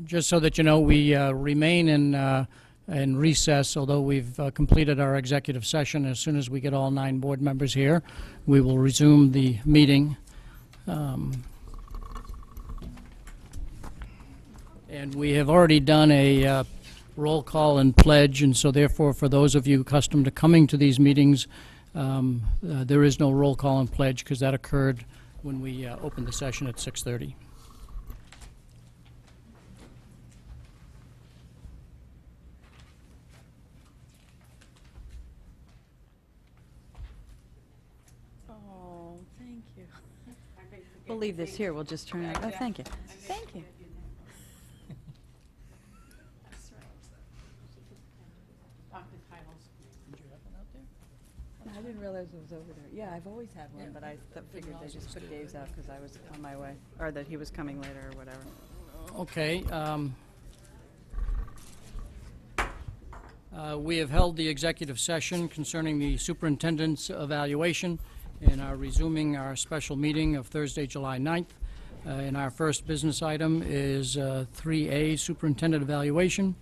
Just so that you know, we remain in recess, although we've completed our executive session. As soon as we get all 9 board members here, we will resume the meeting. And we have already done a roll call and pledge, and so therefore, for those of you accustomed to coming to these meetings, there is no roll call and pledge because that occurred when we opened the session at 6:30. Oh, thank you. We'll leave this here. We'll just turn it. Oh, thank you. Thank you. I didn't realize it was over there. Yeah, I've always had one, but I figured they just put Dave's out because I was on my way, or that he was coming later or whatever. Okay. We have held the executive session concerning the superintendent's evaluation and are resuming our special meeting of Thursday, July 9th. And our first business item is 3A, superintendent evaluation.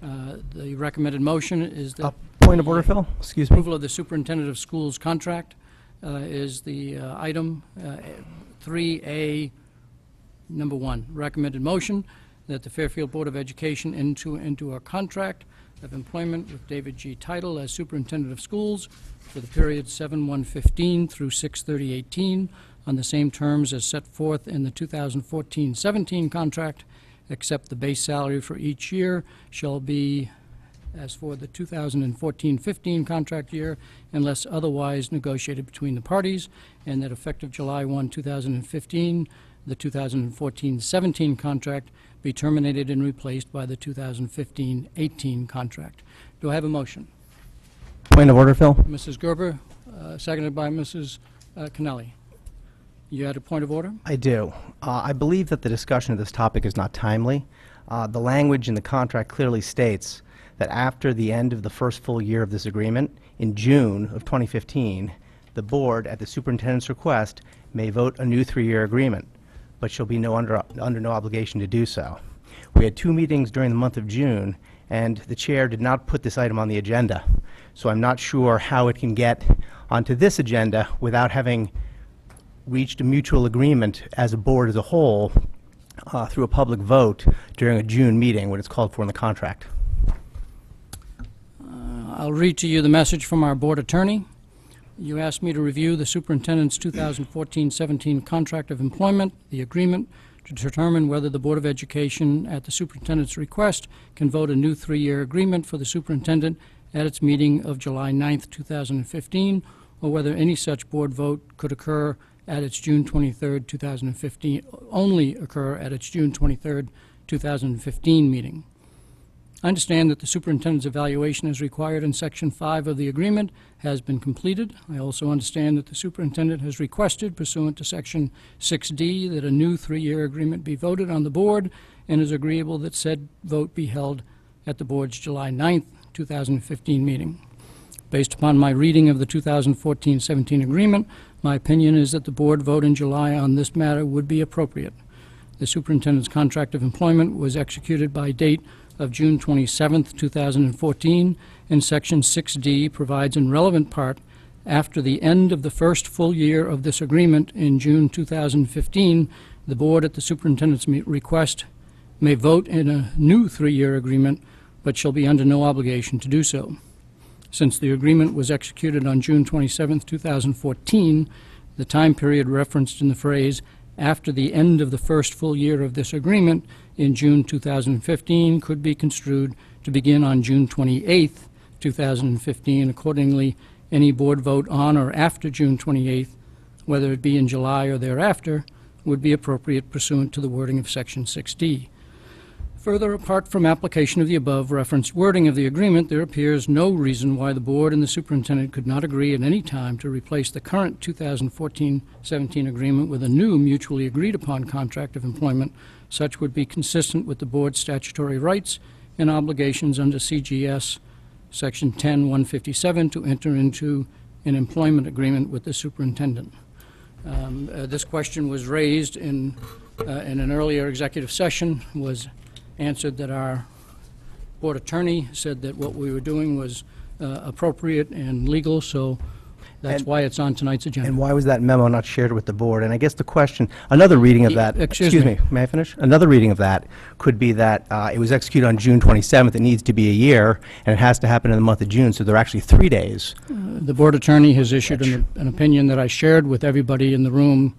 The recommended motion is that point of order, Phil. Excuse me. approval of the superintendent of schools contract is the item 3A, number 1. Recommended motion that the Fairfield Board of Education into a contract of employment with David G. Title as superintendent of schools for the period 7/1/15 through 6/30/18 on the same terms as set forth in the 2014-17 contract, except the base salary for each year shall be as for the 2014-15 contract year unless otherwise negotiated between the parties, and that effective July 1, 2015, the 2014-17 contract be terminated and replaced by the 2015-18 contract. Do I have a motion? Point of order, Phil. Mrs. Gerber, seconded by Mrs. Kennelly. You had a point of order? I do. I believe that the discussion of this topic is not timely. The language in the contract clearly states that after the end of the first full year of this agreement, in June of 2015, the board, at the superintendent's request, may vote a new 3-year agreement, but shall be under no obligation to do so. We had 2 meetings during the month of June, and the chair did not put this item on the agenda, so I'm not sure how it can get onto this agenda without having reached a mutual agreement as a board as a whole through a public vote during a June meeting when it's called for in the contract. I'll read to you the message from our board attorney. You asked me to review the superintendent's 2014-17 contract of employment, the agreement, to determine whether the Board of Education, at the superintendent's request, can vote a new 3-year agreement for the superintendent at its meeting of July 9th, 2015, or whether any such board vote could occur at its June 23rd, 2015, only occur at its June 23rd, 2015 meeting. I understand that the superintendent's evaluation as required in Section 5 of the agreement has been completed. I also understand that the superintendent has requested, pursuant to Section 6D, that a new 3-year agreement be voted on the board and is agreeable that said vote be held at the board's July 9th, 2015 meeting. Based upon my reading of the 2014-17 agreement, my opinion is that the board vote in July on this matter would be appropriate. The superintendent's contract of employment was executed by date of June 27th, 2014, and Section 6D provides in relevant part, after the end of the first full year of this agreement in June 2015, the board at the superintendent's request may vote in a new 3-year agreement, but shall be under no obligation to do so. Since the agreement was executed on June 27th, 2014, the time period referenced in the phrase after the end of the first full year of this agreement in June 2015 could be construed to begin on June 28th, 2015. Accordingly, any board vote on or after June 28th, whether it be in July or thereafter, would be appropriate pursuant to the wording of Section 6D. Further, apart from application of the above referenced wording of the agreement, there appears no reason why the board and the superintendent could not agree at any time to replace the current 2014-17 agreement with a new mutually agreed upon contract of employment. Such would be consistent with the board's statutory rights and obligations under CGS Section 10-157 to enter into an employment agreement with the superintendent. This question was raised in an earlier executive session, was answered that our board attorney said that what we were doing was appropriate and legal, so that's And- why it's on tonight's agenda. And why was that memo not shared with the board? And I guess the question, another reading of that... Excuse me. May I finish? Another reading of that could be that it was executed on June 27th. It needs to be a year, and it has to happen in the month of June, so there are actually 3 days. The board attorney has issued an opinion that I shared with everybody in the room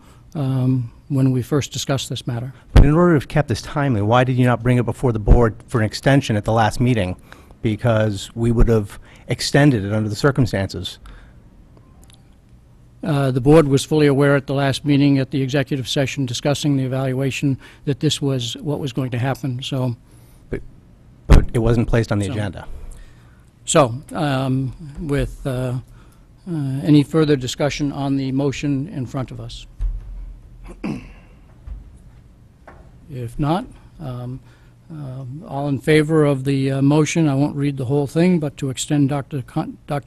when we first discussed this matter. But in order to have kept this timely, why did you not bring it before the board for an extension at the last meeting? Because we would have extended it under the circumstances. The board was fully aware at the last meeting at the executive session discussing the evaluation that this was what was going to happen, so... But it wasn't placed on the So- agenda. So, with any further discussion on the motion in front of us? If not, all in favor of the motion, I won't read the whole thing, but to extend Dr.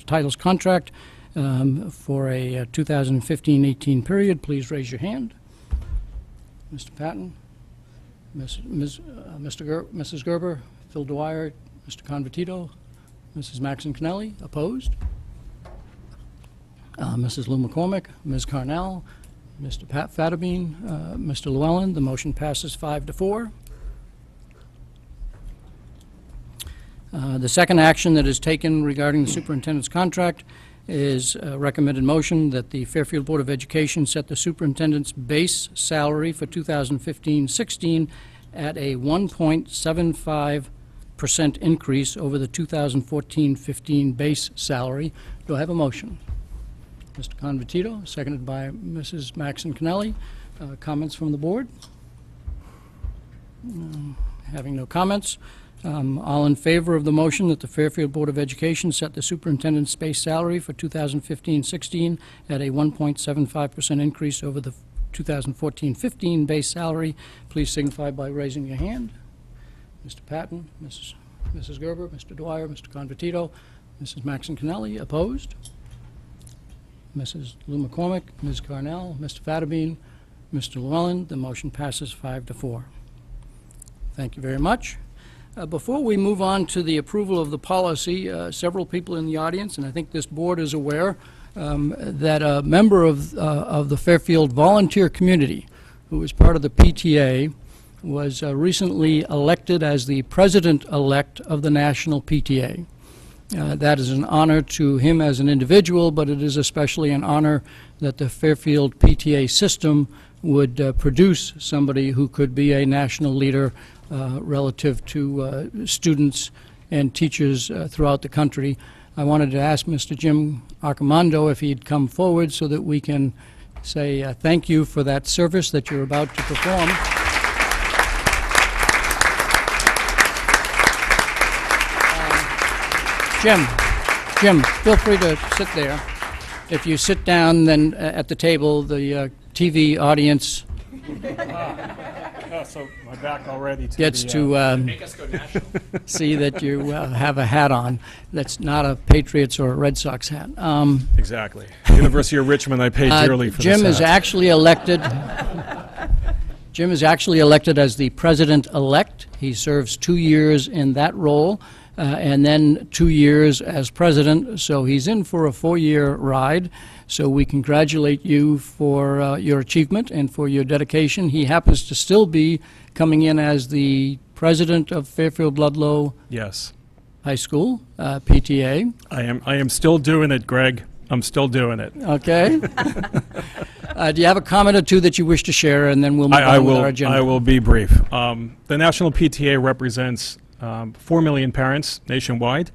Title's contract for a 2015-18 period, please raise your hand. Mr. Patton, Mrs. Gerber, Phil Dwyer, Mr. Convertito, Mrs. Maxon Kennelly, opposed? Mrs. Lou McCormick, Ms. Carnell, Mr. Pat Fattabine, Mr. Llewellyn. The motion passes 5-4. The second action that is taken regarding the superintendent's contract is a recommended motion that the Fairfield Board of Education set the superintendent's base salary for 2015-16 at a 1.75% increase over the 2014-15 base salary. Do I have a motion? Mr. Convertito, seconded by Mrs. Maxon Kennelly. Comments from the board? Having no comments, all in favor of the motion that the Fairfield Board of Education set the superintendent's base salary for 2015-16 at a 1.75% increase over the 2014-15 base salary, please signify by raising your hand. Mr. Patton, Mrs. Gerber, Mr. Dwyer, Mr. Convertito, Mrs. Maxon Kennelly, opposed? Mrs. Lou McCormick, Ms. Carnell, Mr. Fattabine, Mr. Llewellyn. The motion passes 5-4. Thank you very much. Before we move on to the approval of the policy, several people in the audience, and I think this board is aware, that a member of the Fairfield volunteer community, who is part of the PTA, was recently elected as the president-elect of the National PTA. That is an honor to him as an individual, but it is especially an honor that the Fairfield PTA system would produce somebody who could be a national leader relative to students and teachers throughout the country. I wanted to ask Mr. Jim Arcomando if he'd come forward so that we can say thank you for that service that you're about to perform. Jim, feel free to sit there. If you sit down, then at the table, the TV audience So my back already to gets the, to Make us go national. see that you have a hat on that's not a Patriots or a Red Sox hat. Exactly. University of Richmond, I paid dearly for Jim this is hat. actually elected. Jim is actually elected as the president-elect. He serves 2 years in that role, and then 2 years as president. So he's in for a 4-year ride. So we congratulate you for your achievement and for your dedication. He happens to still be coming in as the president of Fairfield Ludlow Yes. High School, PTA. I am still doing it, Greg. I'm still doing it. Okay. Do you have a comment or two that you wish to share, and then we'll move on with our agenda? I will be brief. The National PTA represents 4 million parents nationwide.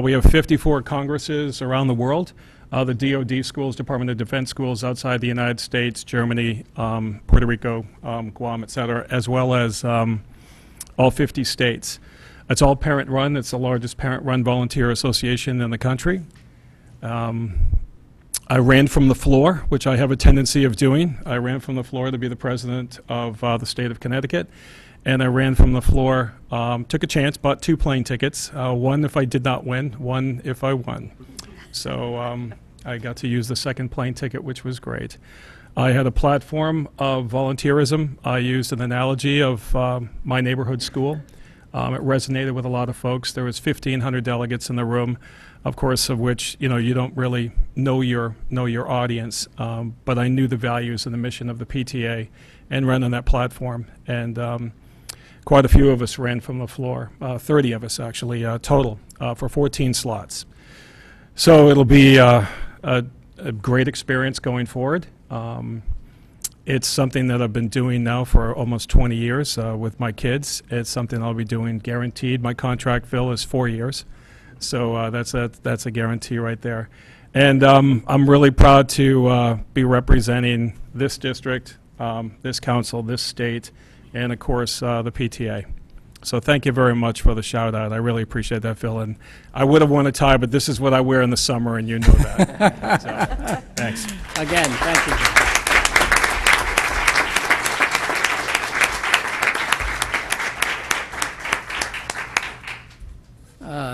We have 54 congresses around the world. The DoD schools, Department of Defense schools outside the United States, Germany, Puerto Rico, Guam, et cetera, as well as all 50 states. It's all parent-run. It's the largest parent-run volunteer association in the country. I ran from the floor, which I have a tendency of doing. I ran from the floor to be the president of the state of Connecticut. And I ran from the floor, took a chance, bought 2 plane tickets, one if I did not win, one if I won. So I got to use the second plane ticket, which was great. I had a platform of volunteerism. I used an analogy of my neighborhood school. It resonated with a lot of folks. There was 1,500 delegates in the room, of course, of which, you know, you don't really know your audience, but I knew the values and the mission of the PTA and ran on that platform. And quite a few of us ran from the floor, 30 of us actually, total, for 14 slots. So it'll be a great experience going forward. It's something that I've been doing now for almost 20 years with my kids. It's something I'll be doing guaranteed. My contract, Phil, is 4 years. So that's a guarantee right there. And I'm really proud to be representing this district, this council, this state, and of course the PTA. So thank you very much for the shout out. I really appreciate that, Phil. And I would have won a tie, but this is what I wear in the summer, and you know that. So, thanks. Again, thank you, Jim.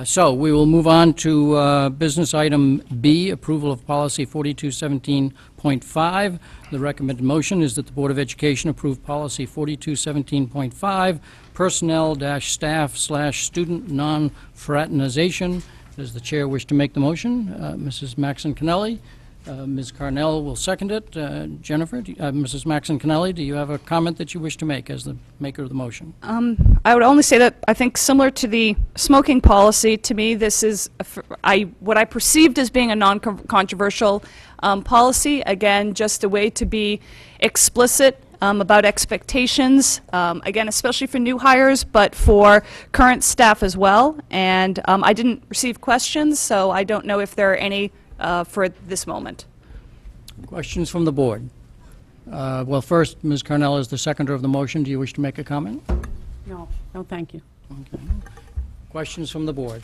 So we will move on to business item B, approval of policy 4217.5. The recommended motion is that the Board of Education approve policy 4217.5, personnel-staff/student non-fraternization. Does the chair wish to make the motion? Mrs. Maxon Kennelly. Ms. Carnell will second it. Jennifer, Mrs. Maxon Kennelly, do you have a comment that you wish to make as the maker of the motion? I would only say that I think similar to the smoking policy, to me, this is what I perceived as being a non-controversial policy. Again, just a way to be explicit about expectations, again, especially for new hires, but for current staff as well. And I didn't receive questions, so I don't know if there are any for this moment. Questions from the board? Well, first, Ms. Carnell is the seconder of the motion. Do you wish to make a comment? No, no, thank you. Okay. Questions from the board?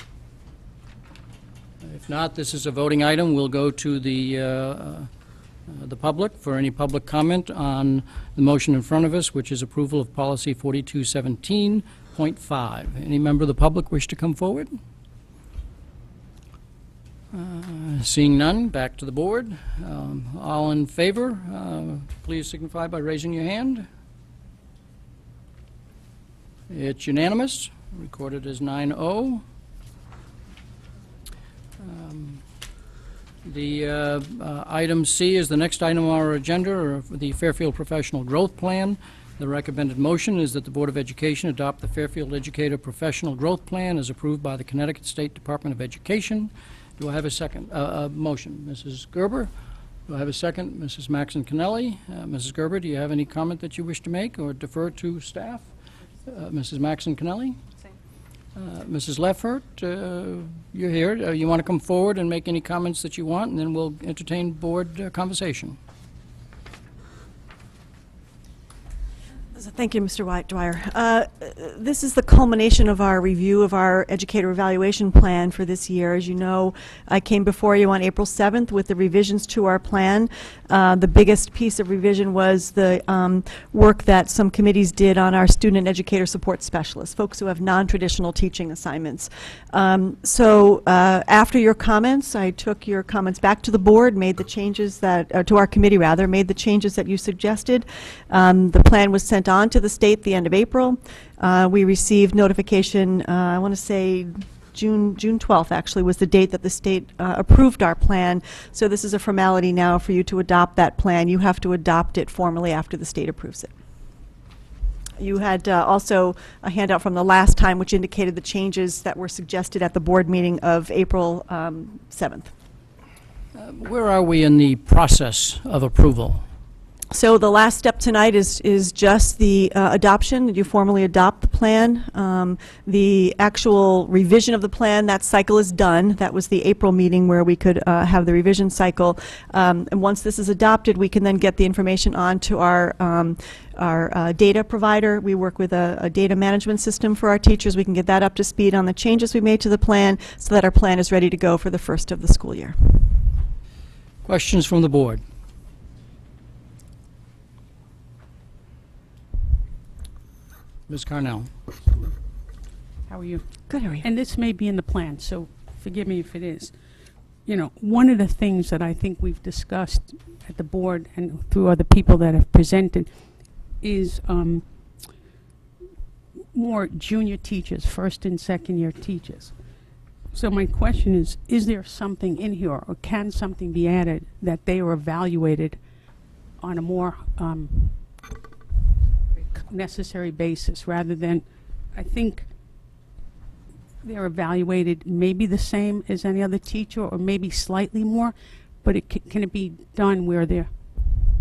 If not, this is a voting item. We'll go to the public for any public comment on the motion in front of us, which is approval of policy 4217.5. Any member of the public wish to come forward? Seeing none, back to the board. All in favor, please signify by raising your hand. It's unanimous, recorded as 9-0. The item C is the next item on our agenda, the Fairfield Professional Growth Plan. The recommended motion is that the Board of Education adopt the Fairfield Educator Professional Growth Plan as approved by the Connecticut State Department of Education. Do I have a second motion? Mrs. Gerber, do I have a second? Mrs. Maxon Kennelly. Mrs. Gerber, do you have any comment that you wish to make or defer to staff? Mrs. Maxon Kennelly? Mrs. Leffert, you're here. You want to come forward and make any comments that you want, and then we'll entertain board conversation. Thank you, Mr. Dwyer. This is the culmination of our review of our educator evaluation plan for this year. As you know, I came before you on April 7th with the revisions to our plan. The biggest piece of revision was the work that some committees did on our student and educator support specialists, folks who have non-traditional teaching assignments. So after your comments, I took your comments back to the board, made the changes that, to our committee rather, made the changes that you suggested. The plan was sent on to the state the end of April. We received notification, I want to say June 12th actually was the date that the state approved our plan. So this is a formality now for you to adopt that plan. You have to adopt it formally after the state approves it. You had also a handout from the last time which indicated the changes that were suggested at the board meeting of April 7th. Where are we in the process of approval? So the last step tonight is just the adoption. You formally adopt the plan. The actual revision of the plan, that cycle is done. That was the April meeting where we could have the revision cycle. And once this is adopted, we can then get the information on to our data provider. We work with a data management system for our teachers. We can get that up to speed on the changes we made to the plan so that our plan is ready to go for the first of the school year. Questions from the board? Ms. Carnell. How are you? Good, how are you? And this may be in the plan, so forgive me if it is. You know, one of the things that I think we've discussed at the board and through other people that have presented is more junior teachers, first and second year teachers. So my question is there something in here, or can something be added that they are evaluated on a more necessary basis, rather than, I think they're evaluated maybe the same as any other teacher, or maybe slightly more, but can it be done where they're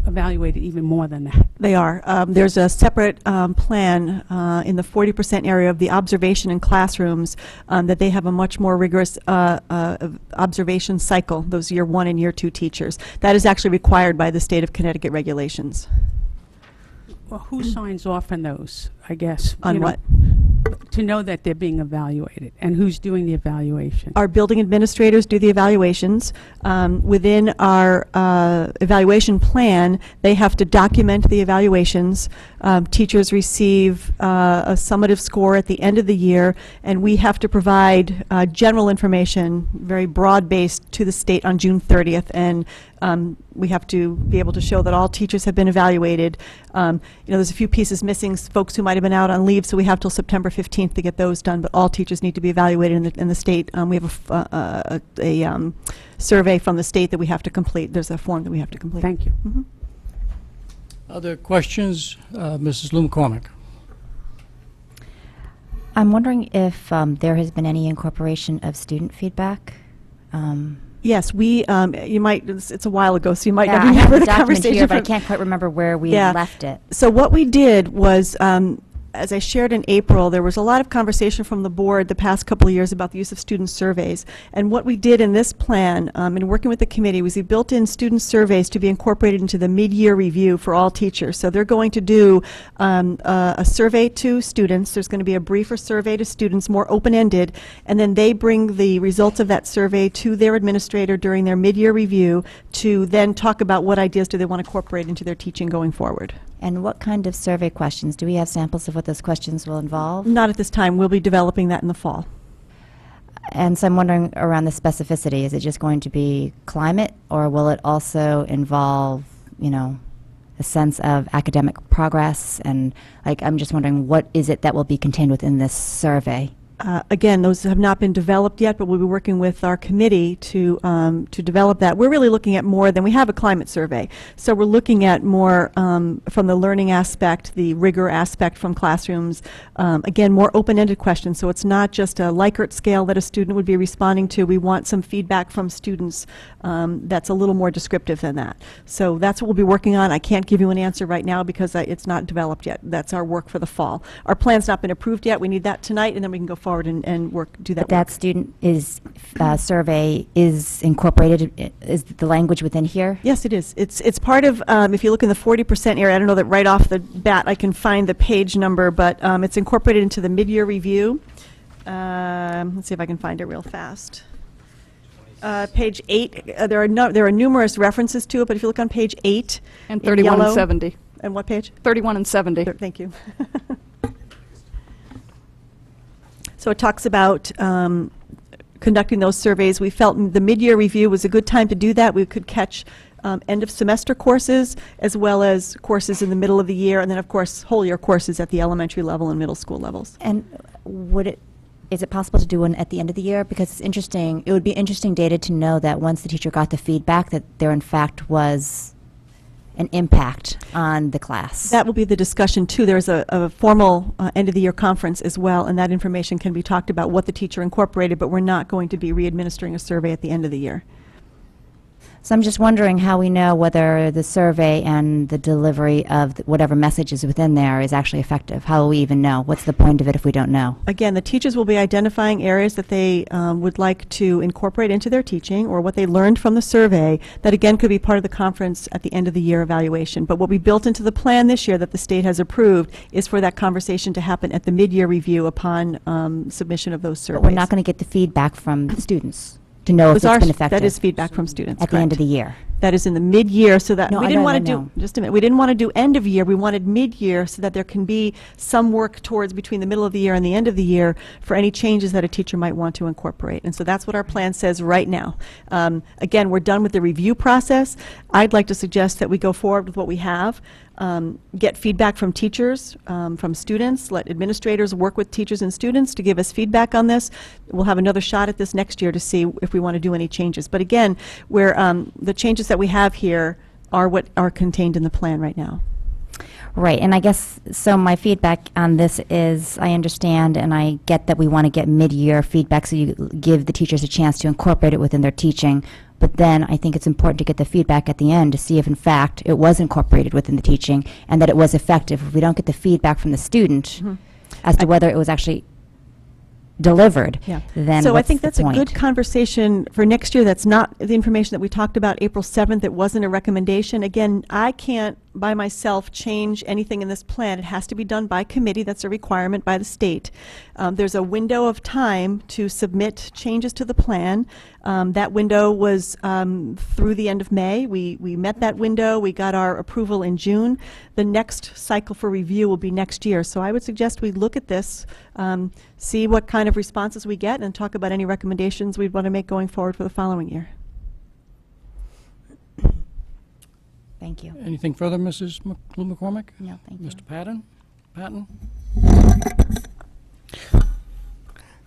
evaluated even more than that? They are. There's a separate plan in the 40% area of the observation in classrooms that they have a much more rigorous observation cycle, those year 1 and year 2 teachers. That is actually required by the state of Connecticut regulations. Well, who signs off on those, I guess? On you know, what? To know that they're being evaluated, and who's doing the evaluation? Our building administrators do the evaluations. Within our evaluation plan, they have to document the evaluations. Teachers receive a summative score at the end of the year, and we have to provide general information, very broad-based, to the state on June 30th. And we have to be able to show that all teachers have been evaluated. There's a few pieces missing, folks who might have been out on leave, so we have till September 15th to get those done, but all teachers need to be evaluated in the state. We have a survey from the state that we have to complete. There's a form that we have to complete. Thank you. Mhm. Other questions? Mrs. Lou McCormick. I'm wondering if there has been any incorporation of student feedback. Yes, you might, it's a while ago, so you might Yeah, not I have remember the the document conversation. here, but I from- can't quite remember where we Yeah. left it. So what we did was, as I shared in April, there was a lot of conversation from the board the past couple of years about the use of student surveys. And what we did in this plan, in working with the committee, was we built in student surveys to be incorporated into the mid-year review for all teachers. So they're going to do a survey to students. There's going to be a briefer survey to students, more open-ended, and then they bring the results of that survey to their administrator during their mid-year review to then talk about what ideas do they want to incorporate into their teaching going forward. And what kind of survey questions? Do we have samples of what those questions will involve? Not at this time. We'll be developing that in the fall. And so I'm wondering around the specificity, is it just going to be climate, or will it also involve, a sense of academic progress? And I'm just wondering, what is it that will be contained within this survey? Again, those have not been developed yet, but we'll be working with our committee to develop that. We're really looking at more than, we have a climate survey. So we're looking at more from the learning aspect, the rigor aspect from classrooms. Again, more open-ended questions. So it's not just a Likert scale that a student would be responding to. We want some feedback from students that's a little more descriptive than that. So that's what we'll be working on. I can't give you an answer right now because it's not developed yet. That's our work for the fall. Our plan's not been approved yet. We need that tonight, and then we can go forward and do that But that work. student survey is incorporated, is the language within here? Yes, it is. It's part of, if you look in the 40% area, I don't know that right off the bat I can find the page number, but it's incorporated into the mid-year review. Let's see if I can find it real fast. Page 8, there are numerous references to it, but if you look on page 8, And in 31 yellow- and 70. And what page? 31 and 70. Thank you. So it talks about conducting those surveys. We felt the mid-year review was a good time to do that. We could catch end-of-semester courses as well as courses in the middle of the year, and then, of course, whole-year courses at the elementary level and middle school levels. And is it possible to do one at the end of the year? Because it's interesting, it would be interesting data to know that once the teacher got the feedback, that there in fact was an impact on the class. That will be the discussion, too. There's a formal end-of-the-year conference as well, and that information can be talked about, what the teacher incorporated, but we're not going to be re-administering a survey at the end of the year. So I'm just wondering how we know whether the survey and the delivery of whatever message is within there is actually effective. How will we even know? What's the point of it if we don't know? Again, the teachers will be identifying areas that they would like to incorporate into their teaching, or what they learned from the survey that, again, could be part of the conference at the end of the year evaluation. But what we built into the plan this year that the state has approved is for that conversation to happen at the mid-year review upon submission of those surveys. But we're not going to get the feedback from the students to know if Those it's are- been effective. That is feedback from students, at the end of correct. the year. That is in the mid-year, so that No, we I didn't know, want I to do, know. just a minute, we didn't want to do end of year, we wanted mid-year so that there can be some work towards between the middle of the year and the end of the year for any changes that a teacher might want to incorporate. And so that's what our plan says right now. Again, we're done with the review process. I'd like to suggest that we go forward with what we have. get feedback from teachers, from students, let administrators work with teachers and students to give us feedback on this. We'll have another shot at this next year to see if we want to do any changes. But again, the changes that we have here are what are contained in the plan right now. Right, and I guess, so my feedback on this is, I understand and I get that we want to get mid-year feedback so you give the teachers a chance to incorporate it within their teaching, but then I think it's important to get the feedback at the end to see if in fact it was incorporated within the teaching and that it was effective. If we don't get the feedback from the student as to whether it was actually delivered, then so I what's think the that's a point? good conversation for next year. That's not the information that we talked about April 7th. It wasn't a recommendation. Again, I can't by myself change anything in this plan. It has to be done by committee. That's a requirement by the state. There's a window of time to submit changes to the plan. That window was through the end of May. We met that window. We got our approval in June. The next cycle for review will be next year. So I would suggest we look at this, see what kind of responses we get, and talk about any recommendations we'd want to make going forward for the following year. Thank you. Anything further, Mrs. McCormick? No, thank you. Mr. Patton?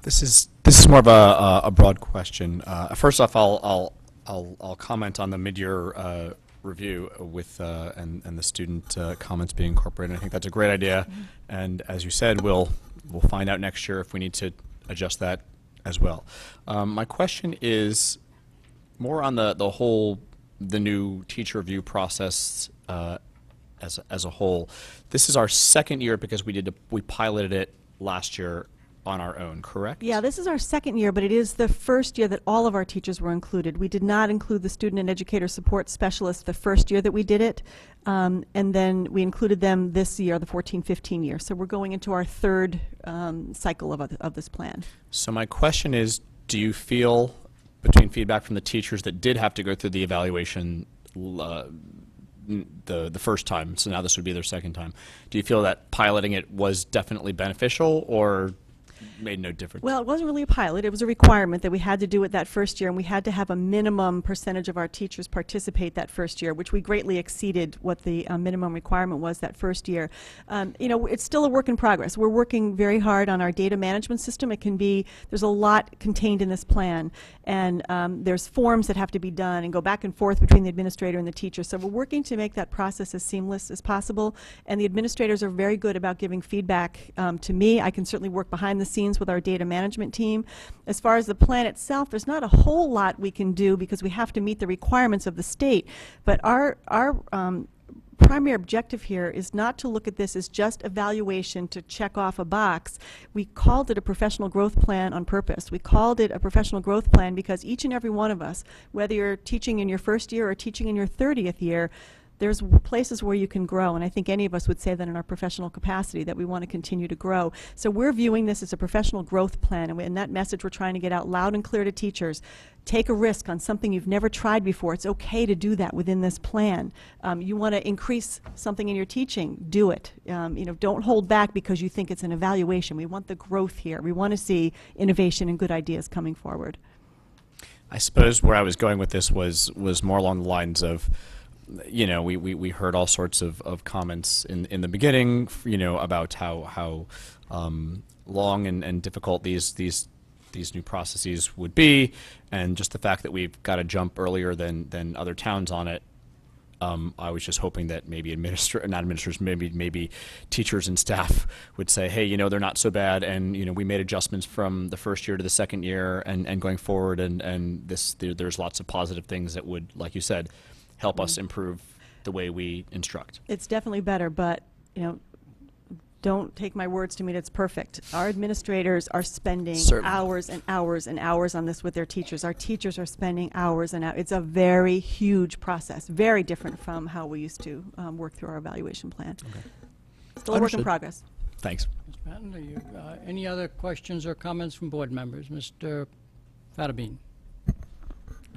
This is more of a broad question. First off, I'll comment on the mid-year review with and the student comments being incorporated. I think that's a great idea, and as you said, we'll find out next year if we need to adjust that as well. My question is more on the new teacher review process as a whole. This is our second year because we piloted it last year on our own, correct? Yeah, this is our second year, but it is the first year that all of our teachers were included. We did not include the student and educator support specialists the first year that we did it, and then we included them this year, the 14-15 year. So we're going into our third cycle of this plan. So my question is, do you feel, between feedback from the teachers that did have to go through the evaluation the first time, so now this would be their second time, do you feel that piloting it was definitely beneficial or made no difference? Well, it wasn't really a pilot. It was a requirement that we had to do it that first year, and we had to have a minimum percentage of our teachers participate that first year, which we greatly exceeded what the minimum requirement was that first year. You know, it's still a work in progress. We're working very hard on our data management system. There's a lot contained in this plan, and there's forms that have to be done and go back and forth between the administrator and the teacher. So we're working to make that process as seamless as possible, and the administrators are very good about giving feedback to me. I can certainly work behind the scenes with our data management team. As far as the plan itself, there's not a whole lot we can do because we have to meet the requirements of the state. But our primary objective here is not to look at this as just evaluation to check off a box. We called it a professional growth plan on purpose. We called it a professional growth plan because each and every one of us, whether you're teaching in your first year or teaching in your 30th year, there's places where you can grow, and I think any of us would say that in our professional capacity, that we want to continue to grow. So we're viewing this as a professional growth plan, and that message we're trying to get out loud and clear to teachers. Take a risk on something you've never tried before. It's okay to do that within this plan. You want to increase something in your teaching, do it. You know, don't hold back because you think it's an evaluation. We want the growth here. We want to see innovation and good ideas coming forward. I suppose where I was going with this was more along the lines of, you know, we heard all sorts of comments in the beginning, you know, about how long and difficult these new processes would be, and just the fact that we've got to jump earlier than other towns on it. I was just hoping that maybe maybe teachers and staff would say, hey, you know, they're not so bad, and you know, we made adjustments from the first year to the second year and going forward, and there's lots of positive things that would, like you said, help us improve the way we instruct. It's definitely better, but you know, don't take my words to mean it's perfect. Our administrators are spending hours and hours and hours on this with their teachers. Our teachers are spending hours and hours. It's a very huge process, very different from how we used to work through our evaluation plan. Okay. Still a work in progress. Thanks. Ms. Patton, are you, any other questions or comments from board members? Mr. Fattabine.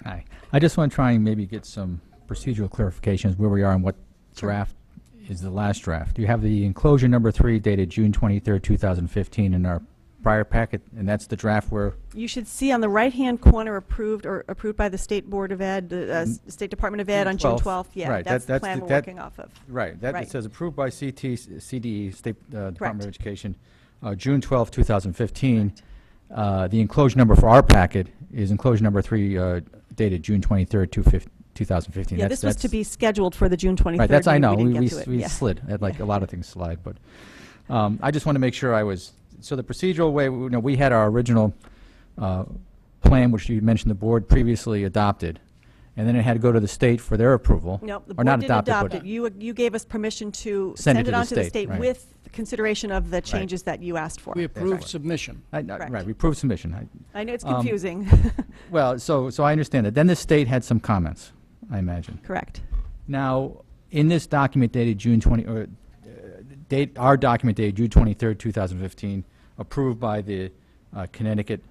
Hi. I just want to try and maybe get some procedural clarifications where we are and what draft is the last draft. You have the enclosure number 3 dated June 23rd, 2015 in our prior packet, and that's the draft where, You should see on the right-hand corner approved by the State Board of Ed, State Department of Ed June on June 12th. 12th. Yeah, Right, that's the that's plan the- we're that- working off of. right, that, Right. it says approved by CDE, State Department Correct. of Education, June 12th, 2015. The enclosure number for our packet is enclosure number 3, dated June 23rd, 2015. Yeah, this was to be scheduled for the June 23rd. Right, that's, I know, We didn't we get to it. we Yeah. slid, like a lot of things slide, but I just want to make sure I was, so the procedural way, you know, we had our original plan, which you mentioned the board previously adopted, and then it had to go to the state for their approval. No, the or board not didn't adopted, adopt but- it. You gave us permission to Send it send to it the on to the state, state right. with consideration of the changes that you asked for. We approved Right. submission. Correct. Right, we approved submission. I know it's Um, confusing. Well, so I understand that. Then the state had some comments, I imagine. Correct. Now, in this document dated June 20, or our document dated June 23rd, 2015, approved by the Connecticut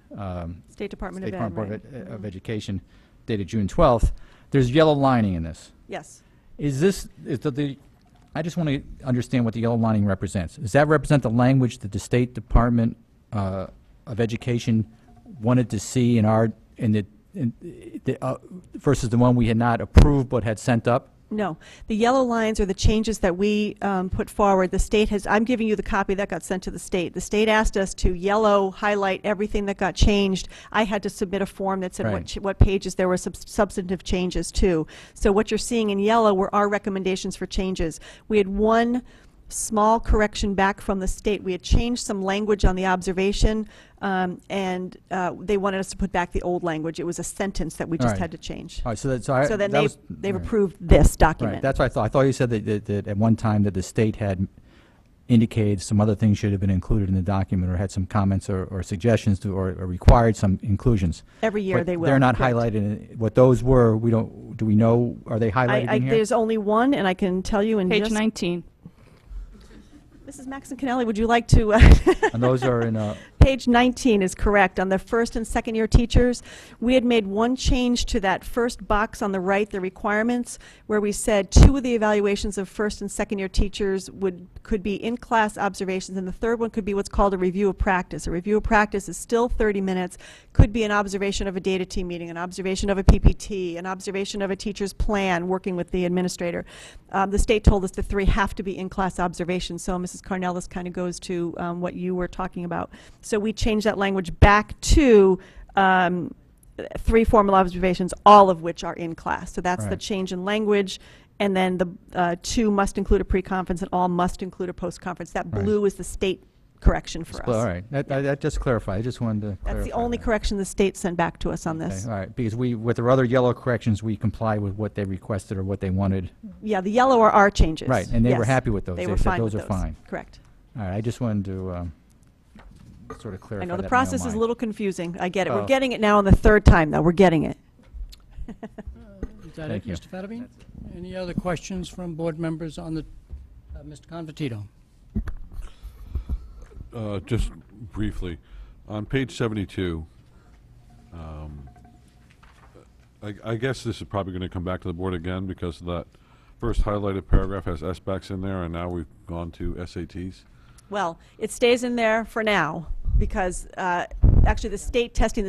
State Department State of Ed, Department right. of Education, dated June 12th, there's yellow lining in this. Yes. Is this, I just want to understand what the yellow lining represents. Does that represent the language that the State Department of Education wanted to see versus the one we had not approved but had sent up? No. The yellow lines are the changes that we put forward. The state has, I'm giving you the copy that got sent to the state. The state asked us to yellow highlight everything that got changed. I had to submit a form that said Right. what pages there were substantive changes to. So what you're seeing in yellow were our recommendations for changes. We had one small correction back from the state. We had changed some language on the observation, and they wanted us to put back the old language. It was a sentence that we All just right. had to change. All right, so So then that was- they've all right. approved this Right, document. that's what I thought. I thought you said that at one time that the state had indicated some other things should have been included in the document, or had some comments or suggestions to, or required some inclusions. Every year But they will. they're not correct. highlighted. What those were, do we know, are they highlighted in here? There's only one, and I can tell you in Page just... 19. Mrs. Maxon Kennelly, would you like to... And those are in, Page 19 is correct. On the first and second year teachers, we had made one change to that first box on the right, the requirements, where we said 2 of the evaluations of first and second year teachers could be in-class observations, and the third one could be what's called a review of practice. A review of practice is still 30 minutes, could be an observation of a data team meeting, an observation of a PPT, an observation of a teacher's plan working with the administrator. The state told us the 3 have to be in-class observations, so Mrs. Carnell, this kind of goes to what you were talking about. So we changed that language back to 3 formal observations, all of which are in class. So that's the Right. change in language. And then the 2 must include a pre-conference, and all must include a post-conference. That Right. blue is the state correction for us. all right, that just clarified. I just wanted to clarify. That's the only that. correction the state sent back to us on Okay, this. all right, because with our other yellow corrections, we complied with what they requested or what they wanted. Yeah, the yellow are our changes. Right, and they were Yes. happy with those. They They were said fine those with are fine. Correct. All right, I just wanted to sort of clarify I know the that in my own process is a mind. little confusing. I get it. Oh. We're getting it now on the 3rd time, though. We're getting it. Is that Thank it, you. Mr. Fattabine? Any other questions from board members on the, Mr. Convertito? Just briefly, on page 72, I guess this is probably going to come back to the board again because that first highlighted paragraph has SBACs in there, and now we've gone to SATs. Well, it stays in there for now because actually the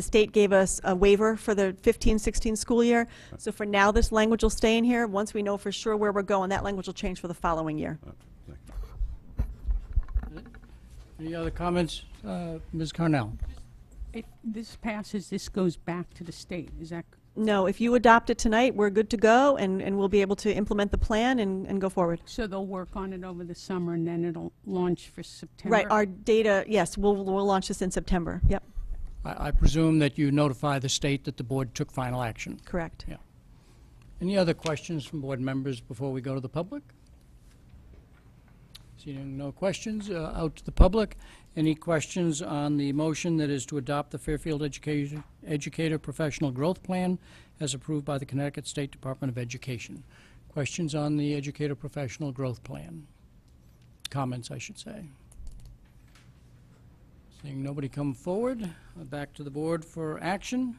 state gave us a waiver for the 15-16 school year. So for now, this language will stay in here. Once we know for sure where we're going, that language will change for the following year. Thank you. Any other comments? Ms. Carnell? If this passes, this goes back to the state, is that? No, if you adopt it tonight, we're good to go, and we'll be able to implement the plan and go forward. So they'll work on it over the summer, and then it'll launch for September? Right, our data, yes, we'll launch this in September. Yep, I presume that you notify the state that the board took final action. correct. Yeah. Any other questions from board members before we go to the public? Seeing no questions, out to the public. Any questions on the motion that is to adopt the Fairfield Educator Professional Growth Plan as approved by the Connecticut State Department of Education? Questions on the Educator Professional Growth Plan? Comments, I should say. Seeing nobody come forward, back to the board for action.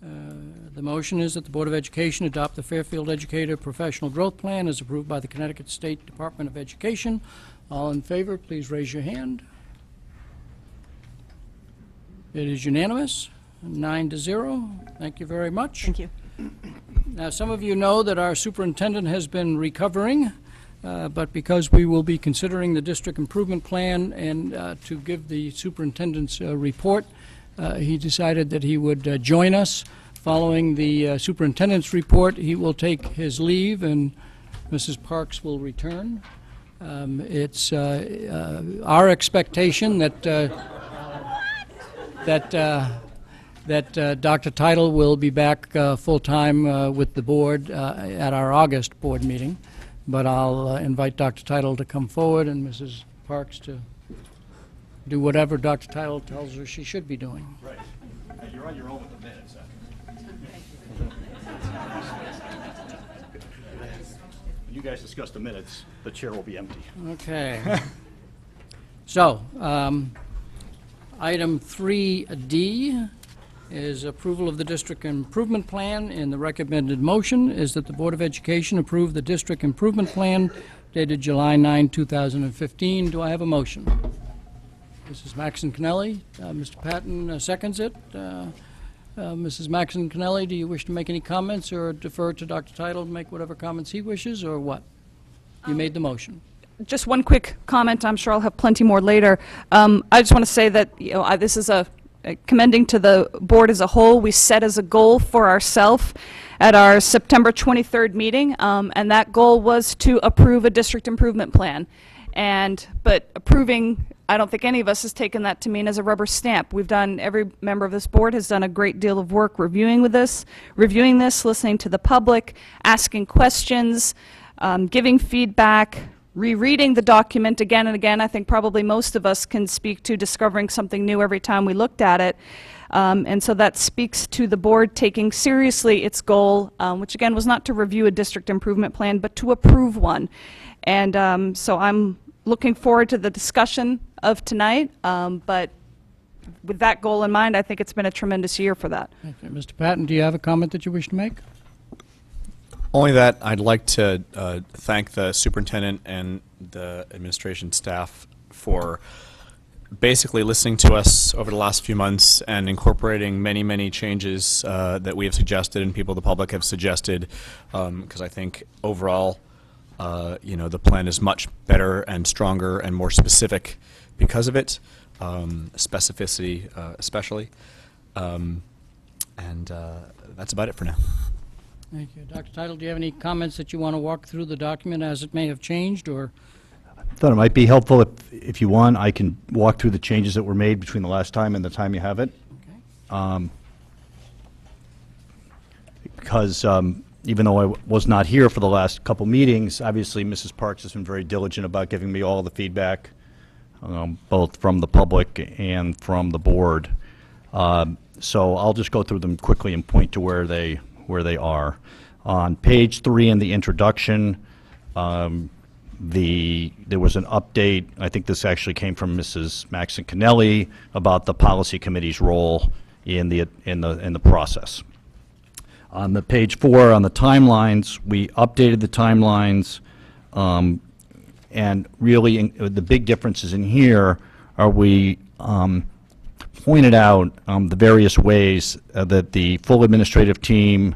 The motion is that the Board of Education adopt the Fairfield Educator Professional Growth Plan as approved by the Connecticut State Department of Education. All in favor, please raise your hand. It is unanimous, 9-0. Thank you very much. Thank you. Now, some of you know that our superintendent has been recovering, but because we will be considering the district improvement plan and to give the superintendent's report, he decided that he would join us. Following the superintendent's report, he will take his leave and Mrs. Parks will return. It's our expectation that Dr. Title will be back full-time with the board at our August board meeting, but I'll invite Dr. Title to come forward and Mrs. Parks to do whatever Dr. Title tells her she should be doing. Right. And you're on your own with the minutes. You guys discuss the minutes, the chair will be empty. Okay. So, item 3D is approval of the district improvement plan, and the recommended motion is that the Board of Education approve the district improvement plan dated July 9, 2015. Do I have a motion? Mrs. Maxon Kennelly, Mr. Patton seconds it. Mrs. Maxon Kennelly, do you wish to make any comments or defer to Dr. Title to make whatever comments he wishes, or what? You made the motion. Just one quick comment. I'm sure I'll have plenty more later. I just want to say that this is commending to the board as a whole. We set as a goal for ourselves at our September 23rd meeting, and that goal was to approve a district improvement plan. But approving, I don't think any of us has taken that to mean as a rubber stamp. Every member of this board has done a great deal of work reviewing this, listening to the public, asking questions, giving feedback, rereading the document again and again. I think probably most of us can speak to discovering something new every time we looked at it. And so that speaks to the board taking seriously its goal, which again was not to review a district improvement plan, but to approve one. And so I'm looking forward to the discussion of tonight, but with that goal in mind, I think it's been a tremendous year for that. Okay. Mr. Patton, do you have a comment that you wish to make? Only that I'd like to thank the superintendent and the administration staff for basically listening to us over the last few months and incorporating many, many changes that we have suggested and people, the public, have suggested, because I think overall, the plan is much better and stronger and more specific because of it, specificity especially. And that's about it for now. Thank you. Dr. Title, do you have any comments that you want to walk through the document as it may have changed, or? I thought it might be helpful if you want, I can walk through the changes that were made between the last time and the time you have it. Okay. Because even though I was not here for the last couple meetings, obviously Mrs. Parks has been very diligent about giving me all the feedback, both from the public and from the board. So I'll just go through them quickly and point to where they are. On page 3 in the introduction, there was an update. I think this actually came from Mrs. Maxon Kennelly about the policy committee's role in the process. On the page 4 on the timelines, we updated the timelines, and really the big differences in here are we pointed out the various ways that the full administrative team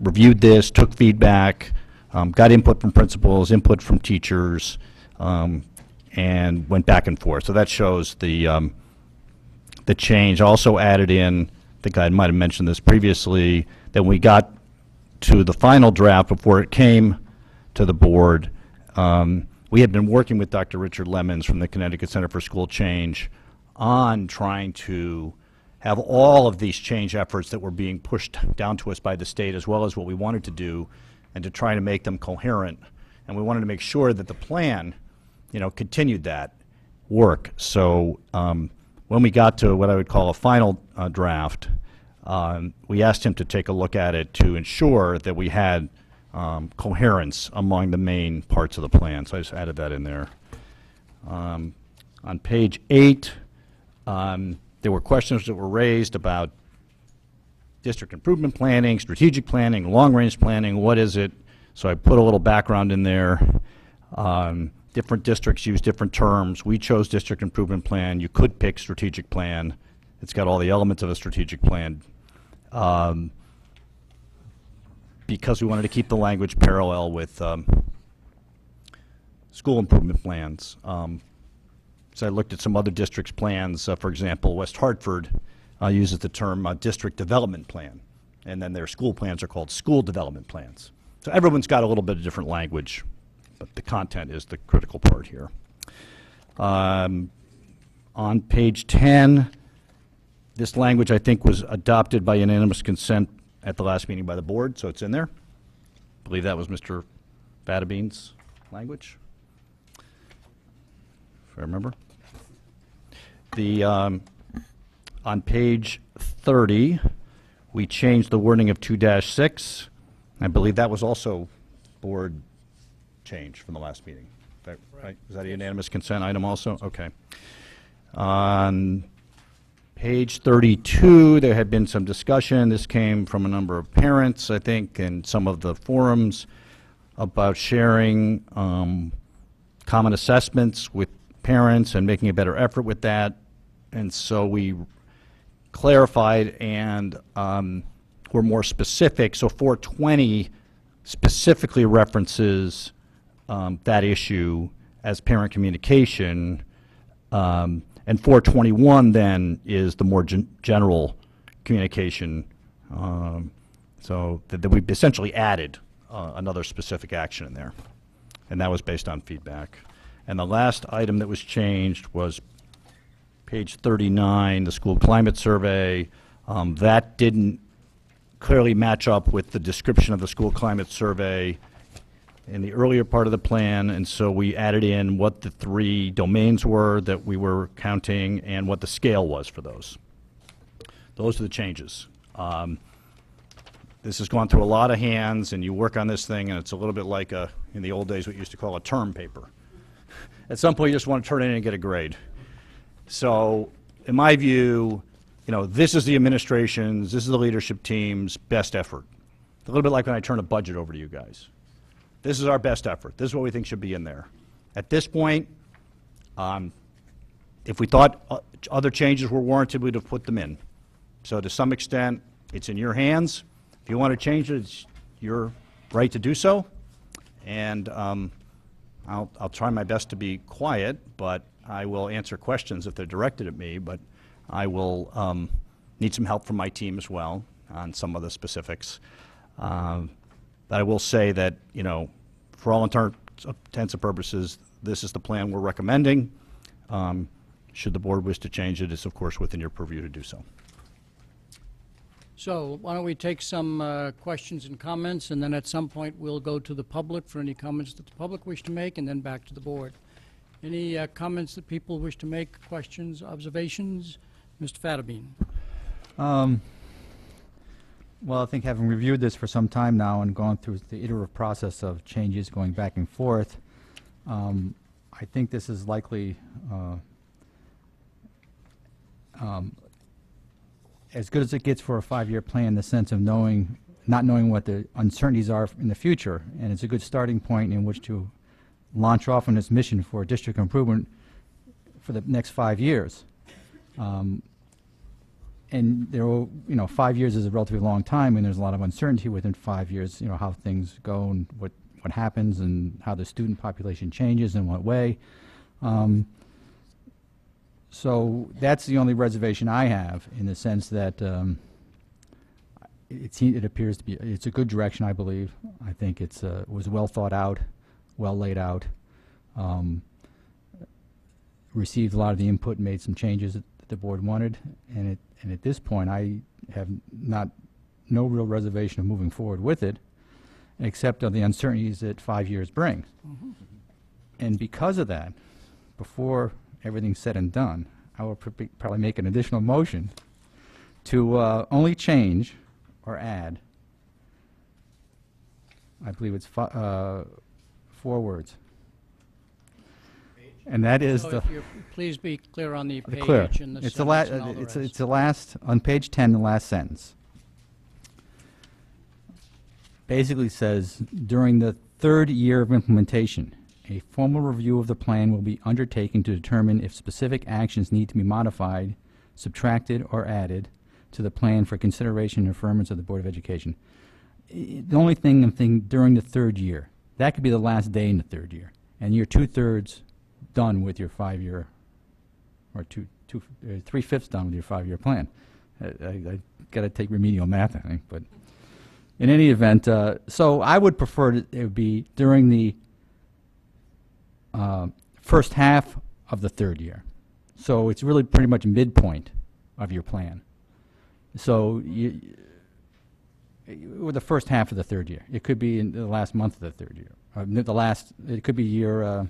reviewed this, took feedback, got input from principals, input from teachers, and went back and forth. So that shows the change. Also added in, I think I might have mentioned this previously, that when we got to the final draft before it came to the board, we had been working with Dr. Richard Lemons from the Connecticut Center for School Change on trying to have all of these change efforts that were being pushed down to us by the state, as well as what we wanted to do, and to try to make them coherent. And we wanted to make sure that the plan, continued that work. So when we got to what I would call a final draft, we asked him to take a look at it to ensure that we had coherence among the main parts of the plan. So I just added that in there. On page 8, there were questions that were raised about district improvement planning, strategic planning, long-range planning. What is it? So I put a little background in there. Different districts use different terms. We chose district improvement plan. You could pick strategic plan. It's got all the elements of a strategic plan. Because we wanted to keep the language parallel with school improvement plans. So I looked at some other districts' plans. For example, West Hartford uses the term district development plan, and then their school plans are called school development plans. So everyone's got a little bit of different language, but the content is the critical part here. On page 10, this language, I think, was adopted by unanimous consent at the last meeting by the board, so it's in there. I believe that was Mr. Badabean's language, if I remember. On page 30, we changed the wording of 2-6. I believe that was also board change from the last meeting. Right? Is that a unanimous consent item also? Okay. On page 32, there had been some discussion. This came from a number of parents, I think, and some of the forums about sharing common assessments with parents and making a better effort with that. And so we clarified and were more specific. So 420 specifically references that issue as parent communication. And 421 then is the more general communication. So that we've essentially added another specific action in there. And that was based on feedback. And the last item that was changed was page 39, the school climate survey. That didn't clearly match up with the description of the school climate survey in the earlier part of the plan, and so we added in what the 3 domains were that we were counting and what the scale was for those. Those are the changes. This has gone through a lot of hands, and you work on this thing, and it's a little bit like in the old days what you used to call a term paper. At some point, you just want to turn it in and get a grade. So, in my view, this is the administration's, this is the leadership team's best effort. A little bit like when I turn a budget over to you guys. This is our best effort. This is what we think should be in there. At this point, if we thought other changes were warranted, we'd have put them in. So to some extent, it's in your hands. If you want to change it, it's your right to do so. And I'll try my best to be quiet, but I will answer questions if they're directed at me. But I will need some help from my team as well on some of the specifics. But I will say that, for all intents and purposes, this is the plan we're recommending. Should the board wish to change it, it's of course within your purview to do so. So why don't we take some questions and comments, and then at some point we'll go to the public for any comments that the public wish to make, and then back to the board. Any comments that people wish to make, questions, observations? Mr. Fattabine. Well, I think having reviewed this for some time now and gone through the iterative process of changes going back and forth, I think this is likely as good as it gets for a 5-year plan in the sense of not knowing what the uncertainties are in the future. And it's a good starting point in which to launch off on this mission for district improvement for the next 5 years. And there will, 5 years is a relatively long time, and there's a lot of uncertainty within 5 years, how things go and what happens and how the student population changes in what way. So that's the only reservation I have, in the sense that it appears to be, it's a good direction, I believe. I think it was well thought out, well laid out, received a lot of the input and made some changes that the board wanted, and at this point I have no real reservation of moving forward with it, except on the uncertainties that 5 years bring. Mm-hmm. And because of that, before everything's said and done, I will probably make an additional motion to only change or add, I believe it's 4 words. And that is So the... if you please be clear on the page Clear. and the It's sentence and all the it's rest. the last, on page 10, the last sentence. Basically says, during the 3rd year of implementation, a formal review of the plan will be undertaken to determine if specific actions need to be modified subtracted, or added to the plan for consideration and affirmance of the Board of Education. The only thing I'm thinking during the third year, that could be the last day in the third year, and you're 2/3 done with your 5-year, or 3/5 done with your 5-year plan. I got to take remedial math, I think, but in any event, so I would prefer it would be during the first half of the third year. So it's really pretty much midpoint of your plan. So or the first half of the third year. It could be in the last month of the third year. It could be year,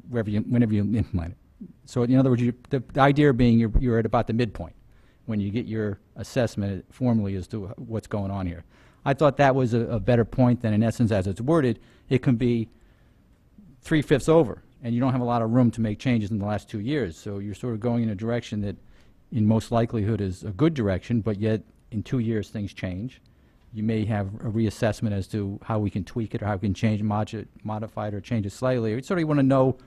whenever you implement it. So in other words, the idea being you're at about the midpoint when you get your assessment formally as to what's going on here. I thought that was a better point than, in essence, as it's worded, it can be 3/5 over, and you don't have a lot of room to make changes in the last 2 years. So you're sort of going in a direction that, in most likelihood, is a good direction, but yet in 2 years things change. You may have a reassessment as to how we can tweak it or how we can change, modify it, or change it slightly. You sort of want to know,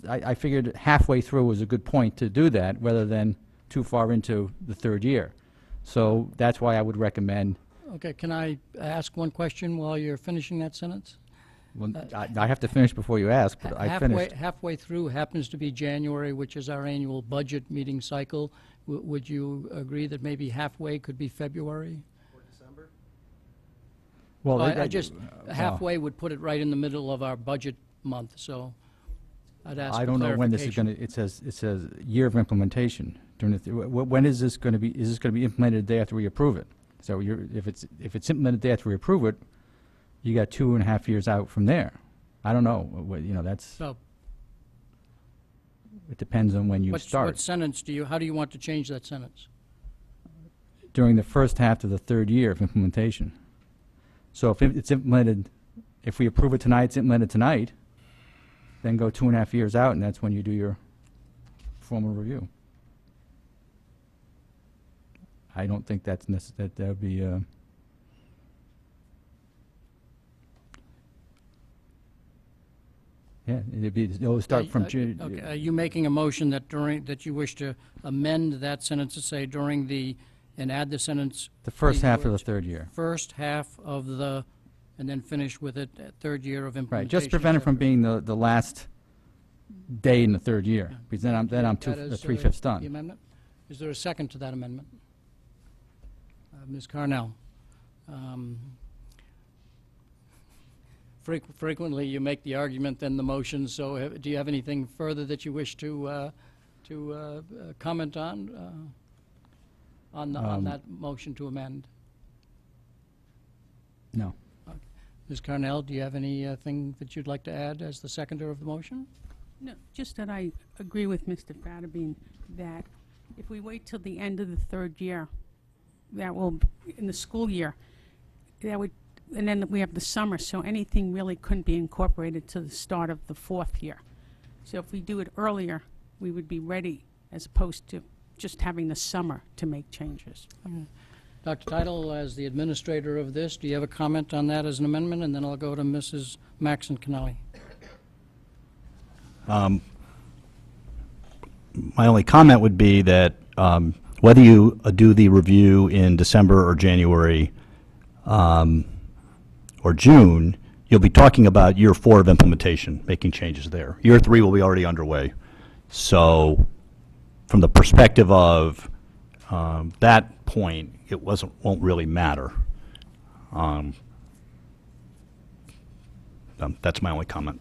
I figured halfway through was a good point to do that rather than too far into the third year. So that's why I would recommend. Okay, can I ask one question while you're finishing that sentence? Well, I have to finish before you ask, but I finished. Halfway through happens to be January, which is our annual budget meeting cycle. Would you agree that maybe halfway could be February? Or December? Well, I just, halfway would put it right in the middle of our budget month, so I'd ask for I don't know when this is going to, it says year of implementation. When is this going to be, is this going to be implemented the day after we approve it? So if it's implemented the day after we approve it, you got 2.5 years out from there. I don't know, that's, So it depends on when you start. what sentence how do you want to change that sentence? During the first half of the third year of implementation. So if it's implemented, if we approve it tonight, it's implemented tonight, then go 2.5 years out, and that's when you do your formal review. I don't think that's that would be. Yeah, it'll start from June. Okay, are you making a motion that you wish to amend that sentence to say and add the sentence? The first these half of the words, third year. First half of and then finish with it at third year of implementation. Right, just prevent it from being the last day in the third year, because then I'm 3/5 done. The amendment? Is there a second to that amendment? Ms. Carnell. Frequently, you make the argument, then the motion, so do you have anything further that you wish to comment on that motion to amend? No. Okay. Ms. Carnell, do you have anything that you'd like to add as the seconder of the motion? No, just that I agree with Mr. Fattabine that if we wait till the end of the third year, that will, in the school year, that would, and then we have the summer, so anything really couldn't be incorporated to the start of the fourth year. So if we do it earlier, we would be ready, as opposed to just having the summer to make changes. Okay. Dr. Teitel, as the administrator of this, do you have a comment on that as an amendment? And then I'll go to Mrs. Maxon-Connelly. My only comment would be that whether you do the review in December or January or June, you'll be talking about year 4 of implementation, making changes there. Year 3 will be already underway. So from the perspective of that point, it won't really matter. That's my only comment.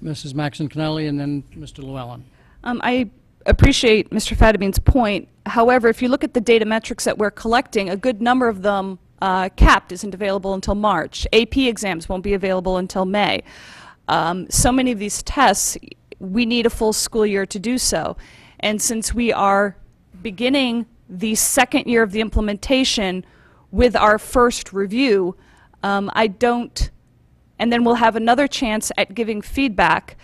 Mrs. Maxon-Connelly, and then Mr. Llewellyn. I appreciate Mr. Fattabine's point. However, if you look at the data metrics that we're collecting, a good number of them, CAPT isn't available until March. AP exams won't be available until May. So many of these tests, we need a full school year to do so. And since we are beginning the second year of the implementation with our first review, and then we'll have another chance at giving feedback.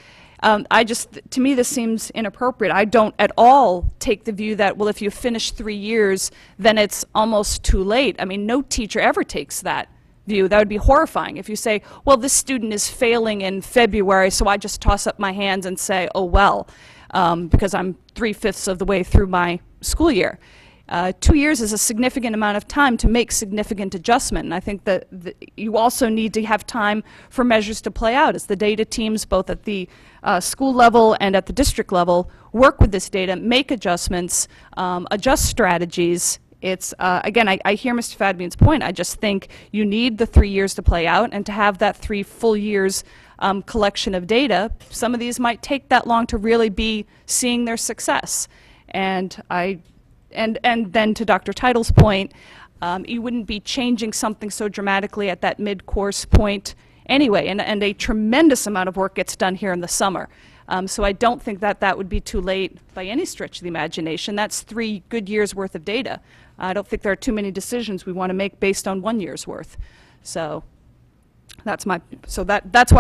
To me, this seems inappropriate. I don't at all take the view that, well, if you finish 3 years, then it's almost too late. I mean, no teacher ever takes that view. That would be horrifying. If you say, well, this student is failing in February, so I just toss up my hands and say, oh, well. because I'm 3/5 of the way through my school year. 2 years is a significant amount of time to make significant adjustment, and I think that you also need to have time for measures to play out as the data teams, both at the school level and at the district level, work with this data, make adjustments, adjust strategies. It's, again, I hear Mr. Fadbian's point. I just think you need the 3 years to play out, and to have that 3 full years collection of data. Some of these might take that long to really be seeing their success. And then to Dr. Title's point, you wouldn't be changing something so dramatically at that mid-course point anyway, and a tremendous amount of work gets done here in the summer. So I don't think that that would be too late by any stretch of the imagination. That's 3 good years' worth of data. I don't think there are too many decisions we want to make based on 1 year's worth. So that's why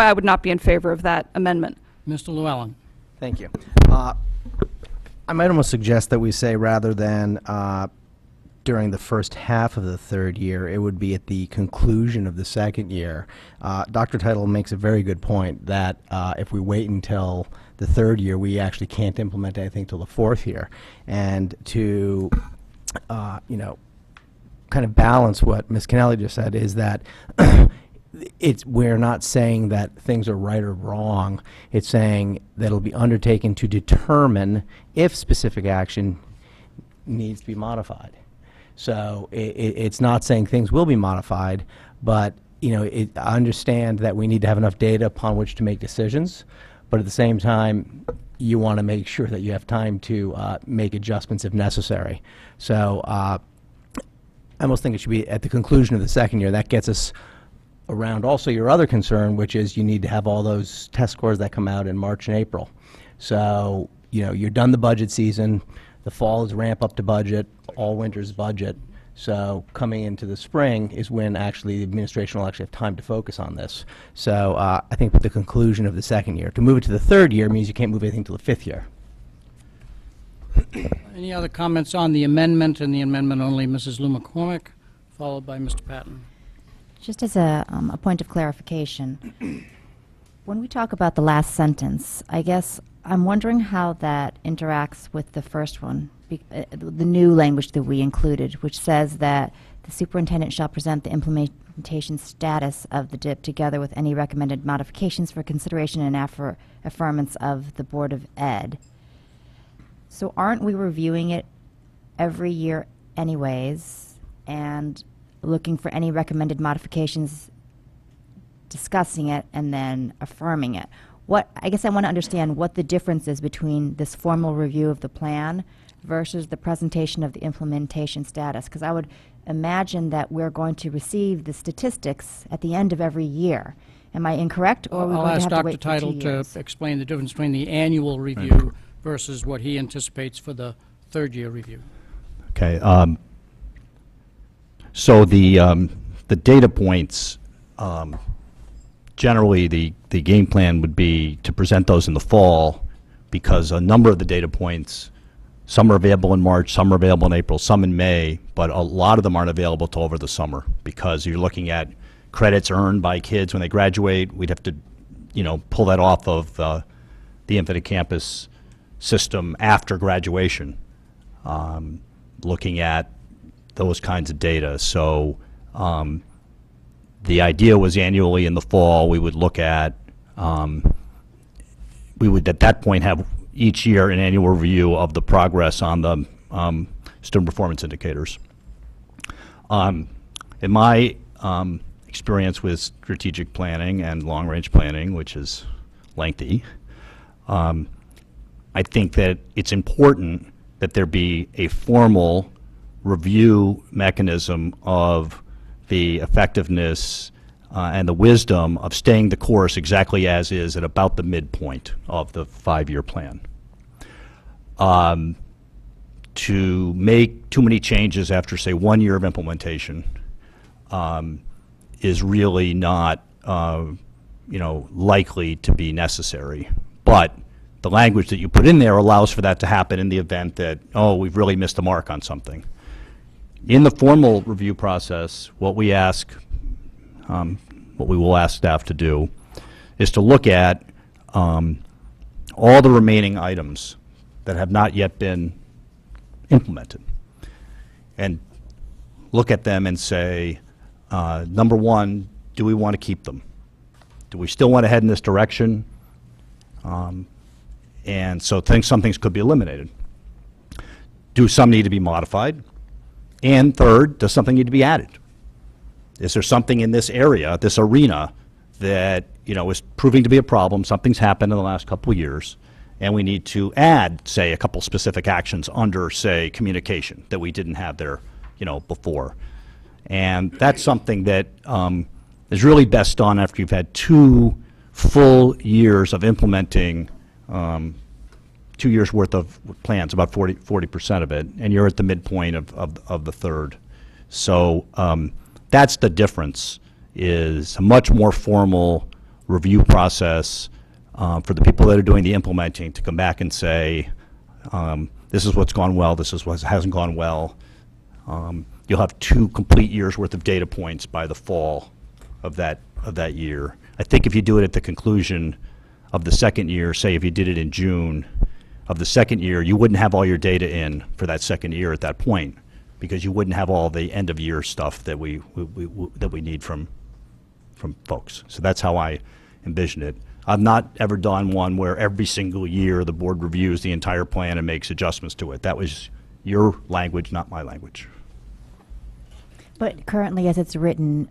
I would not be in favor of that amendment. Mr. Llewellyn. Thank you. I might almost suggest that we say, rather than during the first half of the third year, it would be at the conclusion of the second year. Dr. Title makes a very good point that if we wait until the third year, we actually can't implement anything till the fourth year. And to, kind of balance what Ms. Kennelly just said is that we're not saying that things are right or wrong. It's saying that it'll be undertaken to determine if specific action needs to be modified. So it's not saying things will be modified, but I understand that we need to have enough data upon which to make decisions, but at the same time, you want to make sure that you have time to make adjustments if necessary. So I almost think it should be at the conclusion of the second year. That gets us around also your other concern, which is you need to have all those test scores that come out in March and April. So, you're done the budget season, the fall is ramp up to budget, all winter's budget. So coming into the spring is when actually the administration will actually have time to focus on this. So I think with the conclusion of the second year. To move it to the third year means you can't move anything to the fifth year. Any other comments on the amendment and the amendment only? Mrs. Lou McCormick, followed by Mr. Patton. Just as a point of clarification, when we talk about the last sentence, I guess I'm wondering how that interacts with the first one, the new language that we included, which says that the superintendent shall present the implementation status of the DIP together with any recommended modifications for consideration and affirmance of the Board of Ed. So aren't we reviewing it every year anyways and looking for any recommended modifications, discussing it, and then affirming it? I guess I want to understand what the difference is between this formal review of the plan versus the presentation of the implementation status, because I would imagine that we're going to receive the statistics at the end of every year. Am I incorrect, or are we I'll going to ask have to Dr. wait for 2 Title years? to explain the difference between the annual review versus what he anticipates for the third year review. Okay. So the data points, generally the game plan would be to present those in the fall, because a number of the data points, some are available in March, some are available in April, some in May, but a lot of them aren't available till over the summer, because you're looking at credits earned by kids when they graduate. We'd have to, pull that off of the Infinite Campus system after graduation, looking at those kinds of data. So the idea was annually in the fall we would look at, we would at that point have each year an annual review of the progress on the student performance indicators. In my experience with strategic planning and long-range planning, which is lengthy, I think that it's important that there be a formal review mechanism of the effectiveness and the wisdom of staying the course exactly as is at about the midpoint of the 5-year plan. To make too many changes after, say, 1 year of implementation is really not, likely to be necessary. But the language that you put in there allows for that to happen in the event that, we've really missed the mark on something. In the formal review process, what we will ask staff to do is to look at all the remaining items that have not yet been implemented, and look at them and say, number one, do we want to keep them? Do we still want to head in this direction? And so some things could be eliminated. Do some need to be modified? And third, does something need to be added? Is there something in this area, this arena, that is proving to be a problem? Something's happened in the last couple of years, and we need to add, say, a couple specific actions under, say, communication that we didn't have there, before. And that's something that is really best done after you've had 2 full years of implementing 2 years' worth of plans, about 40% of it, and you're at the midpoint of the third. So that's the difference, is a much more formal review process for the people that are doing the implementing to come back and say, this is what's gone well, this is what hasn't gone well. You'll have 2 complete years' worth of data points by the fall of that year. I think if you do it at the conclusion of the second year, say if you did it in June of the second year, you wouldn't have all your data in for that second year at that point, because you wouldn't have all the end of year stuff that we need from folks. So that's how I envision it. I've not ever done one where every single year the board reviews the entire plan and makes adjustments to it. That was your language, not my language. But currently, as it's written,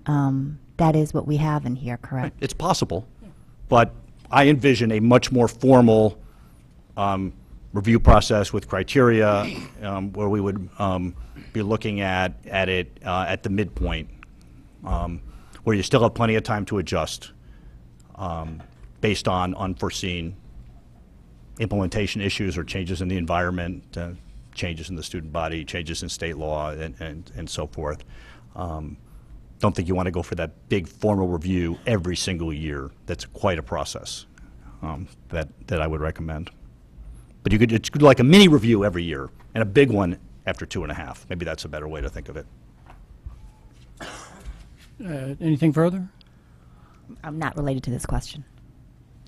that is what we have in here, correct? It's possible, but I envision a much more formal review process with criteria where we would be looking at it at the midpoint, where you still have plenty of time to adjust based on unforeseen implementation issues or changes in the environment, changes in the student body, changes in state law, and so forth. Don't think you want to go for that big formal review every single year. That's quite a process that I would recommend. But it's like a mini review every year and a big one after 2.5. Maybe that's a better way to think of it. Anything further? I'm not related to this question.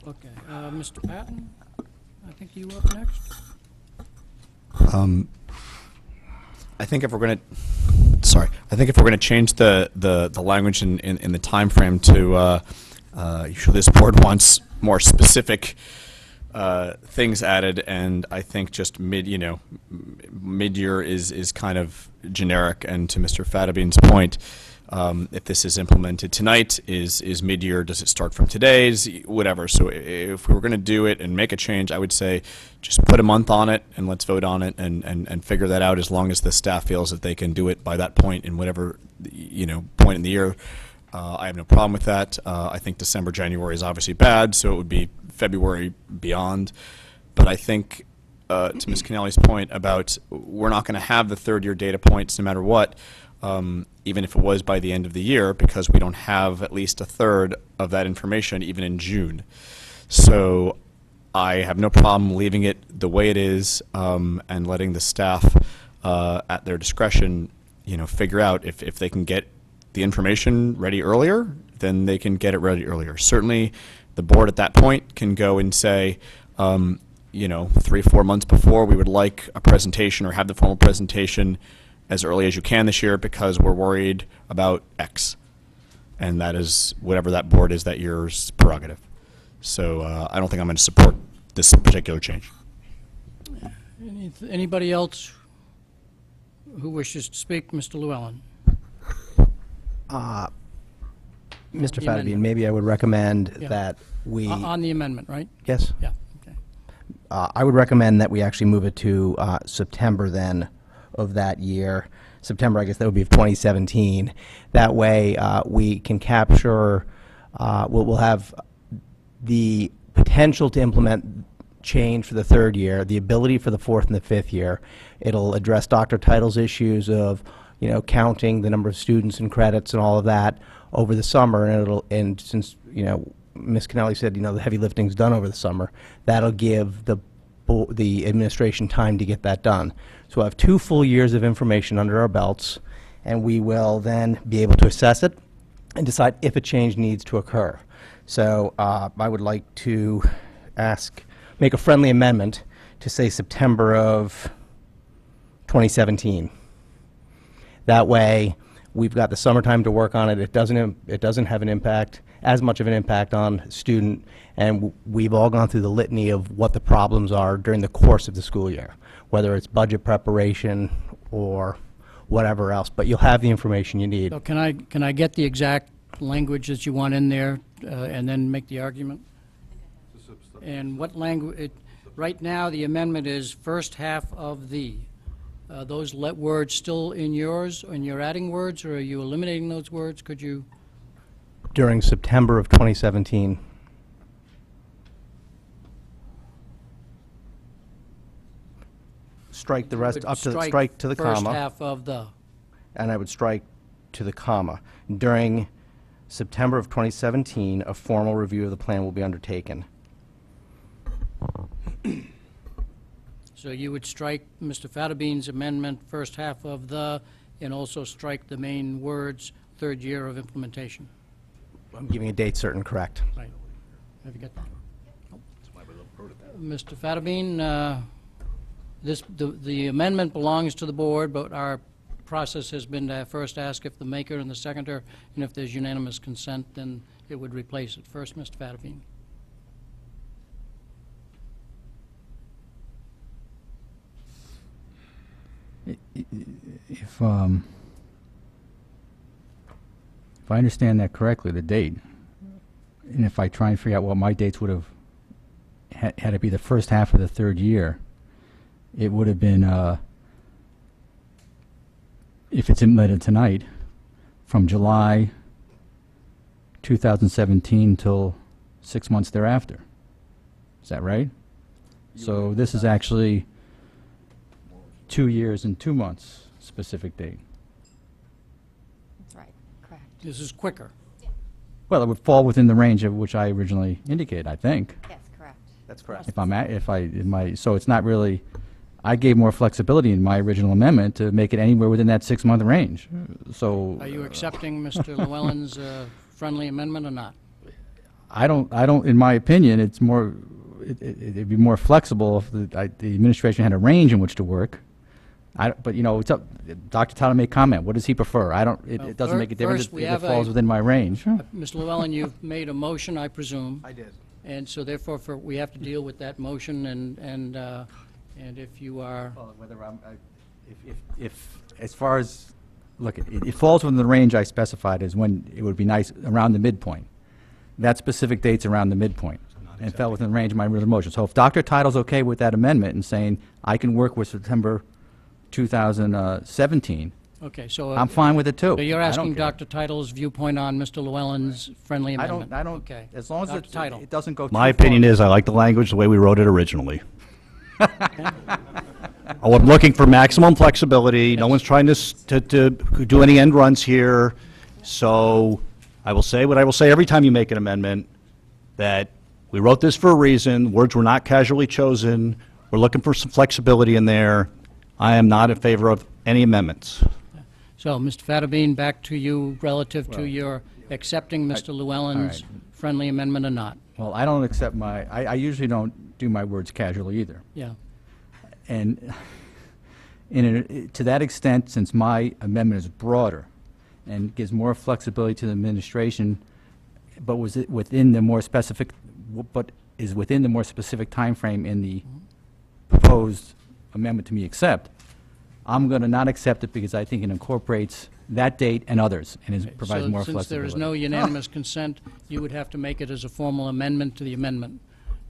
Okay. Mr. Patton, I think you up next. I think if we're going to change the language in the time frame to usually this board wants more specific things added, and I think just mid-year is kind of generic. And to Mr. Fadabine's point, if this is implemented tonight, is mid-year, does it start from today's, whatever. So if we were going to do it and make a change, I would say just put a month on it and let's vote on it and figure that out, as long as the staff feels that they can do it by that point in whatever point in the year. I have no problem with that. I think December, January is obviously bad, so it would be February beyond. But I think to Ms. Kennelly's point about we're not going to have the third-year data points no matter what, even if it was by the end of the year, because we don't have at least a third of that information even in June. So I have no problem leaving it the way it is and letting the staff at their discretion figure out if they can get the information ready earlier, then they can get it ready earlier. Certainly the board at that point can go and say 3-4 months before, we would like a presentation or have the formal presentation as early as you can this year because we're worried about X. And that is whatever that board is that year's prerogative. So I don't think I'm going to support this particular change. Anybody else who wishes to speak? Mr. Llewellyn. Mr. The Fadabine, amendment. maybe I would recommend Yeah. that we... On the amendment, right? Yes. Yeah, okay. I would recommend that we actually move it to September then of that year. September, I guess that would be of 2017. That way we can capture, we'll have the potential to implement change for the third year, the ability for the fourth and the fifth year. It'll address Dr. Title's issues of, counting the number of students and credits and all of that over the summer, and since, Ms. Kennelly said, the heavy lifting's done over the summer, that'll give the administration time to get that done. So we'll have 2 full years of information under our belts, and we will then be able to assess it and decide if a change needs to occur. So I would like to make a friendly amendment to say September of 2017. That way, we've got the summertime to work on it. It doesn't have an impact, as much of an impact on student, and we've all gone through the litany of what the problems are during the course of the school year, whether it's budget preparation or whatever else. But you'll have the information you need. So can I get the exact language that you want in there, and then make the argument? And what language, right now, the amendment is first half of the. Those words still in yours, and you're adding words, or are you eliminating those words? Could you? During September of 2017. Strike the rest, would strike to the First comma, half of the. and I would strike to the comma. During September of 2017, a formal review of the plan will be undertaken. So you would strike Mr. Fatabean's amendment, first half of the, and also strike the main words, third year of implementation. I'm giving a date certain, correct? Right. Have you got that? Mr. Fatabean, the amendment belongs to the board, but our process has been to first ask if the maker and the seconder, and if there's unanimous consent, then it would replace it. First, Mr. Fatabean. If I understand that correctly, the date, and if I try and figure out what my dates would have had to be the first half of the third year, it would have been, if it's implemented tonight, from July 2017 till 6 months thereafter. Is that right? So this is actually 2 years and 2 months specific date. That's right, correct. This is quicker. Well, it would fall within the range of which I originally indicated, I think. Yes, correct. That's correct. So it's not really, I gave more flexibility in my original amendment to make it anywhere within that 6-month range. So Are you accepting Mr. Llewellyn's friendly amendment or not? I don't, in my opinion, it's more, it'd be more flexible if the administration had a range in which to work. But, you know, it's up, Dr. Tyler may comment. What does he prefer? Well, It doesn't make a difference first, if we it have falls a- within my range. Mr. Llewellyn, you've made a motion, I presume. I did. And so therefore, we have to deal with that motion, and if you are, Well, whether if as far as, look, it falls within the range I specified as when it would be nice, around the midpoint. That specific date's around the midpoint, and it fell within the range of my original motion. So if Dr. Title's okay with that amendment and saying, I can work with September 2017, okay, so. I'm fine with it too. So you're I don't asking care. Dr. Title's viewpoint on Mr. Llewellyn's friendly I amendment? don't, Okay. as long as Dr. Title. it doesn't go too My far. opinion is I like the language the way we wrote it originally. Oh, I'm looking for maximum flexibility. No one's trying to do any end runs here. So I will say what I will say every time you make an amendment, that we wrote this for a reason. Words were not casually chosen. We're looking for some flexibility in there. I am not in favor of any amendments. So, Mr. Fatabean, back to you relative to your accepting Mr. Llewellyn's right. friendly amendment or not? Well, I don't accept I usually don't do my words casually either. Yeah. And to that extent, since my amendment is broader and gives more flexibility to the administration, but was it within the more specific, but is within the more specific timeframe in the proposed amendment to me accept, I'm going to not accept it because I think it incorporates that date and others and provides more So flexibility. since there is no unanimous consent, you would have to make it as a formal amendment to the amendment.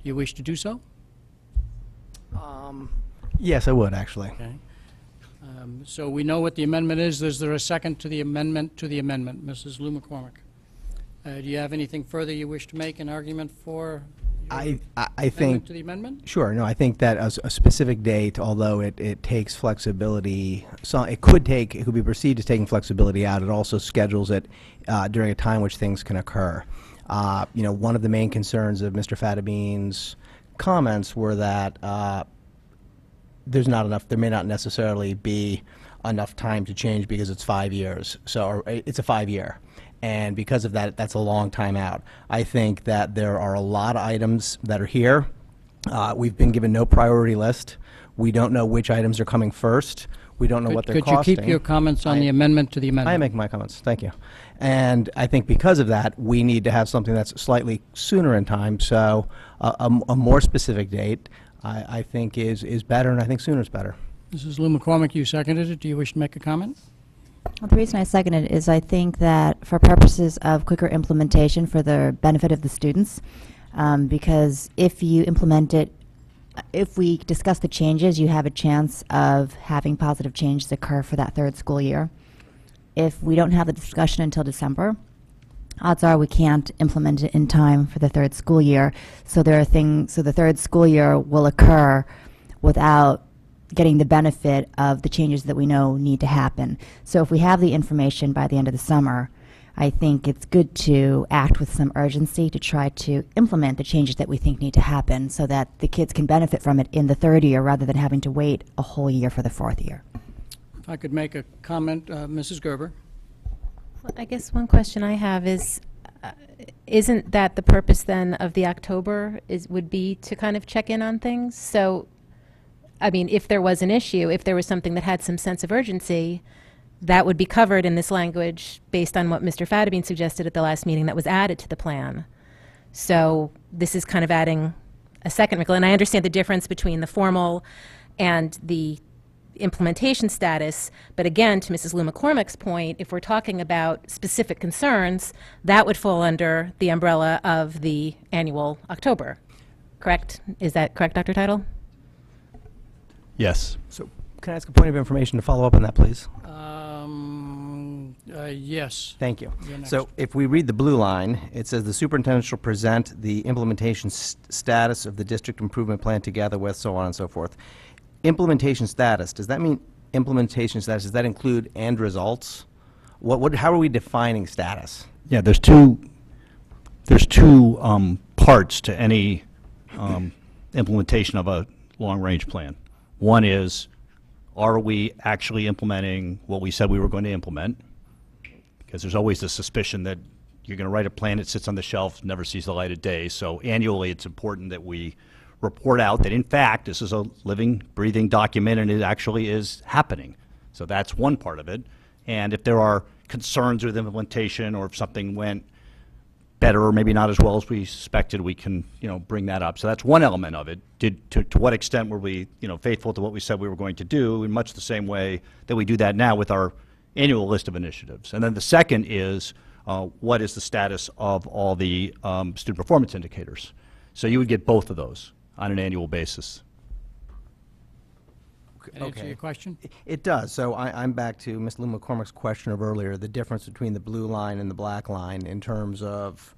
Do you wish to do so? Yes, I would, actually. Okay. So we know what the amendment is. Is there a second to the amendment to the amendment? Mrs. Lou McCormick. Do you have anything further you wish to make an argument for? your I amendment think, to the amendment? sure, no, I think that a specific date, although it takes flexibility, so it could be perceived as taking flexibility out, it also schedules it during a time which things can occur. You know, one of the main concerns of Mr. Fatabean's comments were that there may not necessarily be enough time to change because it's 5 years, or it's a 5-year. And because of that, that's a long time out. I think that there are a lot of items that are here We've been given no priority list. We don't know which items are coming first. We don't know what they're Could you costing. keep your comments on the amendment to the I am amendment? making my comments, thank you. And I think because of that, we need to have something that's slightly sooner in time, so a more specific date, I think is better, and I think sooner is better. Mrs. Lou McCormick, you seconded it. Do you wish to make a comment? Well, the reason I second it is I think that for purposes of quicker implementation for the benefit of the students, because if you implement it, if we discuss the changes, you have a chance of having positive changes occur for that third school year. If we don't have the discussion until December, odds are we can't implement it in time for the third school year. So the third school year will occur without getting the benefit of the changes that we know need to happen. So if we have the information by the end of the summer, I think it's good to act with some urgency to try to implement the changes that we think need to happen so that the kids can benefit from it in the third year rather than having to wait a whole year for the fourth year. If I could make a comment, Mrs. Gerber. Well, I guess one question I have is, isn't that the purpose then of the October would be to kind of check in on things? So, I mean, if there was an issue, if there was something that had some sense of urgency, that would be covered in this language based on what Mr. Fadabine suggested at the last meeting that was added to the plan. So this is kind of adding a second wrinkle, and I understand the difference between the formal and the implementation status, but again, to Mrs. Lou McCormick's point, if we're talking about specific concerns, that would fall under the umbrella of the annual October, correct? Is that correct, Dr. Title? Yes. So can I ask a point of information to follow up on that, please? Yes. Thank you. You're next. So if we read the blue line, it says the superintendent shall present the implementation status of the district improvement plan together with so on and so forth. Implementation status, does that mean implementation status? Does that include end results? How are we defining status? Yeah, there's two parts to any implementation of a long-range plan. One is, are we actually implementing what we said we were going to implement? Because there's always the suspicion that you're going to write a plan that sits on the shelf, never sees the light of day. So annually, it's important that we report out that, in fact, this is a living, breathing document, and it actually is happening. So that's one part of it. And if there are concerns with implementation, or if something went better or maybe not as well as we suspected, we can, bring that up. So that's one element of it. To what extent were we, faithful to what we said we were going to do, in much the same way that we do that now with our annual list of initiatives. And then the second is, what is the status of all the student performance indicators? So you would get both of those on an annual basis. That answer your question? It does. So I'm back to Ms. Lou McCormick's question of earlier, the difference between the blue line and the black line in terms of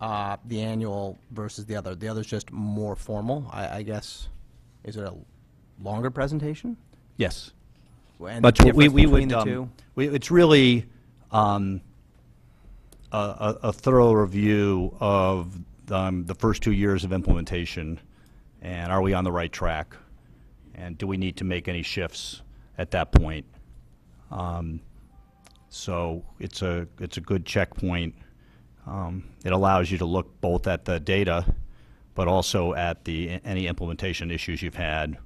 the annual versus the other. The other's just more formal, I guess. Is it a longer presentation? Yes. And But the we difference would, between the two? it's really a thorough review of the first 2 years of implementation, and are we on the right track? And do we need to make any shifts at that point? So it's a good checkpoint. It allows you to look both at the data, but also at any implementation issues you've had.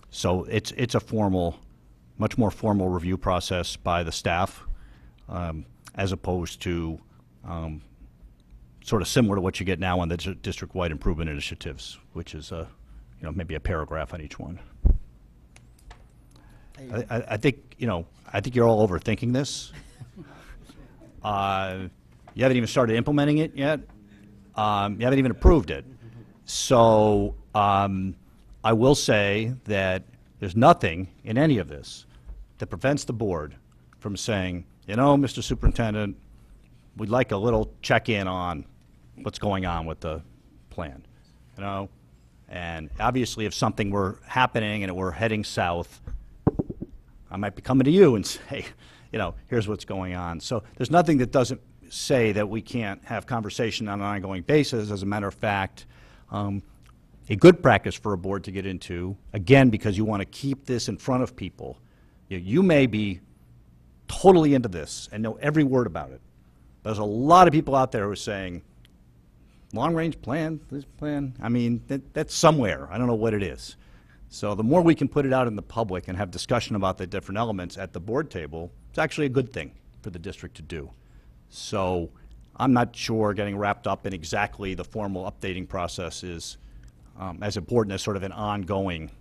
So it's a formal, much more formal review process by the staff, as opposed to sort of similar to what you get now on the district-wide improvement initiatives, which is maybe a paragraph on each one. I think you're all overthinking this. You haven't even started implementing it yet. You haven't even approved it. So I will say that there's nothing in any of this that prevents the board from saying, Mr. Superintendent, we'd like a little check-in on what's going on with the plan, And obviously, if something were happening and it were heading south, I might be coming to you and say, here's what's going on. So there's nothing that doesn't say that we can't have conversation on an ongoing basis. As a matter of fact, a good practice for a board to get into, again, because you want to keep this in front of people. You may be totally into this and know every word about it. There's a lot of people out there who are saying, long-range plan, this plan, I mean, that's somewhere. I don't know what it is. So the more we can put it out in the public and have discussion about the different elements at the board table, it's actually a good thing for the district to do. So I'm not sure getting wrapped up in exactly the formal updating process is as important as sort of an ongoing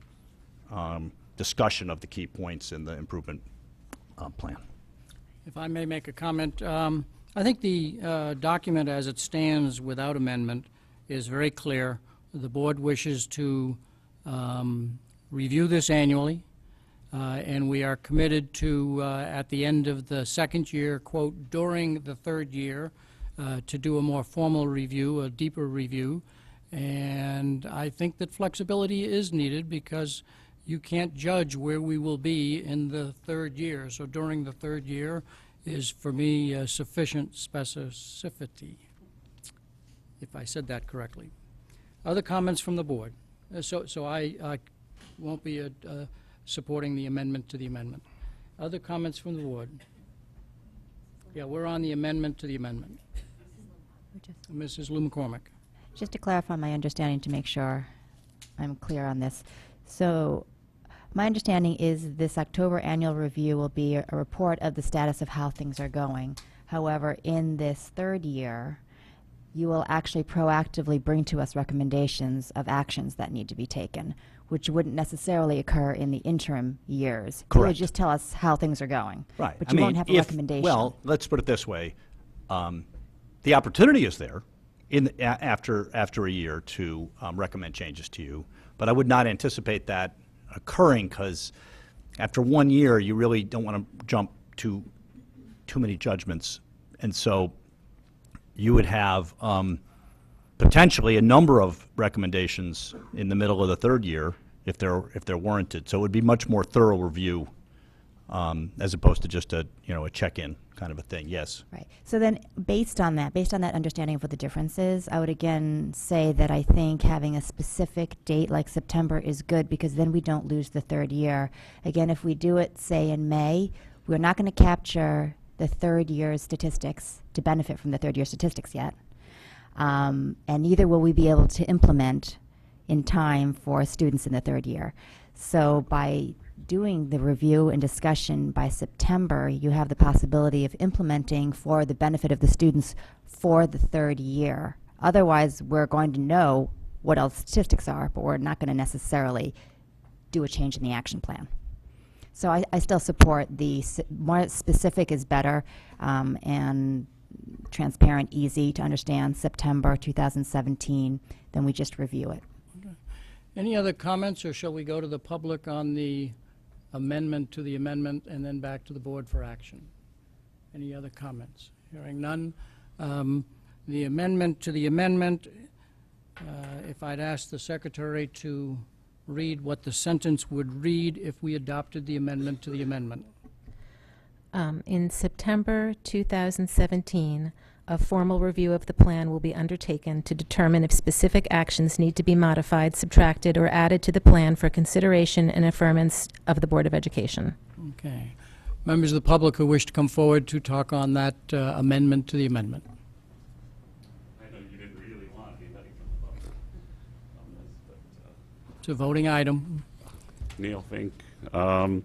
discussion of the key points in the improvement plan. If I may make a comment, I think the document as it stands without amendment is very clear. The board wishes to review this annually, and we are committed to, at the end of the second year, quote, during the third year, to do a more formal review, a deeper review. And I think that flexibility is needed because you can't judge where we will be in the third year. So during the third year is, for me, sufficient specificity, if I said that correctly. Other comments from the board? So I won't be supporting the amendment to the amendment. Other comments from the board? Yeah, we're on the amendment to the amendment. Mrs. Lou McCormick. Just to clarify my understanding to make sure I'm clear on this. So my understanding is this October annual review will be a report of the status of how things are going. However, in this third year, you will actually proactively bring to us recommendations of actions that need to be taken, which wouldn't necessarily occur in the interim years. You would Correct. just tell us how things are going. Right. But I you mean, won't have a if- recommendation. Well, let's put it this way. The opportunity is there after a year to recommend changes to you, but I would not anticipate that occurring because after 1 year, you really don't want to jump to too many judgments. And so you would have potentially a number of recommendations in the middle of the third year if they're warranted. So it would be much more thorough review as opposed to just a check-in kind of a thing. Yes. Right. So then, based on that understanding of what the difference is, I would again say that I think having a specific date like September is good because then we don't lose the third year. Again, if we do it, say, in May, we're not going to capture the third year's statistics to benefit from the third year statistics yet. And neither will we be able to implement in time for students in the third year. So by doing the review and discussion by September, you have the possibility of implementing for the benefit of the students for the third year. Otherwise, we're going to know what all the statistics are, but we're not going to necessarily do a change in the action plan. So I still support the more specific is better and transparent, easy to understand, September 2017, then we just review it. Okay. Any other comments, or shall we go to the public on the amendment to the amendment and then back to the board for action? Any other comments? Hearing none. The amendment to the amendment, if I'd ask the secretary to read what the sentence would read if we adopted the amendment to the amendment. In September 2017, a formal review of the plan will be undertaken to determine if specific actions need to be modified, subtracted, or added to the plan for consideration and affirmance of the Board of Education. Okay. Members of the public who wish to come forward to talk on that amendment to the amendment. I know you didn't really want anybody from the public on this, but... It's a voting item. Neil Fink.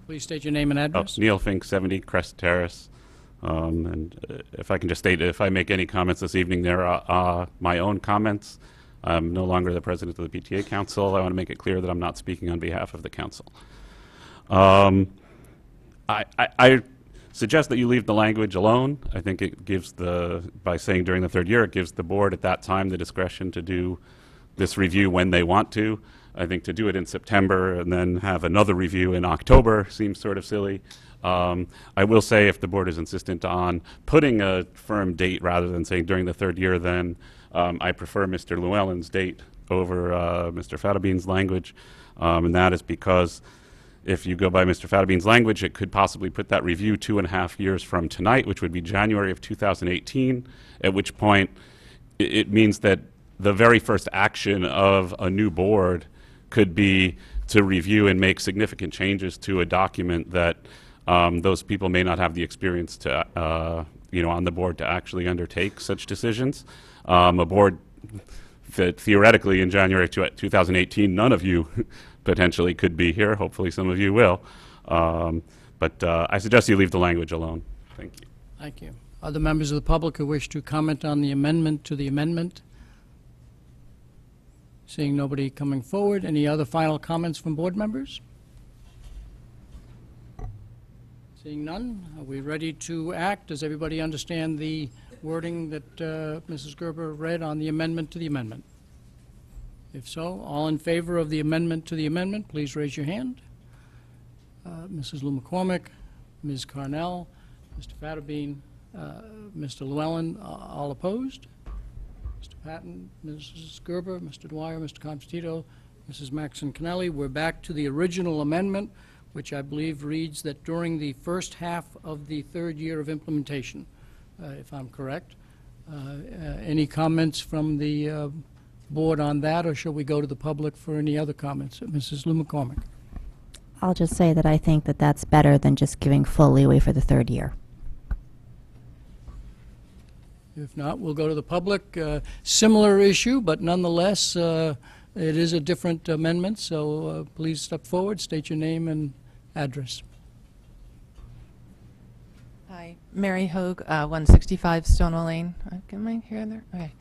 Please state your name and address. Neil Fink, 70 Crest Terrace. And if I can just state, if I make any comments this evening, they're my own comments. I'm no longer the president of the PTA Council. I want to make it clear that I'm not speaking on behalf of the council. I suggest that you leave the language alone. I think it gives by saying during the third year, it gives the board at that time the discretion to do this review when they want to. I think to do it in September and then have another review in October seems sort of silly. I will say if the board is insistent on putting a firm date rather than saying during the third year, then I prefer Mr. Llewellyn's date over Mr. Fatabean's language. And that is because if you go by Mr. Fatabean's language, it could possibly put that review 2.5 years from tonight, which would be January of 2018, at which point it means that the very first action of a new board could be to review and make significant changes to a document that those people may not have the experience to, on the board to actually undertake such decisions. A board that theoretically in January 2018, none of you potentially could be here. Hopefully some of you will. But I suggest you leave the language alone. Thank you. Thank you. Other members of the public who wish to comment on the amendment to the amendment? Seeing nobody coming forward, any other final comments from board members? Seeing none, are we ready to act? Does everybody understand the wording that Mrs. Gerber read on the amendment to the amendment? If so, all in favor of the amendment to the amendment, please raise your hand. Mrs. Lou McCormick, Ms. Carnell, Mr. Fatterbean, Mr. Llewellyn, all opposed? Mr. Patton, Mrs. Gerber, Mr. Dwyer, Mr. Constantino, Mrs. Maxon Kennelly. We're back to the original amendment, which I believe reads that during the first half of the third year of implementation, if I'm correct. Any comments from the board on that, or shall we go to the public for any other comments? Mrs. Lou McCormick. I'll just say that I think that that's better than just giving full leeway for the third year. If not, we'll go to the public. Similar issue, but nonetheless, it is a different amendment, so please step forward, state your name and address. Hi, Mary Hogue, 165 Stonewall Lane. Am I here there? Okay.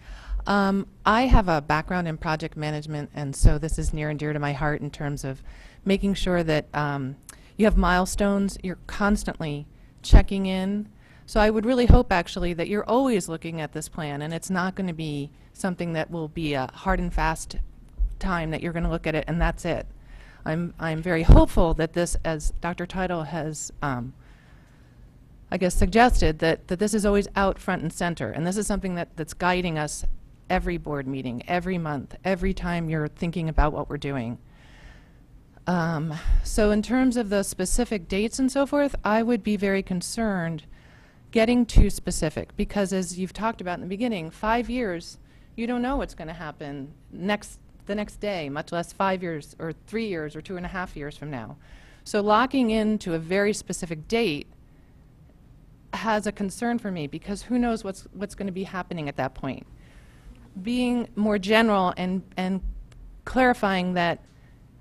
I have a background in project management, and so this is near and dear to my heart in terms of making sure that you have milestones, you're constantly checking in. So I would really hope, actually, that you're always looking at this plan, and it's not going to be something that will be a hard and fast time that you're going to look at it, and that's it. I'm very hopeful that this, as Dr. Title has I guess, suggested that this is always out front and center, and this is something that's guiding us every board meeting, every month, every time you're thinking about what we're doing. So in terms of the specific dates and so forth, I would be very concerned getting too specific, because as you've talked about in the beginning, 5 years, you don't know what's going to happen the next day, much less 5 years or 3 years or 2.5 years from now. So locking into a very specific date has a concern for me, because who knows what's going to be happening at that point. Being more general and clarifying that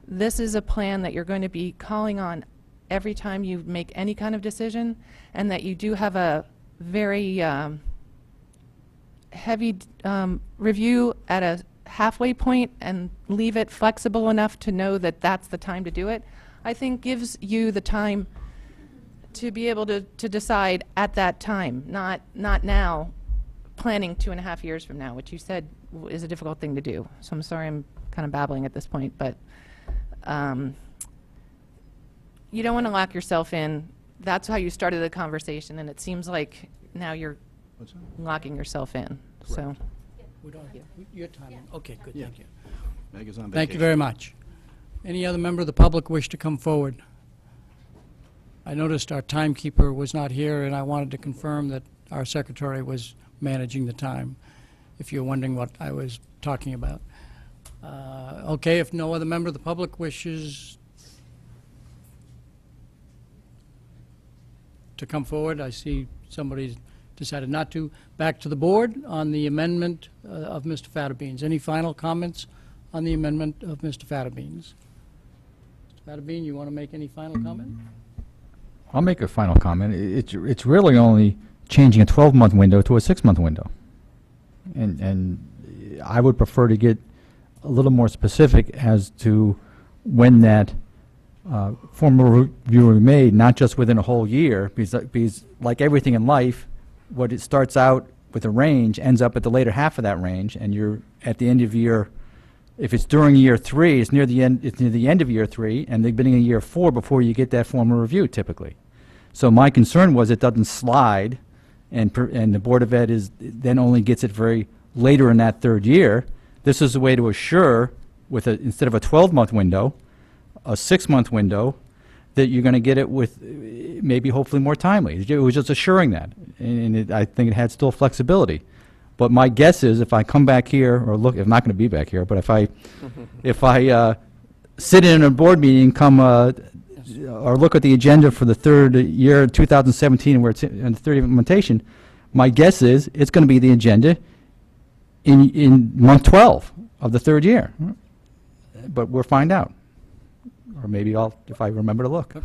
this is a plan that you're going to be calling on every time you make any kind of decision, and that you do have a very heavy review at a halfway point and leave it flexible enough to know that that's the time to do it, I think gives you the time to be able to decide at that time, not now, planning 2.5 years from now, which you said is a difficult thing to do. So I'm sorry I'm kind of babbling at this point, but you don't want to lock yourself in. That's how you started the conversation, and it seems like now you're locking yourself in. Correct. So. Your timing. Okay, good, thank you. Meg is on Thank you vacation. very much. Any other member of the public wish to come forward? I noticed our timekeeper was not here, and I wanted to confirm that our secretary was managing the time, if you're wondering what I was talking about. Okay, if no other member of the public wishes to come forward, I see somebody decided not to. Back to the board on the amendment of Mr. Fatterbeans. Any final comments on the amendment of Mr. Fatterbeans? Mr. Fatterbean, you want to make any final comment? I'll make a final comment. It's really only changing a 12-month window to a 6-month window. And I would prefer to get a little more specific as to when that formal review will be made, not just within a whole year, because like everything in life, what it starts out with a range ends up at the later half of that range, and you're at the end of year. If it's during year 3, it's near the end of year 3, and the beginning of year 4 before you get that formal review, typically. So my concern was it doesn't slide, and the Board of Ed then only gets it very later in that third year. This is a way to assure, instead of a 12-month window, a 6-month window, that you're going to get it with maybe hopefully more timely. It was just assuring that, and I think it had still flexibility. But my guess is if I come back here, or look, I'm not going to be back here, but if I sit in a board meeting, or look at the agenda for the third year, 2017, where it's in the third year of implementation, my guess is it's going to be the agenda in month 12. of the third year. But we'll find out. Or maybe if I remember to look.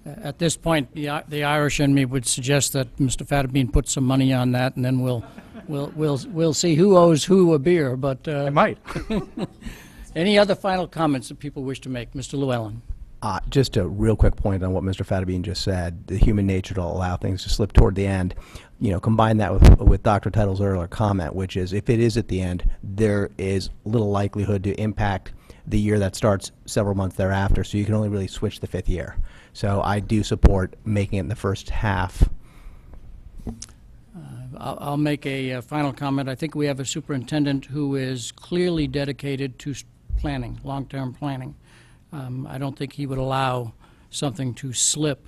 At this point, the Irish in me would suggest that Mr. Fattabine put some money on that, and then we'll see who owes who a beer. But I might. any other final comments that people wish to make, Mr. Llewellyn? Just a real quick point on what Mr. Fattabine just said. The human nature to allow things to slip toward the end. Combine that with Dr. Title's earlier comment, which is if it is at the end, there is little likelihood to impact the year that starts several months thereafter. So you can only really switch the 5th year. So I do support making it in the first half. I'll make a final comment. I think we have a superintendent who is clearly dedicated to planning, long-term planning. I don't think he would allow something to slip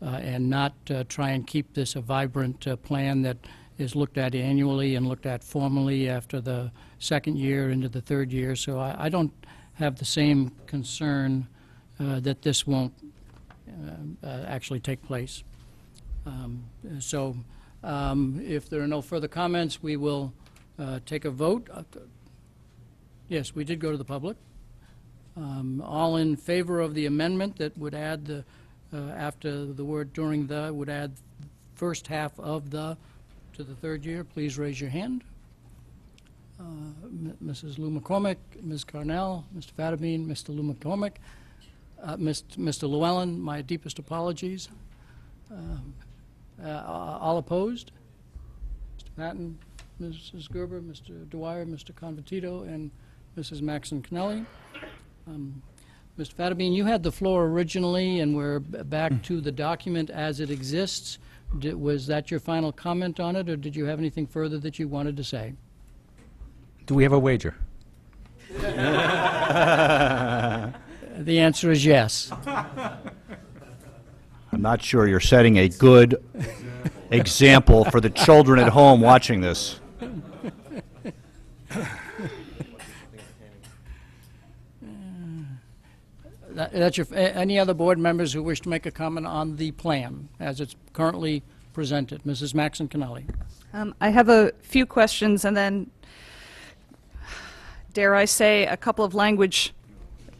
and not try and keep this a vibrant plan that is looked at annually and looked at formally after the 2nd year into the 3rd year. So I don't have the same concern that this won't actually take place. If there are no further comments, we will take a vote. Yes, we did go to the public. All in favor of the amendment that would add the, after the word during the, would add first half of the to the 3rd year, please raise your hand. Mrs. Lou McCormick, Ms. Carnell, Mr. Fattabine, Mr. Lou McCormick, Mr. Llewellyn, my deepest apologies. All opposed? Mr. Patton, Mrs. Gerber, Mr. Dwyer, Mr. Convertito, and Mrs. Maxon Connelly. Mr. Fattabine, you had the floor originally, and we're back to the document as it exists. Was that your final comment on it, or did you have anything further that you wanted to say? Do we have a wager? The answer is yes. I'm not sure you're setting a good example for the children at home watching this. Any other board members who wish to make a comment on the plan as it's currently presented? Mrs. Maxon Connelly. I have a few questions and then, dare I say, a couple of language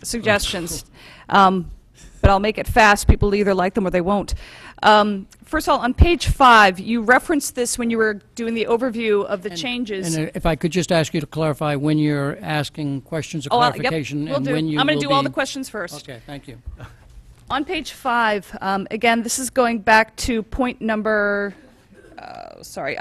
suggestions. But I'll make it fast. People either like them or they won't. First of all, on page 5, you referenced this when you were doing the overview of the changes. And if I could just ask you to clarify when you're asking questions of clarification, yep, and will when do. you I'm going will to do all be- the questions first. Okay, thank you. On page 5, again, this is going back to point number,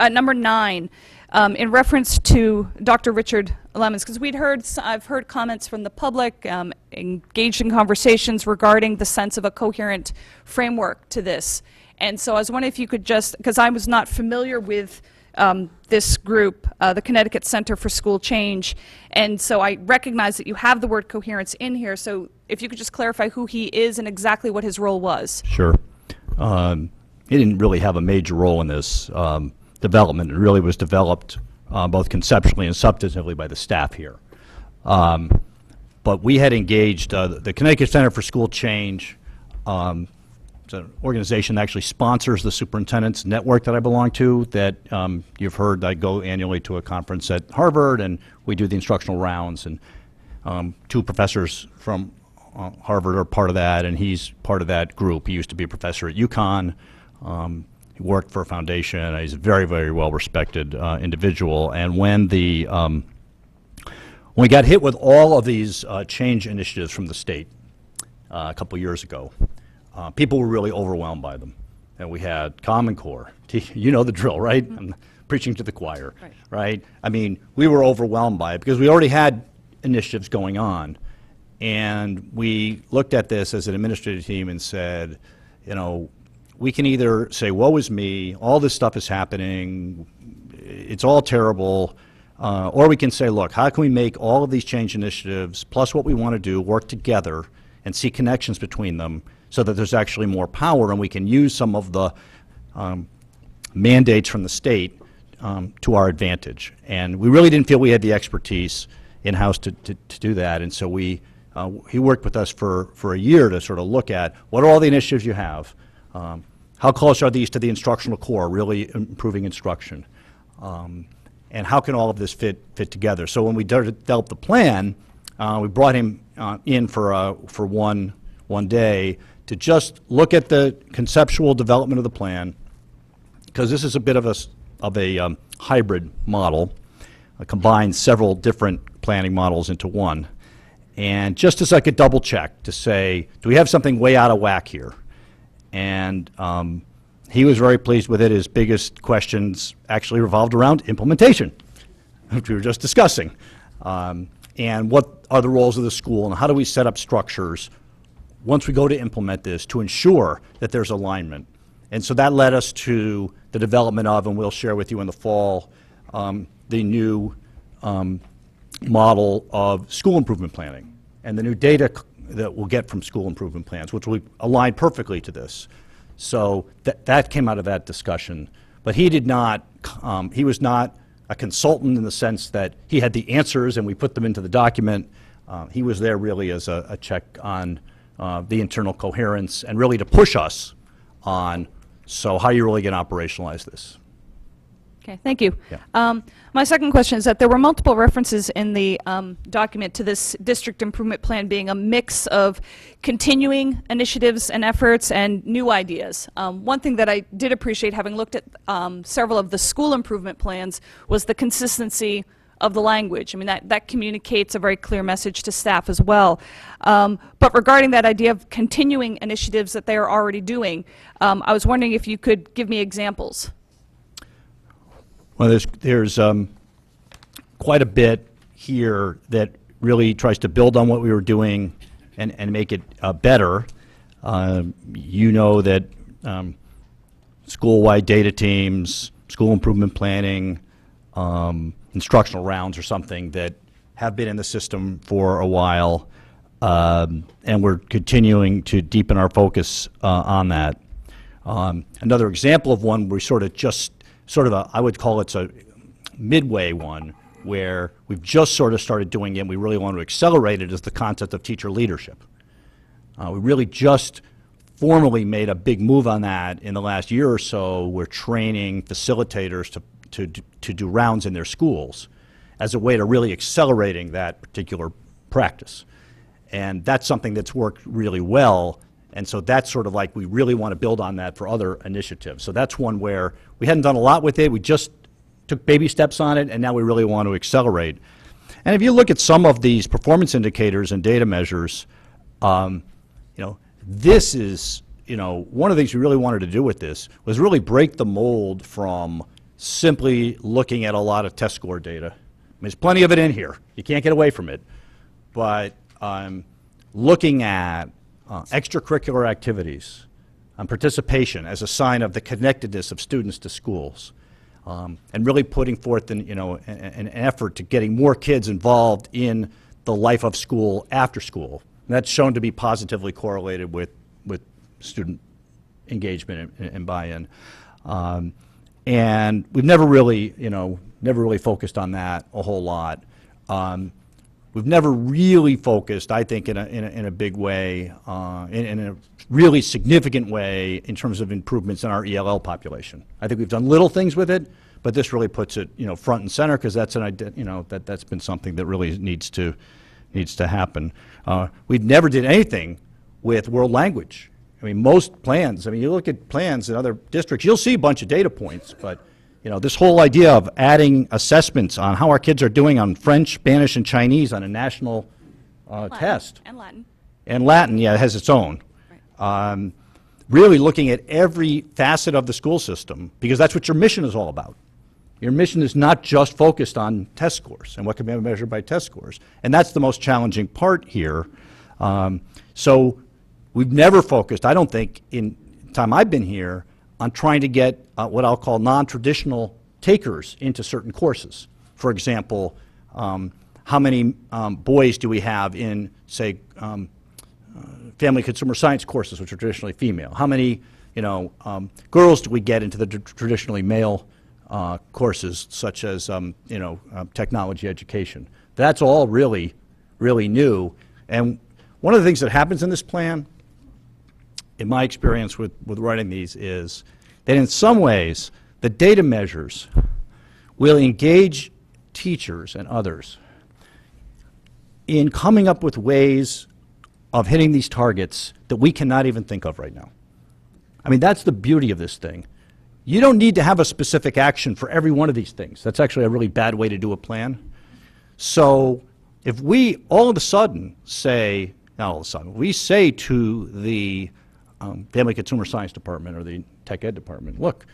number 9, in reference to Dr. Richard Lemons, because I've heard comments from the public, engaged in conversations regarding the sense of a coherent framework to this. And so I was wondering if you could just, because I was not familiar with this group, the Connecticut Center for School Change, and so I recognize that you have the word coherence in here, so if you could just clarify who he is and exactly what his role was. Sure. He didn't really have a major role in this development. It really was developed both conceptually and substantively by the staff here. But we had engaged the Connecticut Center for School Change. It's an organization that actually sponsors the superintendent's network that I belong to, that you've heard I go annually to a conference at Harvard, and we do the instructional rounds, and 2 professors from Harvard are part of that, and he's part of that group. He used to be a professor at UConn. He worked for a foundation. He's a very, very well-respected individual. And when we got hit with all of these change initiatives from the state a couple years ago, people were really overwhelmed by them. And we had Common Core. You know the drill, right? I'm preaching to the choir, right? I mean, we were overwhelmed by it because we already had initiatives going on. And we looked at this as an administrative team and said, we can either say, woe is me, all this stuff is happening, it's all terrible, or we can say, look, how can we make all of these change initiatives, plus what we want to do, work together and see connections between them so that there's actually more power and we can use some of the mandates from the state to our advantage. And we really didn't feel we had the expertise in-house to do that, and so he worked with us for a year to sort of look at what are all the initiatives you have, how close are these to the instructional core, really improving instruction, and how can all of this fit together. So when we developed the plan, we brought him in for one day to just look at the conceptual development of the plan, because this is a bit of a hybrid model, combines several different planning models into one. And just as like a double check to say, do we have something way out of whack here? And he was very pleased with it. His biggest questions actually revolved around implementation, which we were just discussing. And what are the roles of the school, and how do we set up structures once we go to implement this to ensure that there's alignment. And so that led us to the development of, and we'll share with you in the fall, the new model of school improvement planning and the new data that we'll get from school improvement plans, which will align perfectly to this. So that came out of that discussion. But he did not, he was not a consultant in the sense that he had the answers and we put them into the document. He was there really as a check on the internal coherence and really to push us on, so how are you really going to operationalize this? Okay, thank you. Yeah. My second question is that there were multiple references in the document to this district improvement plan being a mix of continuing initiatives and efforts and new ideas. One thing that I did appreciate, having looked at several of the school improvement plans, was the consistency of the language. I mean, that communicates a very clear message to staff as well. But regarding that idea of continuing initiatives that they are already doing, I was wondering if you could give me examples. Well, there's quite a bit here that really tries to build on what we were doing and make it better. You know that school-wide data teams, school improvement planning, instructional rounds are something that have been in the system for a while, and we're continuing to deepen our focus on that. Another example of one we I would call it a midway one, where we've just sort of started doing it and we really want to accelerate it, is the concept of teacher leadership. We really just formally made a big move on that in the last year or so. We're training facilitators to do rounds in their schools as a way to really accelerating that particular practice. And that's something that's worked really well. And so that's sort of like we really want to build on that for other initiatives. So that's one where we hadn't done a lot with it. We just took baby steps on it, and now we really want to accelerate. And if you look at some of these performance indicators and data measures, this is, one of the things we really wanted to do with this was really break the mold from simply looking at a lot of test score data. I mean, there's plenty of it in here. You can't get away from it. But looking at extracurricular activities, participation as a sign of the connectedness of students to schools, and really putting forth an effort to getting more kids involved in the life of school after school. And that's shown to be positively correlated with student engagement and buy-in. And we've never really focused on that a whole lot. We've never really focused, I think, in a big way, in a really significant way in terms of improvements in our ELL population. I think we've done little things with it, but this really puts it, front and center, because that's that's been something that really needs to happen. We never did anything with world language. I mean, most plans. You look at plans in other districts, you'll see a bunch of data points, but this whole idea of adding assessments on how our kids are doing on French, Spanish, and Chinese on a national test. And Latin. And Latin, yeah, it has its own. Right. Really looking at every facet of the school system, because that's what your mission is all about. Your mission is not just focused on test scores and what can be measured by test scores. And that's the most challenging part here. So we've never focused, I don't think, in the time I've been here, on trying to get what I'll call non-traditional takers into certain courses. For example, how many boys do we have in, say, family consumer science courses, which are traditionally female? How many girls do we get into the traditionally male courses, such as technology education? That's all really, really new. And one of the things that happens in this plan, in my experience with writing these, is that in some ways the data measures will engage teachers and others in coming up with ways of hitting these targets that we cannot even think of right now. I mean, that's the beauty of this thing. You don't need to have a specific action for every one of these things. That's actually a really bad way to do a plan. So if we all of a sudden say, not all of a sudden, we say to the Family Consumer Science Department or the Tech Ed Department, look,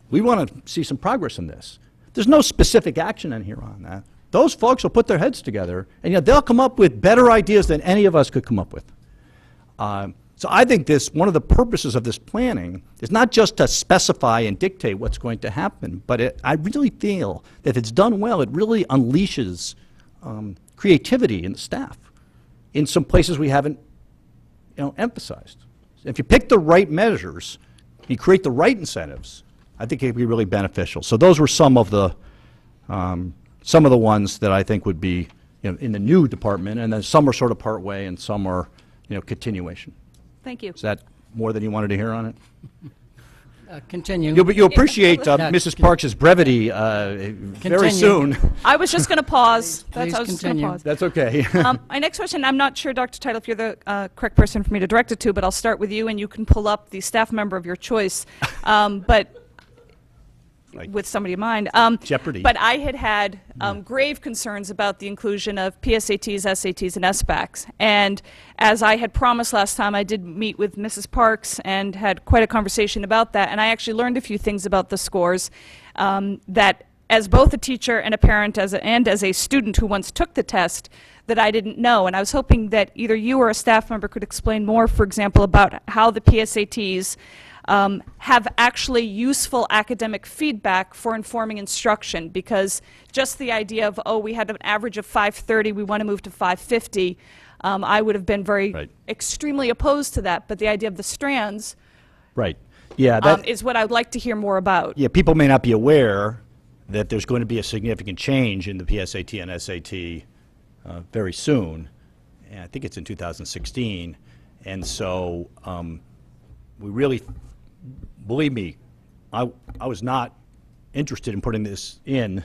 we want to see some progress in this. There's no specific action in here on that. Those folks will put their heads together, and they'll come up with better ideas than any of us could come up with. So I think one of the purposes of this planning is not just to specify and dictate what's going to happen, but I really feel that if it's done well, it really unleashes creativity in the staff in some places we haven't emphasized. If you pick the right measures, you create the right incentives, I think it could be really beneficial. So those were some of the ones that I think would be in the new department, and then some are sort of part way and some are continuation. Thank you. Is that more than you wanted to hear on it? Continue. You'll appreciate Mrs. Parks' brevity very soon. I was just going to pause. Please I was just going to continue. pause. That's okay. My next question, I'm not sure, Dr. Title, if you're the correct person for me to direct it to, but I'll start with you, and you can pull up the staff member of your choice. But with somebody in mind. Jeopardy. But I had grave concerns about the inclusion of PSATs, SATs, and SBACs. And as I had promised last time, I did meet with Mrs. Parks and had quite a conversation about that. And I actually learned a few things about the scores that, as both a teacher and a parent and as a student who once took the test, that I didn't know. And I was hoping that either you or a staff member could explain more, for example, about how the PSATs have actually useful academic feedback for informing instruction, because just the idea of, oh, we had an average of 530, we want to move to 550, I would have been extremely opposed to that. But the idea of the strands Right. Yeah, is what I would like to hear more about. Yeah, people may not be aware that there's going to be a significant change in the PSAT and SAT very soon. And I think it's in 2016. And so we really, believe me, I was not interested in putting this in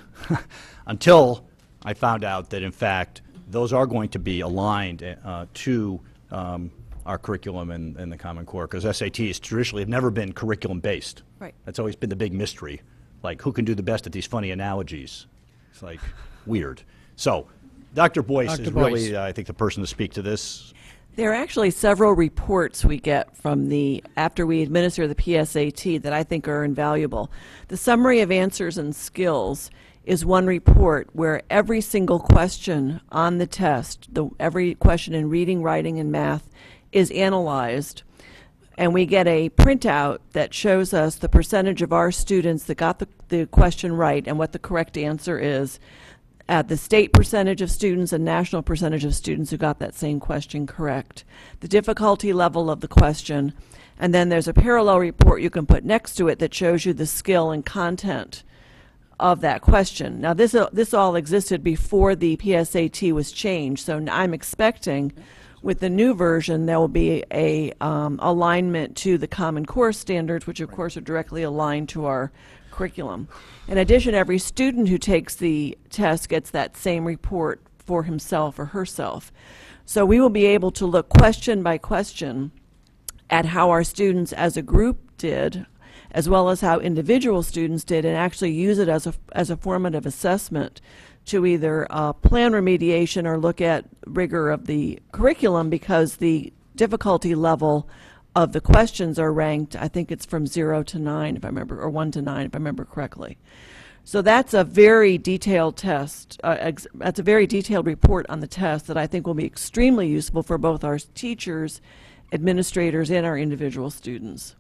until I found out that, in fact, those are going to be aligned to our curriculum and the Common Core, because SATs traditionally have never been curriculum-based. Right. That's always been the big mystery. Like, who can do the best at these funny analogies? It's like weird. So, Dr. Boyce is really, I think, the person to speak to this. There are actually several reports we get from after we administer the PSAT that I think are invaluable. The Summary of Answers and Skills is one report where every single question on the test, every question in reading, writing, and math is analyzed, and we get a printout that shows us the percentage of our students that got the question right and what the correct answer is, at the state percentage of students and national percentage of students who got that same question correct, the difficulty level of the question, and then there's a parallel report you can put next to it that shows you the skill and content of that question. Now, this all existed before the PSAT was changed, so I'm expecting with the new version there will be a alignment to the Common Core standards, which of course are directly aligned to our curriculum. In addition, every student who takes the test gets that same report for himself or herself. So we will be able to look question by question at how our students as a group did, as well as how individual students did, and actually use it as a formative assessment to either plan remediation or look at rigor of the curriculum, because the difficulty level of the questions are ranked, I think it's from 0 to 9, if I remember, or 1 to 9, if I remember correctly. So that's a very detailed test. That's a very detailed report on the test that I think will be extremely useful for both our teachers, administrators, and our individual students.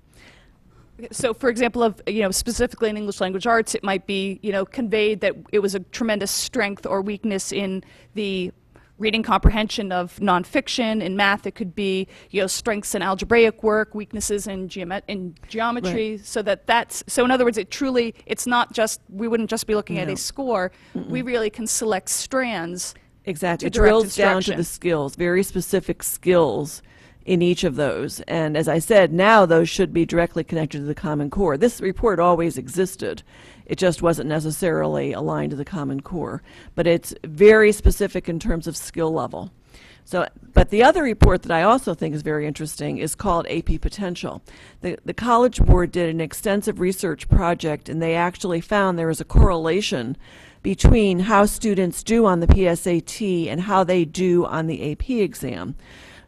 So, for example, specifically in English language arts, it might be, conveyed that it was a tremendous strength or weakness in the reading comprehension of nonfiction. In math, it could be, strengths in algebraic work, weaknesses in geometry. Right. So in other words, it's not just, we wouldn't just be looking at a score. We really can select strands. Exactly. To It direct drills down to instruction. the skills, very specific skills in each of those. And as I said, now those should be directly connected to the Common Core. This report always existed. It just wasn't necessarily aligned to the Common Core. But it's very specific in terms of skill level. So, but the other report that I also think is very interesting is called AP Potential. The College Board did an extensive research project, and they actually found there was a correlation between how students do on the PSAT and how they do on the AP exam.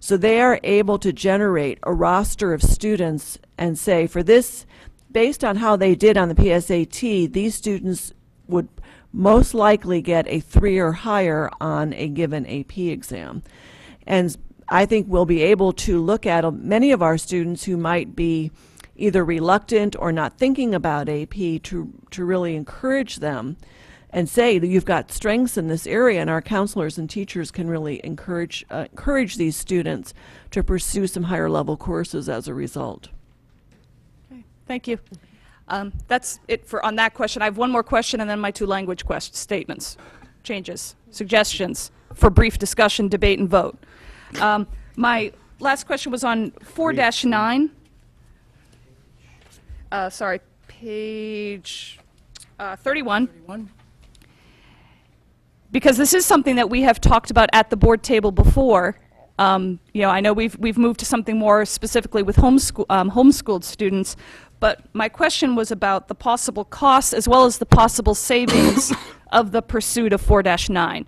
So they are able to generate a roster of students and say, for this, based on how they did on the PSAT, these students would most likely get a 3 or higher on a given AP exam. And I think we'll be able to look at many of our students who might be either reluctant or not thinking about AP to really encourage them and say that you've got strengths in this area, and our counselors and teachers can really encourage these students to pursue some higher level courses as a result. Okay, thank you. That's it for on that question. I have one more question and then my 2 language statements, changes, suggestions for brief discussion, debate, and vote. My last question was on 4-9. Sorry, page 31. Because this is something that we have talked about at the board table before. You know, I know we've moved to something more specifically with homeschooled students, but my question was about the possible costs as well as the possible savings of the pursuit of 4-9.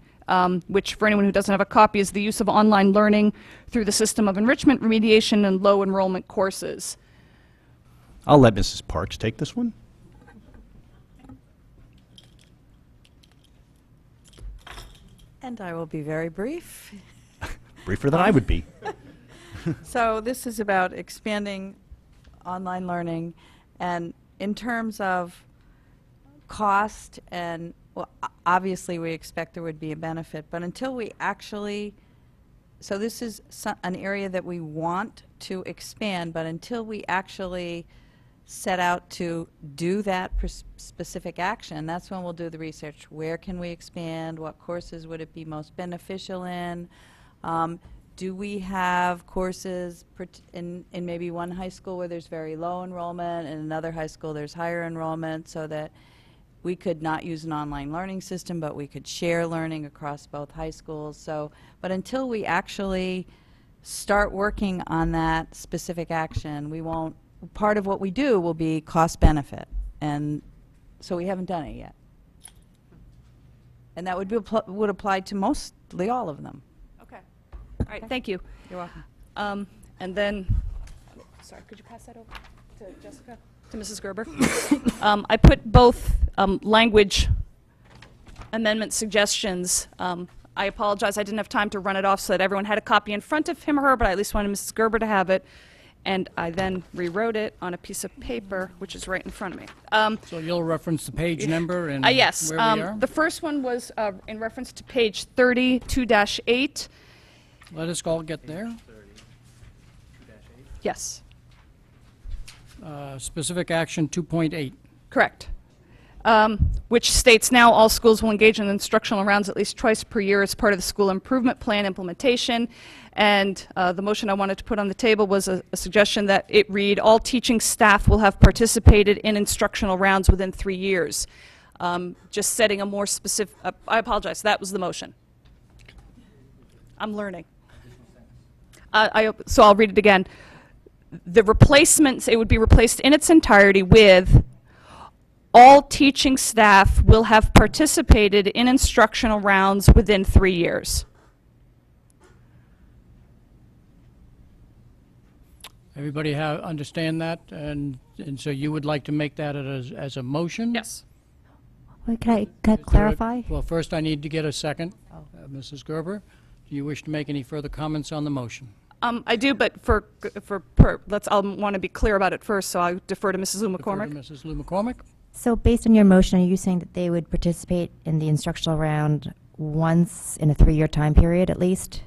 Which, for anyone who doesn't have a copy, is the use of online learning through the system of enrichment, remediation, and low enrollment courses. I'll let Mrs. Parks take this one. And I will be very brief. Briefer than I would be. So this is about expanding online learning, and in terms of cost and well, obviously we expect there would be a benefit, but until we actually, so this is an area that we want to expand, but until we actually set out to do that specific action, that's when we'll do the research. Where can we expand? What courses would it be most beneficial in? Do we have courses in maybe one high school where there's very low enrollment and another high school there's higher enrollment, so that we could not use an online learning system, but we could share learning across both high schools. So, but until we actually start working on that specific action, we won't, part of what we do will be cost benefit. And so we haven't done it yet. And that would apply to mostly all of them. Okay. All right, thank you. You're welcome. And then, sorry, could you pass that over to Jessica? To Mrs. Gerber. I put both language amendment suggestions. I apologize, I didn't have time to run it off so that everyone had a copy in front of him or her, but I at least wanted Mrs. Gerber to have it. And I then rewrote it on a piece of paper, which is right in front of me. So you'll reference the page number and yes. where we are? The first one was in reference to page 32-8. Let us all get there. Yes. Specific action 2.8. Correct. Which states now all schools will engage in instructional rounds at least twice per year as part of the school improvement plan implementation. And the motion I wanted to put on the table was a suggestion that it read, all teaching staff will have participated in instructional rounds within 3 years. Just setting a more specific, I apologize, that was the motion. I'm learning. So I'll read it again. The replacements, it would be replaced in its entirety with all teaching staff will have participated in instructional rounds within 3 years. Everybody understand that? And so you would like to make that as a motion? Yes. Wait, can I clarify? Well, first I need to get a second. Mrs. Gerber, do you wish to make any further comments on the motion? I do, but I'll want to be clear about it first, so I'll defer to Mrs. Lou McCormick. Defer to Mrs. Lou McCormick. So based on your motion, are you saying that they would participate in the instructional round once in a 3-year time period at least?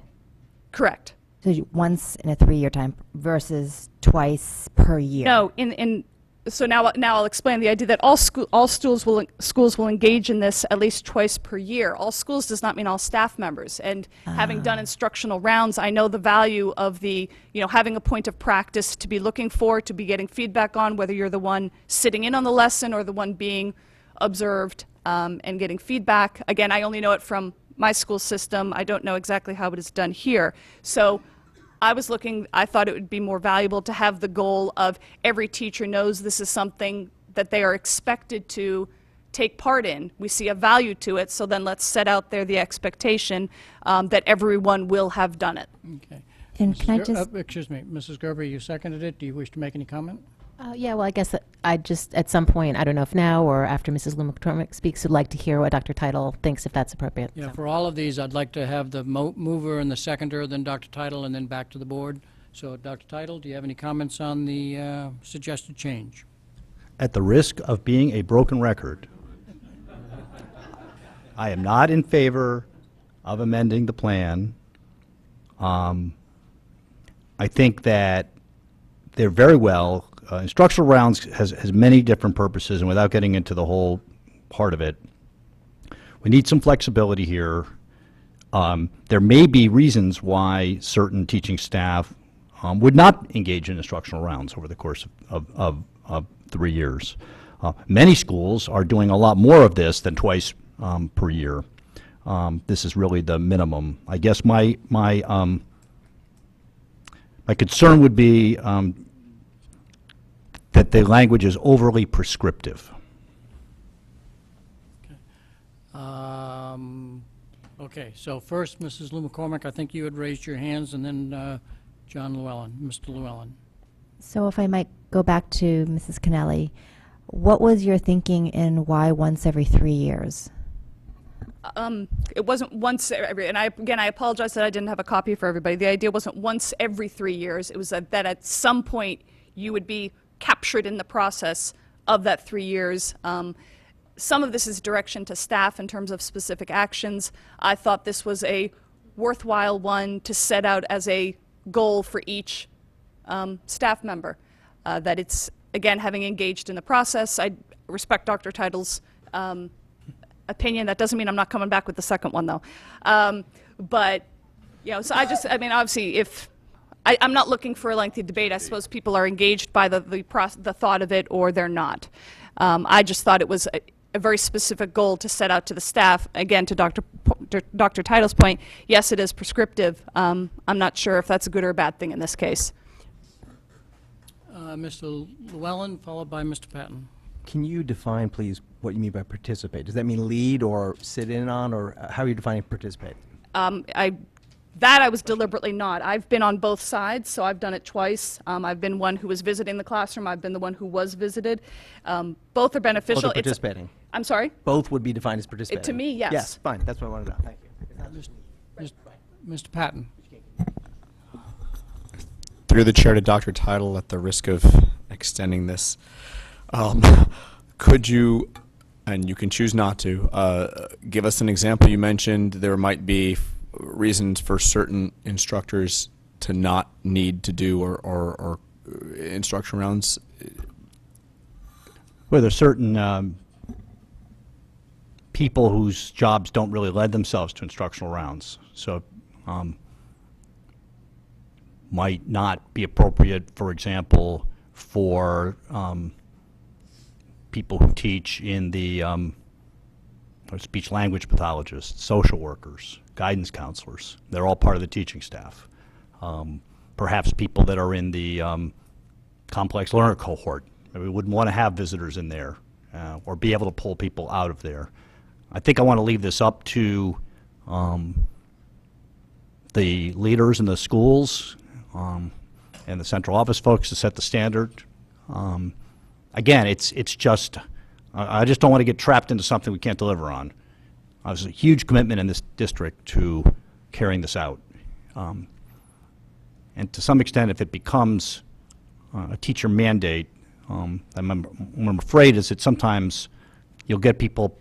Correct. So once in a 3-year time versus twice per year? No, So now I'll explain the idea that all schools will engage in this at least twice per year. All schools does not mean all staff members. And having done instructional rounds, I know the value of having a point of practice to be looking for, to be getting feedback on, whether you're the one sitting in on the lesson or the one being observed and getting feedback. Again, I only know it from my school system. I don't know exactly how it is done here. So I thought it would be more valuable to have the goal of every teacher knows this is something that they are expected to take part in. We see a value to it, so then let's set out there the expectation that everyone will have done it. Okay. And can I just... excuse me, Mrs. Gerber, you seconded it. Do you wish to make any comment? Yeah, well, I guess that I just, at some point, I don't know if now or after Mrs. Lou McCormick speaks, would like to hear what Dr. Title thinks, if that's appropriate. Yeah, So. for all of these, I'd like to have the mover and the seconder, then Dr. Title, and then back to the board. So, Dr. Title, do you have any comments on the suggested change? At the risk of being a broken record, I am not in favor of amending the plan. I think that they're very well, instructional rounds has many different purposes, and without getting into the whole part of it, we need some flexibility here. There may be reasons why certain teaching staff would not engage in instructional rounds over the course of 3 years. Many schools are doing a lot more of this than twice per year. This is really the minimum. I guess my concern would be that the language is overly prescriptive. Okay, so first, Mrs. Lou McCormick, I think you had raised your hands, and then John Llewellyn, Mr. Llewellyn. So if I might go back to Mrs. Kennelly, what was your thinking in why once every 3 years? It wasn't once every, and I apologize that I didn't have a copy for everybody. The idea wasn't once every 3 years. It was that at some point you would be captured in the process of that 3 years. Some of this is direction to staff in terms of specific actions. I thought this was a worthwhile one to set out as a goal for each staff member. That it's, again, having engaged in the process. I respect Dr. Title's opinion. That doesn't mean I'm not coming back with the second one, though. But, so obviously, if I'm not looking for a lengthy debate. I suppose people are engaged by the thought of it, or they're not. I just thought it was a very specific goal to set out to the staff. Again, to Dr. Title's point, yes, it is prescriptive. I'm not sure if that's a good or a bad thing in this case. Mr. Llewellyn, followed by Mr. Patton. Can you define, please, what you mean by participate? Does that mean lead or sit in on, or how are you defining participate? I was deliberately not. I've been on both sides, so I've done it twice. I've been one who was visiting the classroom. I've been the one who was visited. Both are beneficial. Both are participating. I'm sorry? Both would be defined as participating. To me, yes. Yes, fine. That's what I wanted to know. Thank you. Mr. Patton. Through the chair to Dr. Title, at the risk of extending this, could you, and you can choose not to, give us an example? You mentioned there might be reasons for certain instructors to not need to do or instruction rounds. Well, there's certain people whose jobs don't really lend themselves to instructional rounds, so might not be appropriate, for example, for people who teach in the speech language pathologists, social workers, guidance counselors. They're all part of the teaching staff. Perhaps people that are in the complex learner cohort. We wouldn't want to have visitors in there or be able to pull people out of there. I think I want to leave this up to the leaders in the schools and the central office folks to set the standard. Again, it's just, I just don't want to get trapped into something we can't deliver on. There's a huge commitment in this district to carrying this out. And to some extent, if it becomes a teacher mandate, what I'm afraid is that sometimes you'll get people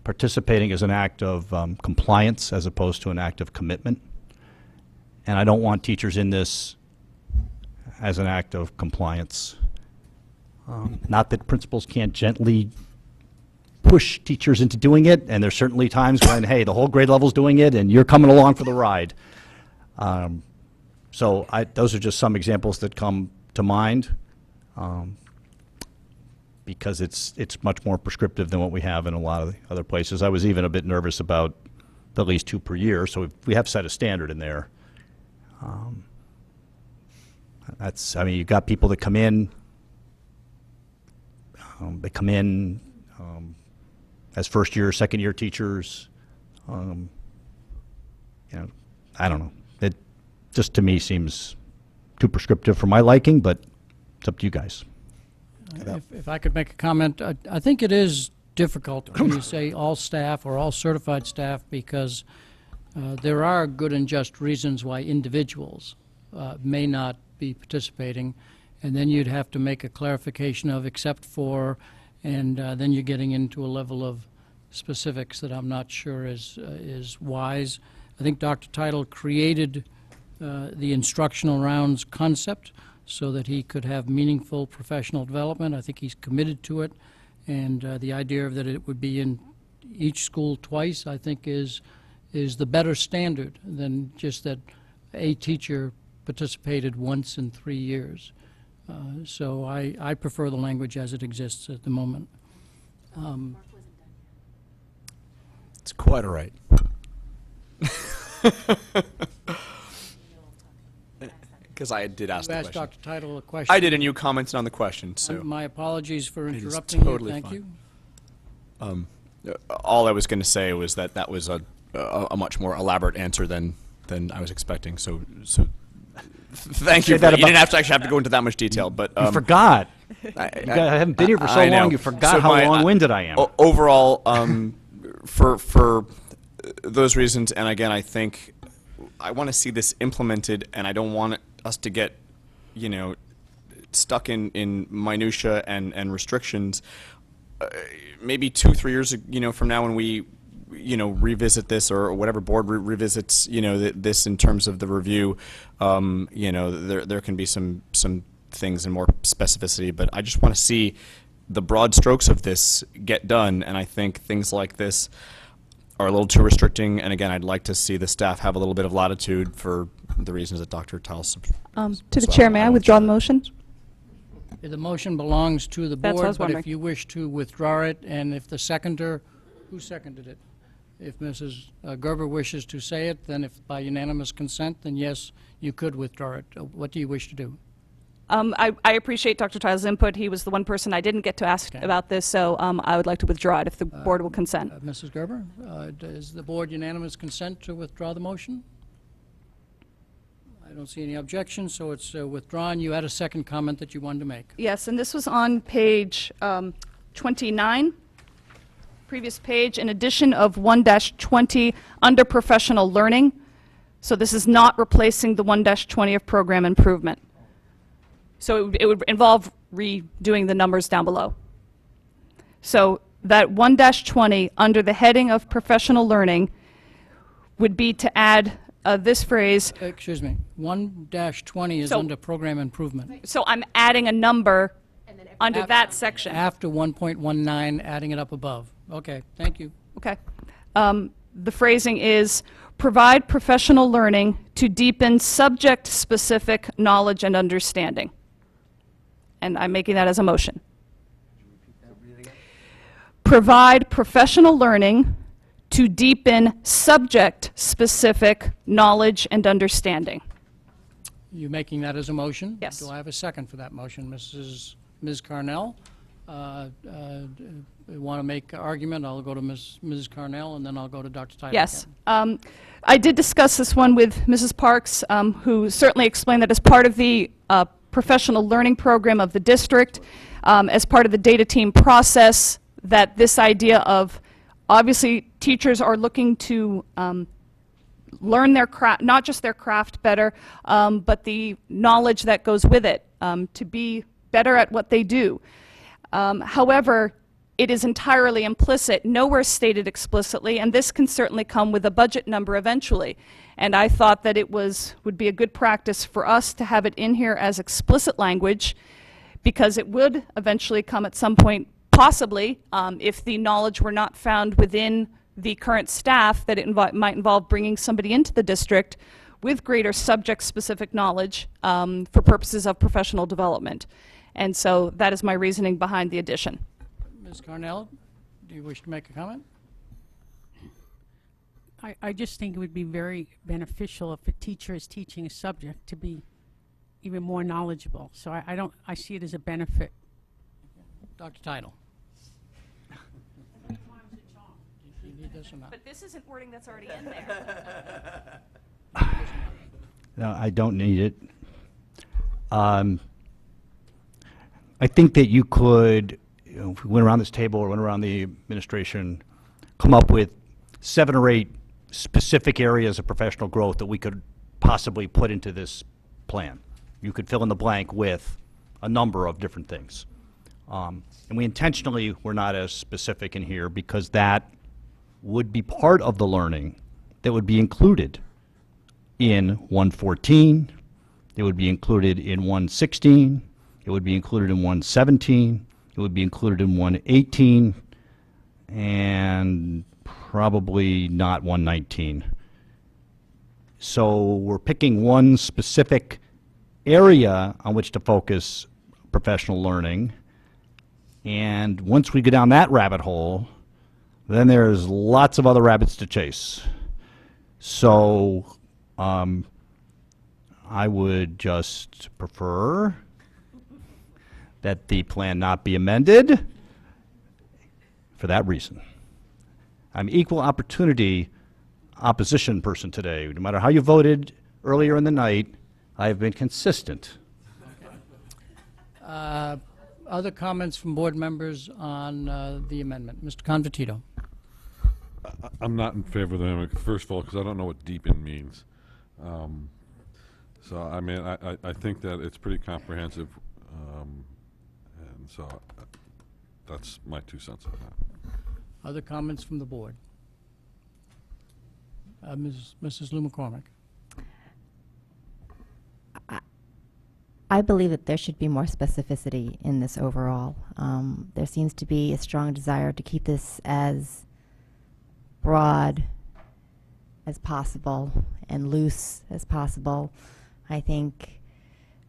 participating as an act of compliance as opposed to an act of commitment. And I don't want teachers in this as an act of compliance. Not that principals can't gently push teachers into doing it, and there's certainly times when, hey, the whole grade level's doing it, and you're coming along for the ride. So those are just some examples that come to mind, because it's much more prescriptive than what we have in a lot of the other places. I was even a bit nervous about at least 2 per year, so we have set a standard in there. I mean, you've got people that come in, as first-year, second-year teachers. You know, I don't know. It just, to me, seems too prescriptive for my liking, but it's up to you guys. If I could make a comment, I think it is difficult when you say all staff or all certified staff, because there are good and just reasons why individuals may not be participating, and then you'd have to make a clarification of except for, and then you're getting into a level of specifics that I'm not sure is wise. I think Dr. Title created the instructional rounds concept so that he could have meaningful professional development. I think he's committed to it, and the idea of that it would be in each school twice, I think is the better standard than just that a teacher participated once in 3 years. So I prefer the language as it exists at the moment. It's quite all right. Because I did ask You the asked question. Dr. Title a question. I did, and you commented on the question, so. My apologies for It is interrupting you. totally Thank fine. you. All I was going to say was that was a much more elaborate answer than I was expecting. So thank you. Say that You about- didn't have to actually have to go into that much detail, but You forgot. I haven't been here for so I know. long, you forgot how my, long-winded I am. Overall, for those reasons, and again, I think I want to see this implemented, and I don't want us to get, stuck in minutia and restrictions. Maybe 2-3 years, from now, when we, revisit this, or whatever board revisits, this in terms of the review, there can be some things and more specificity. But I just want to see the broad strokes of this get done, and I think things like this are a little too restricting. And again, I'd like to see the staff have a little bit of latitude for the reasons that Dr. Tiles. To the chair, may I withdraw the motion? The motion belongs to the That's what I board, was but if wondering. you wish to withdraw it, and if the seconder, who seconded it? If Mrs. Gerber wishes to say it, then if by unanimous consent, then yes, you could withdraw it. What do you wish to do? I appreciate Dr. Tile's input. He was the one person I didn't get to ask Okay. about this, so I would like to withdraw it if the board will consent. Mrs. Gerber, does the board unanimous consent to withdraw the motion? I don't see any objections, so it's withdrawn. You had a second comment that you wanted to make. Yes, and this was on page 29, previous page, in addition of 1-20 under professional learning. So this is not replacing the 1-20 of program improvement. So it would involve redoing the numbers down below. So that 1-20 under the heading of professional learning would be to add this phrase. Excuse me, 1-20 is So- under program improvement. So I'm adding a number under that section. After 1.19, adding it up above. Okay, thank you. Okay. The phrasing is, provide professional learning to deepen subject-specific knowledge and understanding. And I'm making that as a motion. Provide professional learning to deepen subject-specific knowledge and understanding. You making that as a motion? Yes. Do I have a second for that motion? Ms. Carnell? Want to make an argument? I'll go to Mrs. Carnell, and then I'll go to Dr. Tyler. Yes. I did discuss this one with Mrs. Parks, who certainly explained that as part of the professional learning program of the district, as part of the data team process, that this idea of, obviously, teachers are looking to learn their craft, not just their craft better, but the knowledge that goes with it, to be better at what they do. However, it is entirely implicit, nowhere stated explicitly, and this can certainly come with a budget number eventually. And I thought that it would be a good practice for us to have it in here as explicit language, because it would eventually come at some point, possibly, if the knowledge were not found within the current staff, that it might involve bringing somebody into the district with greater subject-specific knowledge for purposes of professional development. And so that is my reasoning behind the addition. Ms. Carnell, do you wish to make a comment? I just think it would be very beneficial if a teacher is teaching a subject to be even more knowledgeable. So I see it as a benefit. Dr. Title. Do you need this or not? But this isn't wording that's already in there. No, I don't need it. I think that you could, if we went around this table or went around the administration, come up with 7 or 8 specific areas of professional growth that we could possibly put into this plan. You could fill in the blank with a number of different things. And we intentionally were not as specific in here because that would be part of the learning that would be included in 114, it would be included in 116, it would be included in 117, it would be included in 118, and probably not 119. So we're picking one specific area on which to focus professional learning, and once we go down that rabbit hole, then there's lots of other rabbits to chase. So I would just prefer that the plan not be amended for that reason. I'm equal opportunity opposition person today. No matter how you voted earlier in the night, I have been consistent. Other comments from board members on the amendment? Mr. Convertito. I'm not in favor of the amendment, first of all, because I don't know what deepen means. So, I mean, I think that it's pretty comprehensive, and so that's my 2 cents on that. Other comments from the board? Mrs. Lou McCormick. I believe that there should be more specificity in this overall. There seems to be a strong desire to keep this as broad as possible and loose as possible. I think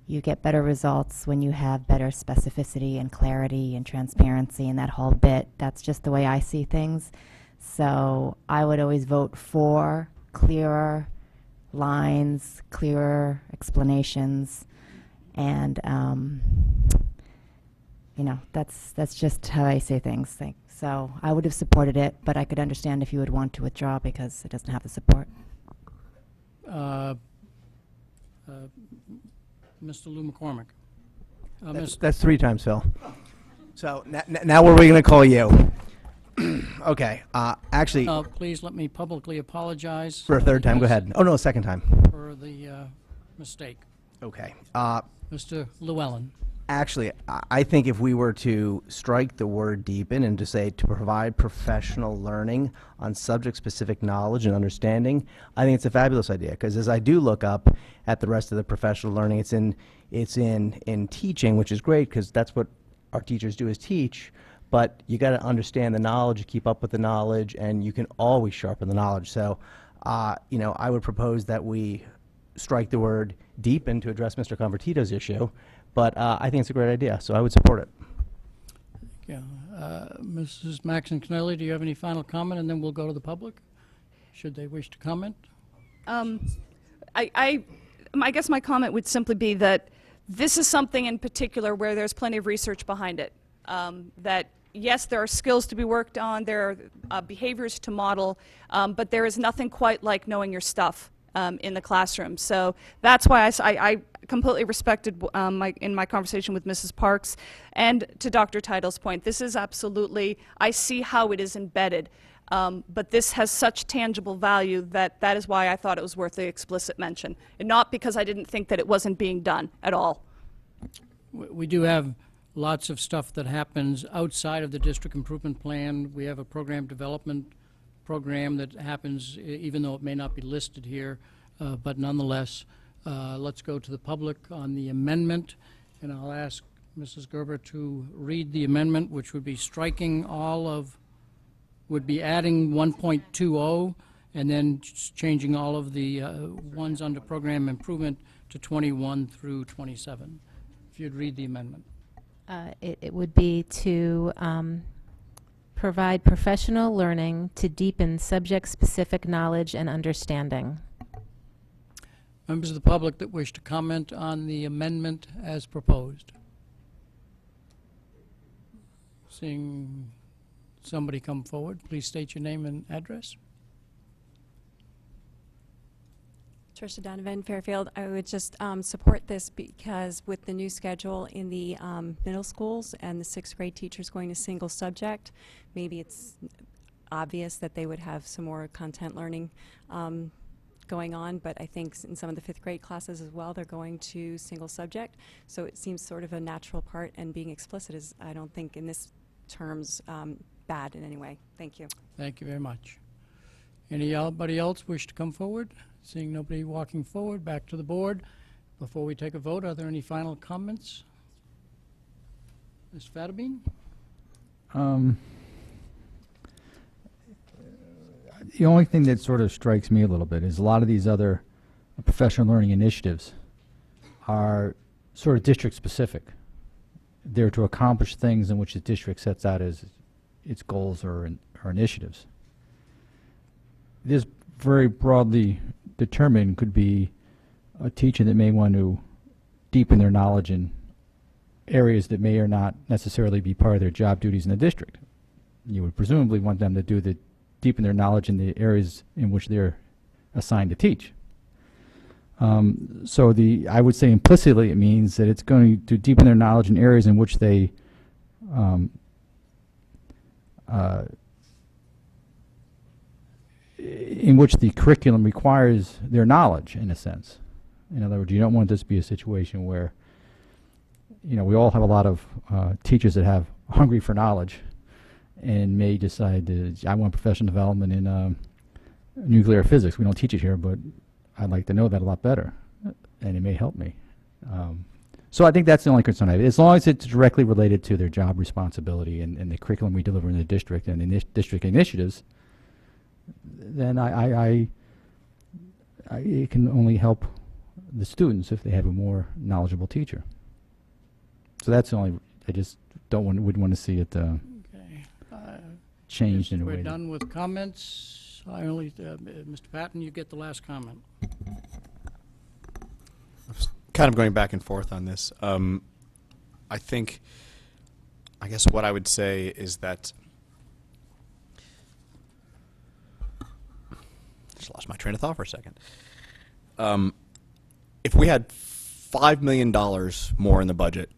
you get better results when you have better specificity and clarity and transparency and that whole bit. That's just the way I see things. So I would always vote for clearer lines, clearer explanations, and you know, that's just how I say things. So I would have supported it, but I could understand if you would want to withdraw because it doesn't have the support. Mr. Lou McCormick. That's 3 times, Phil. So now what are we going to call you? Okay. Actually, please let me publicly apologize. for a 3rd time, go ahead. Oh, no, 2nd time. For the mistake. Okay. Mr. Llewellyn. Actually, I think if we were to strike the word deepen and to say to provide professional learning on subject-specific knowledge and understanding, I think it's a fabulous idea. Because as I do look up at the rest of the professional learning, it's in teaching, which is great because that's what our teachers do is teach. But you got to understand the knowledge, keep up with the knowledge, and you can always sharpen the knowledge. So, you know, I would propose that we strike the word deepen to address Mr. Convertito's issue. But I think it's a great idea, so I would support it. Yeah. Mrs. Maxon Kennelly, do you have any final comment? And then we'll go to the public, should they wish to comment. I guess my comment would simply be that this is something in particular where there's plenty of research behind it. That yes, there are skills to be worked on, there are behaviors to model, but there is nothing quite like knowing your stuff in the classroom. So that's why I completely respected in my conversation with Mrs. Parks and to Dr. Title's point. This is absolutely, I see how it is embedded, but this has such tangible value that is why I thought it was worth the explicit mention, and not because I didn't think that it wasn't being done at all. We do have lots of stuff that happens outside of the district improvement plan. We have a program development program that happens even though it may not be listed here, but nonetheless, let's go to the public on the amendment, and I'll ask Mrs. Gerber to read the amendment, which would be striking all of, would be adding 1.20 and then changing all of the ones under program improvement to 21 through 27. If you'd read the amendment. It would be to provide professional learning to deepen subject-specific knowledge and understanding. Members of the public that wish to comment on the amendment as proposed. Seeing somebody come forward, please state your name and address. Tricia Donovan, Fairfield. I would just support this because with the new schedule in the middle schools and the 6th grade teachers going to single subject, maybe it's obvious that they would have some more content learning going on, but I think in some of the 5th grade classes as well, they're going to single subject. So it seems sort of a natural part, and being explicit is, I don't think in this terms, bad in any way. Thank you. Thank you very much. Anybody else wish to come forward? Seeing nobody walking forward, back to the board. Before we take a vote, are there any final comments? Ms. Fattabine? The only thing that sort of strikes me a little bit is a lot of these other professional learning initiatives are sort of district specific. They're to accomplish things in which the district sets out as its goals or initiatives. This very broadly determined could be a teacher that may want to deepen their knowledge in areas that may or not necessarily be part of their job duties in the district. You would presumably want them to deepen their knowledge in the areas in which they're assigned to teach. So I would say implicitly it means that it's going to deepen their knowledge in areas in which they in which the curriculum requires their knowledge, in a sense. In other words, you don't want this to be a situation where, you know, we all have a lot of teachers that have hungry for knowledge and may decide to, I want professional development in nuclear physics. We don't teach it here, but I'd like to know that a lot better, and it may help me. So I think that's the only concern I have. As long as it's directly related to their job responsibility and the curriculum we deliver in the district and the district initiatives, then it can only help the students if they have a more knowledgeable teacher. So that's the only, I just wouldn't want to see it changed in a way. We're done with comments. Mr. Patton, you get the last comment. Kind of going back and forth on this. I guess what I would say is that just lost my train of thought for a second. If we had $5 million more in the budget,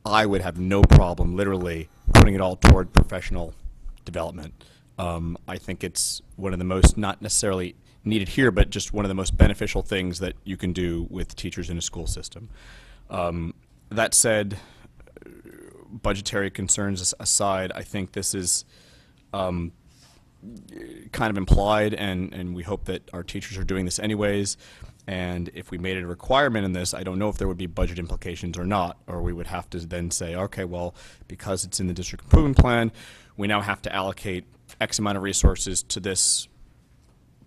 I would have no problem literally putting it all toward professional development. I think it's one of the most, not necessarily needed here, but just one of the most beneficial things that you can do with teachers in a school system. That said, budgetary concerns aside, I think this is kind of implied, and we hope that our teachers are doing this anyways. And if we made it a requirement in this, I don't know if there would be budget implications or not, or we would have to then say, okay, well, because it's in the district improvement plan, we now have to allocate X amount of resources to this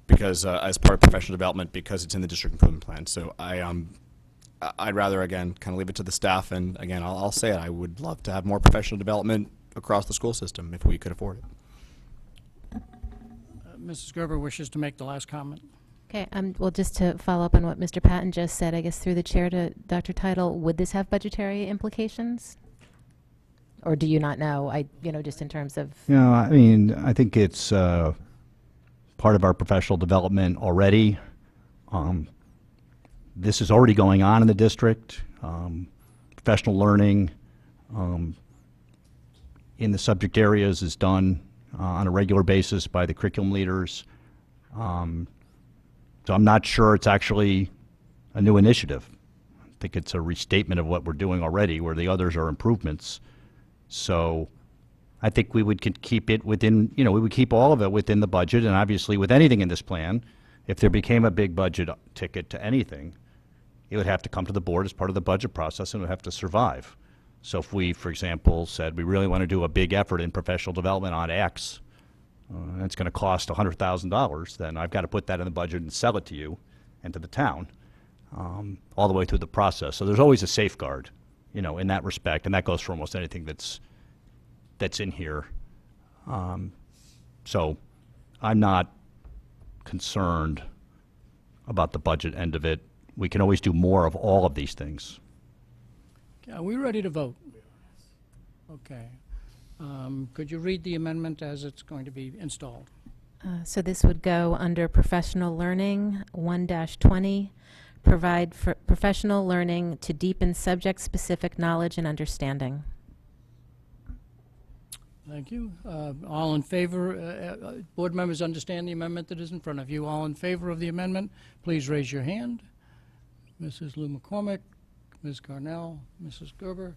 because as part of professional development because it's in the district improvement plan. So I'd rather, again, kind of leave it to the staff, and again, I'll say it, I would love to have more professional development across the school system if we could afford it. Mrs. Gerber wishes to make the last comment. Okay, well, just to follow up on what Mr. Patton just said, I guess through the chair to Dr. Title, would this have budgetary implications? Or do you not know? Just in terms of... I mean, I think it's part of our professional development already. This is already going on in the district. Professional learning in the subject areas is done on a regular basis by the curriculum leaders. So I'm not sure it's actually a new initiative. I think it's a restatement of what we're doing already, where the others are improvements. So I think we would keep it within, we would keep all of it within the budget, and obviously with anything in this plan, if there became a big budget ticket to anything, it would have to come to the board as part of the budget process and it would have to survive. So if we, for example, said we really want to do a big effort in professional development on X, and it's going to cost $100,000, then I've got to put that in the budget and sell it to you and to the town, all the way through the process. So there's always a safeguard, in that respect, and that goes for almost anything that's in here. So I'm not concerned about the budget end of it. We can always do more of all of these things. Are we ready to vote? Okay. Could you read the amendment as it's going to be installed? So this would go under professional learning 1-20, provide for professional learning to deepen subject-specific knowledge and understanding. Thank you. All in favor? Board members understand the amendment that is in front of you. All in favor of the amendment, please raise your hand. Mrs. Lou McCormick, Ms. Carnell, Mrs. Gerber,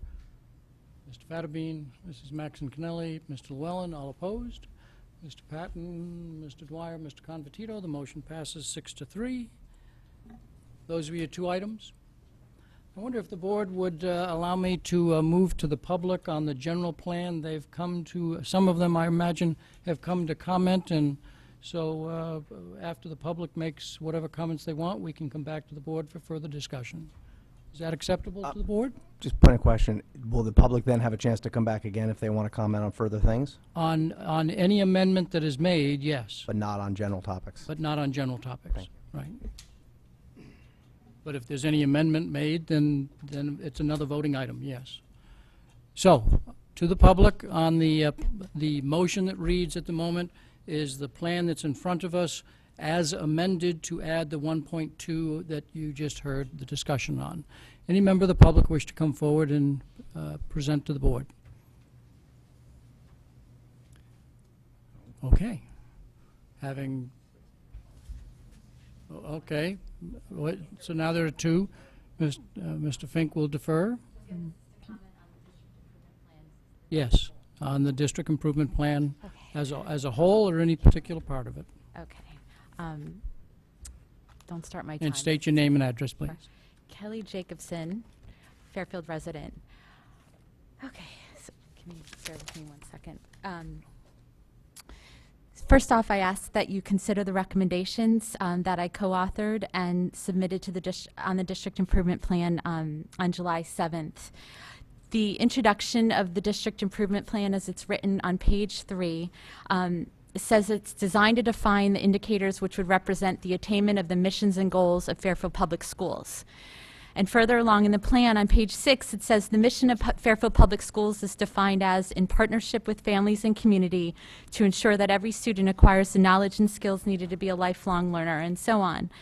Mr. Fattabine, Mrs. Maxon Kennelly, Mr. Llewellyn, all opposed. Mr. Patton, Mr. Dwyer, Mr. Convertito, the motion passes 6-3. Those are your two items. I wonder if the board would allow me to move to the public on the general plan. They've come to, some of them I imagine have come to comment, and so after the public makes whatever comments they want, we can come back to the board for further discussion. Is that acceptable to the board? Just point of question, will the public then have a chance to come back again if they want to comment on further things? On any amendment that is made, yes, But not on general topics? but not on general topics, right? But if there's any amendment made, then it's another voting item, yes. So, to the public, on the motion that reads at the moment is the plan that's in front of us as amended to add the 1.2 that you just heard the discussion on. Any member of the public wish to come forward and present to the board? Okay. Having, okay. So now there are two. Mr. Fink will defer. Yes, on the district improvement plan as a whole or any particular part of it. Okay. Don't start my time. And state your name and address, please. Kelly Jacobson, Fairfield resident. Okay, so can you bear with me 1 second? First off, I ask that you consider the recommendations that I co-authored and submitted to the on the district improvement plan on July 7th. The introduction of the district improvement plan as it's written on page 3 says it's designed to define the indicators which would represent the attainment of the missions and goals of Fairfield Public Schools. And further along in the plan on page 6, it says the mission of Fairfield Public Schools is defined as in partnership with families and community to ensure that every student acquires the knowledge and skills needed to be a lifelong learner, and so on.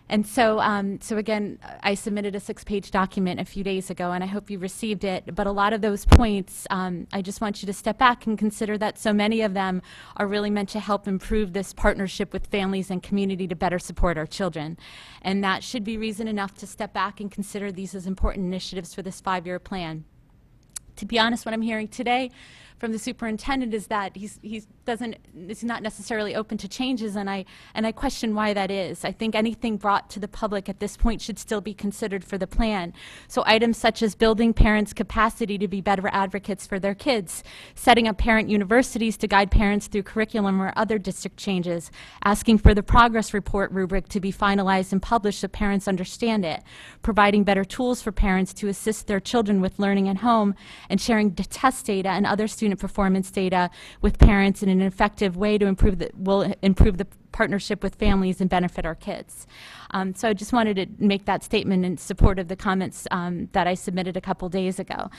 And so, so again, I submitted a 6-page document a few days ago, and I hope you received it. But a lot of those points, I just want you to step back and consider that so many of them are really meant to help improve this partnership with families and community to better support our children. And that should be reason enough to step back and consider these as important initiatives for this 5-year plan. To be honest, what I'm hearing today from the superintendent is that he's not necessarily open to changes, and I question why that is. I think anything brought to the public at this point should still be considered for the plan. So items such as building parents' capacity to be better advocates for their kids, setting up parent universities to guide parents through curriculum or other district changes, asking for the progress report rubric to be finalized and published so parents understand it, providing better tools for parents to assist their children with learning at home, and sharing test data and other student performance data with parents in an effective way to improve the partnership with families and benefit our kids. So I just wanted to make that statement in support of the comments that I submitted a couple days ago.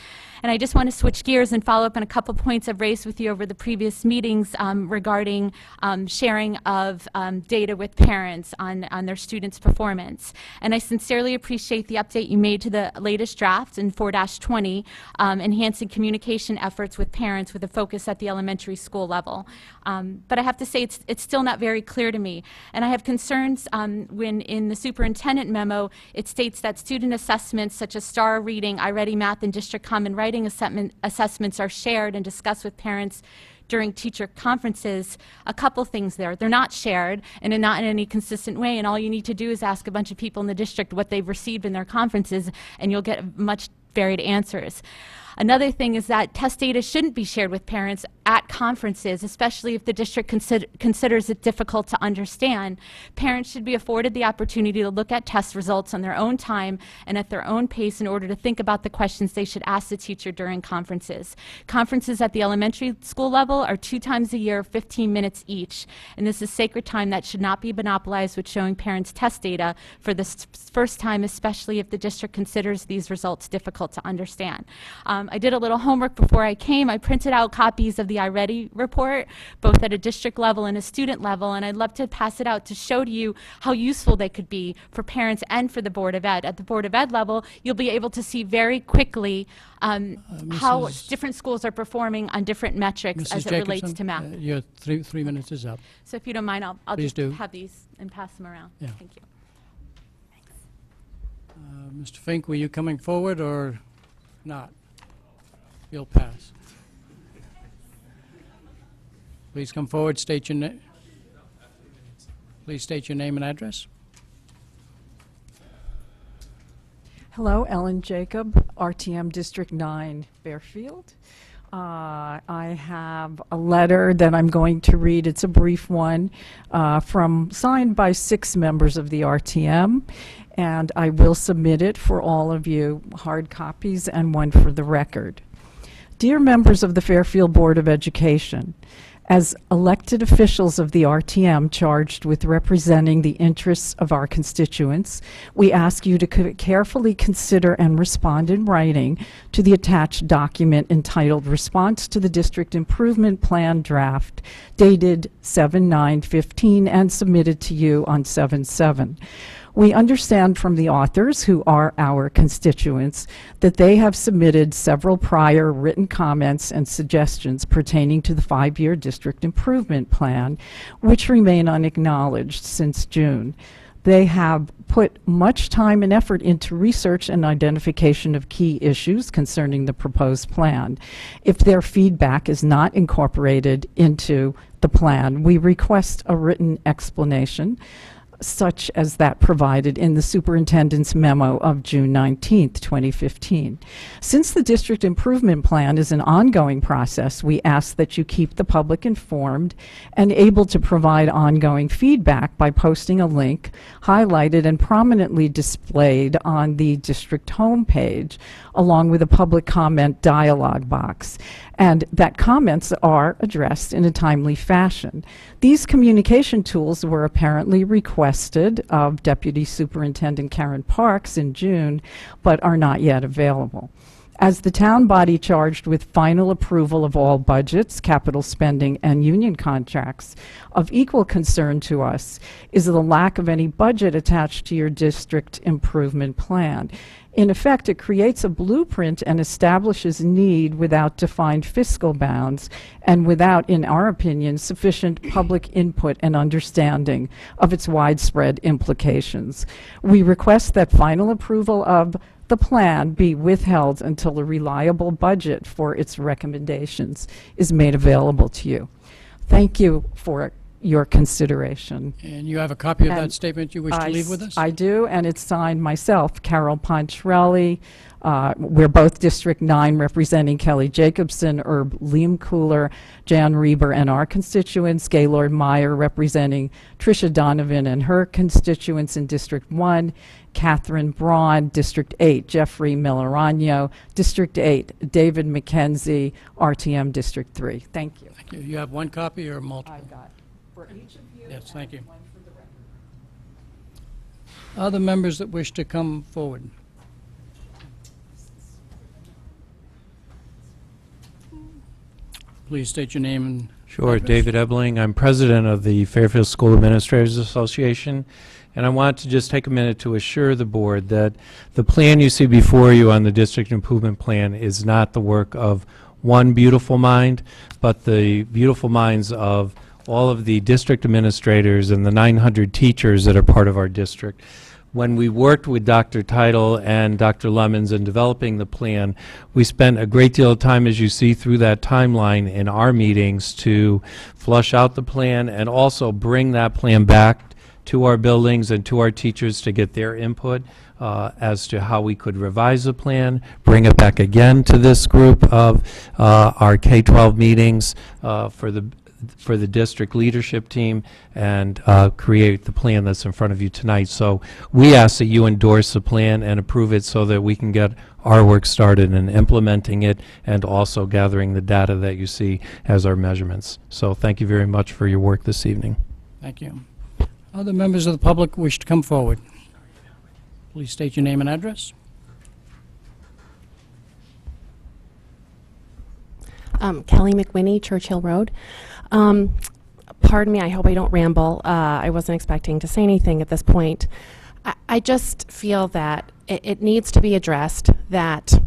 And I just want to switch gears and follow up on a couple points I've raised with you over the previous meetings regarding sharing of data with parents on their students' performance. And I sincerely appreciate the update you made to the latest draft in 4-20, enhancing communication efforts with parents with a focus at the elementary school level. But I have to say it's still not very clear to me. And I have concerns when in the superintendent memo it states that student assessments such as STAR reading, iReady Math, and District Common Writing assessments are shared and discussed with parents during teacher conferences. A couple things there. They're not shared and not in any consistent way, and all you need to do is ask a bunch of people in the district what they've received in their conferences, and you'll get much varied answers. Another thing is that test data shouldn't be shared with parents at conferences, especially if the district considers it difficult to understand. Parents should be afforded the opportunity to look at test results on their own time and at their own pace in order to think about the questions they should ask the teacher during conferences. Conferences at the elementary school level are 2 times a year, 15 minutes each, and this is sacred time that should not be monopolized with showing parents test data for the first time, especially if the district considers these results difficult to understand. I did a little homework before I came. I printed out copies of the iReady report, both at a district level and a student level, and I'd love to pass it out to show to you how useful they could be for parents and for the Board of Ed. At the Board of Ed level, you'll be able to see very quickly how different schools are performing on different metrics as it relates Jacobson, to math. Your 3 minutes is up. So if you don't mind, I'll Please just do. have these and pass them around. Yeah. Thank you. Mr. Fink, were you coming forward or not? You'll pass. Please come forward, state your name. Please state your name and address. Hello, Ellen Jacob, RTM District 9, Fairfield. I have a letter that I'm going to read. It's a brief one signed by 6 members of the RTM, and I will submit it for all of you, hard copies and one for the record. Dear members of the Fairfield Board of Education, as elected officials of the RTM charged with representing the interests of our constituents, we ask you to carefully consider and respond in writing to the attached document entitled Response to the District Improvement Plan Draft, dated 7/9/15 and submitted to you on 7/7. We understand from the authors, who are our constituents, that they have submitted several prior written comments and suggestions pertaining to the 5-year district improvement plan, which remain unacknowledged since June. They have put much time and effort into research and identification of key issues concerning the proposed plan. If their feedback is not incorporated into the plan, we request a written explanation, such as that provided in the superintendent's memo of June 19th, 2015. Since the district improvement plan is an ongoing process, we ask that you keep the public informed and able to provide ongoing feedback by posting a link highlighted and prominently displayed on the district homepage, along with a public comment dialog box, and that comments are addressed in a timely fashion. These communication tools were apparently requested of Deputy Superintendent Karen Parks in June, but are not yet available. As the town body charged with final approval of all budgets, capital spending, and union contracts, of equal concern to us is the lack of any budget attached to your district improvement plan. In effect, it creates a blueprint and establishes need without defined fiscal bounds and without, in our opinion, sufficient public input and understanding of its widespread implications. We request that final approval of the plan be withheld until a reliable budget for its recommendations is made available to you. Thank you for your consideration. And you have a copy of And that statement you wish to leave with us? I do, and it's signed myself, Carol Poncherelli. We're both District 9 representing Kelly Jacobson, Herb Leemkuhler, Jan Reber, and our constituents, Gaylord Meyer representing Tricia Donovan and her constituents in District 1, Catherine Braun, District 8, Jeffrey Millerano, District 8, David McKenzie, RTM District 3. Thank you. Thank you. You have one copy or multiple? I've got for each of you. Yes, thank you. One for the record. Other members that wish to come forward? Please state your name and Sure, address. David Ebling. I'm president of the Fairfield School Administrators Association, and I want to just take a minute to assure the board that the plan you see before you on the district improvement plan is not the work of one beautiful mind, but the beautiful minds of all of the district administrators and the 900 teachers that are part of our district. When we worked with Dr. Title and Dr. Lemons in developing the plan, we spent a great deal of time, as you see through that timeline, in our meetings to flush out the plan and also bring that plan back to our buildings and to our teachers to get their input as to how we could revise the plan, bring it back again to this group of our K-12 meetings for the district leadership team, and create the plan that's in front of you tonight. So we ask that you endorse the plan and approve it so that we can get our work started in implementing it and also gathering the data that you see as our measurements. So thank you very much for your work this evening. Thank you. Other members of the public wish to come forward? Please state your name and address. Kelly McWinney, Churchill Road. Pardon me, I hope I don't ramble. I wasn't expecting to say anything at this point. I just feel that it needs to be addressed that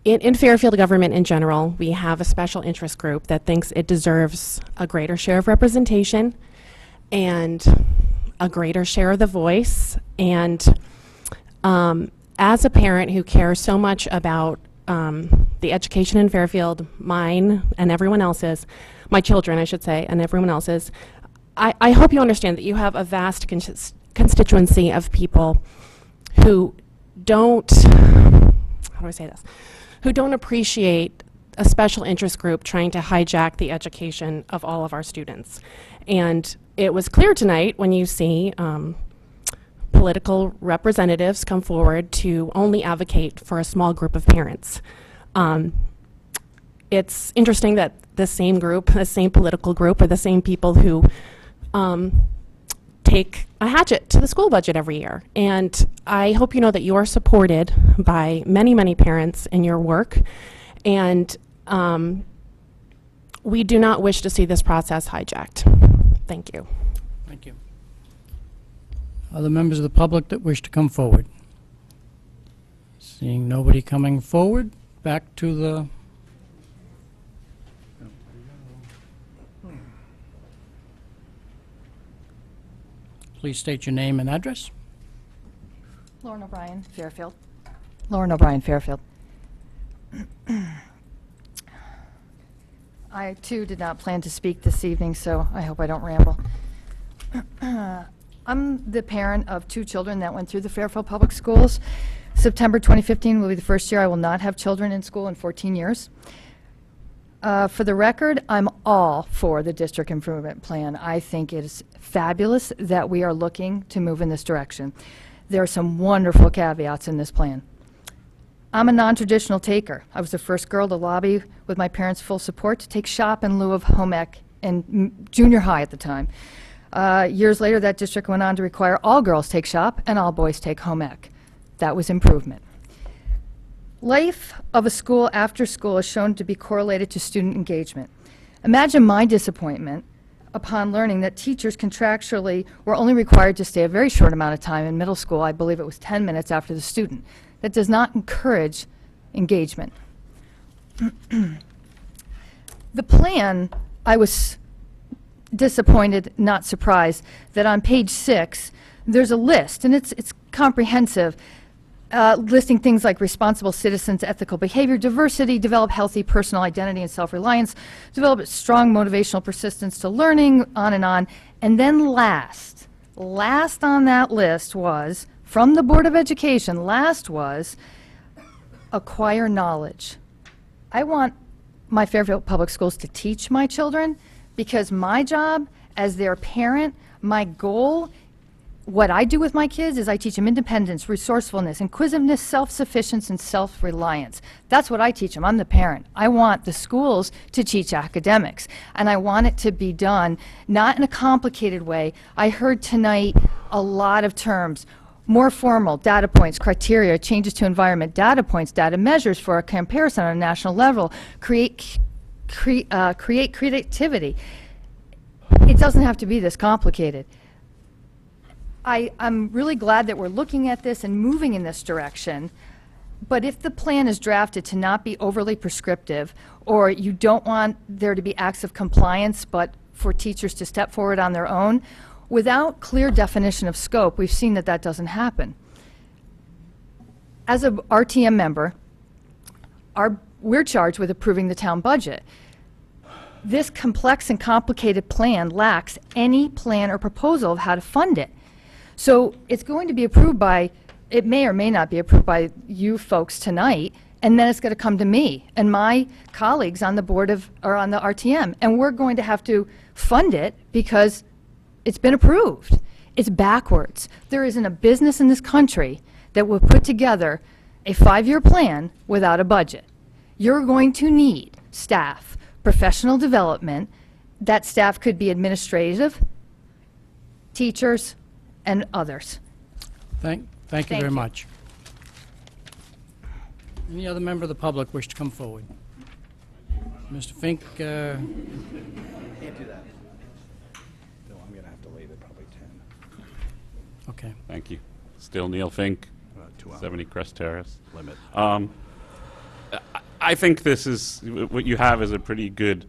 in Fairfield government in general, we have a special interest group that thinks it deserves a greater share of representation and a greater share of the voice. And as a parent who cares so much about the education in Fairfield, mine and everyone else's, my children, I should say, and everyone else's, I hope you understand that you have a vast constituency of people who don't, how do I say this, who don't appreciate a special interest group trying to hijack the education of all of our students. And it was clear tonight when you see political representatives come forward to only advocate for a small group of parents. It's interesting that the same group, the same political group, are the same people who take a hatchet to the school budget every year. And I hope you know that you are supported by many, many parents in your work. And we do not wish to see this process hijacked. Thank you. Thank you. Other members of the public that wish to come forward? Seeing nobody coming forward, back to the... Please state your name and address. Lauren O'Brien, Fairfield. Lauren O'Brien, Fairfield. I, too, did not plan to speak this evening, so I hope I don't ramble. I'm the parent of 2 children that went through the Fairfield Public Schools. September 2015 will be the first year I will not have children in school in 14 years. For the record, I'm all for the district improvement plan. I think it is fabulous that we are looking to move in this direction. There are some wonderful caveats in this plan. I'm a non-traditional taker. I was the first girl to lobby with my parents' full support to take shop in lieu of home ec in junior high at the time. Years later, that district went on to require all girls take shop and all boys take home ec. That was improvement. Life of a school after school is shown to be correlated to student engagement. Imagine my disappointment upon learning that teachers contractually were only required to stay a very short amount of time in middle school. I believe it was 10 minutes after the student. That does not encourage engagement. The plan, I was disappointed, not surprised, that on page 6, there's a list, and it's comprehensive, listing things like responsible citizens, ethical behavior, diversity, develop healthy personal identity and self-reliance, develop strong motivational persistence to learning, on. And then last on that list was, from the Board of Education, last was acquire knowledge. I want my Fairfield Public Schools to teach my children, because my job as their parent, my goal, what I do with my kids is I teach them independence, resourcefulness, inquisitiveness, self-sufficiency, and self-reliance. That's what I teach them. I'm the parent. I want the schools to teach academics, and I want it to be done not in a complicated way. I heard tonight a lot of terms. More formal, data points, criteria, changes to environment, data points, data measures for a comparison on a national level, create creativity. It doesn't have to be this complicated. I'm really glad that we're looking at this and moving in this direction, but if the plan is drafted to not be overly prescriptive, or you don't want there to be acts of compliance, but for teachers to step forward on their own, without clear definition of scope, we've seen that that doesn't happen. As a RTM member, we're charged with approving the town budget. this complex and complicated plan lacks any plan or proposal of how to fund it. So it's going to be approved by, it may or may not be approved by you folks tonight, and then it's going to come to me and my colleagues on the board of, or on the RTM, and we're going to have to fund it because it's been approved. It's backwards. There isn't a business in this country that will put together a 5-year plan without a budget. You're going to need staff, professional development. That staff could be administrative, teachers, and others. Thank you very much. Any other member of the public wish to come forward? Mr. Fink, Can't do that. No, I'm going to have to leave at probably 10. okay. Thank you. Still Neil Fink, 2 hours. 70 Crest Terrace. Limit. I think this is, what you have is a pretty good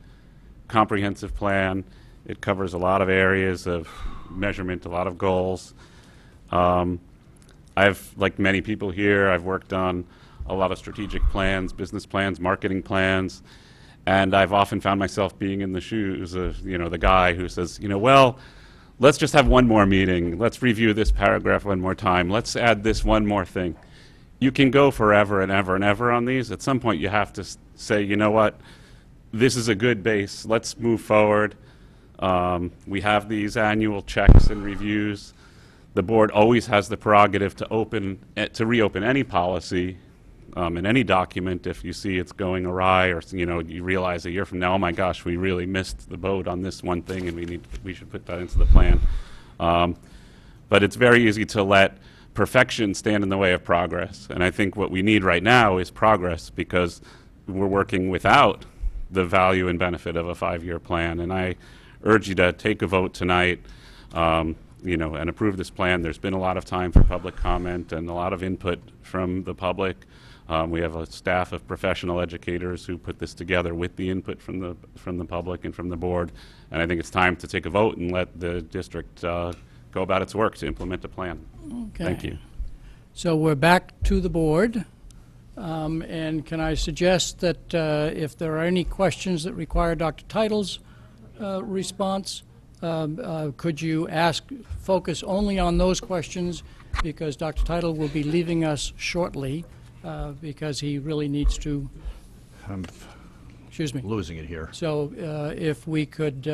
comprehensive plan. It covers a lot of areas of measurement, a lot of goals. I've, like many people here, I've worked on a lot of strategic plans, business plans, marketing plans, and I've often found myself being in the shoes of, the guy who says, well, let's just have one more meeting. Let's review this paragraph one more time. Let's add this one more thing. You can go forever and ever and ever on these. At some point, you have to say, you know what, this is a good base. Let's move forward. We have these annual checks and reviews. The board always has the prerogative to reopen any policy in any document if you see it's going awry, or you realize a year from now, oh my gosh, we really missed the boat on this one thing, and we should put that into the plan. But it's very easy to let perfection stand in the way of progress, and I think what we need right now is progress, because we're working without the value and benefit of a 5-year plan. And I urge you to take a vote tonight, and approve this plan. There's been a lot of time for public comment and a lot of input from the public. We have a staff of professional educators who put this together with the input from the public and from the board. And I think it's time to take a vote and let the district go about its work to implement a plan. Okay. Thank you. So we're back to the board. And can I suggest that if there are any questions that require Dr. Title's response, could you focus only on those questions, because Dr. Title will be leaving us shortly, because he really needs to, excuse me. Losing it here. So if we could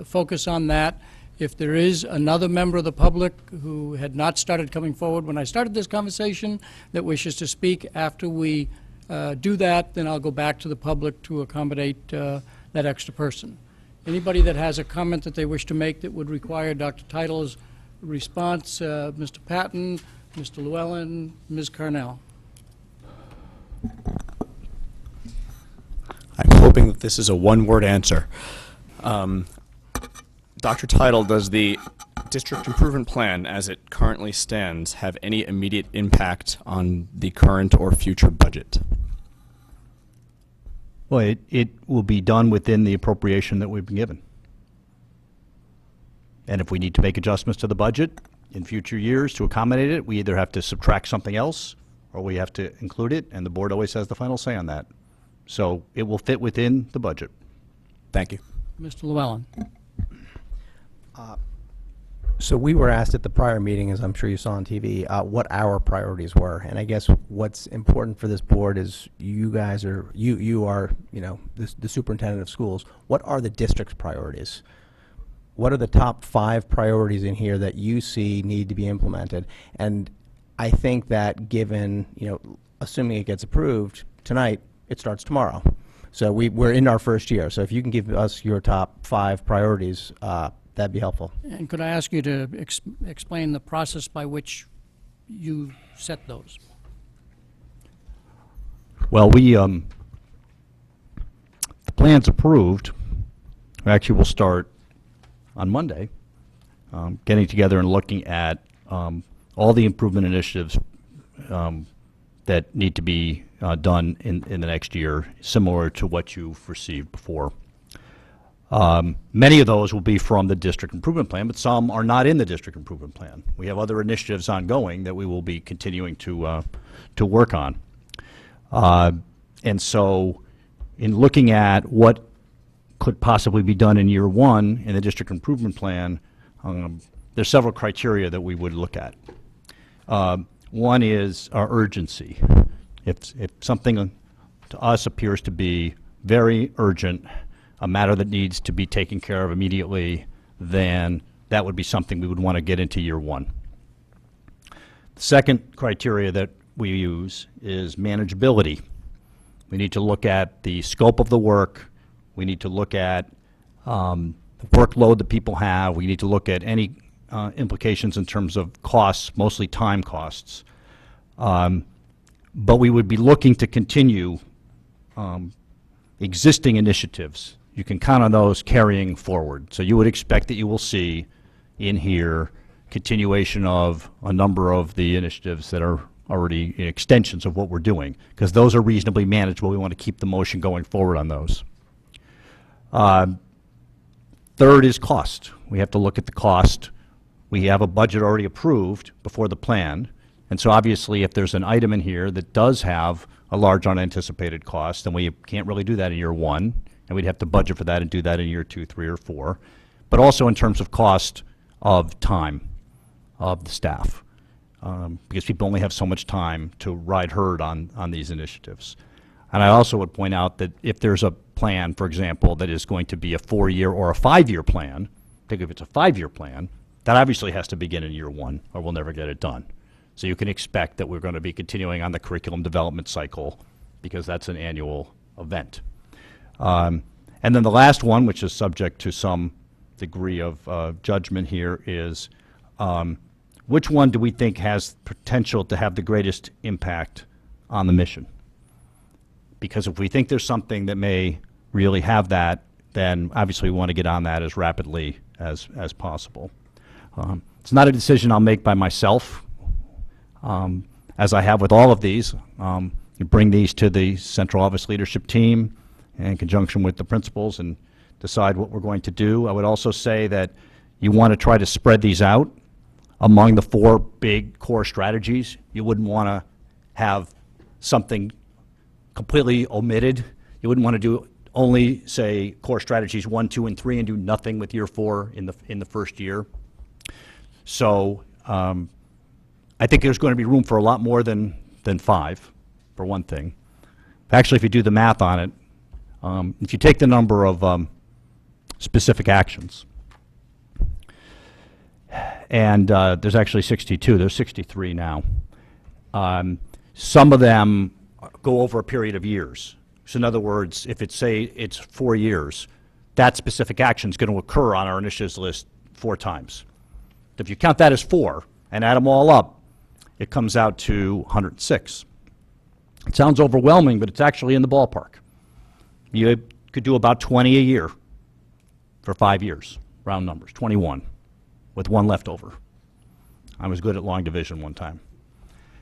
focus on that. If there is another member of the public who had not started coming forward when I started this conversation that wishes to speak after we do that, then I'll go back to the public to accommodate that extra person. Anybody that has a comment that they wish to make that would require Dr. Title's response, Mr. Patton, Mr. Llewellyn, Ms. Carnell. I'm hoping that this is a one-word answer. Dr. Title, does the district improvement plan as it currently stands have any immediate impact on the current or future budget? Well, it will be done within the appropriation that we've been given. And if we need to make adjustments to the budget in future years to accommodate it, we either have to subtract something else or we have to include it, and the board always has the final say on that. So it will fit within the budget. Thank you. Mr. Llewellyn. So we were asked at the prior meeting, as I'm sure you saw on TV, what our priorities were. And I guess what's important for this board is you guys are, you are, the superintendent of schools. What are the district's priorities? What are the top 5 priorities in here that you see need to be implemented? And I think that given, assuming it gets approved tonight, it starts tomorrow. So we're in our first year. So if you can give us your top 5 priorities, that'd be helpful. And could I ask you to explain the process by which you set those? Well, the plan's approved. Actually, we'll start on Monday, getting together and looking at all the improvement initiatives that need to be done in the next year, similar to what you've received before. Many of those will be from the district improvement plan, but some are not in the district improvement plan. We have other initiatives ongoing that we will be continuing to work on. And so in looking at what could possibly be done in year one in the district improvement plan, there's several criteria that we would look at. One is our urgency. If something to us appears to be very urgent, a matter that needs to be taken care of immediately, then that would be something we would want to get into year one. The second criteria that we use is manageability. We need to look at the scope of the work. We need to look at the workload that people have. We need to look at any implications in terms of costs, mostly time costs. But we would be looking to continue existing initiatives. You can count on those carrying forward. So you would expect that you will see in here continuation of a number of the initiatives that are already extensions of what we're doing, because those are reasonably manageable. We want to keep the motion going forward on those. Third is cost. We have to look at the cost. We have a budget already approved before the plan, and so obviously if there's an item in here that does have a large unanticipated cost, then we can't really do that in year one, and we'd have to budget for that and do that in year 2, 3, or 4. But also in terms of cost of time of the staff, because people only have so much time to ride herd on these initiatives. And I also would point out that if there's a plan, for example, that is going to be a 4-year or a 5-year plan, particularly if it's a 5-year plan, that obviously has to begin in year one or we'll never get it done. So you can expect that we're going to be continuing on the curriculum development cycle because that's an annual event. And then the last one, which is subject to some degree of judgment here, is which one do we think has potential to have the greatest impact on the mission? Because if we think there's something that may really have that, then obviously we want to get on that as rapidly as possible. It's not a decision I'll make by myself. As I have with all of these, you bring these to the central office leadership team in conjunction with the principals and decide what we're going to do. I would also say that you want to try to spread these out among the 4 big core strategies. You wouldn't want to have something completely omitted. You wouldn't want to do only, say, core strategies 1, 2, and 3 and do nothing with year 4 in the first year. So I think there's going to be room for a lot more than 5, for one thing. Actually, if you do the math on it, if you take the number of specific actions, and there's actually 62, there's 63 now. Some of them go over a period of years. So in other words, if it's, say, it's 4 years, that specific action is going to occur on our initiatives list 4 times. If you count that as 4 and add them all up, it comes out to 106. It sounds overwhelming, but it's actually in the ballpark. You could do about 20 a year for 5 years, round numbers, 21, with 1 left over. I was good at long division one time.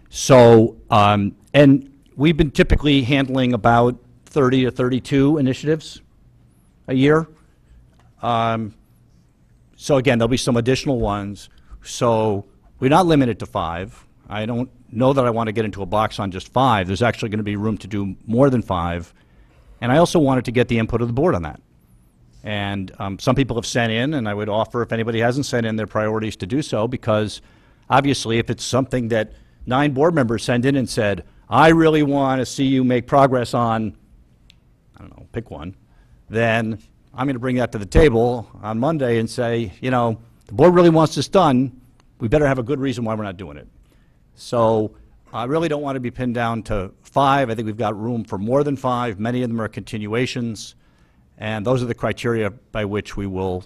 So, and we've been typically handling about 30 to 32 initiatives a year. So again, there'll be some additional ones. So we're not limited to 5. I don't know that I want to get into a box on just 5. There's actually going to be room to do more than 5. And I also wanted to get the input of the board on that. And some people have sent in, and I would offer, if anybody hasn't sent in their priorities, to do so, because obviously if it's something that 9 board members send in and said, I really want to see you make progress on, I don't know, pick one, then I'm going to bring that to the table on Monday and say, you know, the board really wants this done. We better have a good reason why we're not doing it. So I really don't want to be pinned down to 5. I think we've got room for more than 5. Many of them are continuations. And those are the criteria by which we will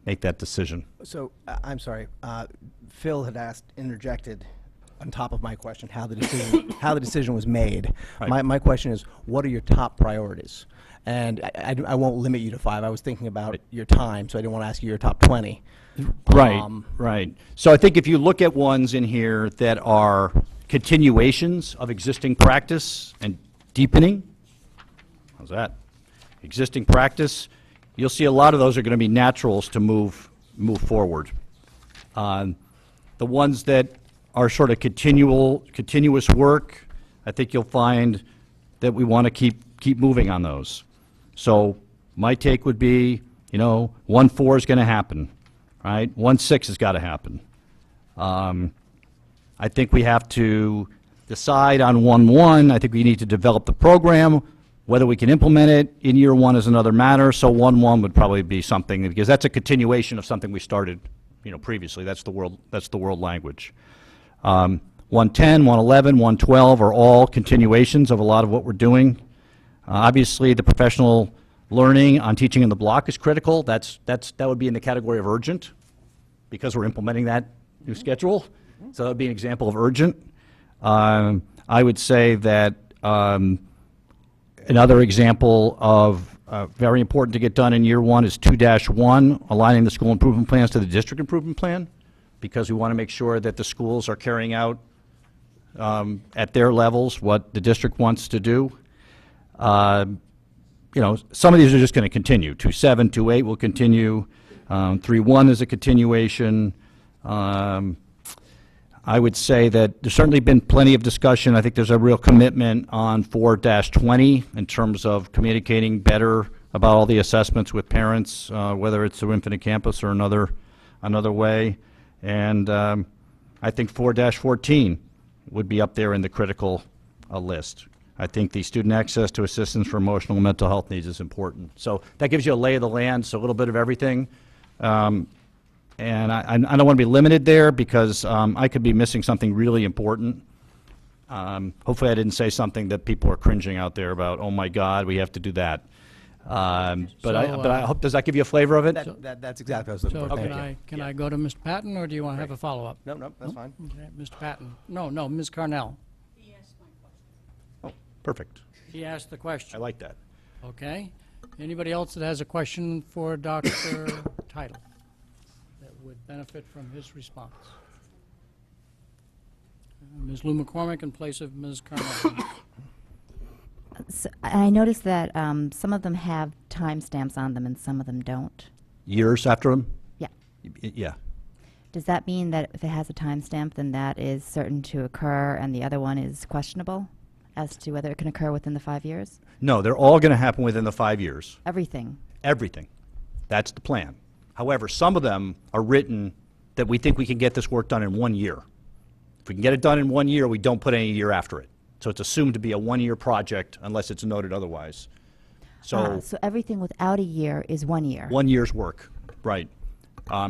make that decision. So, I'm sorry, Phil had interjected on top of my question how the decision was made. Right. My question is, what are your top priorities? And I won't limit you to 5. I was thinking about your time, so I didn't want to ask you your top 20. Right, right. So I think if you look at ones in here that are continuations of existing practice and deepening, how's that? Existing practice, you'll see a lot of those are going to be naturals to move forward. The ones that are sort of continuous work, I think you'll find that we want to keep moving on those. So My take would be, 1-4 is going to happen, right? 1-6 has got to happen. I think we have to decide on 1-1. I think we need to develop the program. Whether we can implement it in year 1 is another matter. So 1-1 would probably be something, because that's a continuation of something we started, previously. That's the world language. 1-10, 1-11, 1-12 are all continuations of a lot of what we're doing. Obviously, the professional learning on teaching in the block is critical. That would be in the category of urgent, because we're implementing that new schedule. So that would be an example of urgent. I would say that another example of very important to get done in year 1 is 2-1, aligning the school improvement plans to the district improvement plan, because we want to make sure that the schools are carrying out at their levels what the district wants to do. Some of these are just going to continue. 2-7, 2-8 will continue. 3-1 is a continuation. I would say that there's certainly been plenty of discussion. I think there's a real commitment on 4-20 in terms of communicating better about all the assessments with parents, whether it's through Infinite Campus or another way. And I think 4-14 would be up there in the critical list. I think the student access to assistance for emotional and mental health needs is important. So that gives you a lay of the land, so a little bit of everything. And I don't want to be limited there, because I could be missing something really important. Hopefully I didn't say something that people are cringing out there about, oh my God, we have to do that. But I hope, does that give you a flavor of it? That's exactly what I was looking So for. can I go to Mr. Patton, or do you want to have a follow-up? No, that's fine. Okay, Mr. Patton. No, Ms. Carnell. Oh, perfect. He asked the question. I like that. Okay. Anybody else that has a question for Dr. Title that would benefit from his response? Ms. Lou McCormick in place of Ms. Carnell. So I noticed that some of them have timestamps on them and some of them don't. Years after them? Yeah. Yeah. Does that mean that if it has a timestamp, then that is certain to occur and the other one is questionable as to whether it can occur within the 5 years? No, they're all going to happen within the 5 years. Everything? Everything. That's the plan. However, some of them are written that we think we can get this work done in 1 year. If we can get it done in 1 year, we don't put any year after it. So it's assumed to be a 1-year project unless it's noted otherwise. So everything without a year is 1 year? 1 year's work, right.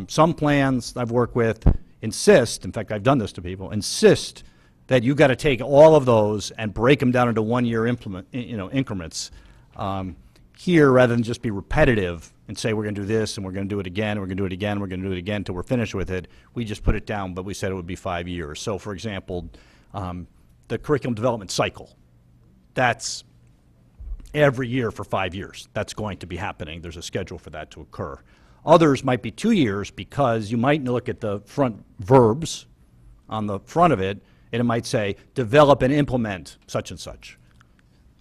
Some plans I've worked with insist, in fact I've done this to people, insist that you got to take all of those and break them down into 1 year increments. Here, rather than just be repetitive and say we're going to do this and we're going to do it again, and we're going to do it again, and we're going to do it again until we're finished with it, we just put it down, but we said it would be 5 years. So for example, the curriculum development cycle, that's every year for 5 years. That's going to be happening. There's a schedule for that to occur. Others might be 2 years, because you might look at the front verbs on the front of it, and it might say, develop and implement such and such.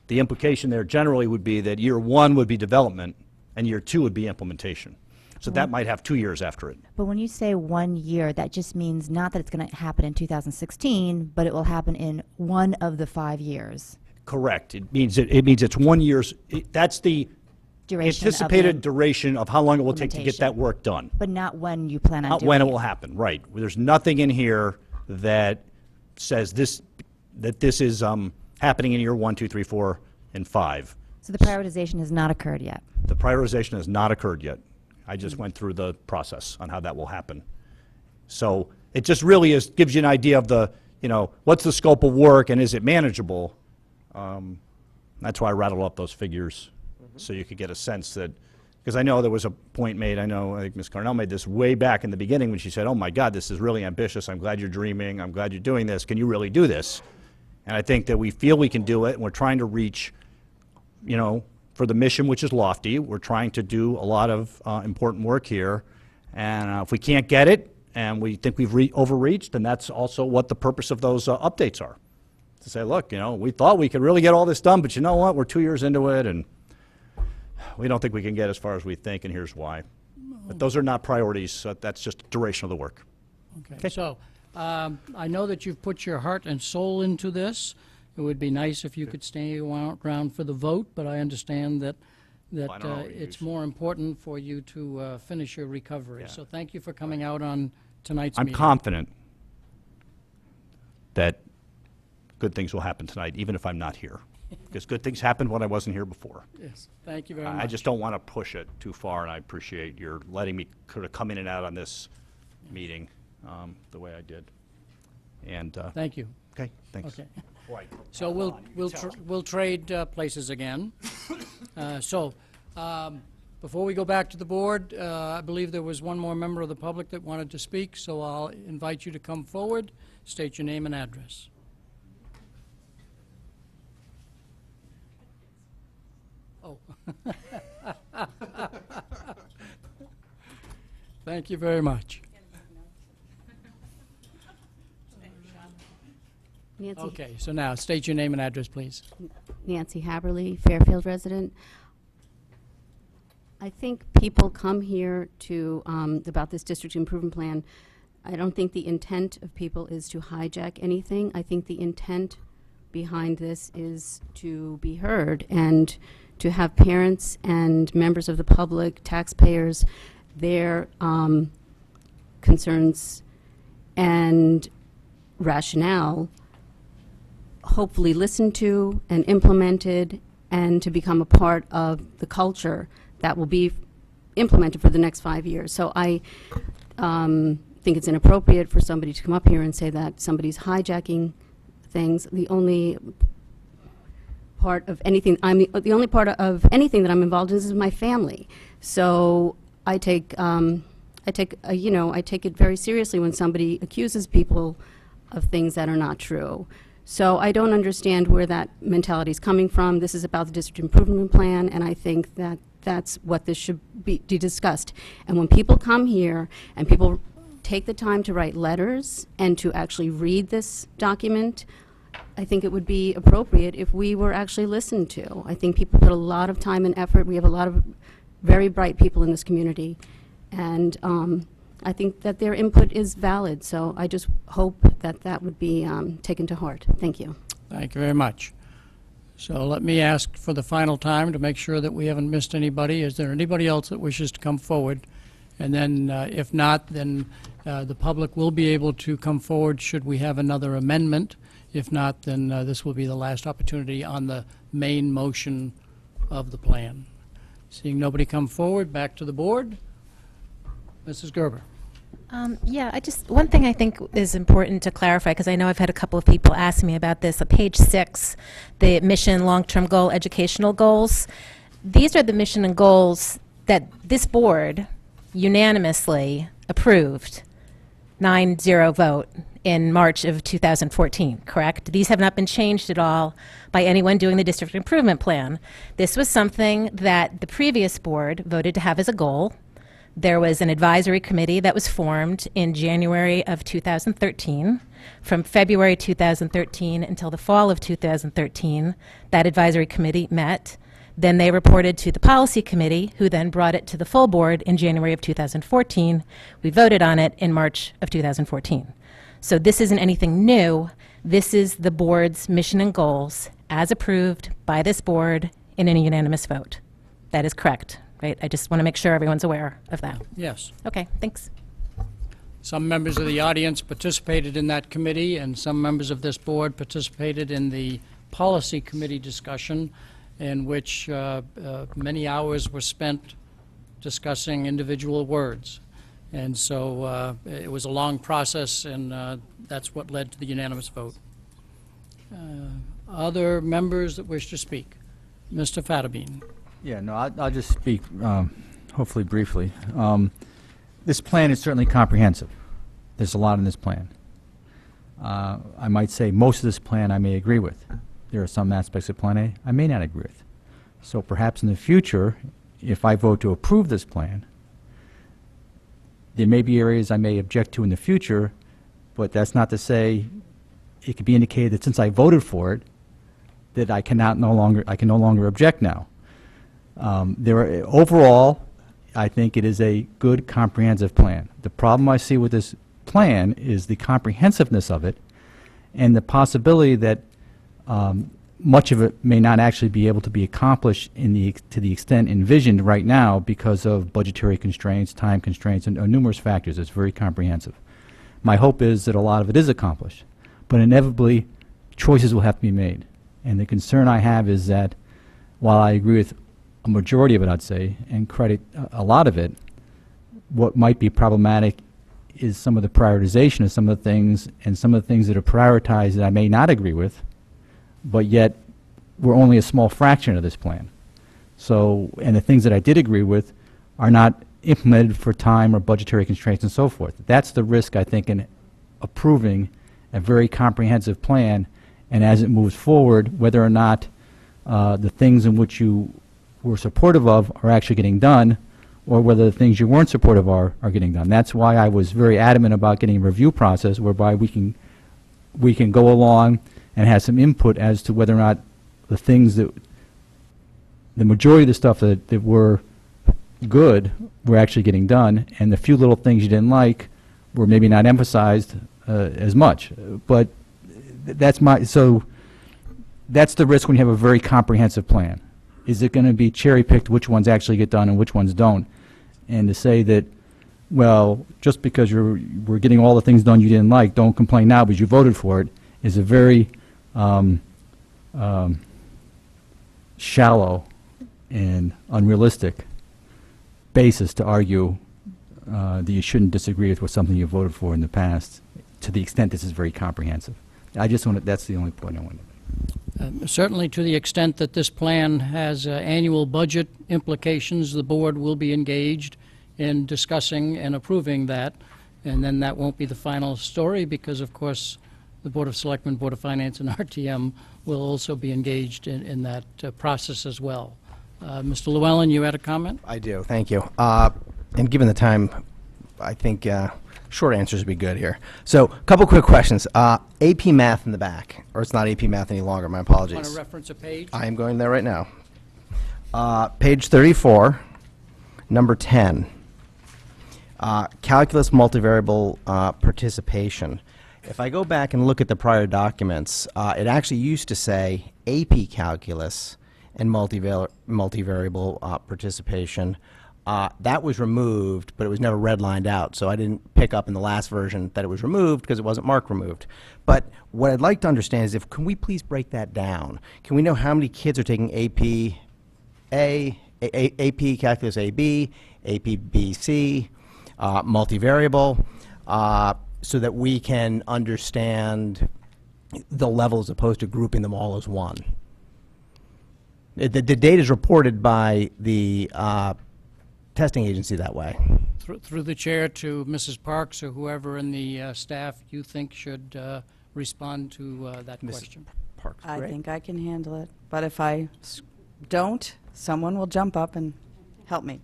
The implication there generally would be that year 1 would be development, and year 2 would be implementation. So that might have 2 years after it. But when you say 1 year, that just means not that it's going to happen in 2016, but it will happen in one of the 5 years. Correct. It means it's 1 year's. That's the Duration anticipated duration of how long it will take to get that work done. But not when you plan on Not doing when it it. will happen. Right. There's nothing in here that says this is happening in year 1, 2, 3, 4, and 5. So the prioritization has not occurred yet. The prioritization has not occurred yet. I just went through the process on how that will happen. So it just really gives you an idea of the, what's the scope of work and is it manageable? That's why I rattled up those figures, so you could get a sense that, because I know there was a point made, I think Ms. Carnell made this way back in the beginning when she said, oh my God, this is really ambitious. I'm glad you're dreaming. I'm glad you're doing this. Can you really do this? And I think that we feel we can do it, and we're trying to reach, for the mission, which is lofty. We're trying to do a lot of important work here. And if we can't get it, and we think we've overreached, then that's also what the purpose of those updates are. To say, look, we thought we could really get all this done, but you know what? We're 2 years into it, and we don't think we can get as far as we think, and here's why. But those are not priorities. So that's just the duration of the work. Okay. So I know that you've put your heart and soul into this. It would be nice if you could stay around for the vote, but I understand that that I don't know what it's use. more important for you to finish your recovery. Yeah. So thank you for coming out on tonight's I'm meeting. confident that good things will happen tonight, even if I'm not here. Because good things happened when I wasn't here before. Yes, thank you very much. I just don't want to push it too far, and I appreciate your letting me sort of come in and out on this meeting the way I did. And Thank you. okay, thanks. Okay. Boy, So we'll trade places again. Before we go back to the board, I believe there was one more member of the public that wanted to speak, so I'll invite you to come forward, state your name and address. Oh. Thank you very much. Nancy, Okay, so now state your name and address, please. Nancy Haberly, Fairfield resident. I think people come here to, about this district improvement plan. I don't think the intent of people is to hijack anything. I think the intent behind this is to be heard and to have parents and members of the public, taxpayers, their concerns and rationale hopefully listened to and implemented, and to become a part of the culture that will be implemented for the next 5 years. So I think it's inappropriate for somebody to come up here and say that somebody's hijacking things. The only part of anything the only part of anything that I'm involved in is my family. So I take it very seriously when somebody accuses people of things that are not true. So I don't understand where that mentality is coming from. This is about the district improvement plan, and I think that that's what this should be discussed. And when people come here and people take the time to write letters and to actually read this document, I think it would be appropriate if we were actually listened to. I think people put a lot of time and effort. We have a lot of very bright people in this community, and I think that their input is valid. So I just hope that that would be taken to heart. Thank you. Thank you very much. So let me ask for the final time to make sure that we haven't missed anybody. Is there anybody else that wishes to come forward? And then if not, then the public will be able to come forward should we have another amendment. If not, then this will be the last opportunity on the main motion of the plan. Seeing nobody come forward, back to the board. Mrs. Gerber. Yeah, one thing I think is important to clarify, because I know I've had a couple of people ask me about this, page 6, the mission, long-term goal, educational goals. These are the mission and goals that this board unanimously approved, 9-0 vote, in March of 2014, correct? These have not been changed at all by anyone doing the district improvement plan. This was something that the previous board voted to have as a goal. There was an advisory committee that was formed in January of 2013. From February 2013 until the fall of 2013, that advisory committee met. Then they reported to the policy committee, who then brought it to the full board in January of 2014. We voted on it in March of 2014. So this isn't anything new. This is the board's mission and goals as approved by this board in a unanimous vote. That is correct. Right? I just want to make sure everyone's aware of that. Yes. Okay, thanks. Some members of the audience participated in that committee, and some members of this board participated in the policy committee discussion, in which many hours were spent discussing individual words. And so it was a long process, and that's what led to the unanimous vote. Other members that wish to speak? Mr. Fatterbean. Yeah, no, I'll just speak hopefully briefly. This plan is certainly comprehensive. There's a lot in this plan. I might say most of this plan I may agree with. There are some aspects of Plan A I may not agree with. So perhaps in the future, if I vote to approve this plan, there may be areas I may object to in the future, but that's not to say it could be indicated that since I voted for it, that I can no longer object now. Overall, I think it is a good, comprehensive plan. The problem I see with this plan is the comprehensiveness of it and the possibility that much of it may not actually be able to be accomplished to the extent envisioned right now because of budgetary constraints, time constraints, and numerous factors. It's very comprehensive. My hope is that a lot of it is accomplished, but inevitably choices will have to be made. And the concern I have is that while I agree with a majority of it, I'd say, and credit a lot of it, what might be problematic is some of the prioritization of some of the things, and some of the things that are prioritized that I may not agree with, but yet we're only a small fraction of this plan. So, and the things that I did agree with are not implemented for time or budgetary constraints and so forth. That's the risk, I think, in approving a very comprehensive plan, and as it moves forward, whether or not the things in which you were supportive of are actually getting done, or whether the things you weren't supportive of are getting done. That's why I was very adamant about getting a review process whereby we can go along and have some input as to whether or not the things that, the majority of the stuff that were good were actually getting done, and the few little things you didn't like were maybe not emphasized as much. But that's so that's the risk when you have a very comprehensive plan. Is it going to be cherry-picked which ones actually get done and which ones don't? And to say that, well, just because we're getting all the things done you didn't like, don't complain now because you voted for it, is a very shallow and unrealistic basis to argue that you shouldn't disagree with something you voted for in the past, to the extent this is very comprehensive. I just want to, that's the only point I wanted to make. Certainly to the extent that this plan has annual budget implications, the board will be engaged in discussing and approving that, and then that won't be the final story because, of course, the Board of Selectmen, Board of Finance, and RTM will also be engaged in that process as well. Mr. Llewellyn, you had a comment? I do, thank you. And given the time, I think short answers would be good here. So, a couple quick questions. AP Math in the back, or it's not AP Math any longer, my apologies. Want to reference a page? I am going there right now. Page 34, number 10. Calculus multivariable participation. If I go back and look at the prior documents, it actually used to say AP Calculus and multivariable participation. That was removed, but it was never redlined out, so I didn't pick up in the last version that it was removed because it wasn't marked removed. But what I'd like to understand is, can we please break that down? Can we know how many kids are taking AP Calculus AB, AP BC, multivariable, so that we can understand the level as opposed to grouping them all as one? The data is reported by the testing agency that way. Through the chair to Mrs. Parks or whoever in the staff you think should respond to that question. Parks, I great. think I can handle it, but if I don't, someone will jump up and help me.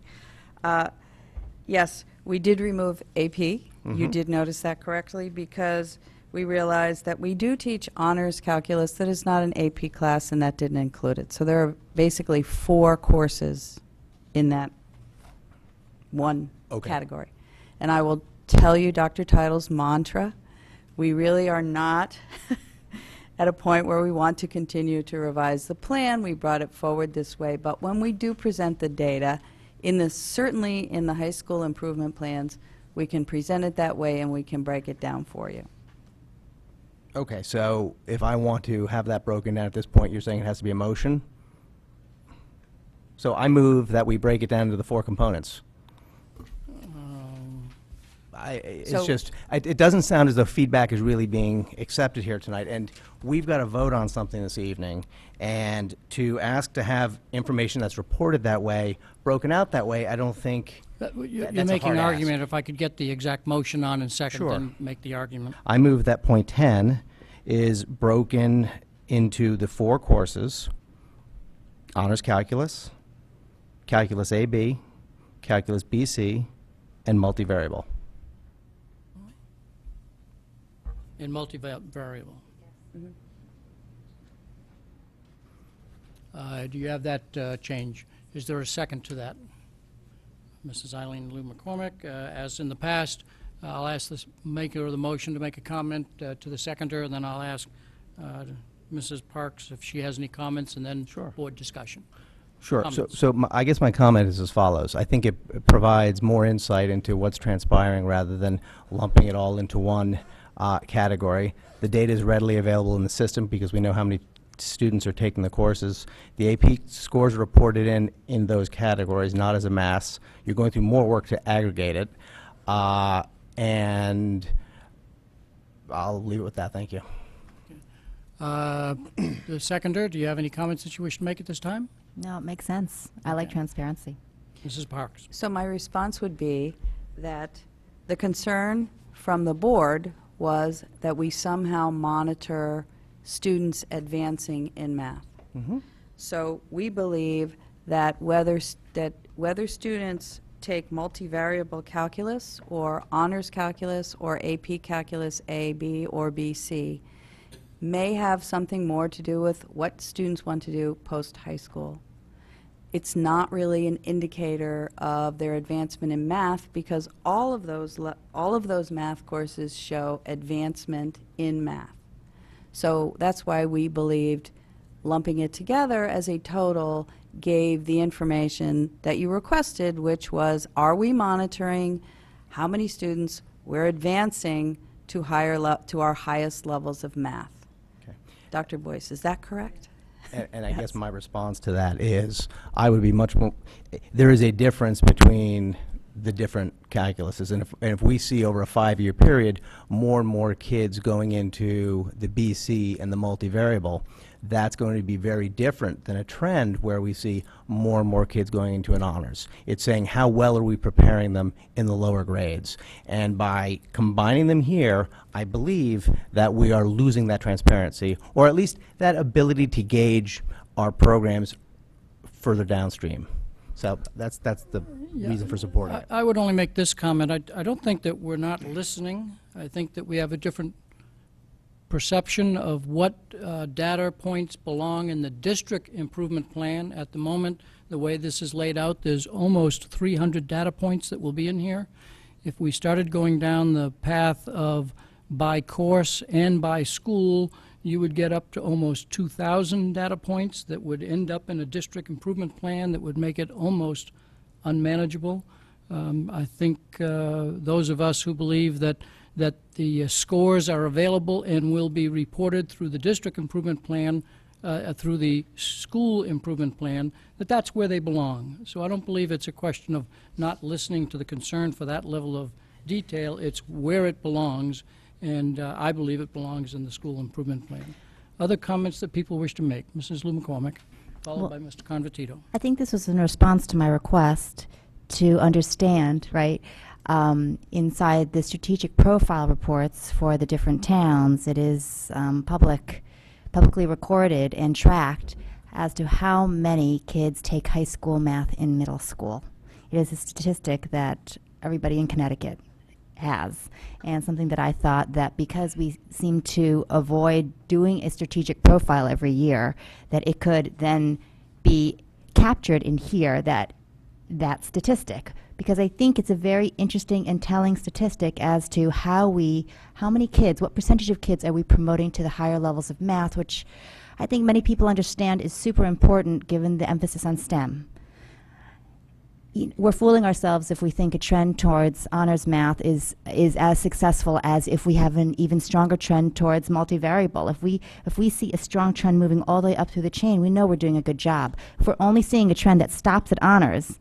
Yes, we did remove AP. You did notice that correctly, because we realized that we do teach honors calculus that is not an AP class, and that didn't include it. So there are basically 4 courses in that one category. And I will tell you Dr. Title's mantra, we really are not at a point where we want to continue to revise the plan. We brought it forward this way, but when we do present the data, certainly in the high school improvement plans, we can present it that way and we can break it down for you. Okay, so if I want to have that broken down at this point, you're saying it has to be a motion? So I move that we break it down into the 4 components. It doesn't sound as though feedback is really being accepted here tonight, and we've got to vote on something this evening, and to ask to have information that's reported that way, broken out that way, I don't think You're that's a making hard an ask. argument. If I could get the exact motion on in second, Sure. then make the argument. I move that point 10 is broken into the 4 courses: honors calculus, calculus AB, calculus BC, and multivariable. In multivariable. Do you have that change? Is there a second to that? Mrs. Eileen Lou McCormick, as in the past, I'll ask the maker of the motion to make a comment to the seconder, and then I'll ask Mrs. Parks if she has any comments, and then Sure. board discussion. Sure. Comments. I guess my comment is as follows. I think it provides more insight into what's transpiring rather than lumping it all into one category. The data is readily available in the system because we know how many students are taking the courses. The AP scores are reported in those categories, not as a mass. You're going through more work to aggregate it. And I'll leave it with that. Thank you. The seconder, do you have any comments that you wish to make at this time? No, it makes sense. I like transparency. Mrs. Parks. So my response would be that the concern from the board was that we somehow monitor students advancing in math. So we believe that whether students take multivariable calculus or honors calculus or AP calculus A, B, or B, C may have something more to do with what students want to do post-high school. It's not really an indicator of their advancement in math because all of those math courses show advancement in math. So that's why we believed lumping it together as a total gave the information that you requested, which was, are we monitoring how many students we're advancing to our highest levels of math? Okay. Dr. Boyce, is that correct? And I guess my response to that is I would be much more, there is a difference between the different calculuses. And if we see over a 5-year period more and more kids going into the BC and the multivariable, that's going to be very different than a trend where we see more and more kids going into an honors. It's saying how well are we preparing them in the lower grades. And by combining them here, I believe that we are losing that transparency, or at least that ability to gauge our programs further downstream. So that's the reason for supporting it. I would only make this comment. I don't think that we're not listening. I think that we have a different perception of what data points belong in the district improvement plan. At the moment, the way this is laid out, there's almost 300 data points that will be in here. If we started going down the path of by course and by school, you would get up to almost 2,000 data points that would end up in a district improvement plan that would make it almost unmanageable. I think those of us who believe that the scores are available and will be reported through the district improvement plan, through the school improvement plan, that's where they belong. So I don't believe it's a question of not listening to the concern for that level of detail. It's where it belongs, and I believe it belongs in the school improvement plan. Other comments that people wish to make? Mrs. Lou McCormick, followed by Mr. Convertito. I think this was in response to my request to understand, right, inside the strategic profile reports for the different towns, it is publicly recorded and tracked as to how many kids take high school math in middle school. It is a statistic that everybody in Connecticut has, and something that I thought that because we seem to avoid doing a strategic profile every year, that it could then be captured in here, that statistic, because I think it's a very interesting and telling statistic as to how many kids, what percentage of kids are we promoting to the higher levels of math, which I think many people understand is super important given the emphasis on STEM. We're fooling ourselves if we think a trend towards honors math is as successful as if we have an even stronger trend towards multivariable. If we see a strong trend moving all the way up through the chain, we know we're doing a good job. If we're only seeing a trend that stops at honors,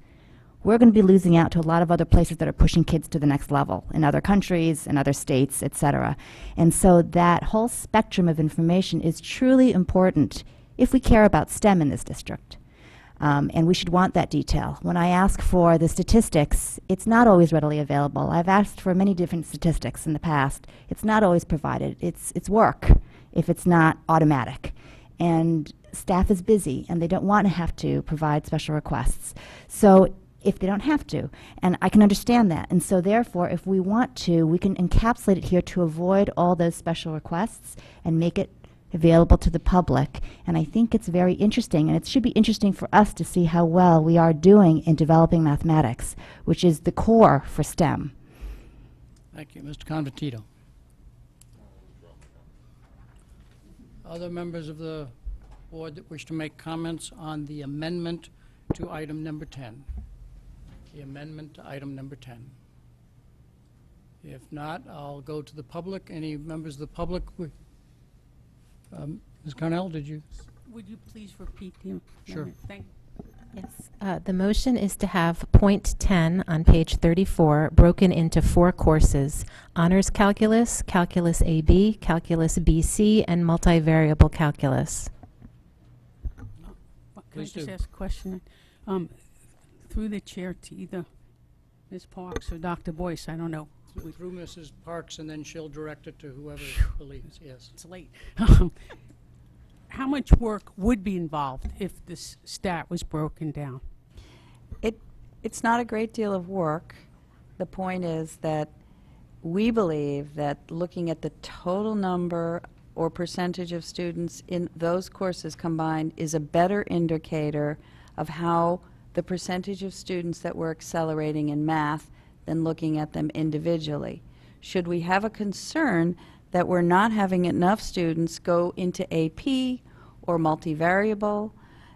we're going to be losing out to a lot of other places that are pushing kids to the next level in other countries, in other states, etc. And so that whole spectrum of information is truly important if we care about STEM in this district. And we should want that detail. When I ask for the statistics, it's not always readily available. I've asked for many different statistics in the past. It's not always provided. It's work if it's not automatic. And staff is busy, and they don't want to have to provide special requests. So if they don't have to, and I can understand that. And so therefore, if we want to, we can encapsulate it here to avoid all those special requests and make it available to the public. And I think it's very interesting, and it should be interesting for us to see how well we are doing in developing mathematics, which is the core for STEM. Thank you. Mr. Convertito. Other members of the board that wish to make comments on the amendment to item number 10? The amendment to item number 10. If not, I'll go to the public. Any members of the public? Ms. Cornell, did you? Would you please repeat the Sure. amendment? Thank Yes. The motion is to have point 10 on page 34 broken into 4 courses: Honors Calculus, Calculus AB, Calculus BC, and Multivariable Calculus. Can I Please just do. ask a question? Through the chair to either Ms. Parks or Dr. Boyce, I don't know. Through Mrs. Parks, and then she'll direct it to whoever believes, yes. It's late. How much work would be involved if this stat was broken down? It's not a great deal of work. The point is that we believe that looking at the total number or percentage of students in those courses combined is a better indicator of how the percentage of students that we're accelerating in math than looking at them individually. Should we have a concern that we're not having enough students go into AP or multivariable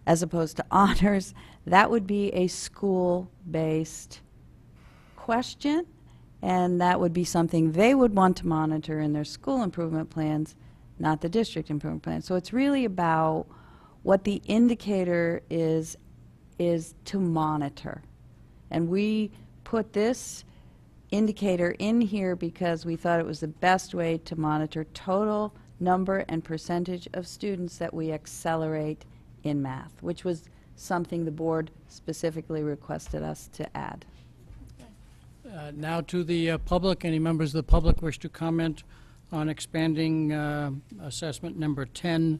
as opposed to honors, that would be a school-based question, and that would be something they would want to monitor in their school improvement plans, not the district improvement plan. So it's really about what the indicator is to monitor. And we put this indicator in here because we thought it was the best way to monitor total number and percentage of students that we accelerate in math, which was something the board specifically requested us to add. Now to the public. Any members of the public wish to comment on expanding assessment number 10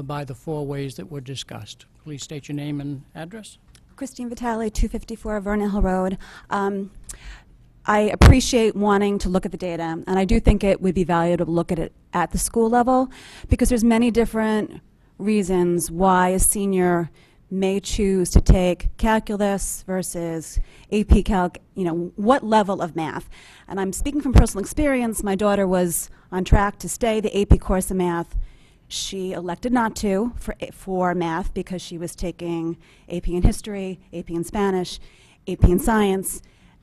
by the 4 ways that were discussed? Please state your name and address. Christine Vitale, 254 Vernon Hill Road. I appreciate wanting to look at the data, and I do think it would be valuable to look at it at the school level, because there's many different reasons why a senior may choose to take calculus versus AP Calc, what level of math. And I'm speaking from personal experience. My daughter was on track to stay the AP course of math. She elected not to for math because she was taking AP in history, AP in Spanish, AP in science,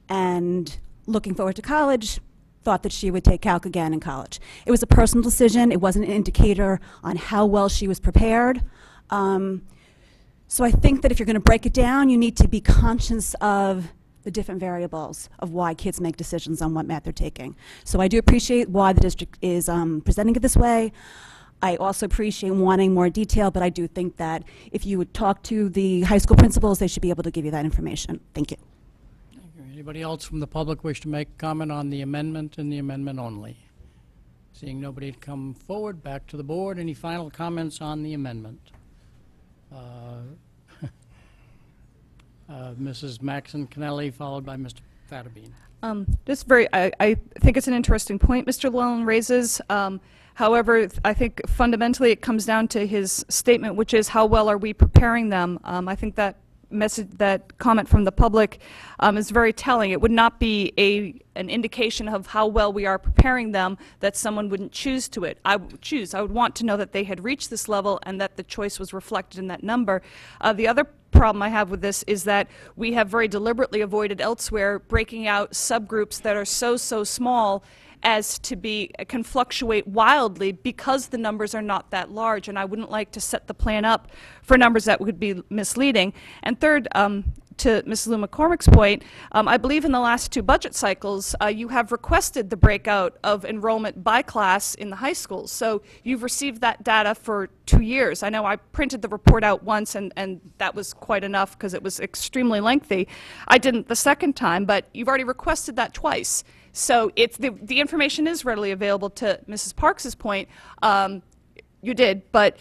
and looking forward to college, thought that she would take calc again in college. It was a personal decision. It wasn't an indicator on how well she was prepared. So I think that if you're going to break it down, you need to be conscious of the different variables of why kids make decisions on what math they're taking. So I do appreciate why the district is presenting it this way. I also appreciate wanting more detail, but I do think that if you would talk to the high school principals, they should be able to give you that information. Thank you. Anybody else from the public wish to make comment on the amendment and the amendment only? Seeing nobody come forward, back to the board. Any final comments on the amendment? Mrs. Maxon Kennelly, followed by Mr. Fattabine. I think it's an interesting point Mr. Llewellyn raises. However, I think fundamentally it comes down to his statement, which is how well are we preparing them. I think that that comment from the public is very telling. It would not be an indication of how well we are preparing them that someone wouldn't choose to it. I would want to know that they had reached this level and that the choice was reflected in that number. The other problem I have with this is that we have very deliberately avoided elsewhere breaking out subgroups that are so small as to can fluctuate wildly because the numbers are not that large, and I wouldn't like to set the plan up for numbers that would be misleading. And third, to Ms. Lou McCormick's point, I believe in the last 2 budget cycles, you have requested the breakout of enrollment by class in the high schools. So you've received that data for 2 years. I know I printed the report out once, and that was quite enough because it was extremely lengthy. I didn't the second time, but you've already requested that twice. So it's the information is readily available. To Mrs. Parks's point, you did, but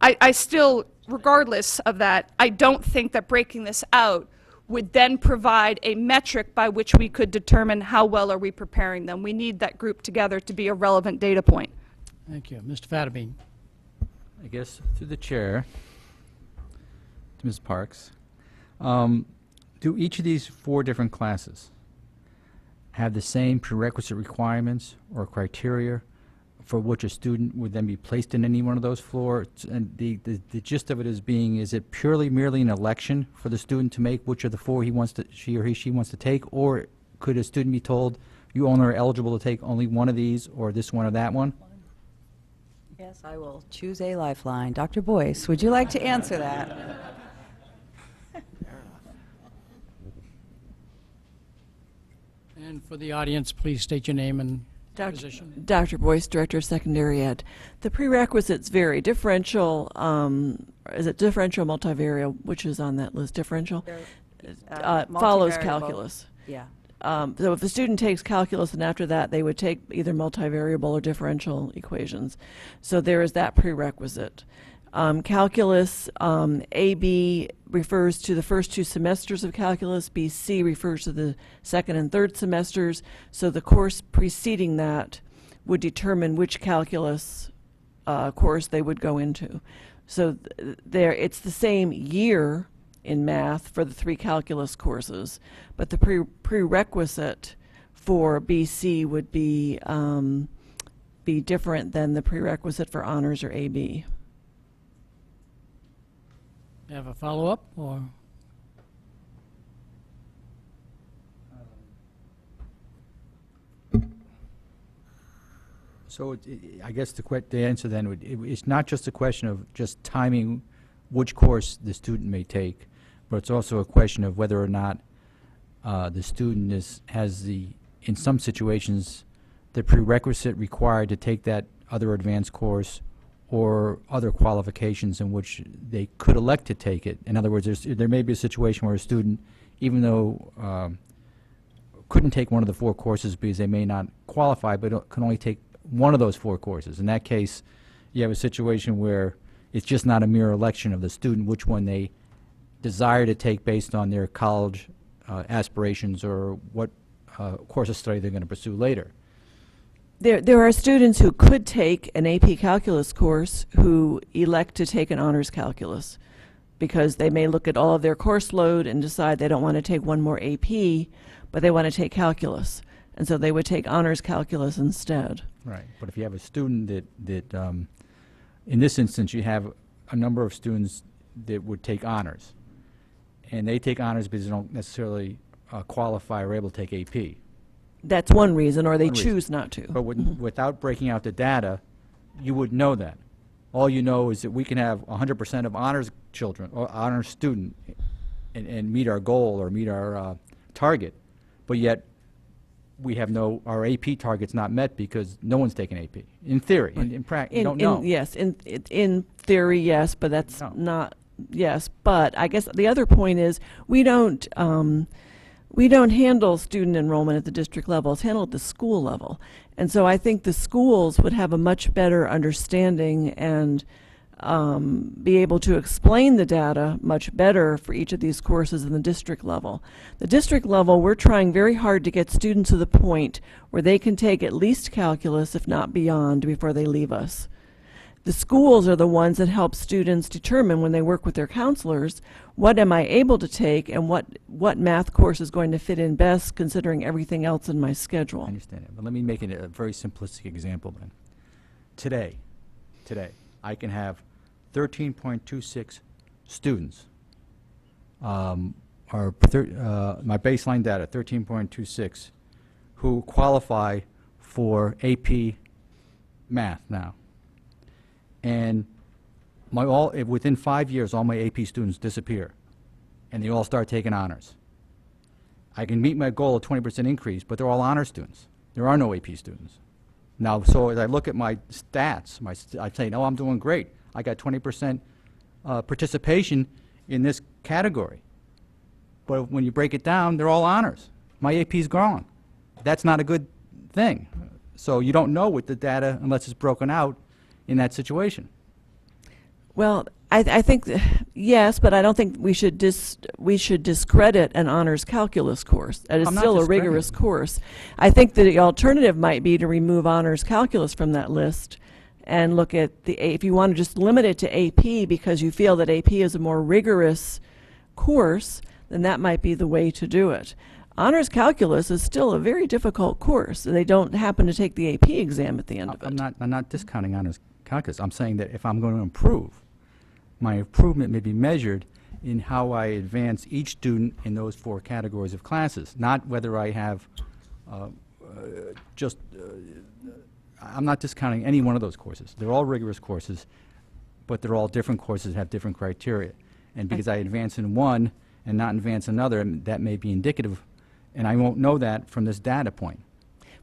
I still, regardless of that, I don't think that breaking this out would then provide a metric by which we could determine how well are we preparing them. We need that group together to be a relevant data point. Thank you. Mr. Fattabine. I guess through the chair, to Ms. Parks, do each of these 4 different classes have the same prerequisite requirements or criteria for which a student would then be placed in any one of those floors? And the gist of it is it purely merely an election for the student to make which of the four she wants to take, or could a student be told, you only are eligible to take only one of these, or this one or that one? Yes, I will choose a lifeline. Dr. Boyce, would you like to answer that? And for the audience, please state your name and position. Dr. Boyce, Director of Secondary Ed. The prerequisites vary. Differential, is it differential multivariate, which is on that list? Differential? Follows Multivariable. calculus. Yeah. So if a student takes calculus and after that they would take either multivariable or differential equations. So there is that prerequisite. Calculus, AB refers to the first 2 semesters of calculus, BC refers to the second and third semesters, so the course preceding that would determine which calculus course they would go into. So it's the same year in math for the 3 calculus courses, but the prerequisite for BC would be different than the prerequisite for honors or AB. You have a follow-up, or? So I guess the answer then it's not just a question of just timing which course the student may take, but it's also a question of whether or not the student in some situations, the prerequisite required to take that other advanced course or other qualifications in which they could elect to take it. In other words, there may be a situation where a student, even though couldn't take one of the 4 courses because they may not qualify, but can only take one of those 4 courses. In that case, you have a situation where it's just not a mere election of the student which one they desire to take based on their college aspirations or what course of study they're going to pursue later. There are students who could take an AP calculus course who elect to take an honors calculus because they may look at all of their course load and decide they don't want to take one more AP, but they want to take calculus. And so they would take honors calculus instead. Right. But if you have a student that in this instance, you have a number of students that would take honors, and they take honors because they don't necessarily qualify or able to take AP. That's one reason, or they choose not to. But without breaking out the data, you would know that. All you know is that we can have 100% of honors children or honors student and meet our goal or meet our target, but yet we have our AP target's not met because no one's taken AP. In theory, in practice, you don't know. Yes, in theory, yes, but that's not, yes. But I guess the other point is we don't handle student enrollment at the district level. It's handled at the school level. And so I think the schools would have a much better understanding and be able to explain the data much better for each of these courses in the district level. The district level, we're trying very hard to get students to the point where they can take at least calculus, if not beyond, before they leave us. The schools are the ones that help students determine when they work with their counselors, what am I able to take and what math course is going to fit in best considering everything else in my schedule. I understand it, but let me make it a very simplistic example then. Today, I can have 13.26 students, my baseline data, 13.26, who qualify for AP math now. And within 5 years, all my AP students disappear, and they all start taking honors. I can meet my goal of 20% increase, but they're all honor students. There are no AP students. Now, so as I look at my stats, I say, no, I'm doing great. I got 20% participation in this category. But when you break it down, they're all honors. My AP's growing. That's not a good thing. So you don't know with the data unless it's broken out in that situation. Well, I think yes, but I don't think we should discredit an honors calculus course. That is still a rigorous course. I think the alternative might be to remove honors calculus from that list and look at if you want to just limit it to AP because you feel that AP is a more rigorous course, then that might be the way to do it. Honors calculus is still a very difficult course. They don't happen to take the AP exam at the end of it. I'm not discounting honors calculus. I'm saying that if I'm going to improve, my improvement may be measured in how I advance each student in those 4 categories of classes, not whether I have I'm not discounting any one of those courses. They're all rigorous courses, but they're all different courses, have different criteria. And because I advance in one and not advance another, that may be indicative, and I won't know that from this data point.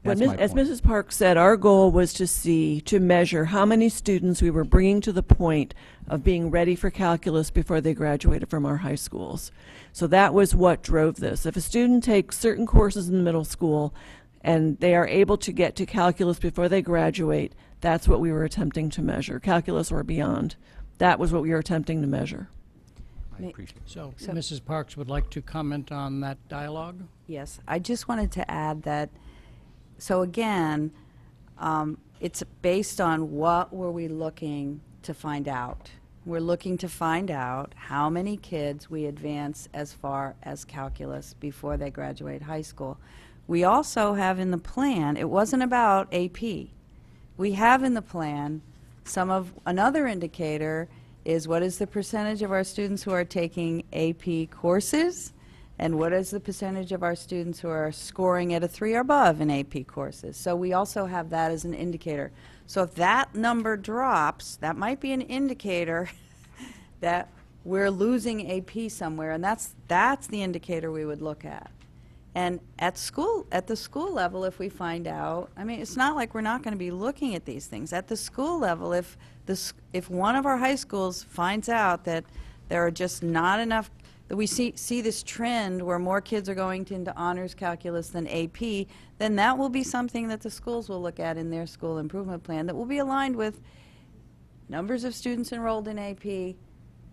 But That's my as point. Mrs. Parks said, our goal was to measure how many students we were bringing to the point of being ready for calculus before they graduated from our high schools. So that was what drove this. If a student takes certain courses in the middle school and they are able to get to calculus before they graduate, that's what we were attempting to measure, calculus or beyond. That was what we were attempting to measure. I appreciate it. So Mrs. Parks would like to comment on that dialogue? Yes, I just wanted to add that, so again, it's based on what were we looking to find out. We're looking to find out how many kids we advance as far as calculus before they graduate high school. We also have in the plan, it wasn't about AP. We have in the plan another indicator is what is the percentage of our students who are taking AP courses, and what is the percentage of our students who are scoring at a 3 or above in AP courses. So we also have that as an indicator. So if that number drops, that might be an indicator that we're losing AP somewhere, and that's the indicator we would look at. And at the school level, if we find out, I mean, it's not like we're not going to be looking at these things. At the school level, if one of our high schools finds out that there are just not enough, that we see this trend where more kids are going into honors calculus than AP, then that will be something that the schools will look at in their school improvement plan that will be aligned with numbers of students enrolled in AP,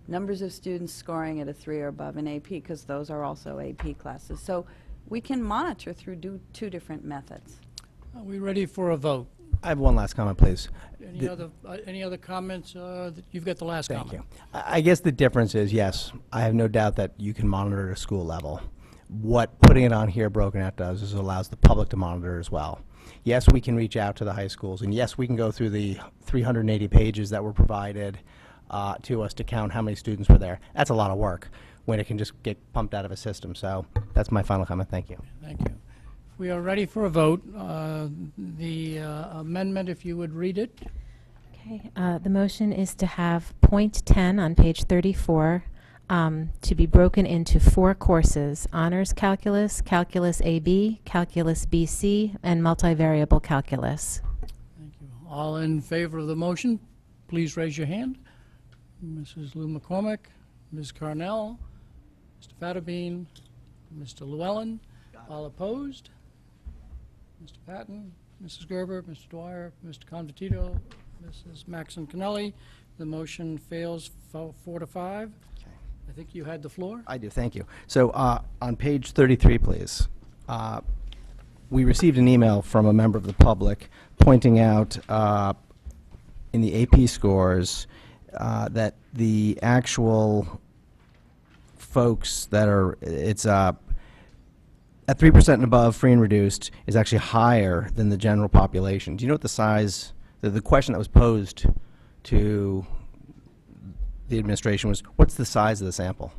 numbers of students scoring at a 3 or above in AP, because those are also AP classes. So we can monitor through 2 different methods. Are we ready for a vote? I have one last comment, please. Any other comments? You've got the last comment. Thank you. I guess the difference is, yes, I have no doubt that you can monitor at a school level. What putting it on here broken out does is it allows the public to monitor as well. Yes, we can reach out to the high schools, and yes, we can go through the 380 pages that were provided to us to count how many students were there. That's a lot of work when it can just get pumped out of a system. So that's my final comment. Thank you. Thank you. We are ready for a vote. The amendment, if you would read it. Okay, the motion is to have point 10 on page 34 to be broken into 4 courses: honors calculus, calculus AB, calculus BC, and multivariable calculus. Thank you. All in favor of the motion, please raise your hand. Mrs. Lou McCormick, Ms. Carnell, Mr. Fatterbean, Mr. Llewellyn. All opposed? Mr. Patton, Mrs. Gerber, Mr. Dwyer, Mr. Convertito, Mrs. Maxon Cannelli. The motion fails 4 to 5. Okay. I think you had the floor. I do, thank you. So on page 33, please, we received an email from a member of the public pointing out in the AP scores that the actual folks that are, it's at 3% and above, free and reduced, is actually higher than the general population. Do you know what the size, the question that was posed to the administration was, what's the size of the sample?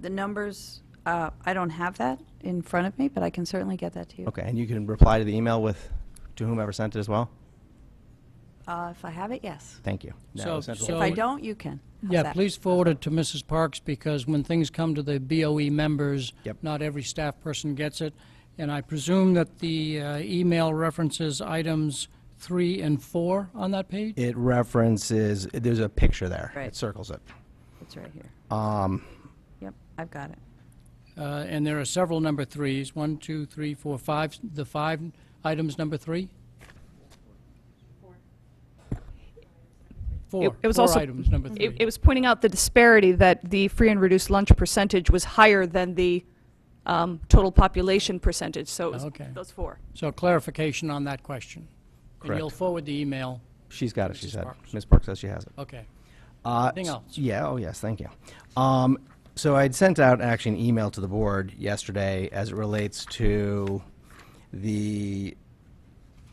The numbers, I don't have that in front of me, but I can certainly get that to you. Okay, and you can reply to the email to whomever sent it as well? If I have it, yes. Thank you. If I don't, you can. How's Yeah, that? please forward it to Mrs. Parks, because when things come to the BOE members, not every staff person gets it. And I presume that the email references items 3 and 4 on that page? It references, there's a picture there. Right. It circles it. It's right here. Yep, I've got it. And there are several number 3s, 1, 2, 3, 4, 5. The 5 items number 3? 4. It was 4 also items number 3. It was pointing out the disparity that the free and reduced lunch percentage was higher than the total population percentage. So it was those 4. So clarification on that question. Correct. And you'll forward the email. She's got it, she Mrs. said. Parks. Ms. Parks says she has it. Okay. Anything else? Yeah, oh yes, thank you. So I'd sent out actually an email to the board yesterday as it relates to the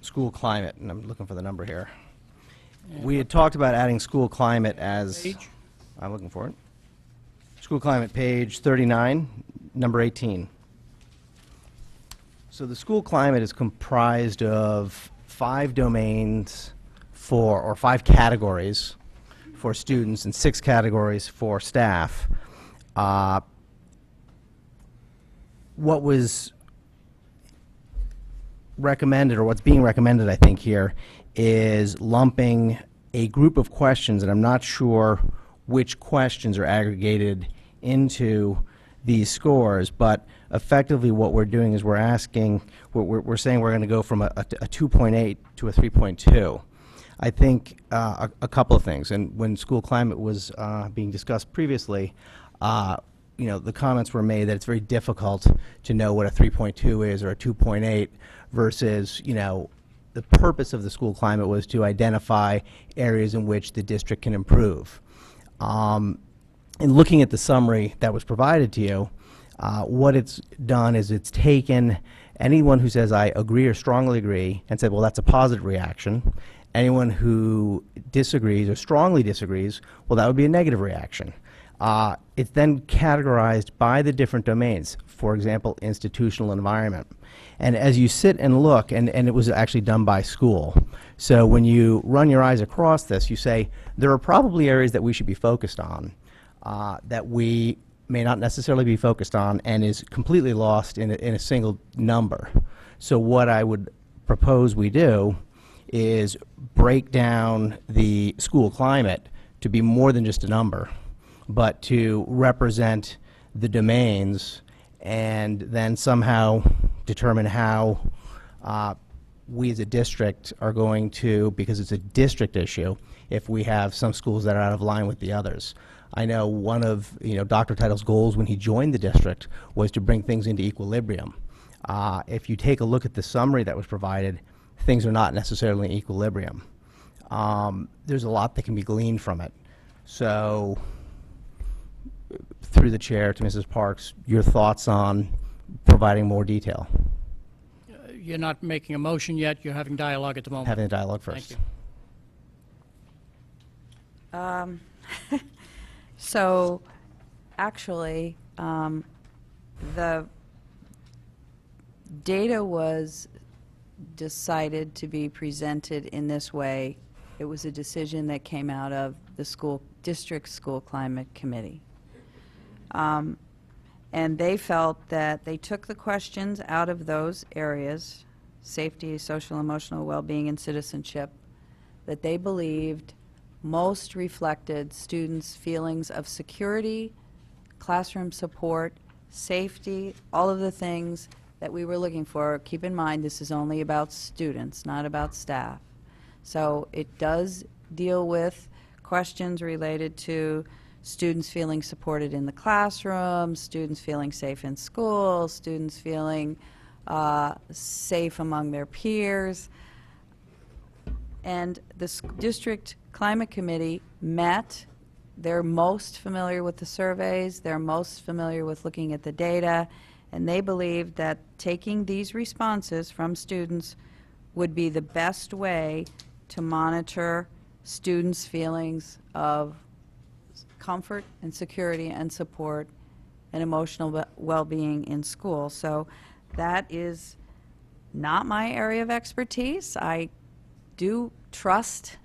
school climate, and I'm looking for the number here. We had talked about adding school climate as... Page? I'm looking for it. School climate, page 39, number 18. So the school climate is comprised of 5 domains or 5 categories for students and 6 categories for staff. What was recommended, or what's being recommended, I think, here, is lumping a group of questions, and I'm not sure which questions are aggregated into these scores, but effectively what we're doing is we're asking, we're saying we're going to go from a 2.8 to a 3.2. I think a couple of things, and when school climate was being discussed previously, the comments were made that it's very difficult to know what a 3.2 is or a 2.8 versus, the purpose of the school climate was to identify areas in which the district can improve. In looking at the summary that was provided to you, what it's done is it's taken anyone who says, I agree or strongly agree, and said, well, that's a positive reaction. Anyone who disagrees or strongly disagrees, well, that would be a negative reaction. It's then categorized by the different domains, for example, institutional environment. And as you sit and look, and it was actually done by school, so when you run your eyes across this, you say, there are probably areas that we should be focused on that we may not necessarily be focused on and is completely lost in a single number. So what I would propose we do is break down the school climate to be more than just a number, but to represent the domains and then somehow determine how we as a district are going to, because it's a district issue, if we have some schools that are out of line with the others. I know one of Dr. Title's goals when he joined the district was to bring things into equilibrium. If you take a look at the summary that was provided, things are not necessarily in equilibrium. There's a lot that can be gleaned from it. So, through the chair to Mrs. Parks, your thoughts on providing more detail? You're not making a motion yet, you're having dialogue at the moment. Having a dialogue first. Thank you. So, actually, the data was decided to be presented in this way. It was a decision that came out of the district school climate committee. And they felt that they took the questions out of those areas, safety, social, emotional well-being, and citizenship, that they believed most reflected students' feelings of security, classroom support, safety, all of the things that we were looking for. Keep in mind, this is only about students, not about staff. So it does deal with questions related to students feeling supported in the classroom, students feeling safe in school, students feeling safe among their peers. And the district climate committee met. They're most familiar with the surveys, they're most familiar with looking at the data, and they believed that taking these responses from students would be the best way to monitor students' feelings of comfort and security and support and emotional well-being in school. So that is not my area of expertise. I do trust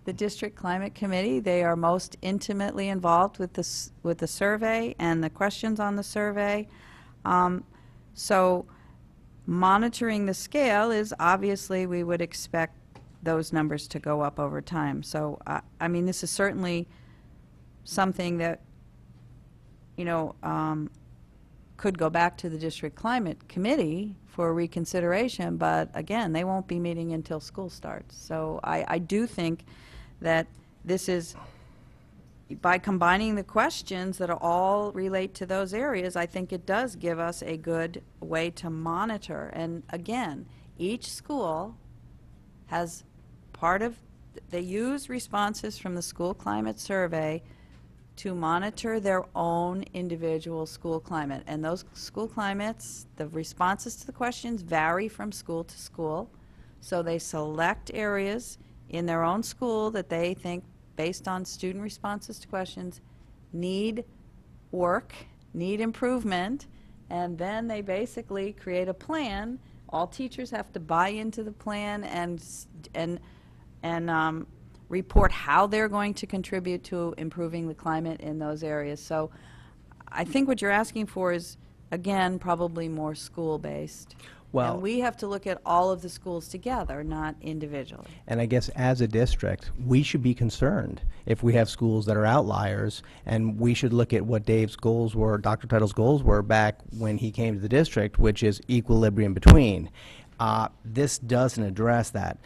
the district climate committee. They are most intimately involved with the survey and the questions on the survey. So monitoring the scale is obviously we would expect those numbers to go up over time. So I mean, this is certainly something that could go back to the district climate committee for reconsideration, but again, they won't be meeting until school starts. So I do think that this is, by combining the questions that all relate to those areas, I think it does give us a good way to monitor. And again, each school has they use responses from the school climate survey to monitor their own individual school climate. And those school climates, the responses to the questions vary from school to school. So they select areas in their own school that they think, based on student responses to questions, need work, need improvement, and then they basically create a plan. All teachers have to buy into the plan and report how they're going to contribute to improving the climate in those areas. So I think what you're asking for is, again, probably more school-based. Well- And we have to look at all of the schools together, not individually. And I guess as a district, we should be concerned if we have schools that are outliers, and we should look at what Dave's goals were, Dr. Title's goals were back when he came to the district, which is equilibrium between. This doesn't address that.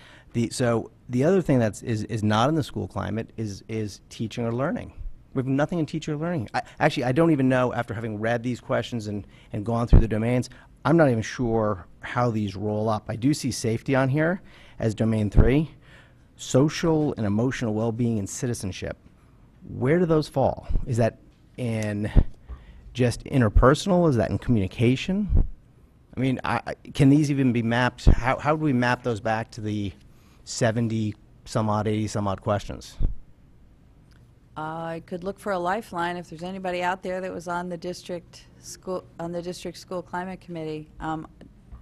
So the other thing is not in the school climate is teaching or learning. We have nothing in teacher learning. Actually, I don't even know, after having read these questions and gone through the domains, I'm not even sure how these roll up. I do see safety on here as domain 3. Social and emotional well-being and citizenship. Where do those fall? Is that in just interpersonal? Is that in communication? I mean, can these even be mapped? How do we map those back to the 70 some odd, 80 some odd questions? I could look for a lifeline if there's anybody out there that was on the district school climate committee.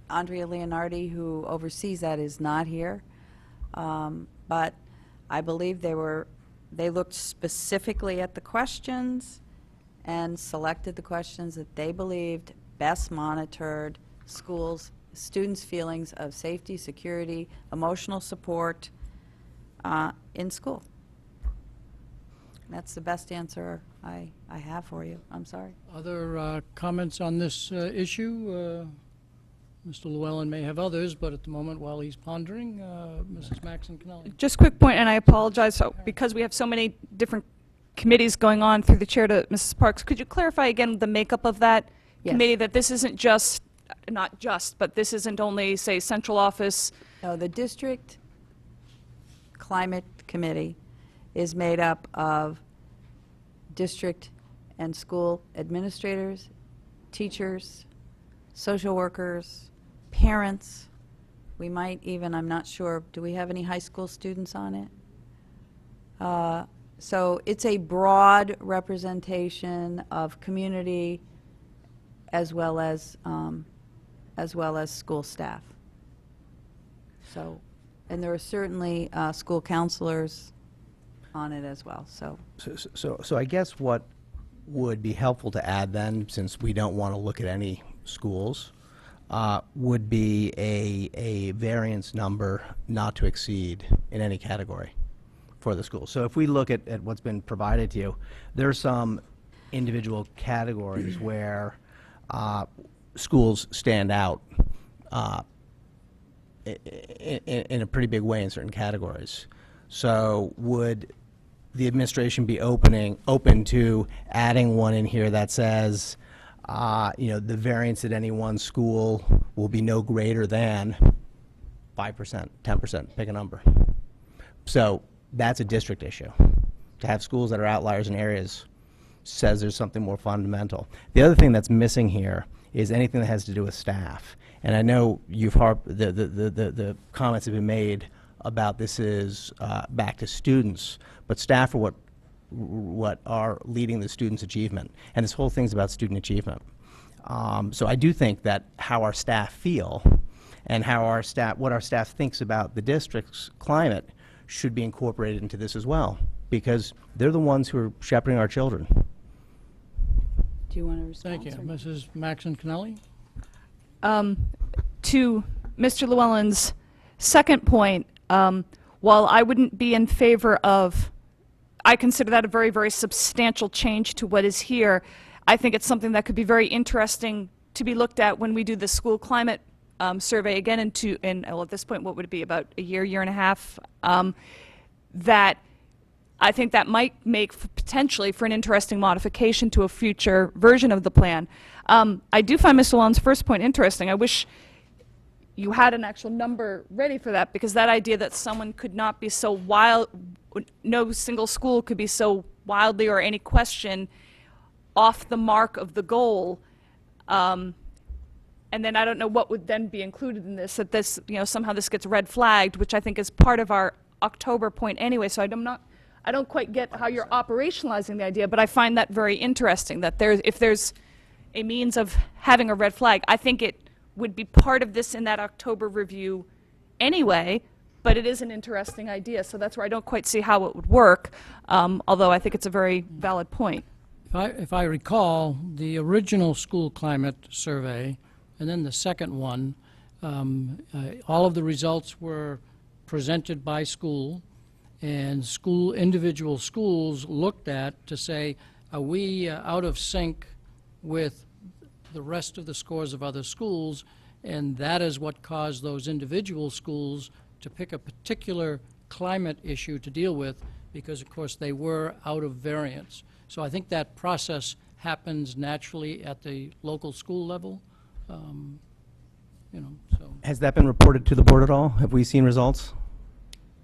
Andrea Leonardi, who oversees that, is not here, but I believe they looked specifically at the questions and selected the questions that they believed best monitored students' feelings of safety, security, emotional support in school. That's the best answer I have for you. I'm sorry. Other comments on this issue? Mr. Llewellyn may have others, but at the moment, while he's pondering, Mrs. Maxon Connelly. Just quick point, and I apologize, so because we have so many different committees going on through the chair to Mrs. Parks, could you clarify again the makeup of that committee, that this isn't just, not just, but this isn't only, say, central office? No, the district climate committee is made up of district and school administrators, teachers, social workers, parents. We might even, I'm not sure, do we have any high school students on it? So it's a broad representation of community as well as school staff. So, and there are certainly school counselors on it as well. So I guess what would be helpful to add then, since we don't want to look at any schools, would be a variance number not to exceed in any category for the school. So if we look at what's been provided to you, there are some individual categories where schools stand out in a pretty big way in certain categories. So would the administration be open to adding one in here that says, the variance at any one school will be no greater than 5%, 10%, pick a number. So that's a district issue. To have schools that are outliers in areas says there's something more fundamental. The other thing that's missing here is anything that has to do with staff. And I know you've the comments have been made about this is back to students, but staff are what are leading the students' achievement. And this whole thing's about student achievement. So I do think that how our staff feel and how what our staff thinks about the district's climate should be incorporated into this as well, because they're the ones who are shepherding our children. Do you want to respond? Thank you. Mrs. Maxon Connelly? To Mr. Llewellyn's second point, while I wouldn't be in favor of, I consider that a very, very substantial change to what is here, I think it's something that could be very interesting to be looked at when we do the school climate survey again at this point, what would it be, about a year and a half, that I think that might make potentially for an interesting modification to a future version of the plan. I do find Mr. Llewellyn's first point interesting. I wish you had an actual number ready for that, because that idea that someone could not be so wild, no single school could be so wildly or any question off the mark of the goal. And then I don't know what would then be included in this, that this, somehow this gets red flagged, which I think is part of our October point anyway, so I don't quite get how you're operationalizing the idea, but I find that very interesting, that if there's a means of having a red flag, I think it would be part of this in that October review anyway, but it is an interesting idea, so that's where I don't quite see how it would work, although I think it's a very valid point. If I recall, the original school climate survey, and then the second one, all of the results were presented by school, and individual schools looked at to say, are we out of sync with the rest of the scores of other schools, and that is what caused those individual schools to pick a particular climate issue to deal with, because of course they were out of variance. So I think that process happens naturally at the local school level. So. Has that been reported to the board at all? Have we seen results?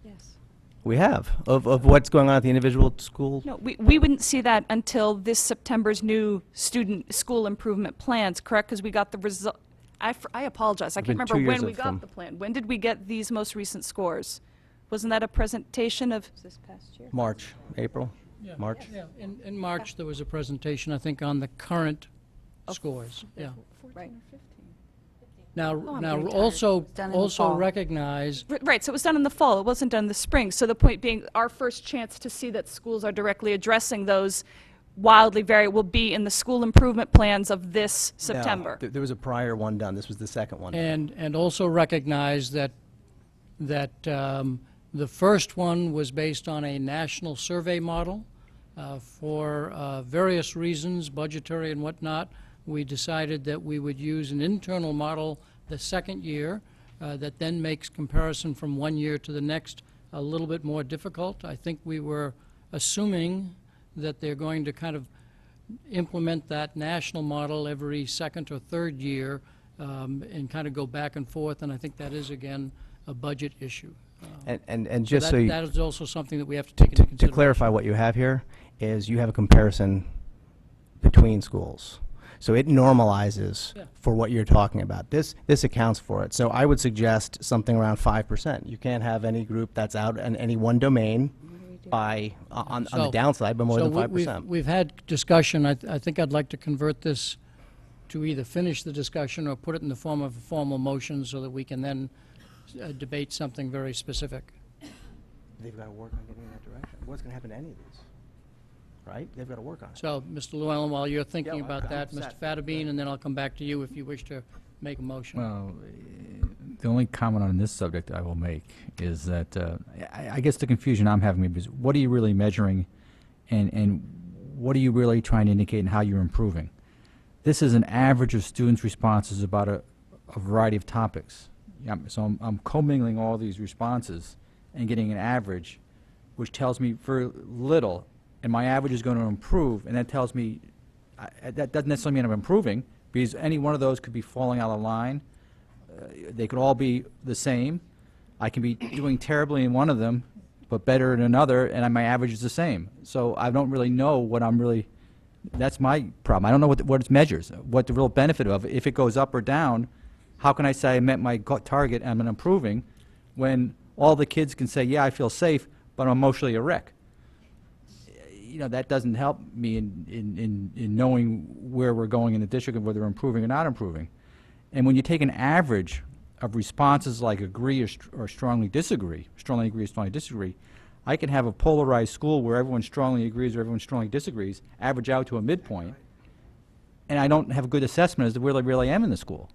Yes. We have, of what's going on at the individual school? No, we wouldn't see that until this September's new school improvement plans, correct? Because we got the result. I apologize. I It's can't been 2 remember years when we of got them. the plan. When did we get these most recent scores? Wasn't that a presentation of this past year? March, April, Yeah. March? Yeah, in March, there was a presentation, I think, on the current scores, yeah. Right. Now, I'm now getting tired. also, It's done in the also fall. recognize, Right, so it was done in the fall, it wasn't done in the spring. So the point being, our first chance to see that schools are directly addressing those wildly varied will be in the school improvement plans of this September. No, there was a prior one done. This was the second one. and also recognize that the first one was based on a national survey model. For various reasons, budgetary and whatnot, we decided that we would use an internal model the second year that then makes comparison from one year to the next a little bit more difficult. I think we were assuming that they're going to kind of implement that national model every second or third year and kind of go back and forth, and I think that is, again, a budget issue. And just so you, that is also something that we have to take into to consideration. clarify what you have here is you have a comparison between schools. So it normalizes for what you're talking about. This accounts for it. So I would suggest something around 5%. You can't have any group that's out in any one domain by on the downside by more than 5%. We've had discussion. I think I'd like to convert this to either finish the discussion or put it in the form of a formal motion so that we can then debate something very specific. They've got to work on getting in that direction. What's going to happen to any of these? Right? They've got to work on it. So, Mr. Llewellyn, while you're thinking Yeah, about I'm that, Mr. set. Fattabine, and then I'll come back to you if you wish to make a motion. Well, the only comment on this subject I will make is that I guess the confusion I'm having is what are you really measuring and what are you really trying to indicate and how you're improving? This is an average of students' responses about a variety of topics. So I'm commingling all these responses and getting an average, which tells me very little, and my average is going to improve, and that tells me that doesn't necessarily mean I'm improving, because any one of those could be falling out of line. They could all be the same. I can be doing terribly in one of them, but better in another, and my average is the same. So I don't really know what I'm really, that's my problem. I don't know what it measures, what the real benefit of, if it goes up or down. How can I say I met my target and I'm improving when all the kids can say, yeah, I feel safe, but I'm emotionally a wreck? That doesn't help me in knowing where we're going in the district and whether we're improving or not improving. And when you take an average of responses like agree or strongly disagree, strongly agree or strongly disagree, I can have a polarized school where everyone strongly agrees or everyone strongly disagrees, average out to a midpoint, and I don't have a good assessment as to where I really am in the school.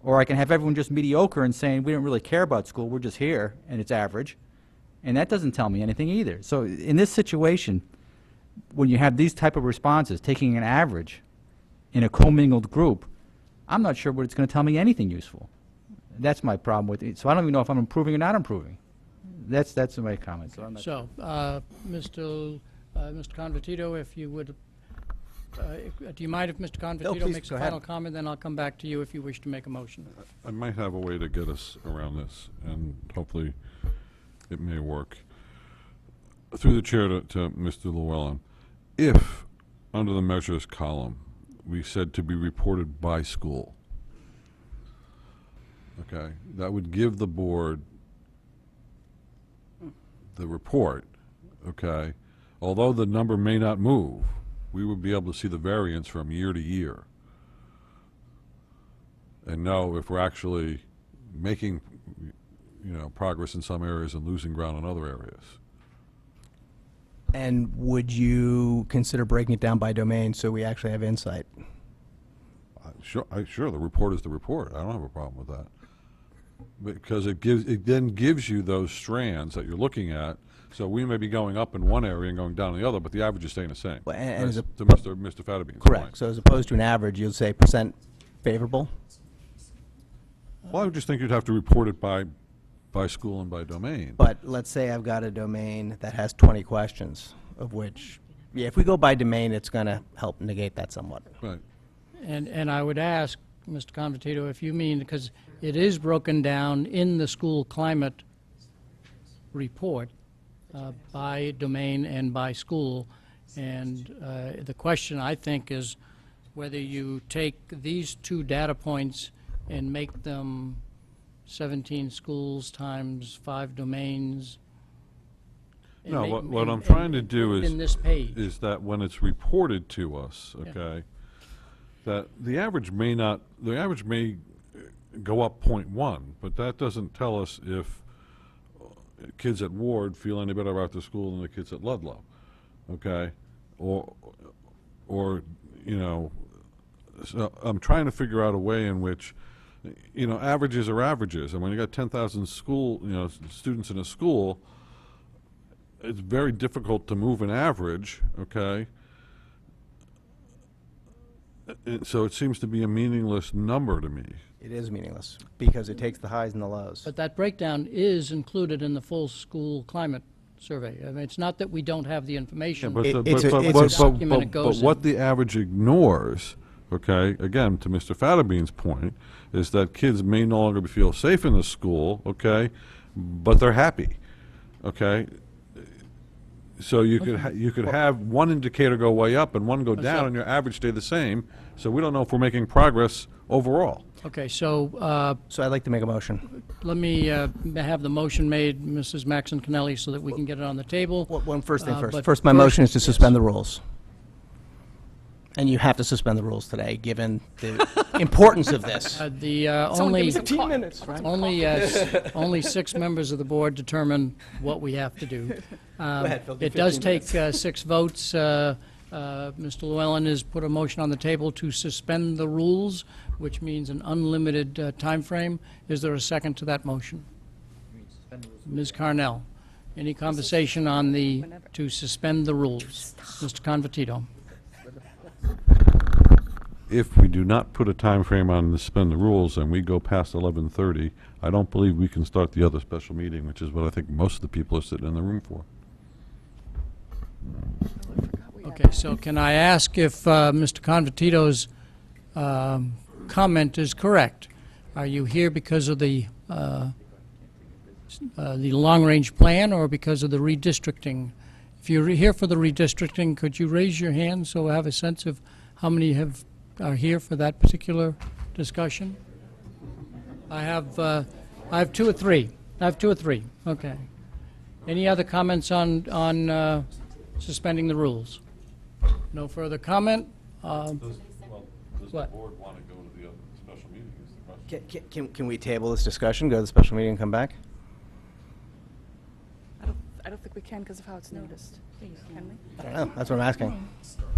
Or I can have everyone just mediocre and saying we don't really care about school, we're just here, and it's average. And that doesn't tell me anything either. So in this situation, when you have these type of responses, taking an average in a commingled group, I'm not sure what it's going to tell me anything useful. That's my problem with it. So I don't even know if I'm improving or not improving. That's my comment. So I'm not So, Mr. Convertito, if you would Do you mind if Mr. Convertito please, makes go a ahead. final comment, then I'll come back to you if you wish to make a motion. I might have a way to get us around this, and hopefully it may work. Through the chair to Mr. Llewellyn, if, under the measures column, we said to be reported by school, okay, that would give the board the report, okay? Although the number may not move, we would be able to see the variance from year to year and know if we're actually making, progress in some areas and losing ground in other areas. And would you consider breaking it down by domain so we actually have insight? Sure, the report is the report. I don't have a problem with that. Because it then gives you those strands that you're looking at. So we may be going up in one area and going down in the other, but the average is staying the same. Well, and That's as to Mr. Fadabean's Correct. point. So as opposed to an average, you'll say percent favorable? Well, I would just think you'd have to report it by school and by domain. But let's say I've got a domain that has 20 questions, of which, if we go by domain, it's going to help negate that somewhat. Right. And I would ask, Mr. Convertito, if you mean, because it is broken down in the school climate report by domain and by school, and the question, I think, is whether you take these two data points and make them 17 schools times 5 domains. and No, make- what I'm and- trying to and do put it is. in this page. Is that when it's reported to us, Yeah. okay, that the average may go up 0.1, but that doesn't tell us if kids at Ward feel any better about their school than the kids at Ludlow, okay? Or, so I'm trying to figure out a way in which, averages are averages, and when you got 10,000 students in a school, it's very difficult to move an average, okay? So it seems to be a meaningless number to me. It is meaningless, because it takes the highs and the lows. But that breakdown is included in the full school climate survey. I mean, it's not that we don't have the information. But It's a document it goes in. what the average ignores, okay, again, to Mr. Fadabean's point, is that kids may no longer feel safe in the school, okay, but they're happy, okay? So you could have one indicator go way up and one go down, and your average stay the same. So we don't know if we're making progress overall. Okay, so So I'd like to make a motion. let me have the motion made, Mrs. Maxon Kennelly, so that we can get it on the table. One first thing first. But First, my motion is to suspend the rules. And you have to suspend the rules today, given the importance of this. Only 15 minutes, right? only 6 members of the board determine what we have to do. ahead, Phil, do It does 15 take 6 votes. Mr. Llewellyn has put a motion on the table to suspend the rules, which means an unlimited timeframe. Is there a second to that motion? Ms. Carnell, any conversation on to suspend the rules? Mr. Convertito. If we do not put a time frame on the suspend the rules and we go past 11:30, I don't believe we can start the other special meeting, which is what I think most of the people are sitting in the room for. Okay, so can I ask if Mr. Convertito's comment is correct? Are you here because of the long-range plan or because of the redistricting? If you're here for the redistricting, could you raise your hand so we have a sense of how many are here for that particular discussion? I have 2 or 3. I have 2 or 3. Okay. Any other comments on suspending the rules? No further comment? Does What? the board want to go to the other special meeting is the question. Can we table this discussion, go to the special meeting and come back? I don't think we can because of how it's noticed. Can we? I don't know, that's what I'm asking.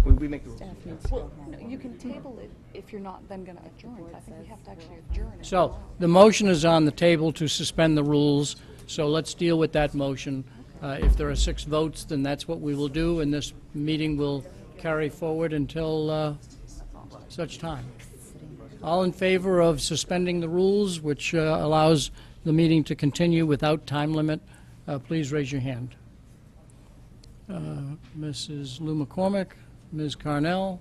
We make the rules. Well, no, you can table it if you're not then going to adjourn. I think we have to actually adjourn it. So, the motion is on the table to suspend the rules, so let's deal with that motion. If there are 6 votes, then that's what we will do, and this meeting will carry forward until such time. All in favor of suspending the rules, which allows the meeting to continue without time limit, please raise your hand. Mrs. Lou McCormick, Ms. Carnell,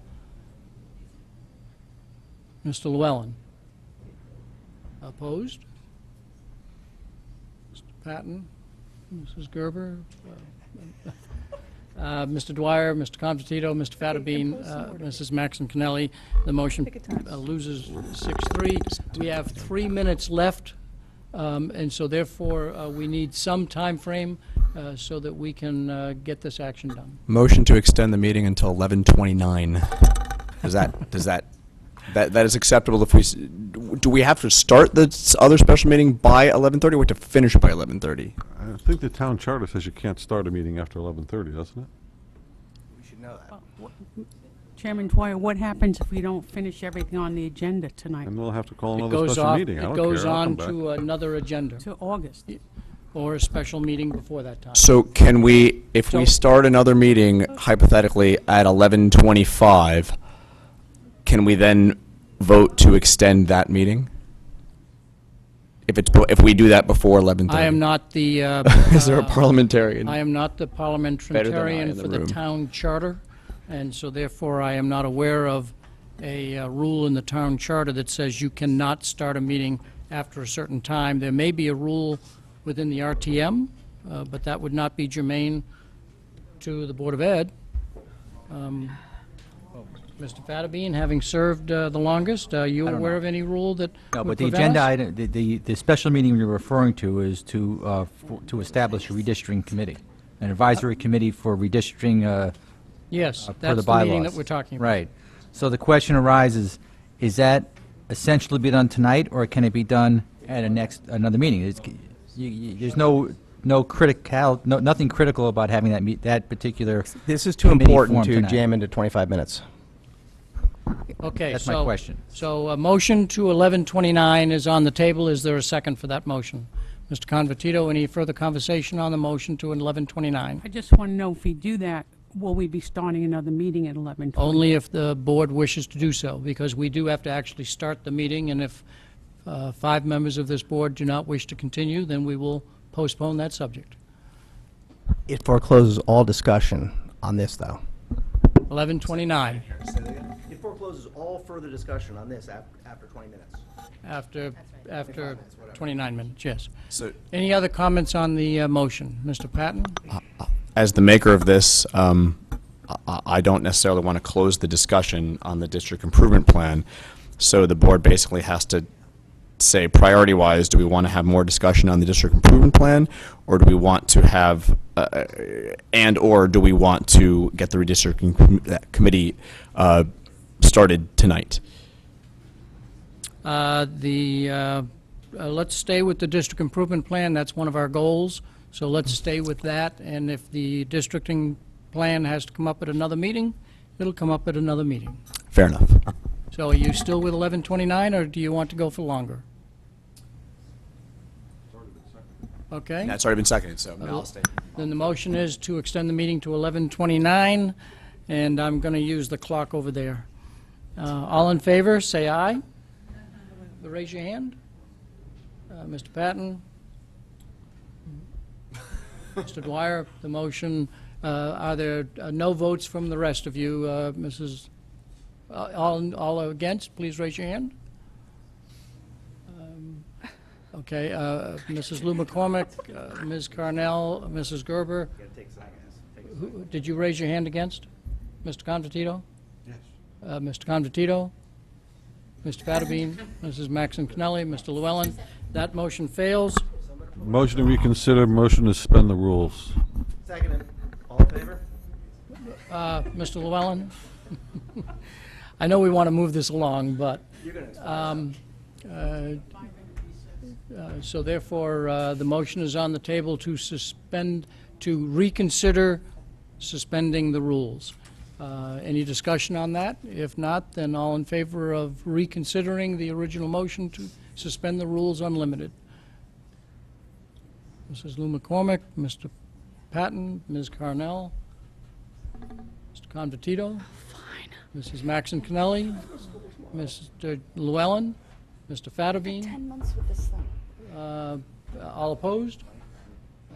Mr. Llewellyn? Opposed? Mr. Patton? Mrs. Gerber? Mr. Dwyer, Mr. Confortito, Mr. Fattabine, Mrs. Maxon Connelly. The motion loses 6-3. We have 3 minutes left, and so therefore we need some time frame so that we can get this action done. Motion to extend the meeting until 11:29. That is acceptable if we, do we have to start the other special meeting by 11:30 or we have to finish by 11:30? I think the town charter says you can't start a meeting after 11:30, doesn't it? We should know that. Chairman Dwyer, what happens if we don't finish everything on the agenda tonight? And we'll have to call It another goes special off, meeting. I it don't goes care. I'll on come to back. another agenda, To August. or a special meeting before that time. So can we, if we So- start another meeting hypothetically at 11:25, can we then vote to extend that meeting? If we do that before 11:30? I am not the... Is there a parliamentarian? I am not the Better parliamentarian in the for the room. town charter, and so therefore I am not aware of a rule in the town charter that says you cannot start a meeting after a certain time. There may be a rule within the RTM, but that would not be germane to the Board of Ed. Mr. Fattabine, having served the longest, are you I don't aware know. of any rule that No, would but the prevent agenda us? item, the special meeting you're referring to is to establish a redistricting committee, an advisory committee for redistricting, Yes, per the that's the bylaws. meeting that we're talking about. Right. So the question arises, is that essentially be done tonight, or can it be done at another meeting? There's nothing critical about having that particular This is too committee important formed to tonight. jam into 25 minutes. Okay, That's my so- question. So a motion to 11:29 is on the table. Is there a second for that motion? Mr. Convertito, any further conversation on the motion to 11:29? I just want to know, if we do that, will we be starting another meeting at 11:20? Only if the board wishes to do so, because we do have to actually start the meeting, and if 5 members of this board do not wish to continue, then we will postpone that subject. It forecloses all discussion on this, though. 11:29, It forecloses all further discussion on this after 20 minutes. after 29 minutes, yes. So- Any other comments on the motion? Mr. Patton? As the maker of this, I don't necessarily want to close the discussion on the district improvement plan, so the board basically has to say, priority-wise, do we want to have more discussion on the district improvement plan, or do we want to have, and/or do we want to get the redistricting committee started tonight? Let's stay with the district improvement plan. That's one of our goals, so let's stay with that. And if the districting plan has to come up at another meeting, it'll come up at another meeting. Fair enough. So are you still with 11:29, or do you want to go for longer? Okay. That's already been seconded, so I'll stay. Then the motion is to extend the meeting to 11:29, and I'm going to use the clock over there. All in favor, say aye. Raise your hand. Mr. Patton? Mr. Dwyer, the motion, are there no votes from the rest of you? Mrs., all against, please raise your hand. Okay, Mrs. Lou McCormick, Ms. Carnell, Mrs. Gerber. Did you raise your hand against? Mr. Convertito? Yes. Mr. Convertito? Mr. Fattabine? Mrs. Maxon Connelly? Mr. Llewellyn? That motion fails. Motion to reconsider, motion to suspend the rules. Second. All in favor? Mr. Llewellyn? I know we want to move this along, but, so therefore, the motion is on the table to suspend, to reconsider suspending the rules. Any discussion on that? If not, then all in favor of reconsidering the original motion to suspend the rules unlimited? Mrs. Lou McCormick, Mr. Patton, Ms. Carnell, Mr. Convertito? Fine. Mrs. Maxon Connelly, Mr. Llewellyn, Mr. Fattabine? 10 months with this thing. All opposed?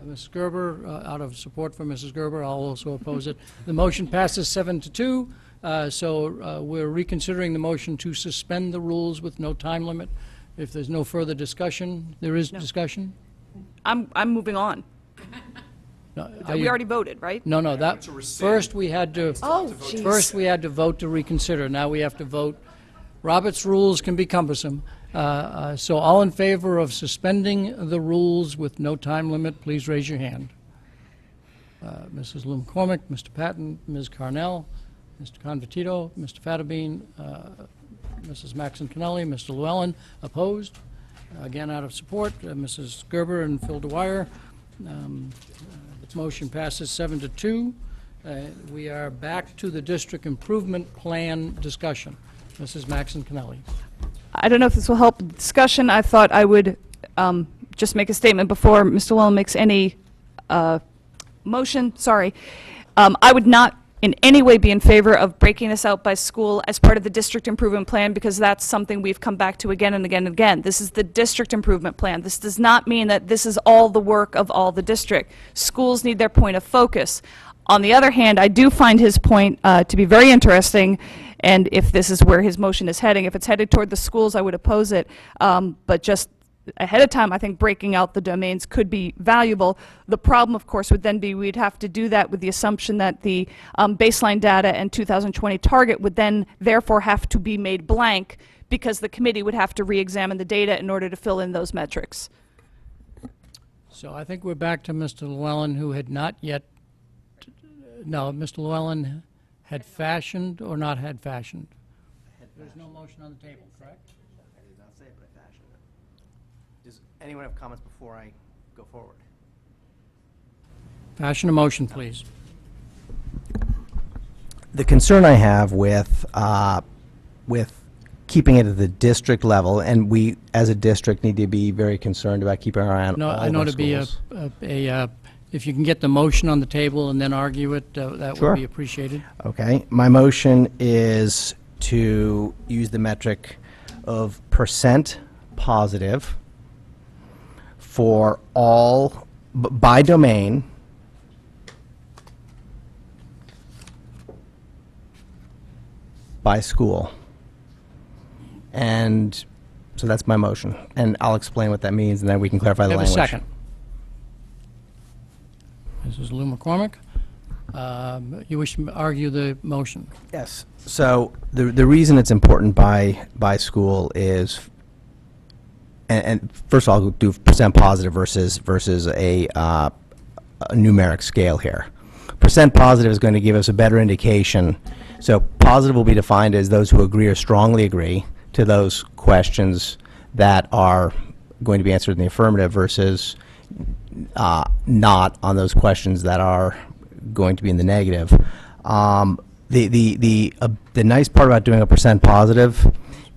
Mrs. Gerber, out of support for Mrs. Gerber, I'll also oppose it. The motion passes 7-2. So we're reconsidering the motion to suspend the rules with no time limit. If there's no further discussion, there is discussion? I'm moving on. No, We already voted, right? No, no, that, first we had to, jeez. first we had to vote to reconsider. Now we have to vote. Robert's rules can be cumbersome. So all in favor of suspending the rules with no time limit, please raise your hand. Mrs. Lou McCormick, Mr. Patton, Ms. Carnell, Mr. Convertito, Mr. Fattabine, Mrs. Maxon Kennelly, Mr. Llewellyn, opposed. Again, out of support, Mrs. Gerber and Phil Dwyer. The motion passes 7-2. We are back to the district improvement plan discussion. Mrs. Maxon Kennelly. I don't know if this will help the discussion. I thought I would just make a statement before Mr. Llewellyn makes any motion. Sorry. I would not in any way be in favor of breaking this out by school as part of the district improvement plan, because that's something we've come back to again and again and again. This is the district improvement plan. This does not mean that this is all the work of all the district. Schools need their point of focus. On the other hand, I do find his point to be very interesting, and if this is where his motion is heading, if it's headed toward the schools, I would oppose it. But just ahead of time, I think breaking out the domains could be valuable. The problem, of course, would then be we'd have to do that with the assumption that the baseline data and 2020 target would then therefore have to be made blank, because the committee would have to re-examine the data in order to fill in those metrics. So I think we're back to Mr. Llewellyn, who had not yet, no, Mr. Llewellyn had fashioned or not had fashioned? There's no motion on the table, correct? I did not say it, but I fashioned it. Does anyone have comments before I go forward? Fashion a motion, please. The concern I have with keeping it at the district level, and we, as a district, need to be very concerned about keeping our eye on No, all I of know our to be schools. if you can get the motion on the table and then argue it, that Sure. would be appreciated. Okay, my motion is to use the metric of percent positive for all, by domain, by school. And so that's my motion. And I'll explain what that means, and then we can clarify the Have a language. second. Mrs. Lou McCormick, you wish to argue the motion? Yes. So the reason it's important by school is, and first of all, I'll do percent positive versus a numeric scale here. Percent positive is going to give us a better indication. So positive will be defined as those who agree or strongly agree to those questions that are going to be answered in the affirmative versus not on those questions that are going to be in the negative. The nice part about doing a percent positive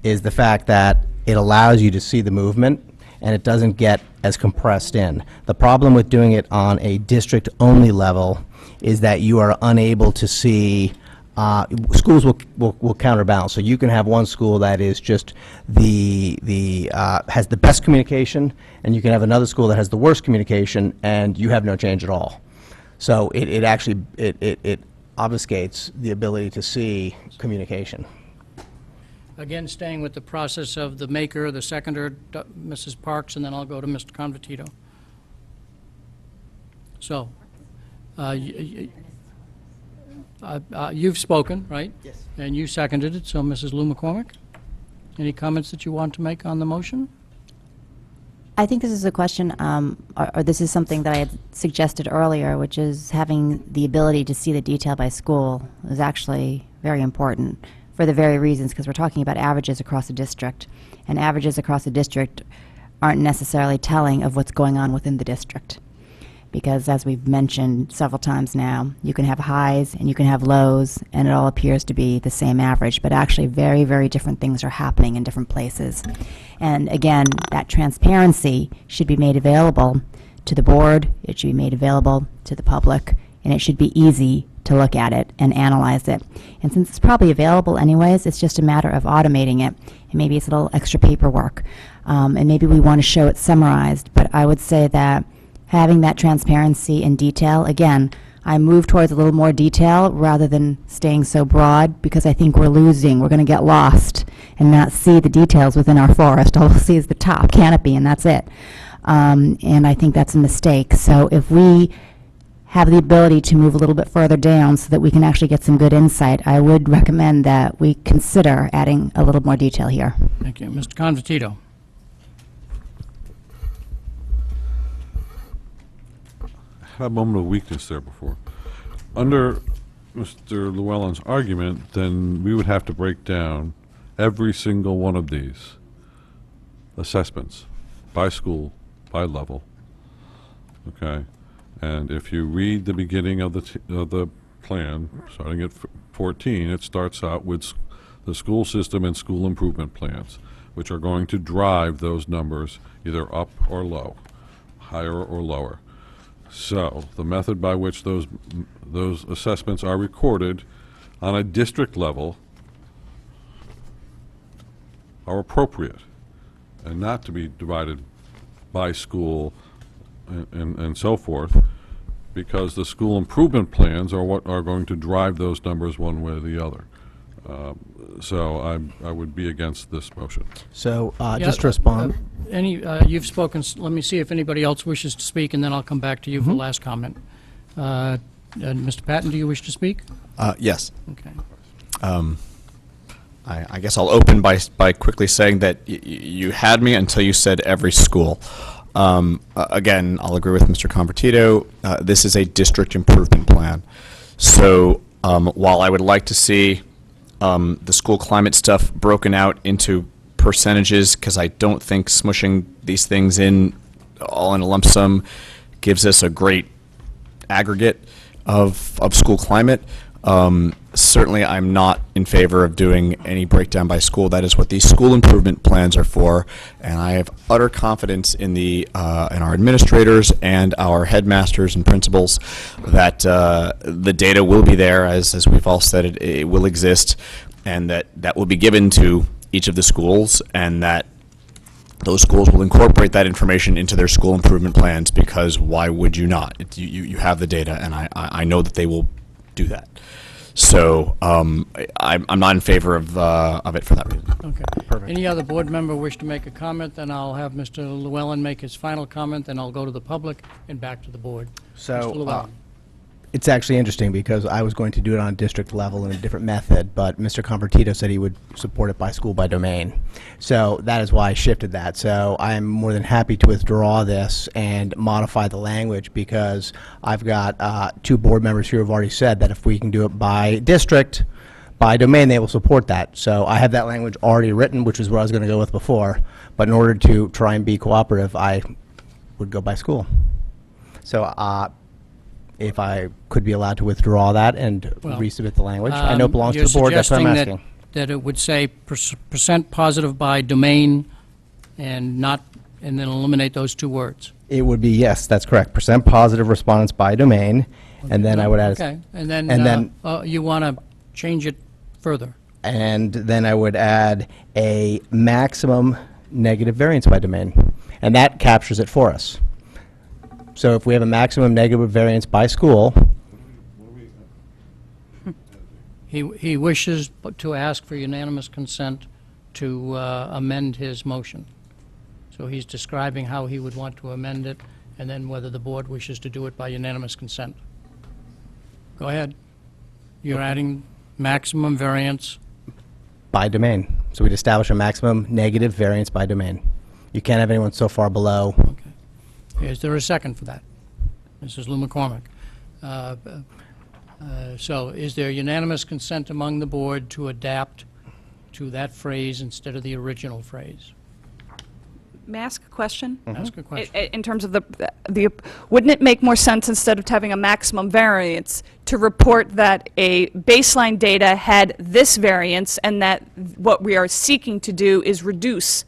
is the fact that it allows you to see the movement and it doesn't get as compressed in. The problem with doing it on a district-only level is that you are unable to see schools will counterbalance. So you can have one school that is just has the best communication, and you can have another school that has the worst communication, and you have no change at all. So it actually obfuscates the ability to see communication. Again, staying with the process of the maker, the seconder, Mrs. Parks, and then I'll go to Mr. Convertito. So, you've spoken, right? Yes. And you seconded it, so Mrs. Lou McCormick, any comments that you want to make on the motion? I think this is a question, or this is something that I had suggested earlier, which is having the ability to see the detail by school is actually very important for the very reasons, because we're talking about averages across the district, and averages across the district aren't necessarily telling of what's going on within the district. Because as we've mentioned several times now, you can have highs and you can have lows, and it all appears to be the same average, but actually very, very different things are happening in different places. And again, that transparency should be made available to the board, it should be made available to the public, and it should be easy to look at it and analyze it. And since it's probably available anyways, it's just a matter of automating it, and maybe it's a little extra paperwork. And maybe we want to show it summarized, but I would say that having that transparency and detail, again, I move towards a little more detail rather than staying so broad, because I think we're losing. We're going to get lost and not see the details within our forest. All we'll see is the top canopy, and that's it. And I think that's a mistake. So if we have the ability to move a little bit further down so that we can actually get some good insight, I would recommend that we consider adding a little more detail here. Thank you. Mr. Convertito. I had a moment of weakness there before. Under Mr. Llewellyn's argument, then we would have to break down every single one of these assessments by school, by level. Okay? And if you read the beginning of the plan, starting at 14, it starts out with the school system and school improvement plans, which are going to drive those numbers either up or low, higher or lower. So the method by which those assessments are recorded on a district level are appropriate and not to be divided by school and so forth, because the school improvement plans are what are going to drive those numbers one way or the other. So I would be against this motion. So just to respond. You've spoken. Let me see if anybody else wishes to speak, and then I'll come back to you for last comment. Mr. Patton, do you wish to speak? Yes. Okay. I guess I'll open by quickly saying that you had me until you said every school. Again, I'll agree with Mr. Convertito. This is a district improvement plan. So while I would like to see the school climate stuff broken out into percentages, because I don't think smushing these things in all in a lump sum gives us a great aggregate of school climate. Certainly, I'm not in favor of doing any breakdown by school. That is what these school improvement plans are for, and I have utter confidence in in our administrators and our headmasters and principals that the data will be there, as we've all said, it will exist, and that will be given to each of the schools, and that those schools will incorporate that information into their school improvement plans, because why would you not? You have the data, and I know that they will do that. So I'm not in favor of it for that reason. Okay. Perfect. Any other board member wish to make a comment? Then I'll have Mr. Llewellyn make his final comment, then I'll go to the public and back to the board. Mr. Llewellyn. It's actually interesting because I was going to do it on a district level in a different method, but Mr. Convertito said he would support it by school, by domain. So that is why I shifted that. So I'm more than happy to withdraw this and modify the language, because I've got two board members here who have already said that if we can do it by district, by domain, they will support that. So I have that language already written, which is what I was going to go with before. But in order to try and be cooperative, I would go by school. So if I could be allowed to withdraw that and resubmit the language. I know it belongs to the board, that's what I'm asking. You're suggesting that it would say percent positive by domain and then eliminate those two words? It would be, yes, that's correct. Percent positive respondents by domain, and then I would add. Okay, and then you want to change it further? And then I would add a maximum negative variance by domain, and that captures it for us. So if we have a maximum negative variance by school. He wishes to ask for unanimous consent to amend his motion. So he's describing how he would want to amend it, and then whether the board wishes to do it by unanimous consent. Go ahead. You're adding maximum variance. By domain. So we'd establish a maximum negative variance by domain. You can't have anyone so far below. Okay. Is there a second for that? Mrs. Lou McCormick. So is there unanimous consent among the board to adapt to that phrase instead of the original phrase? May I ask a question? Ask a question. In terms of wouldn't it make more sense, instead of having a maximum variance, to report that a baseline data had this variance, and that what we are seeking to do is reduce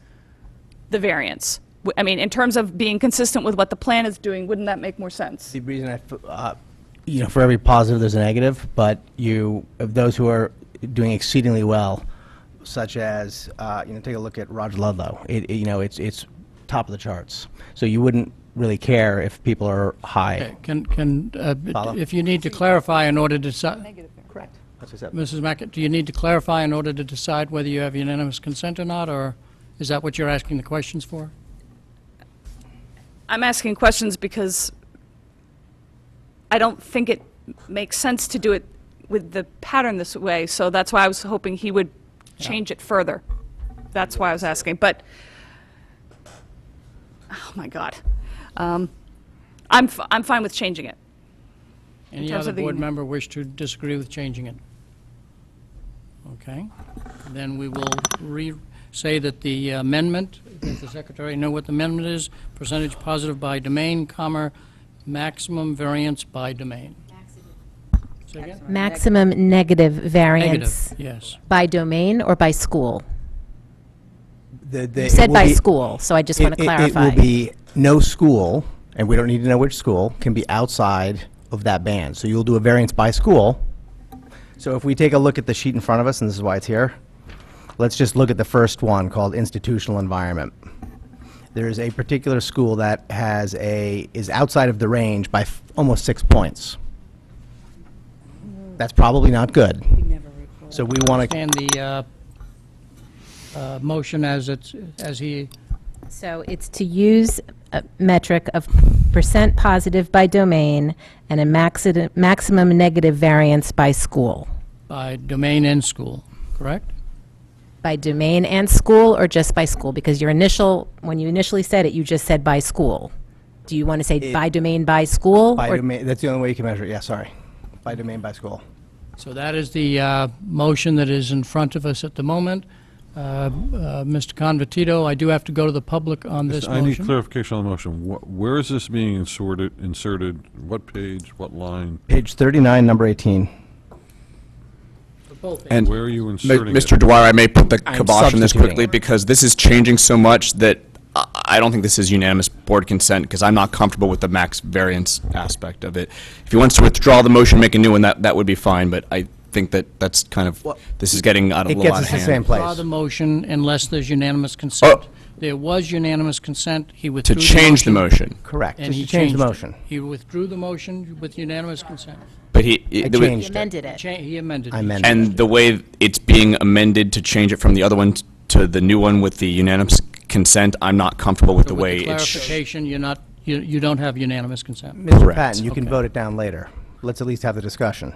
the variance? I mean, in terms of being consistent with what the plan is doing, wouldn't that make more sense? The reason for every positive there's a negative, but of those who are doing exceedingly well, such as take a look at Roger Ludlow. It's top of the charts. So you wouldn't really care if people are high. Okay, Follow? if you need to clarify in order to decide, Correct. That's what I said. Mrs. Mackett, do you need to clarify in order to decide whether you have unanimous consent or not, or is that what you're asking the questions for? I'm asking questions because I don't think it makes sense to do it with the pattern this way, so that's why I was hoping he would change it further. That's why I was asking, but, oh my God. I'm fine with changing it. Any terms other of the board union. member wish to disagree with changing it? Okay. Then we will say that the amendment, does the secretary know what the amendment is? Percentage positive by domain, comma, maximum variance by domain. Say again? Maximum negative variance. Negative, yes. By domain or by school? You You said by school, so I just want to clarify. It will be no school, and we don't need to know which school, can be outside of that band. So you'll do a variance by school. So if we take a look at the sheet in front of us, and this is why it's here, let's just look at the first one called institutional environment. There is a particular school that is outside of the range by almost 6 points. That's probably not good. So we want to. And the motion as he, So it's to use a metric of percent positive by domain and a maximum negative variance by school. by domain and school, correct? By domain and school, or just by school? Because when you initially said it, you just said by school. Do you want to say by domain, by school? By or- domain, that's the only way you can measure it, yeah, sorry. By domain, by school. So that is the motion that is in front of us at the moment. Mr. Convertito, I do have to go to the public on this I need motion. clarification on the motion. Where is this being inserted? What page, what line? Page 39, number 18. And Where are you inserting Mr. it? Dwyer, I may put the I'm kibosh on this substituting. quickly because this is changing so much that I don't think this is unanimous board consent because I'm not comfortable with the max variance aspect of it. If he wants to withdraw the motion, make a new one, that would be fine, but I think that's kind of, this is getting out of It the gets lot us of the same hand. place. Withdraw the motion unless there's unanimous consent. Oh. There was unanimous consent, he withdrew To the change the motion. Correct, And just he to change the changed it. motion. He withdrew the motion with unanimous consent. But I there was- changed it. Amended it. He amended it. I amended it. and the way it's being amended to change it from the other one to the new one with the unanimous consent, I'm not comfortable with the With way the it's. clarification, you don't have unanimous consent. Mr. Correct. Patton, you can Okay. vote it down later. Let's at least have the discussion.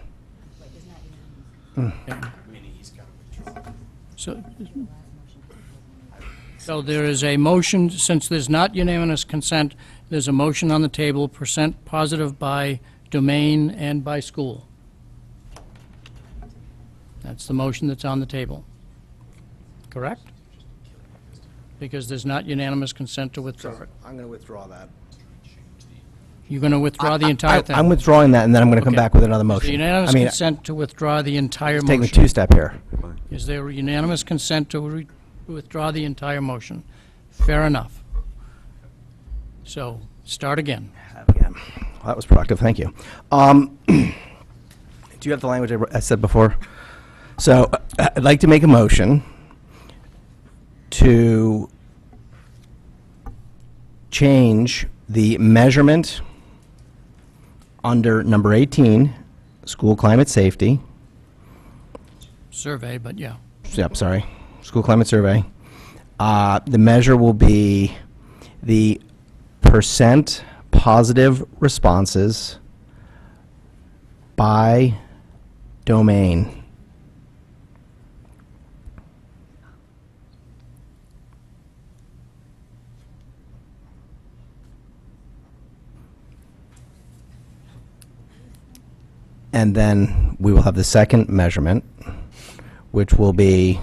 So there is a motion, since there's not unanimous consent, there's a motion on the table, percent positive by domain and by school. That's the motion that's on the table. Correct? Because there's not unanimous consent to withdraw it. I'm going to withdraw that. You're going to withdraw the entire thing? I'm withdrawing that, and then I'm going to come Okay. back with another Is there motion. unanimous I mean, consent to withdraw the entire it's taking a motion? two-step here. Is there unanimous consent to withdraw the entire motion? Fair enough. So, start again. Again. Well, that was productive, thank you. Do you have the language I said before? So, I'd like to make a motion to change the measurement under number 18, school climate safety. Survey, but yeah. Yep, sorry, school climate survey. The measure will be the percent positive responses by domain. And then we will have the second measurement, which will be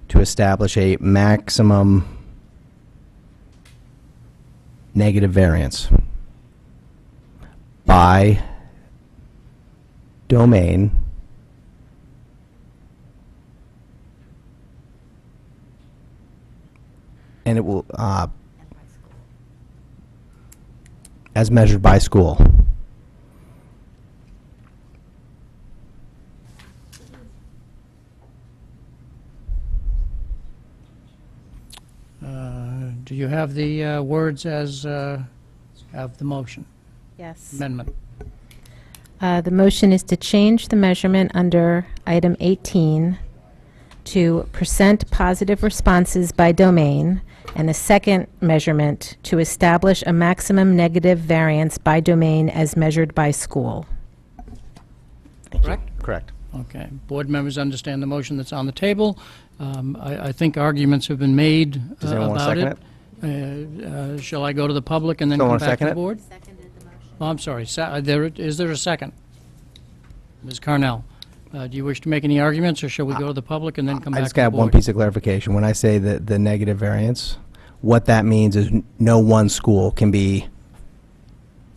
to establish a maximum negative variance by domain and it will as measured by school. do you have the words as of the motion? Yes. Amendment. The motion is to change the measurement under item 18 to % positive responses by domain, and a second measurement to establish a maximum negative variance by domain as measured by school. Correct? Correct. Okay. Board members understand the motion that's on the table. I think arguments have been made Does anyone want to about second it. Shall I go to the public and then Someone come back to second the it? board? Oh, I'm sorry. Is there a second? Ms. Carnell, do you wish to make any arguments, or shall we go to the public and then come I back just to the got board? one piece of clarification. When I say the negative variance, what that means is no one school can be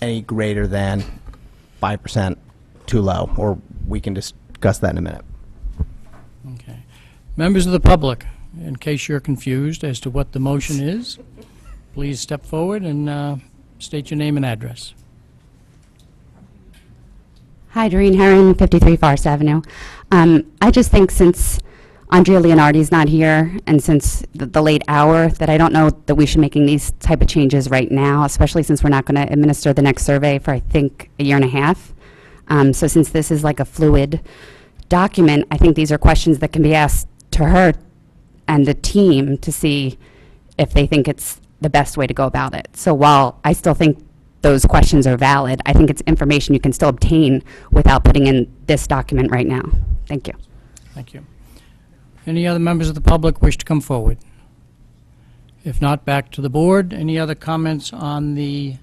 any greater than 5% too low, or we can discuss that in a minute. Okay. Members of the public, in case you're confused as to what the motion is, please step forward and state your name and address. Hi, Doreen Herron, 53 Forest Avenue. I just think since Andrea Leonardi's not here, and since the late hour, that I don't know that we should be making these type of changes right now, especially since we're not going to administer the next survey for, I think, a year and a half. So since this is like a fluid document, I think these are questions that can be asked to her and the team to see if they think it's the best way to go about it. So while I still think those questions are valid, I think it's information you can still obtain without putting in this document right now. Thank you. Thank you. Any other members of the public wish to come forward? If not, back to the board. Any other comments on the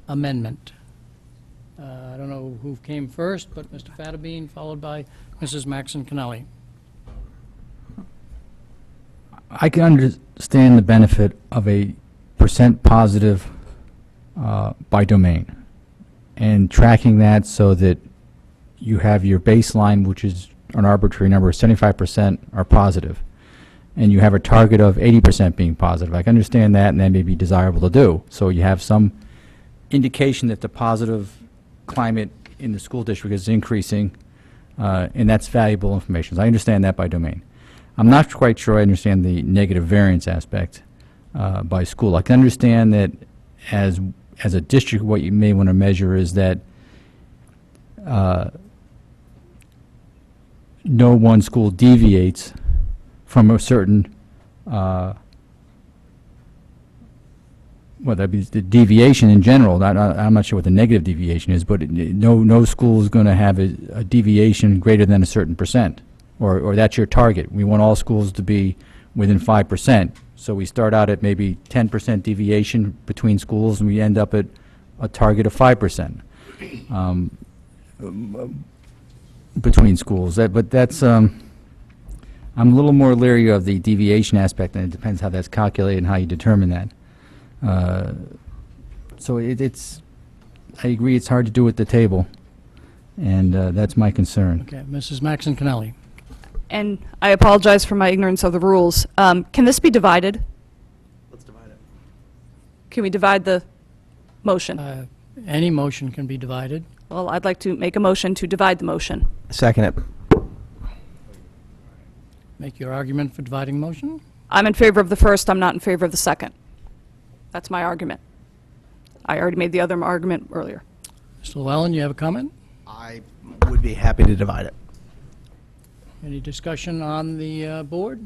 amendment? I don't know who came first, but Mr. Fattabine, followed by Mrs. Maxon Connelly. I can understand the benefit of a % positive by domain, and tracking that so that you have your baseline, which is an arbitrary number, 75% are positive, and you have a target of 80% being positive. I can understand that, and that may be desirable to do. So you have some indication that the positive climate in the school district is increasing, and that's valuable information. So I understand that by domain. I'm not quite sure I understand the negative variance aspect by school. I can understand that as a district, what you may want to measure is that no one school deviates from a certain, well, that'd be the deviation in general. I'm not sure what the negative deviation is, but no school is going to have a deviation greater than a certain %, or that's your target. We want all schools to be within 5%. So we start out at maybe 10% deviation between schools, and we end up at a target of 5% between schools. But that's, I'm a little more leery of the deviation aspect, and it depends how that's calculated and how you determine that. So it's, I agree, it's hard to do at the table, and that's my concern. Okay, Mrs. Maxon Connelly. And I apologize for my ignorance of the rules. Can this be divided? Let's divide it. Can we divide the motion? Any motion can be divided. Well, I'd like to make a motion to divide the motion. Second it. Make your argument for dividing motion. I'm in favor of the first, I'm not in favor of the second. That's my argument. I already made the other argument earlier. Mr. Llewellyn, you have a comment? I would be happy to divide it. Any discussion on the board?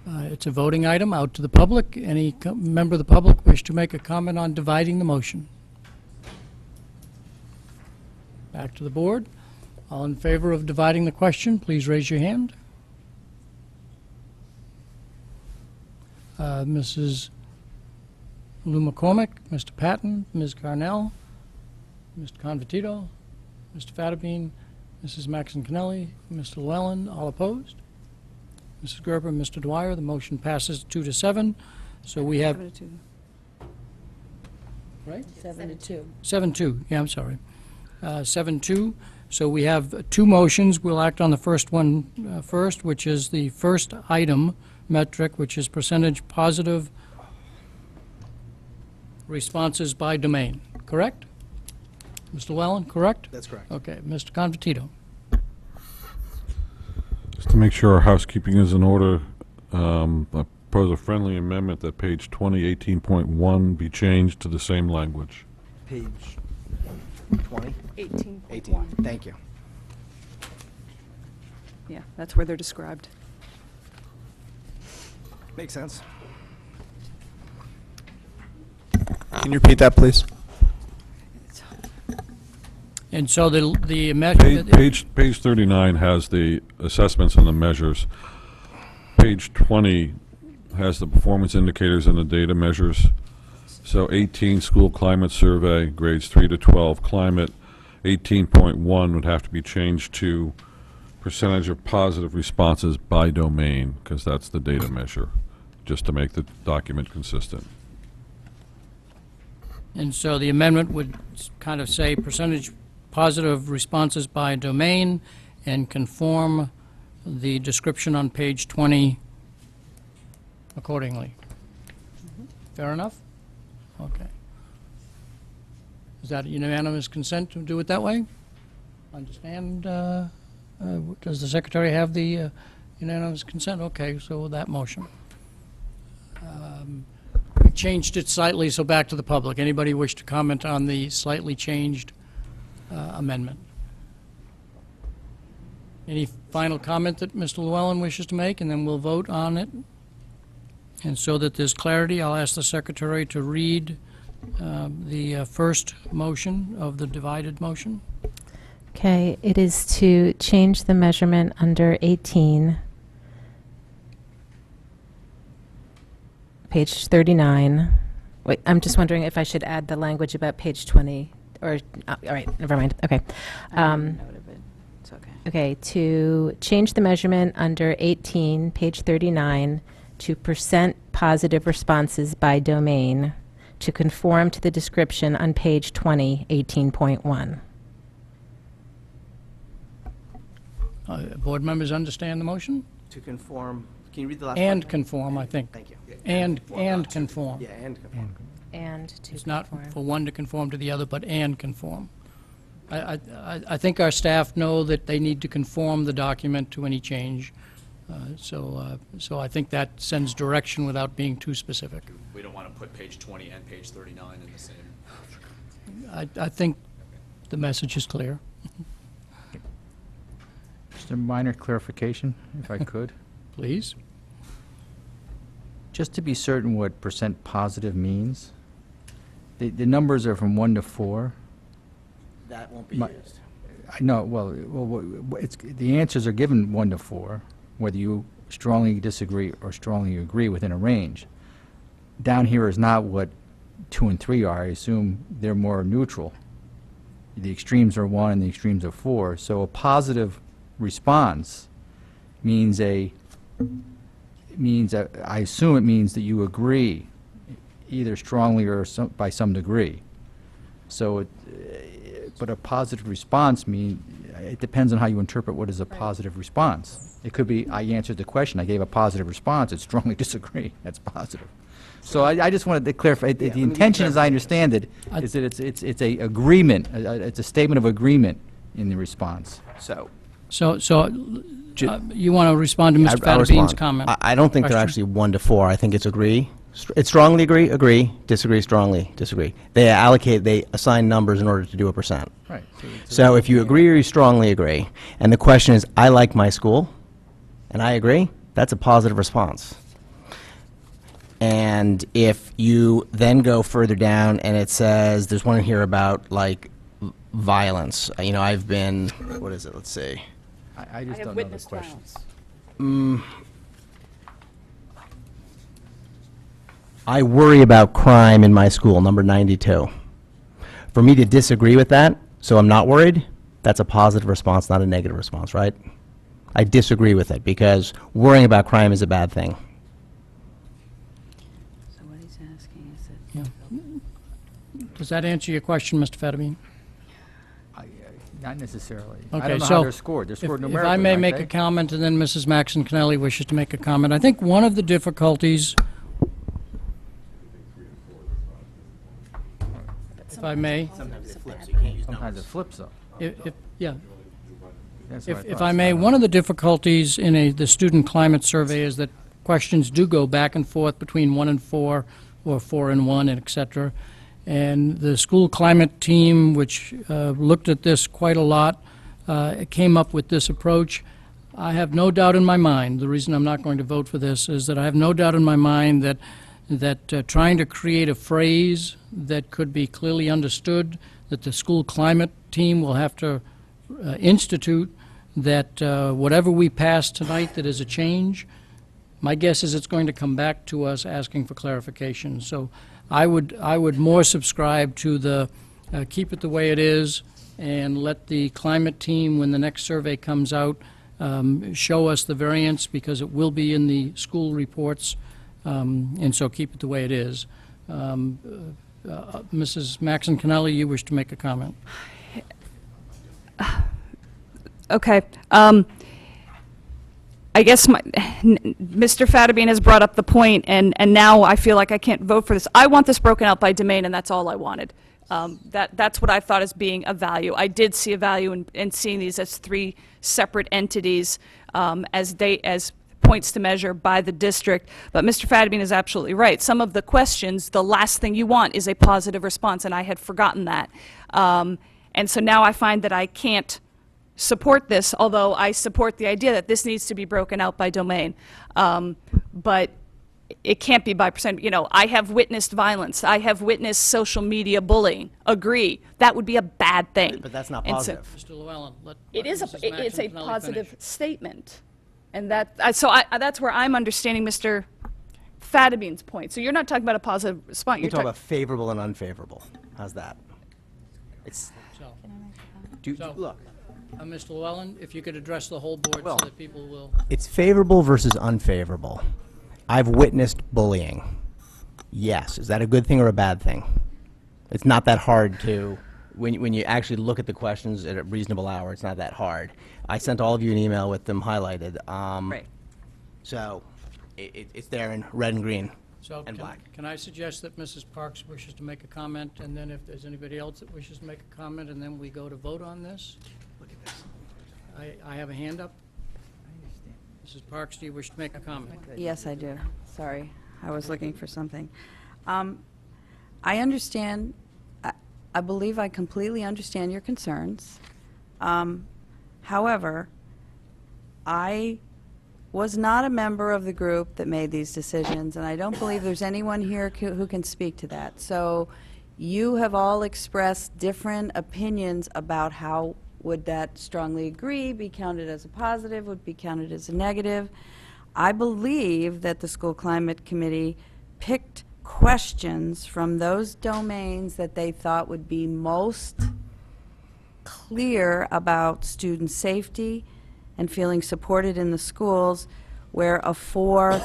It's a voting item out to the public. Any member of the public wish to make a comment on dividing the motion? Back to the board. All in favor of dividing the question, please raise your hand. Mrs. Lou McCormick, Mr. Patton, Ms. Carnell, Mr. Convertito, Mr. Fattabine, Mrs. Maxon Connelly, Mr. Llewellyn, all opposed? Mrs. Gerber, Mr. Dwyer, the motion passes 2-7. So we have... 7-2. Right? 7-2. 7-2, yeah, I'm sorry. 7-2. So we have two motions. We'll act on the first one first, which is the first item metric, which is percentage positive responses by domain, correct? Mr. Llewellyn, correct? That's correct. Okay, Mr. Convertito. Just to make sure our housekeeping is in order, propose a friendly amendment that page 2018.1 be changed to the same language. Page 20? 18. 18. Thank you. Yeah, that's where they're described. Makes sense. Can you repeat that, please? And so the Page 39 has the assessments and the measures. Page 20 has the performance indicators and the data measures. So 18, school climate survey, grades 3 to 12, climate. 18.1 would have to be changed to percentage of positive responses by domain, because that's the data measure, just to make the document consistent. And so the amendment would kind of say percentage positive responses by domain and conform the description on page 20 accordingly. Fair enough? Okay. Is that unanimous consent to do it that way? Understand? Does the secretary have the unanimous consent? Okay, so with that motion. We changed it slightly, so back to the public. Anybody wish to comment on the slightly changed amendment? Any final comment that Mr. Llewellyn wishes to make, and then we'll vote on it? And so that there's clarity, I'll ask the secretary to read the first motion of the divided motion. Okay, it is to change the measurement under 18, page 39. Wait, I'm just wondering if I should add the language about page 20, or, all right, never mind, okay. It's okay. Okay, to change the measurement under 18, page 39, to percent positive responses by domain to conform to the description on page 20, 18.1. Board members understand the motion? To conform, can you read the last And part? conform, I think. Thank you. And conform. Yeah, and conform. And to It's not conform. for one to conform to the other, but and conform. I think our staff know that they need to conform the document to any change. So I think that sends direction without being too specific. We don't want to put page 20 and page 39 in the same. I think the message is clear. Just a minor clarification, if I could. Please. Just to be certain what percent positive means, the numbers are from 1 to 4. That won't be My- used. I know, well, it's, the answers are given 1 to 4, whether you strongly disagree or strongly agree within a range. Down here is not what 2 and 3 are. I assume they're more neutral. The extremes are 1 and the extremes are 4. So a positive response means I assume it means that you agree, either strongly or by some degree. So, but a positive response it depends on how you interpret what is a positive response. It could be, I answered the question, I gave a positive response, it's strongly disagree, that's positive. So I just wanted to clarify, the intention, as I understand it, is that it's a agreement, it's a statement of agreement in the response. So, You want to respond to Mr. I'll Fatabean's respond. comment? I don't think they're Question? actually 1 to 4. I think it's agree. It's strongly agree, disagree, strongly disagree. They assign numbers in order to do a percent. Right. So if you agree or you strongly agree, and the question is, I like my school, and I agree, that's a positive response. And if you then go further down and it says, there's one here about like violence. You know, I've been, what is it, let's see. I just don't know the questions. I worry about crime in my school, number 92. For me to disagree with that, so I'm not worried, that's a positive response, not a negative response, right? I disagree with it because worrying about crime is a bad thing. So what he's asking is that... Does that answer your question, Mr. Fatabean? Not necessarily. I Okay, don't know so how they're scored. They're scored if numerically, I may aren't make they? a comment, and then Mrs. Maxon Kennelly wishes to make a comment. I think one of the difficulties, if I may, Sometimes it flips, you can't use Sometimes it flips though. yeah. That's what I If thought. I may, one of the difficulties in the student climate survey is that questions do go back and forth between 1 and 4 or 4 and 1, and et cetera. And the school climate team, which looked at this quite a lot, came up with this approach. I have no doubt in my mind, the reason I'm not going to vote for this is that I have no doubt in my mind that trying to create a phrase that could be clearly understood, that the school climate team will have to institute, that whatever we pass tonight that is a change, my guess is it's going to come back to us asking for clarification. So I would more subscribe to the keep it the way it is and let the climate team, when the next survey comes out, show us the variance, because it will be in the school reports, and so keep it the way it is. Mrs. Maxon Cannelli, you wish to make a comment? Okay. I guess Mr. Fattabine has brought up the point, and now I feel like I can't vote for this. I want this broken out by domain, and that's all I wanted. That's what I thought as being a value. I did see a value in seeing these as 3 separate entities, as points to measure by the district. But Mr. Fattabine is absolutely right. Some of the questions, the last thing you want is a positive response, and I had forgotten that. And so now I find that I can't support this, although I support the idea that this needs to be broken out by domain. But it can't be by percent. You know, I have witnessed violence. I have witnessed social media bullying. Agree. That would be a bad thing. But that's not And so- positive. Mr. Llewellyn, let it's Mrs. a Maxon Cannelli positive finish. statement, and that's where I'm understanding Mr. Fattabine's point. So you're not talking about a positive response. We're You're talking talking. about favorable and unfavorable. How's that? It's, look, Mr. Llewellyn, if you could address the whole board Well, so that people will... it's favorable versus unfavorable. I've witnessed bullying. Yes. Is that a good thing or a bad thing? It's not that hard to, when you actually look at the questions at a reasonable hour, it's not that hard. I sent all of you an email with them highlighted. Right. So it's there in red and green So and black. can I suggest that Mrs. Parks wishes to make a comment, and then if there's anybody else that wishes to make a comment, and then we go to vote on this? Look at this. I have a hand up. Mrs. Parks, do you wish to make a comment? Yes, I do. Sorry, I was looking for something. I understand, I believe I completely understand your concerns. However, I was not a member of the group that made these decisions, and I don't believe there's anyone here who can speak to that. So you have all expressed different opinions about how would that strongly agree, be counted as a positive, would be counted as a negative. I believe that the School Climate Committee picked questions from those domains that they thought would be most clear about student safety and feeling supported in the schools, where a 4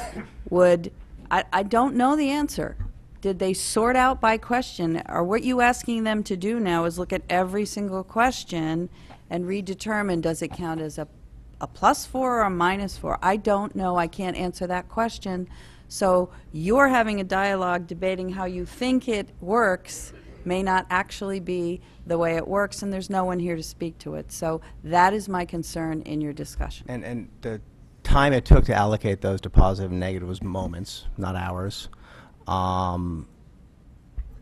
would, I don't know the answer. Did they sort out by question? Or what you asking them to do now is look at every single question and redetermine, does it count as a +4 or a -4? I don't know. I can't answer that question. So you're having a dialogue debating how you think it works may not actually be the way it works, and there's no one here to speak to it. So that is my concern in your discussion. And the time it took to allocate those to positive and negative was moments, not hours.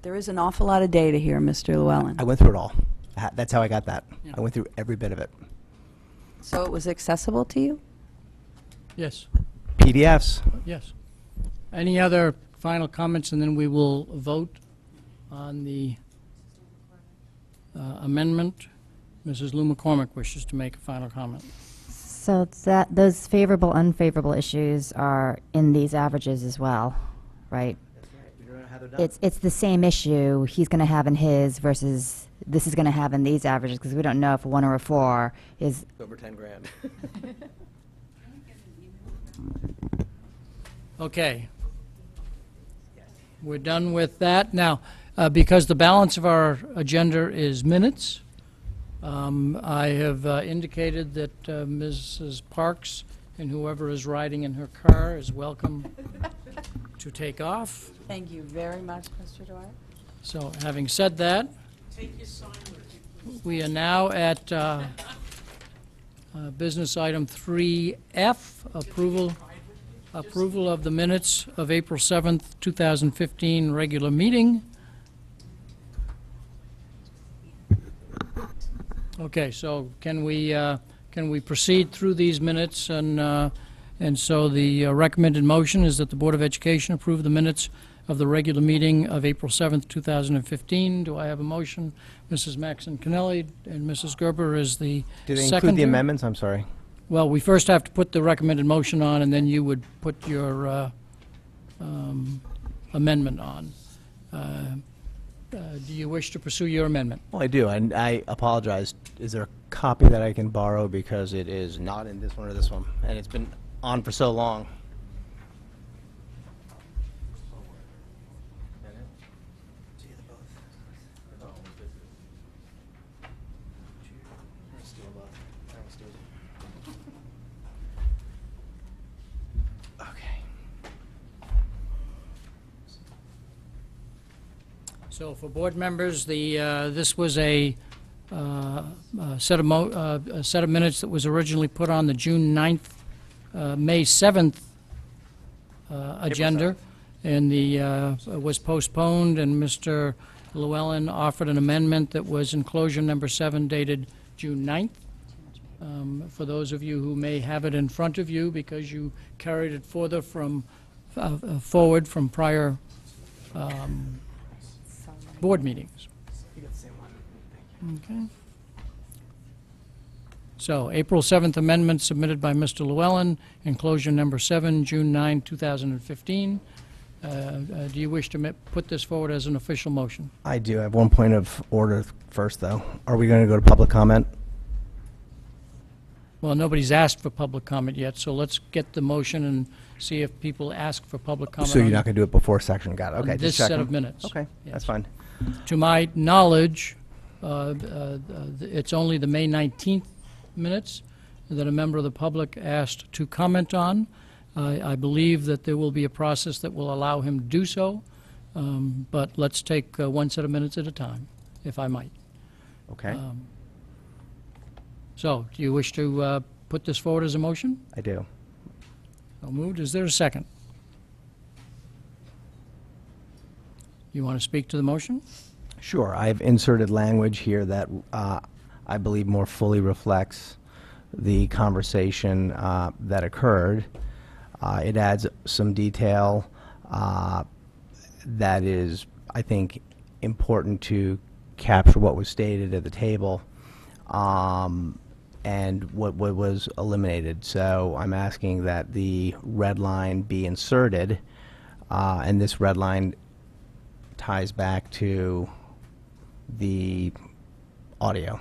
There is an awful lot of data here, Mr. Llewellyn. I went through it all. That's how I got that. Yeah. I went through every bit of it. So it was accessible to you? Yes, PDFs. yes. Any other final comments, and then we will vote on the amendment? Mrs. Lou McCormick wishes to make a final comment. So that those favorable, unfavorable issues are in these averages as well, right? It's the same issue he's going to have in his versus this is going to have in these averages, because we don't know if a 1 or a 4 is Over 10 grand. Okay. We're done with that. Now, because the balance of our agenda is minutes, I have indicated that Mrs. Parks and whoever is riding in her car is welcome to take off. Thank you very much, Mr. Dwyer. So, having said that, we are now at business item 3F, approval. approval of the minutes of April 7th, 2015 regular meeting. Okay, so can we proceed through these minutes? And so the recommended motion is that the Board of Education approve the minutes of the regular meeting of April 7th, 2015. Do I have a motion? Mrs. Maxon Cannelli and Mrs. Gerber is the Do they seconder. include the amendments? I'm sorry. Well, we first have to put the recommended motion on, and then you would put your amendment on. Do you wish to pursue your amendment? Well, I do, and I apologize. Is there a copy that I can borrow, because it is not in this one or this one, and it's been on for so long? So for board members, this was a set of minutes that was originally put on the June 9th, May 7th agenda, and was postponed, and Mr. Llewellyn offered an amendment that was enclosure number 7 dated June 9th. For those of you who may have it in front of you, because you carried it forward from prior board meetings. Okay. So, April 7th amendment submitted by Mr. Llewellyn, enclosure number 7, June 9, 2015. Do you wish to put this forward as an official motion? I do. I have one point of order first, though. Are we going to go to public comment? Well, nobody's asked for public comment yet, so let's get the motion and see if people ask for public comment. So you're not going to do it before section? Got it. Okay. On this just set checking. of minutes. Okay, Yes. that's fine. To my knowledge, it's only the May 19th minutes that a member of the public asked to comment on. I believe that there will be a process that will allow him to do so, but let's take one set of minutes at a time, if I might. Okay. So, do you wish to put this forward as a motion? I do. So moved. Is there a second? You want to speak to the motion? Sure. I've inserted language here that I believe more fully reflects the conversation that occurred. It adds some detail that is, I think, important to capture what was stated at the table and what was eliminated. So I'm asking that the red line be inserted, and this red line ties back to the audio.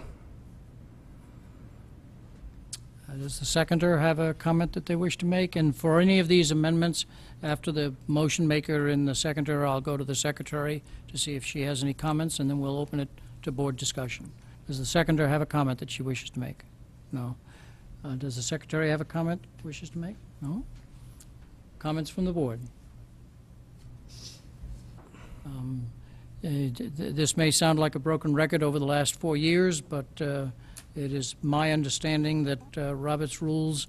Does the seconder have a comment that they wish to make? And for any of these amendments, after the motion maker and the seconder, I'll go to the secretary to see if she has any comments, and then we'll open it to board discussion. Does the seconder have a comment that she wishes to make? No. Does the secretary have a comment wishes to make? No. Comments from the board? This may sound like a broken record over the last 4 years, but it is my understanding that Robert's rules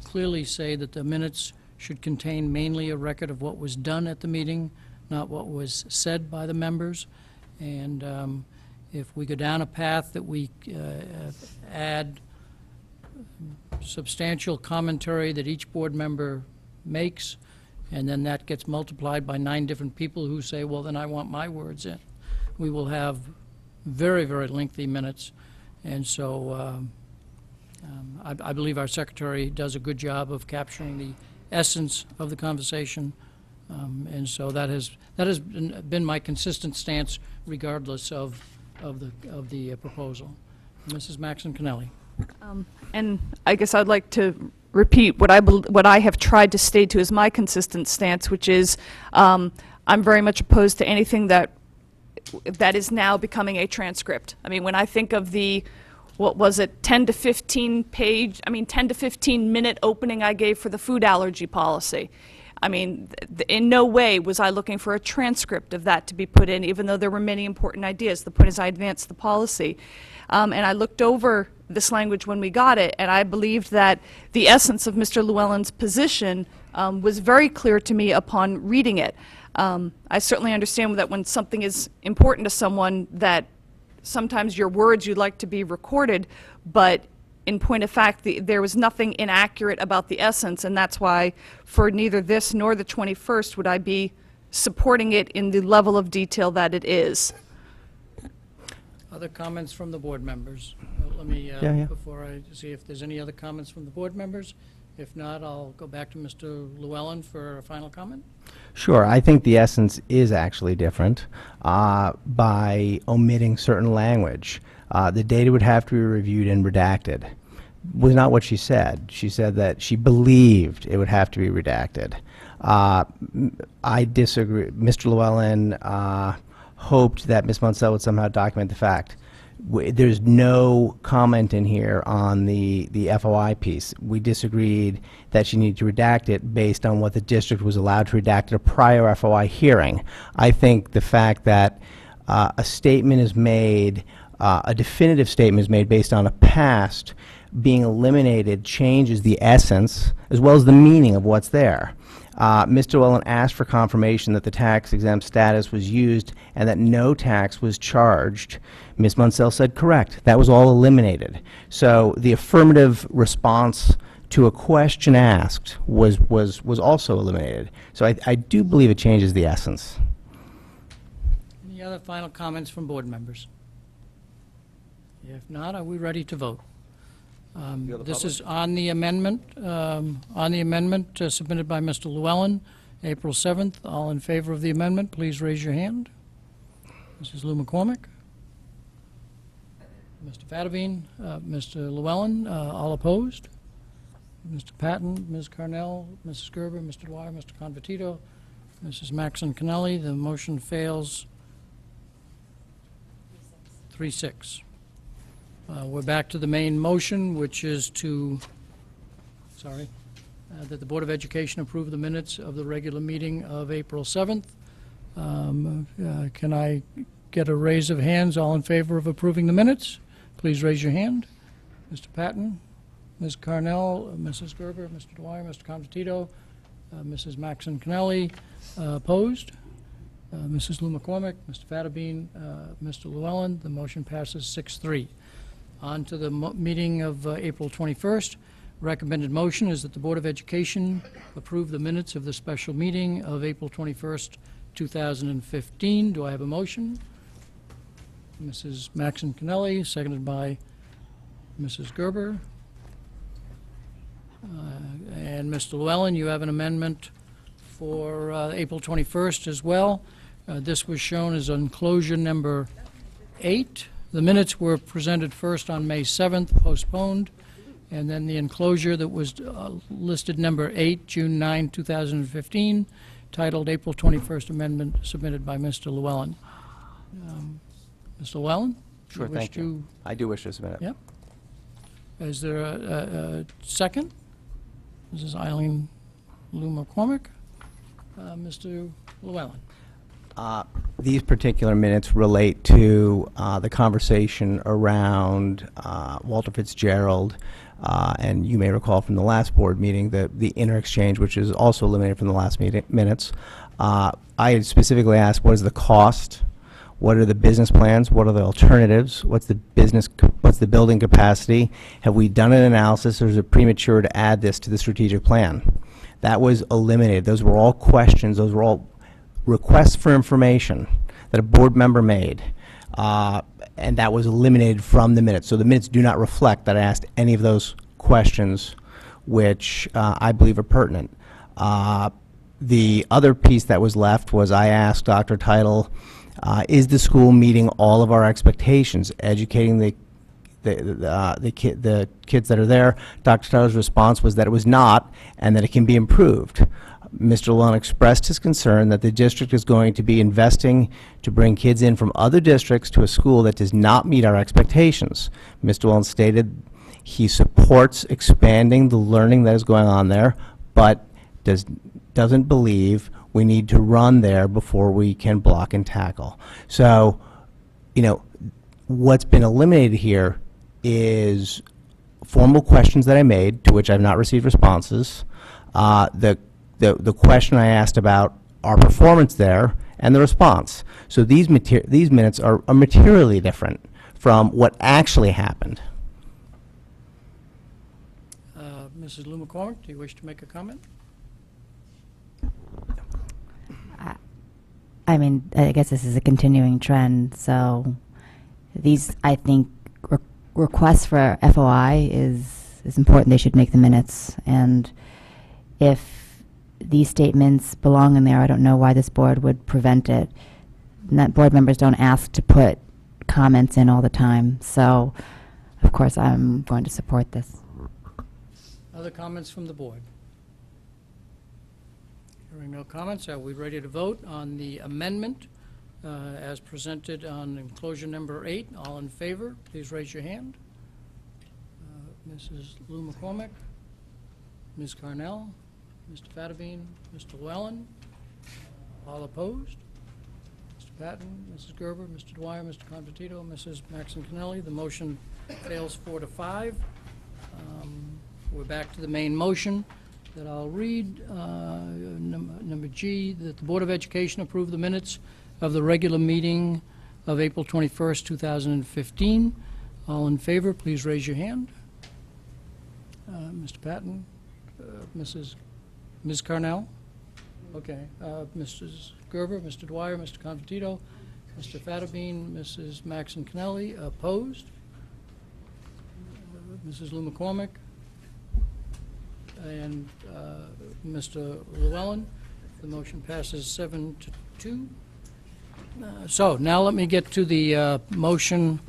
clearly say that the minutes should contain mainly a record of what was done at the meeting, not what was said by the members. And if we go down a path that we add substantial commentary that each board member makes, and then that gets multiplied by 9 different people who say, well, then I want my words in, we will have very, very lengthy minutes. And so I believe our secretary does a good job of capturing the essence of the conversation. And so that has been my consistent stance regardless of the proposal. Mrs. Maxon Cannelli. And I guess I'd like to repeat what I have tried to state to as my consistent stance, which is I'm very much opposed to anything that is now becoming a transcript. I mean, when I think of the, what was it, 10 to 15 minute opening I gave for the food allergy policy, I mean, in no way was I looking for a transcript of that to be put in, even though there were many important ideas. The point is I advanced the policy. And I looked over this language when we got it, and I believed that the essence of Mr. Llewellyn's position was very clear to me upon reading it. I certainly understand that when something is important to someone, that sometimes your words you'd like to be recorded, but in point of fact, there was nothing inaccurate about the essence, and that's why for neither this nor the 21st would I be supporting it in the level of detail that it is. Other comments from the board members? Let me, before I see if there's any other comments from the board members. If not, I'll go back to Mr. Llewellyn for a final comment. Sure. I think the essence is actually different by omitting certain language. The data would have to be reviewed and redacted. Was not what she said. She said that she believed it would have to be redacted. I disagree. Mr. Llewellyn hoped that Ms. Munsell would somehow document the fact. There's no comment in here on the FOI piece. We disagreed that she needed to redact it based on what the district was allowed to redact at a prior FOI hearing. I think the fact that a statement is made, a definitive statement is made based on a past being eliminated changes the essence as well as the meaning of what's there. Mr. Llewellyn asked for confirmation that the tax-exempt status was used and that no tax was charged. Ms. Munsell said correct. That was all eliminated. So the affirmative response to a question asked was also eliminated. So I do believe it changes the essence. Any other final comments from board members? If not, are we ready to vote? This is on the amendment, submitted by Mr. Llewellyn, April 7th. All in favor of the amendment, please raise your hand. Mrs. Lou McCormick? Mr. Fattabine? Mr. Llewellyn? All opposed? Mr. Patton, Ms. Carnell, Mrs. Gerber, Mr. Dwyer, Mr. Convertito, Mrs. Maxon Cannelli. The motion fails 3-6. We're back to the main motion, which is to, that the Board of Education approve the minutes of the regular meeting of April 7th. Can I get a raise of hands? All in favor of approving the minutes? Please raise your hand. Mr. Patton, Ms. Carnell, Mrs. Gerber, Mr. Dwyer, Mr. Convertito, Mrs. Maxon Cannelli. Opposed? Mrs. Lou McCormick, Mr. Fattabine, Mr. Llewellyn. The motion passes 6-3. On to the meeting of April 21st. Recommended motion is that the Board of Education approve the minutes of the special meeting of April 21st, 2015. Do I have a motion? Mrs. Maxon Cannelli, seconded by Mrs. Gerber. And Mr. Llewellyn, you have an amendment for April 21st as well. This was shown as enclosure number 8. The minutes were presented first on May 7th, postponed, and then the enclosure that was listed number 8, June 9, 2015, titled April 21st Amendment, submitted by Mr. Llewellyn. Mr. Llewellyn? Sure, thank you. I do wish to submit it. Yep. Is there a second? This is Eileen Lou McCormick. Mr. Llewellyn. These particular minutes relate to the conversation around Walter Fitzgerald, and you may recall from the last board meeting the inter-exchange, which is also eliminated from the last minutes. I had specifically asked, what is the cost? What are the business plans? What are the alternatives? What's the building capacity? Have we done an analysis, or is it premature to add this to the strategic plan? That was eliminated. Those were all questions. Those were all requests for information that a board member made, and that was eliminated from the minutes. So the minutes do not reflect that I asked any of those questions, which I believe are pertinent. The other piece that was left was I asked Dr. Title, is the school meeting all of our expectations, educating the kids that are there? Dr. Title's response was that it was not, and that it can be improved. Mr. Llewellyn expressed his concern that the district is going to be investing to bring kids in from other districts to a school that does not meet our expectations. Mr. Llewellyn stated he supports expanding the learning that is going on there, but doesn't believe we need to run there before we can block and tackle. So, what's been eliminated here is formal questions that I made, to which I've not received responses, the question I asked about our performance there and the response. So these minutes are materially different from what actually happened. Mrs. Lou McCormick, do you wish to make a comment? I mean, I guess this is a continuing trend, so these, I think, requests for FOI is important. They should make the minutes, and if these statements belong in there, I don't know why this board would prevent it. That board members don't ask to put comments in all the time, so of course I'm going to support this. Other comments from the board? Hearing no comments, are we ready to vote on the amendment as presented on enclosure number 8? All in favor, please raise your hand. Mrs. Lou McCormick, Ms. Carnell, Mr. Fattabine, Mr. Llewellyn. All opposed? Mr. Patton, Mrs. Gerber, Mr. Dwyer, Mr. Convertito, Mrs. Maxon Kennelly. The motion fails 4-5. We're back to the main motion that I'll read. Number G, that the Board of Education approve the minutes of the regular meeting of April 21st, 2015. All in favor, please raise your hand. Mr. Patton, Ms. Carnell? Okay. Mrs. Gerber, Mr. Dwyer, Mr. Convertito, Mr. Fattabine, Mrs. Maxon Kennelly. Opposed? Mrs. Lou McCormick? And Mr. Llewellyn. The motion passes 7-2. So now let me get to the motion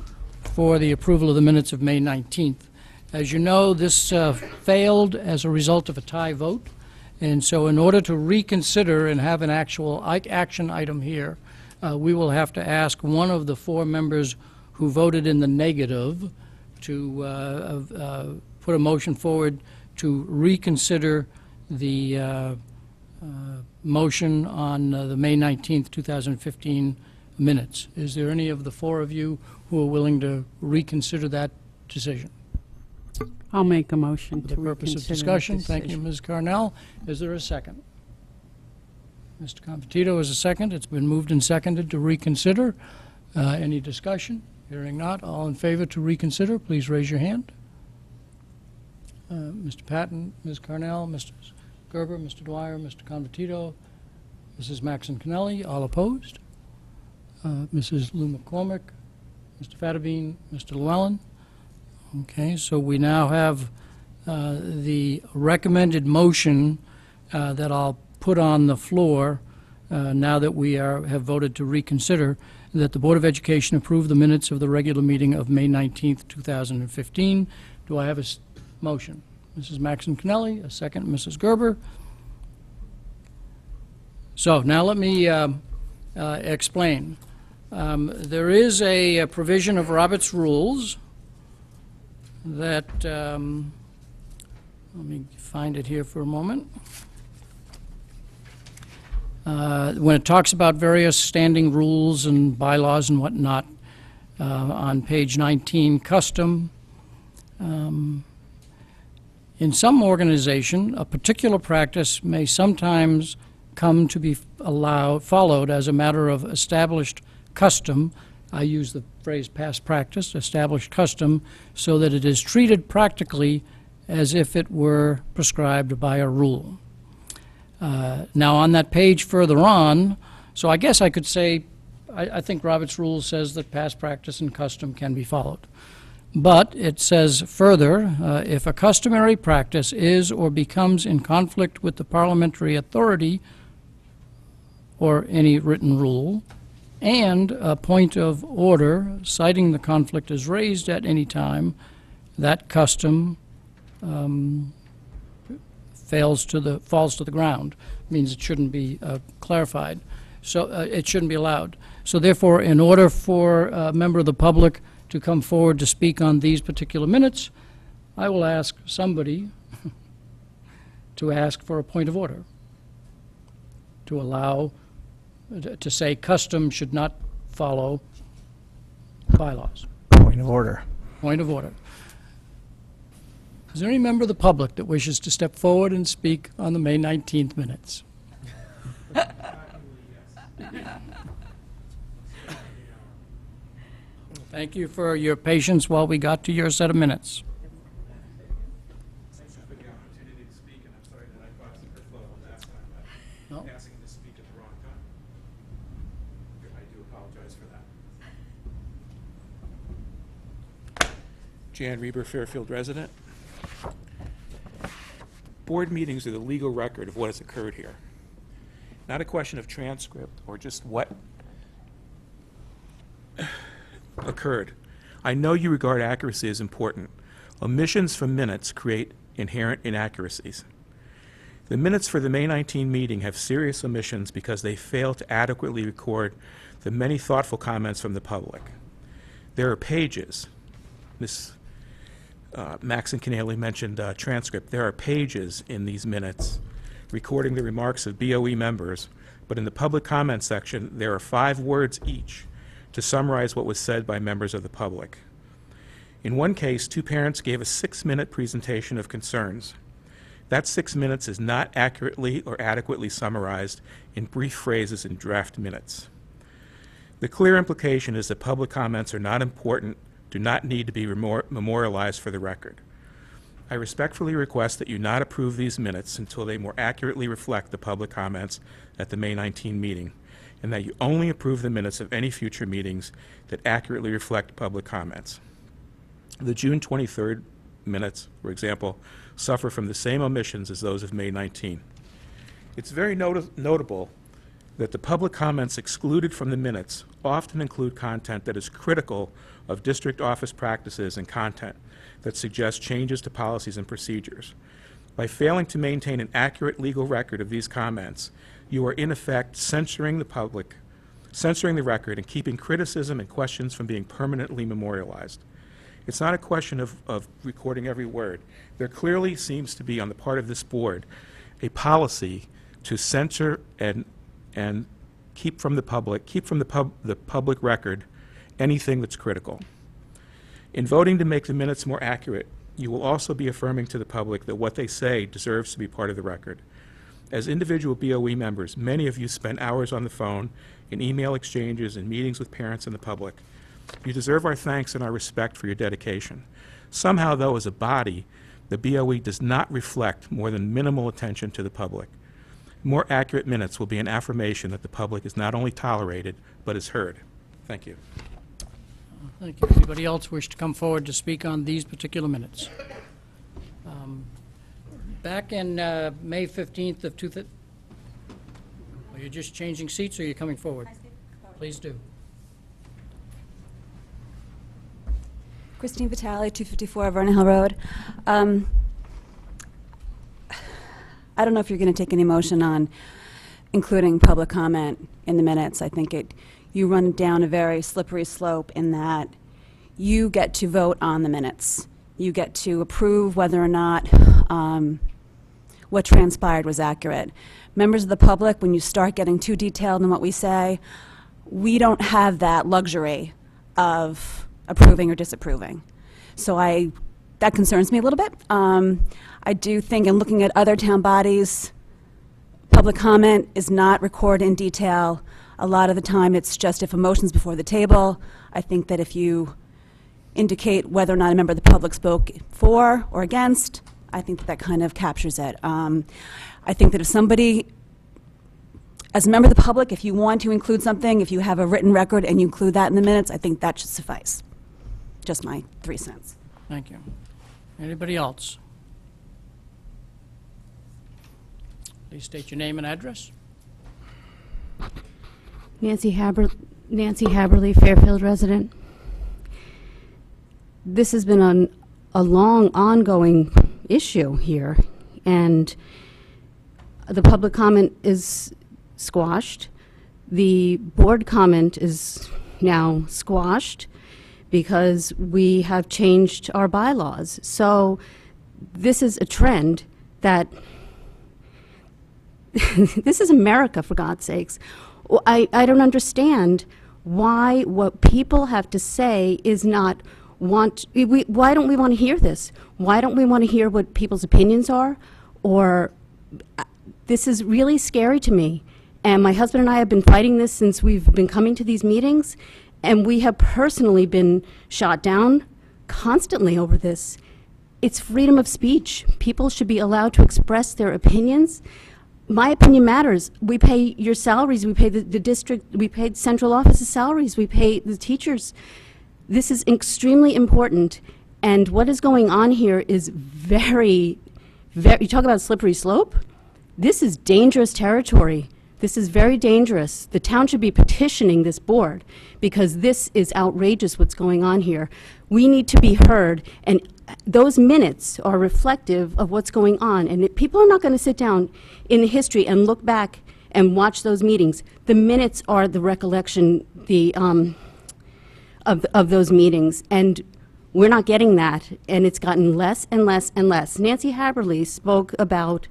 for the approval of the minutes of May 19th. As you know, this failed as a result of a tie vote, and so in order to reconsider and have an actual action item here, we will have to ask one of the 4 members who voted in the negative to put a motion forward to reconsider the motion on the May 19th, 2015 minutes. Is there any of the 4 of you who are willing to reconsider that decision? I'll make a motion For to the purpose of reconsider the discussion, thank you, decision. Ms. Carnell. Is there a second? Mr. Convertito is a second. It's been moved and seconded to reconsider. Any discussion? Hearing not, all in favor to reconsider, please raise your hand. Mr. Patton, Ms. Carnell, Mr. Gerber, Mr. Dwyer, Mr. Convertito, Mrs. Maxon Kennelly, all opposed. Mrs. Lou McCormick, Mr. Fattabine, Mr. Llewellyn. Okay, so we now have the recommended motion that I'll put on the floor now that we have voted to reconsider, that the Board of Education approve the minutes of the regular meeting of May 19th, 2015. Do I have a motion? Mrs. Maxon Kennelly, a second, Mrs. Gerber. So now let me explain. There is a provision of Robert's Rules that, let me find it here for a moment. When it talks about various standing rules and bylaws and whatnot, on page 19, custom. In some organization, a particular practice may sometimes come to be followed as a matter of established custom. I use the phrase past practice, established custom, so that it is treated practically as if it were prescribed by a rule. Now, on that page further on, so I guess I could say, I think Robert's Rule says that past practice and custom can be followed. But it says further, if a customary practice is or becomes in conflict with the parliamentary authority or any written rule, and a point of order citing the conflict is raised at any time, that custom falls to the ground. Means it shouldn't be clarified. So it shouldn't be allowed. So therefore, in order for a member of the public to come forward to speak on these particular minutes, I will ask somebody to ask for a point of order, to allow, to say custom should not follow bylaws. Point of order. Point of order. Is there any member of the public that wishes to step forward and speak on the May 19th minutes? Thank you for your patience while we got to your set of minutes. Thanks for the opportunity to speak, and I'm sorry that I caused the kerfuffle last time by No. asking to speak at the wrong time. I do apologize for that. Jan Reber, Fairfield resident. Board meetings are the legal record of what has occurred here. Not a question of transcript or just what occurred. I know you regard accuracy as important. Omissions from minutes create inherent inaccuracies. The minutes for the May 19 meeting have serious omissions because they fail to adequately record the many thoughtful comments from the public. There are pages. Ms. Maxon Canale mentioned transcript. There are pages in these minutes recording the remarks of BOE members, but in the public comment section, there are 5 words each to summarize what was said by members of the public. In one case, 2 parents gave a 6-minute presentation of concerns. That 6 minutes is not accurately or adequately summarized in brief phrases in draft minutes. The clear implication is that public comments are not important, do not need to be memorialized for the record. I respectfully request that you not approve these minutes until they more accurately reflect the public comments at the May 19 meeting, and that you only approve the minutes of any future meetings that accurately reflect public comments. The June 23rd minutes, for example, suffer from the same omissions as those of May 19. It's very notable that the public comments excluded from the minutes often include content that is critical of district office practices and content that suggests changes to policies and procedures. By failing to maintain an accurate legal record of these comments, you are in effect censoring the public, censoring the record, and keeping criticism and questions from being permanently memorialized. It's not a question of recording every word. There clearly seems to be on the part of this board a policy to censor and keep from the public record anything that's critical. In voting to make the minutes more accurate, you will also be affirming to the public that what they say deserves to be part of the record. As individual BOE members, many of you spend hours on the phone, in email exchanges, and meetings with parents and the public. You deserve our thanks and our respect for your dedication. Somehow, though, as a body, the BOE does not reflect more than minimal attention to the public. More accurate minutes will be an affirmation that the public is not only tolerated, but is heard. Thank you. Thank you. Anybody else wish to come forward to speak on these particular minutes? Back in May 15th of 2000, are you just changing seats or are you coming forward? Please do. Christine Vitale, 254 Vernon Hill Road. I don't know if you're going to take any motion on including public comment in the minutes. I think you run down a very slippery slope in that you get to vote on the minutes. You get to approve whether or not what transpired was accurate. Members of the public, when you start getting too detailed in what we say, we don't have that luxury of approving or disapproving. So that concerns me a little bit. I do think, in looking at other town bodies, public comment is not recorded in detail. A lot of the time it's just if a motion's before the table. I think that if you indicate whether or not a member of the public spoke for or against, I think that kind of captures it. I think that if somebody, as a member of the public, if you want to include something, if you have a written record and you include that in the minutes, I think that should suffice. Just my 3 cents. Thank you. Anybody else? Please state your name and address. Nancy Haberly, Fairfield resident. This has been a long, ongoing issue here, and the public comment is squashed. The board comment is now squashed because we have changed our bylaws. So this is a trend that this is America, for God's sakes. I don't understand why what people have to say is not why don't we want to hear this? Why don't we want to hear what people's opinions are? Or this is really scary to me. And my husband and I have been fighting this since we've been coming to these meetings, and we have personally been shot down constantly over this. It's freedom of speech. People should be allowed to express their opinions. My opinion matters. We pay your salaries, we pay the district, we pay central office's salaries, we pay the teachers. This is extremely important, and what is going on here is very, you talk about a slippery slope? This is dangerous territory. This is very dangerous. The town should be petitioning this board because this is outrageous what's going on here. We need to be heard, and those minutes are reflective of what's going on. And people are not going to sit down in the history and look back and watch those meetings. The minutes are the recollection of those meetings, and we're not getting that, and it's gotten less and less and less. Nancy Haberly spoke about,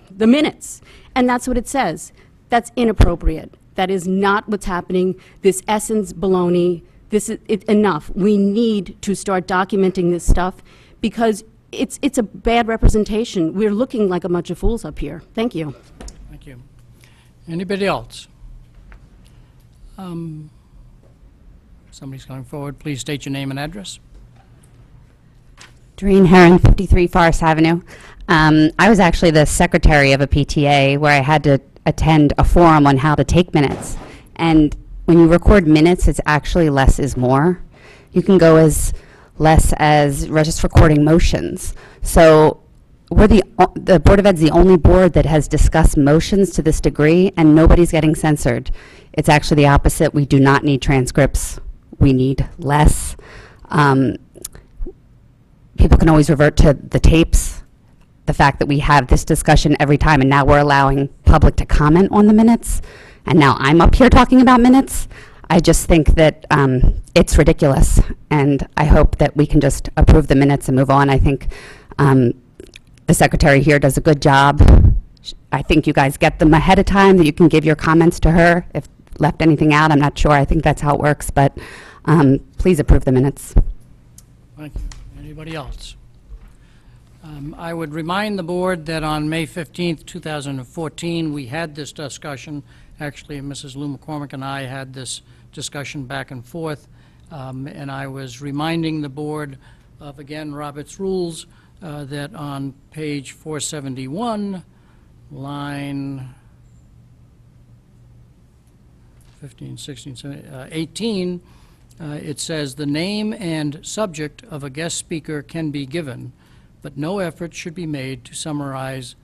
the minutes, and that's what it says. That's inappropriate. That is not what's happening. This essence baloney, this is enough. We need to start documenting this stuff because it's a bad representation. We're looking like a bunch of fools up here. Thank you. Thank you. Anybody else? Somebody's going forward. Please state your name and address. Doreen Herron, 53 Forest Avenue. I was actually the secretary of a PTA where I had to attend a forum on how to take minutes. And when you record minutes, it's actually less is more. You can go as less as just recording motions. So we're the Board of Ed's the only board that has discussed motions to this degree, and nobody's getting censored. It's actually the opposite. We do not need transcripts. We need less. People can always revert to the tapes. The fact that we have this discussion every time, and now we're allowing public to comment on the minutes, and now I'm up here talking about minutes. I just think that it's ridiculous, and I hope that we can just approve the minutes and move on. I think the secretary here does a good job. I think you guys get them ahead of time, that you can give your comments to her. If left anything out, I'm not sure. I think that's how it works, but please approve the minutes. Thank you. Anybody else? I would remind the board that on May 15th, 2014, we had this discussion. Actually, Mrs. Lou McCormick and I had this discussion back and forth, and I was reminding the board of, again, Robert's rules, that on page 471, line 15, 16, 17, 18, it says the name and subject of a guest speaker can be given, but no effort should be made to summarize,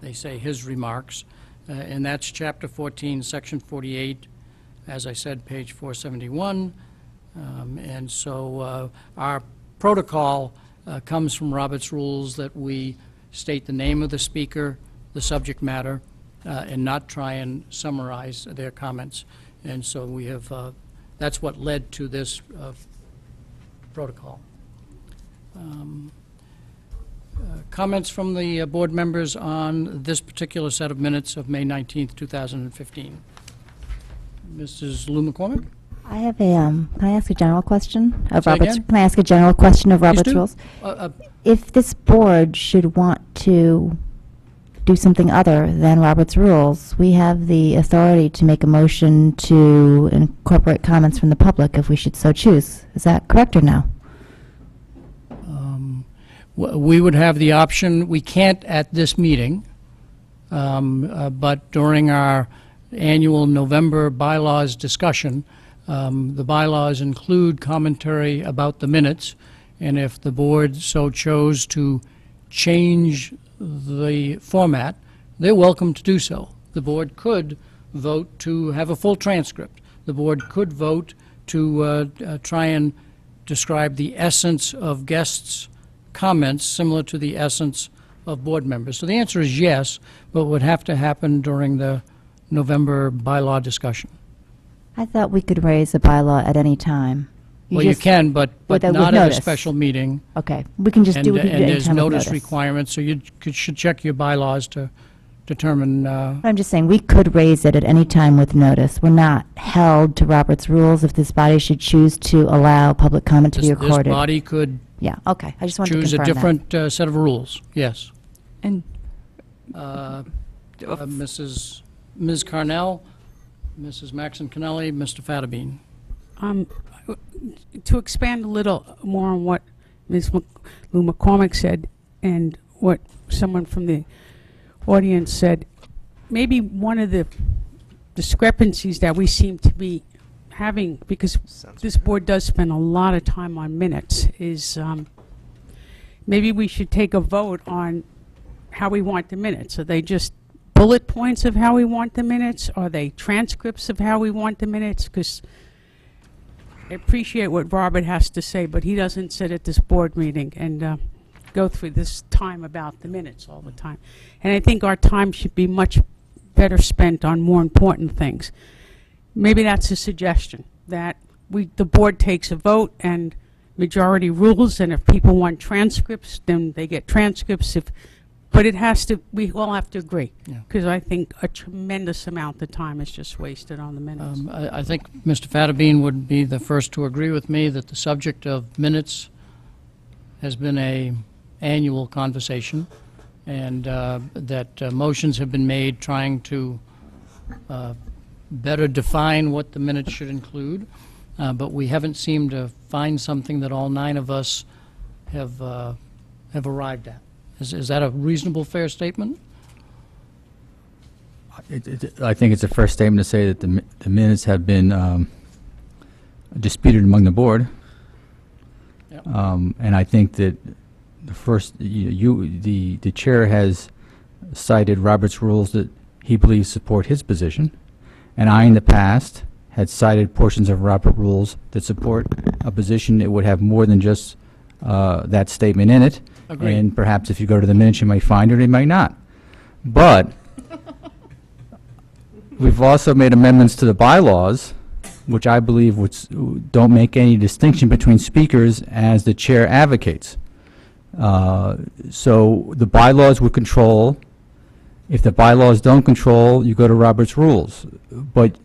they say, his remarks. And that's Chapter 14, Section 48, as I said, page 471. And so our protocol comes from Robert's rules that we state the name of the speaker, the subject matter, and not try and summarize their comments. And so we have, that's what led to this protocol. Comments from the board members on this particular set of minutes of May 19th, 2015. Mrs. Lou McCormick? I have a, can I ask a general question of Say Robert's? again? Can I ask a general question of Robert's do. rules? If this board should want to do something other than Robert's rules, we have the authority to make a motion to incorporate comments from the public if we should so choose. Is that correct or no? We would have the option. We can't at this meeting, but during our annual November bylaws discussion, the bylaws include commentary about the minutes, and if the board so chose to change the format, they're welcome to do so. The board could vote to have a full transcript. The board could vote to try and describe the essence of guests' comments similar to the essence of board members. So the answer is yes, but would have to happen during the November bylaw discussion. I thought we could raise a bylaw at any time. Well, you can, but with not at a notice. special meeting. Okay, we can just do it at And any there's time with notice notice. requirements, so you should check your bylaws to determine, I'm just saying, we could raise it at any time with notice. We're not held to Robert's rules if this body should choose to allow public comment to be this recorded. body could Yeah, okay, I just wanted to choose a confirm that. different set of rules, yes. And Ms. Carnell, Mrs. Maxon Kennelly, Mr. Fattabine. To expand a little more on what Ms. Lou McCormick said and what someone from the audience said, maybe one of the discrepancies that we seem to be having, because this board does spend a lot of time on minutes, is maybe we should take a vote on how we want the minutes. Are they just bullet points of how we want the minutes? Are they transcripts of how we want the minutes? Because I appreciate what Robert has to say, but he doesn't sit at this board meeting and go through this time about the minutes all the time. And I think our time should be much better spent on more important things. Maybe that's a suggestion, that the board takes a vote and majority rules, and if people want transcripts, then they get transcripts. But it has to, we all have to agree, because I think a tremendous amount of time is just wasted on the minutes. I think Mr. Fattabine would be the first to agree with me that the subject of minutes has been a annual conversation, and that motions have been made trying to better define what the minutes should include, but we haven't seemed to find something that all 9 of us have arrived at. Is that a reasonable, fair statement? I think it's a fair statement to say that the minutes have been disputed among the board. Yep. And I think that the first, the chair has cited Robert's rules that he believes support his position, and I, in the past, had cited portions of Robert rules that support a position that would have more than just that statement in it. Agreed. And perhaps if you go to the minutes, you might find it, or you might not. But we've also made amendments to the bylaws, which I believe don't make any distinction between speakers as the chair advocates. So the bylaws would control. If the bylaws don't control, you go to Robert's rules. But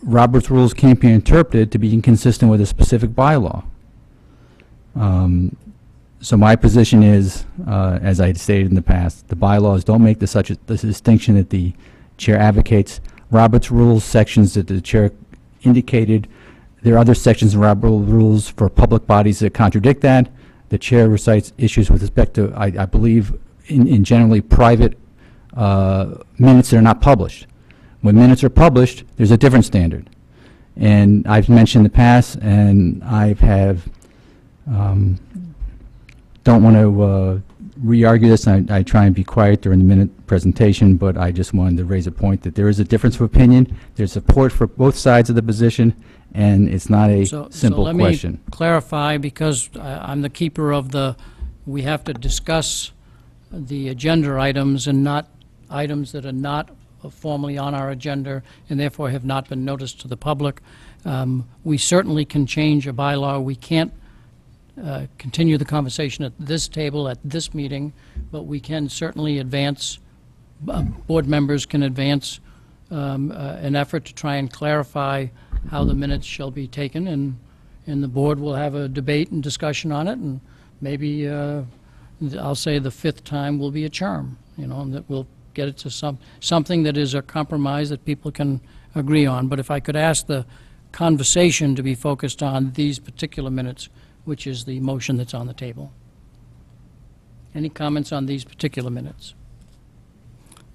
Robert's rules can't be interpreted to be inconsistent with a specific bylaw. So my position is, as I stated in the past, the bylaws don't make this distinction that the chair advocates. Robert's rules sections that the chair indicated, there are other sections in Robert's rules for public bodies that contradict that. The chair recites issues with respect to, I believe, in generally private minutes that are not published. When minutes are published, there's a different standard. And I've mentioned in the past, and don't want to re-argue this. I try and be quiet during the minute presentation, but I just wanted to raise a point that there is a difference of opinion. There's support for both sides of the position, and it's not a simple question. Let me clarify, because I'm the keeper of we have to discuss the agenda items and not items that are not formally on our agenda and therefore have not been noticed to the public. We certainly can change a bylaw. We can't continue the conversation at this table, at this meeting, but we can certainly advance, board members can advance an effort to try and clarify how the minutes shall be taken, and the board will have a debate and discussion on it, and maybe, I'll say the 5th time will be a charm, and that we'll get it to something that is a compromise that people can agree on. But if I could ask the conversation to be focused on these particular minutes, which is the motion that's on the table. Any comments on these particular minutes?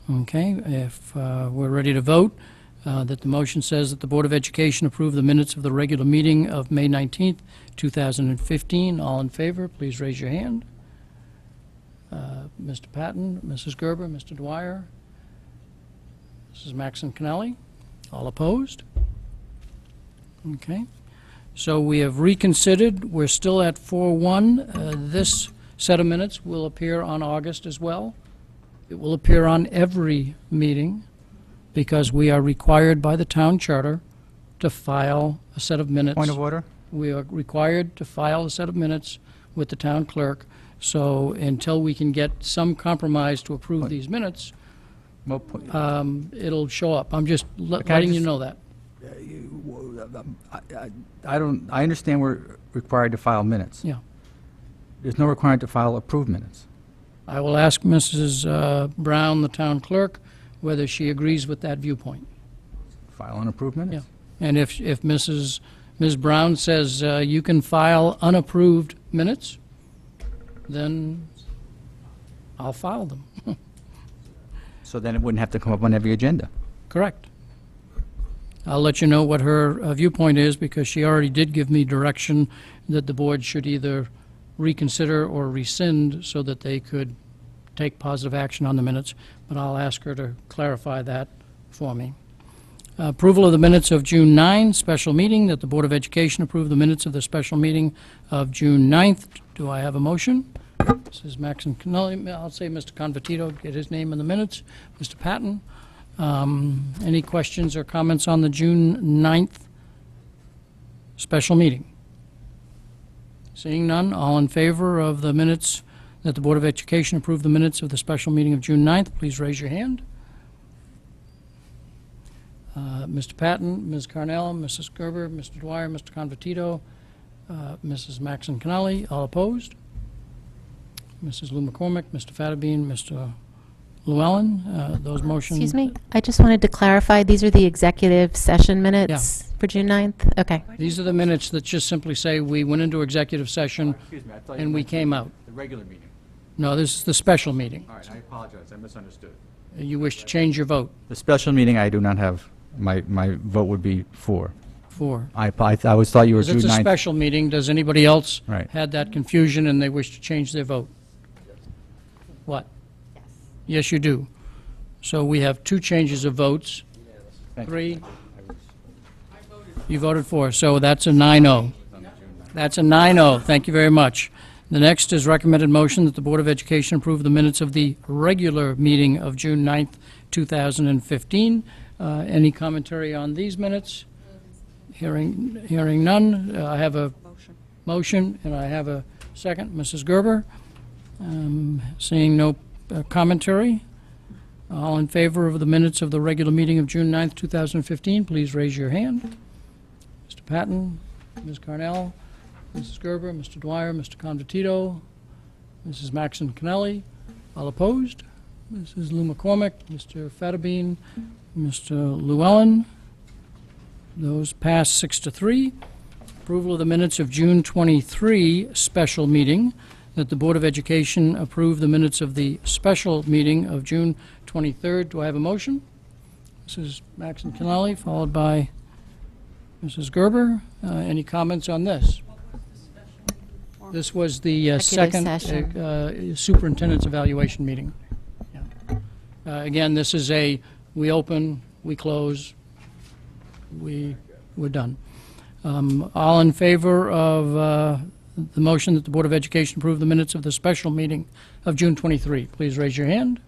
Okay, if we're ready to vote, that the motion says that the Board of Education approve the minutes of the regular meeting of May 19th, 2015. All in favor, please raise your hand. Mr. Patton, Mrs. Gerber, Mr. Dwyer, Mrs. Maxon Kennelly. All opposed? Okay. So we have reconsidered. We're still at 4-1. This set of minutes will appear on August as well. It will appear on every meeting because we are required by the town charter to file a set of minutes. Point of order? We are required to file a set of minutes with the town clerk. So until we can get some compromise to approve these minutes, it'll show up. I'm just Can I letting you just- know that. I understand we're required to file minutes. Yeah. There's no requirement to file approved minutes. I will ask Mrs. Brown, the town clerk, whether she agrees with that viewpoint. File unapproved minutes. Yeah. And if Ms. Brown says you can file unapproved minutes, then I'll file them. So then it wouldn't have to come up on every agenda. Correct. I'll let you know what her viewpoint is, because she already did give me direction that the board should either reconsider or rescind so that they could take positive action on the minutes, but I'll ask her to clarify that for me. Approval of the minutes of June 9, special meeting, that the Board of Education approve the minutes of the special meeting of June 9th. Do I have a motion? Mrs. Maxon Cannelli, I'll say Mr. Convertito, get his name in the minutes. Mr. Patton, any questions or comments on the June 9th special meeting? Seeing none, all in favor of the minutes, that the Board of Education approve the minutes of the special meeting of June 9th, please raise your hand. Mr. Patton, Ms. Carnell, Mrs. Gerber, Mr. Dwyer, Mr. Convertito, Mrs. Maxon Cannelli, all opposed? Mrs. Lou McCormick, Mr. Fattabine, Mr. Llewellyn, those motions. Excuse me, I just wanted to clarify, these are the executive session minutes for June 9th? Okay. These are the minutes that just simply say we went into executive session Excuse me, I thought you and we meant came out. The regular meeting. No, this is the special meeting. All right, I apologize, I misunderstood. You wish to change your vote? The special meeting, I do not have, my vote would be for. For. I always thought you were Because June it's a 9th. special meeting, does anybody else Right. had that confusion and they wish to change their vote? What? Yes, you do. So we have two changes of votes. Thank you. Three. You voted for, so that's a 9-0. That's a 9-0, thank you very much. The next is recommended motion that the Board of Education approve the minutes of the regular meeting of June 9th, 2015. Any commentary on these minutes? Hearing none. I have a motion, and I have a second. Mrs. Gerber? Seeing no commentary. All in favor of the minutes of the regular meeting of June 9th, 2015, please raise your hand. Mr. Patton, Ms. Carnell, Mrs. Gerber, Mr. Dwyer, Mr. Convertito, Mrs. Maxon Cannelli. All opposed? Mrs. Lou McCormick, Mr. Fattabine, Mr. Llewellyn. Those pass 6-3. Approval of the minutes of June 23 special meeting, that the Board of Education approve the minutes of the special meeting of June 23rd. Do I have a motion? Mrs. Maxon Cannelli, followed by Mrs. Gerber. Any comments on this? This was the Executive second session. superintendent's evaluation meeting. Yeah. Again, this is we open, we close, we're done. All in favor of the motion that the Board of Education approve the minutes of the special meeting of June 23, please raise your hand.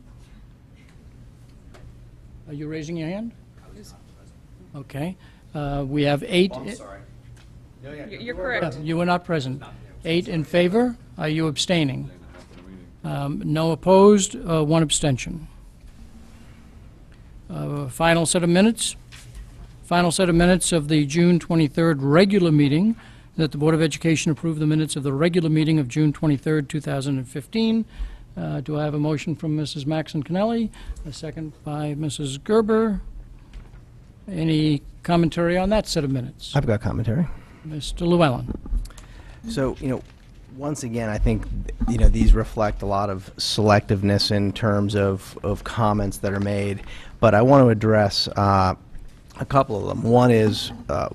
Are you raising your hand? Okay. We have 8. Oh, I'm sorry. You're correct. You were not present. 8 in favor. Are you abstaining? No opposed, 1 abstention. Final set of minutes. Final set of minutes of the June 23rd regular meeting, that the Board of Education approve the minutes of the regular meeting of June 23rd, 2015. Do I have a motion from Mrs. Maxon Cannelli? A second by Mrs. Gerber. Any commentary on that set of minutes? I've got commentary. Mr. Llewellyn. So, once again, I think, these reflect a lot of selectiveness in terms of comments that are made, but I want to address a couple of them. One is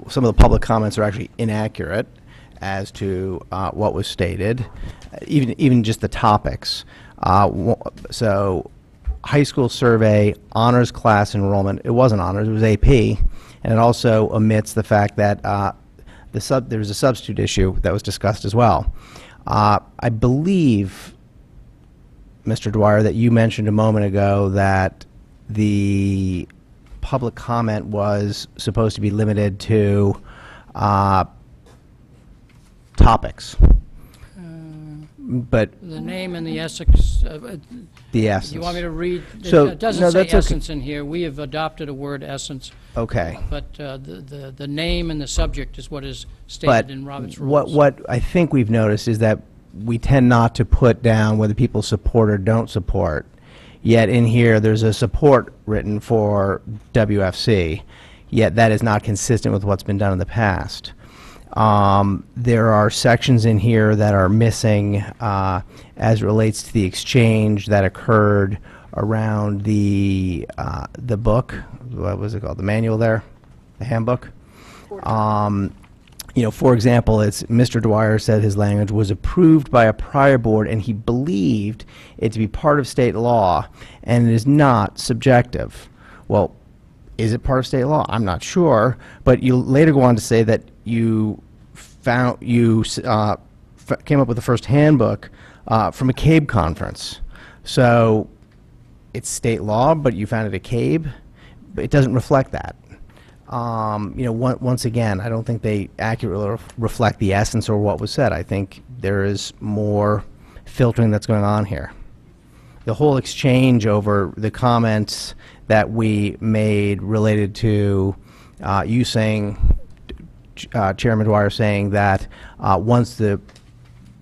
some of the public comments are actually inaccurate as to what was stated, even just the topics. So, high school survey, honors class enrollment, it wasn't honors, it was AP, and it also omits the fact that there was a substitute issue that was discussed as well. I believe, Mr. Dwyer, that you mentioned a moment ago that the public comment was supposed to be limited to topics. but The name and the essence. the essence. You want me to read? So, It doesn't no, say that's okay. essence in here. We have adopted a word essence. Okay. But the name and the subject is what is But stated in Robert's rules. what I think we've noticed is that we tend not to put down whether people support or don't support. Yet in here, there's a support written for WFC, yet that is not consistent with what's been done in the past. There are sections in here that are missing as it relates to the exchange that occurred around the book. What was it called? The manual there? The handbook? You know, for example, it's Mr. Dwyer said his language was approved by a prior board and he believed it to be part of state law and it is not subjective. Well, is it part of state law? I'm not sure, but you later go on to say that you found came up with the first handbook from a CABE conference. So it's state law, but you found it at CABE. But it doesn't reflect that. You know, once again, I don't think they accurately reflect the essence or what was said. I think there is more filtering that's going on here. The whole exchange over the comments that we made related to you saying, Chairman Dwyer saying that once the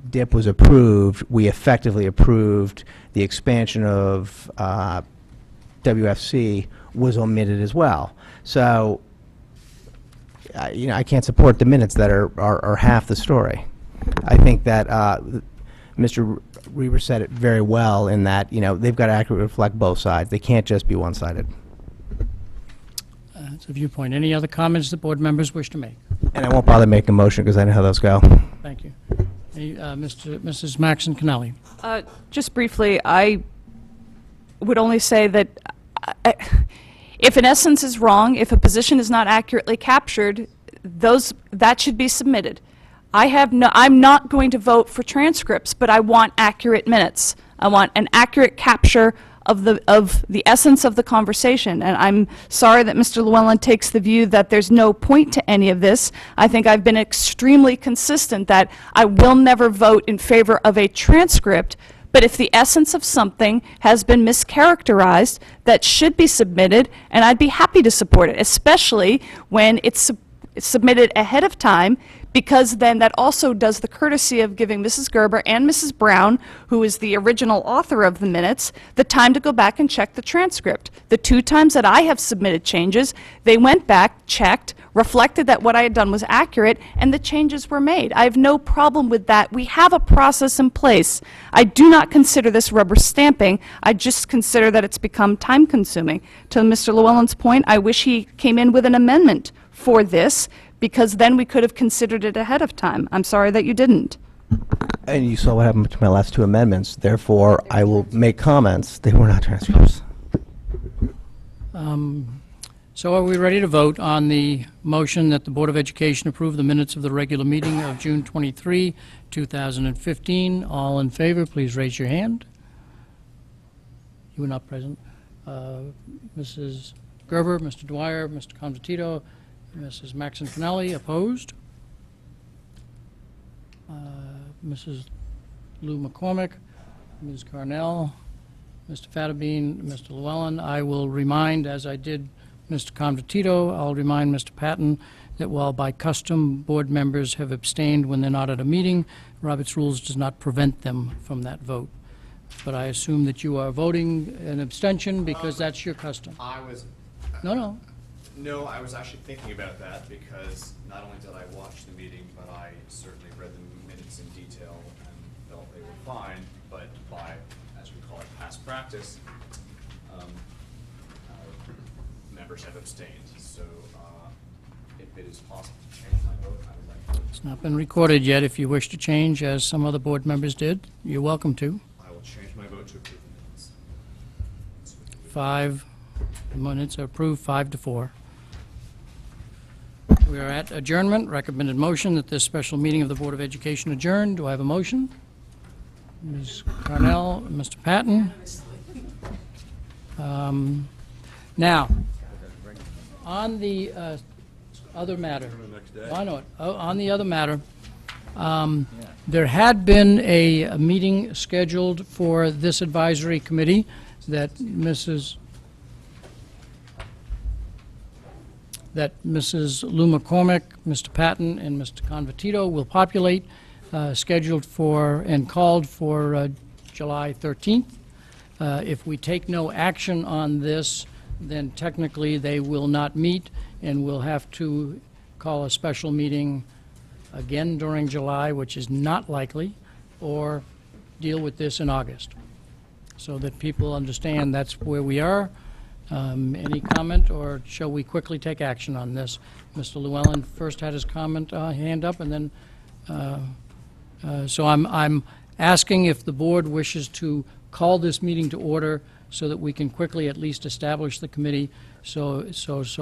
DIP was approved, we effectively approved the expansion of WFC was omitted as well. So, you know, I can't support the minutes that are half the story. I think that Mr. Reber said it very well in that, you know, they've got to accurately reflect both sides. They can't just be one-sided. That's a viewpoint. Any other comments that board members wish to make? And I won't bother making a motion because I know how those go. Thank you. Mrs. Maxon Connelly. Just briefly, I would only say that if an essence is wrong, if a position is not accurately captured, that should be submitted. I'm not going to vote for transcripts, but I want accurate minutes. I want an accurate capture of the essence of the conversation. And I'm sorry that Mr. Llewellyn takes the view that there's no point to any of this. I think I've been extremely consistent that I will never vote in favor of a transcript, but if the essence of something has been mischaracterized, that should be submitted, and I'd be happy to support it, especially when it's submitted ahead of time, because then that also does the courtesy of giving Mrs. Gerber and Mrs. Brown, who is the original author of the minutes, the time to go back and check the transcript. The 2 times that I have submitted changes, they went back, checked, reflected that what I had done was accurate, and the changes were made. I have no problem with that. We have a process in place. I do not consider this rubber stamping. I just consider that it's become time-consuming. To Mr. Llewellyn's point, I wish he came in with an amendment for this, because then we could have considered it ahead of time. I'm sorry that you didn't. And you saw what happened to my last 2 amendments. Therefore, I will make comments. They were not transcripts. So are we ready to vote on the motion that the Board of Education approve the minutes of the regular meeting of June 23, 2015? All in favor, please raise your hand. You were not present. Mrs. Gerber, Mr. Dwyer, Mr. Convertito, Mrs. Maxon Connelly, opposed. Mrs. Lou McCormick, Ms. Carnell, Mr. Fattabine, Mr. Llewellyn. I will remind, as I did Mr. Convertito, I'll remind Mr. Patton that while by custom board members have abstained when they're not at a meeting, Robert's Rules does not prevent them from that vote. But I assume that you are voting an abstention because that's your custom. I was... No. No, I was actually thinking about that because not only did I watch the meeting, but I certainly read the minutes in detail and felt they were fine, but by, as we call it, past practice, members have abstained. So if it is possible to change my vote, I would like to. It's not been recorded yet. If you wish to change, as some other board members did, you're welcome to. I will change my vote to approve the minutes. 5 minutes are approved, 5-4. We are at adjournment. Recommended motion that this special meeting of the Board of Education adjourn. Do I have a motion? Ms. Carnell, Mr. Patton. Now, on the other matter, on the other matter, There had been a meeting scheduled for this advisory committee that Mrs. Lou McCormick, Mr. Patton, and Mr. Convertito will populate, scheduled for and called for July 13th. If we take no action on this, then technically they will not meet, and we'll have to call a special meeting again during July, which is not likely, or deal with this in August, so that people understand that's where we are. Any comment, or shall we quickly take action on this? Mr. Llewellyn first had his comment hand up, and then, so I'm asking if the board wishes to call this meeting to order so that we can quickly at least establish the committee, so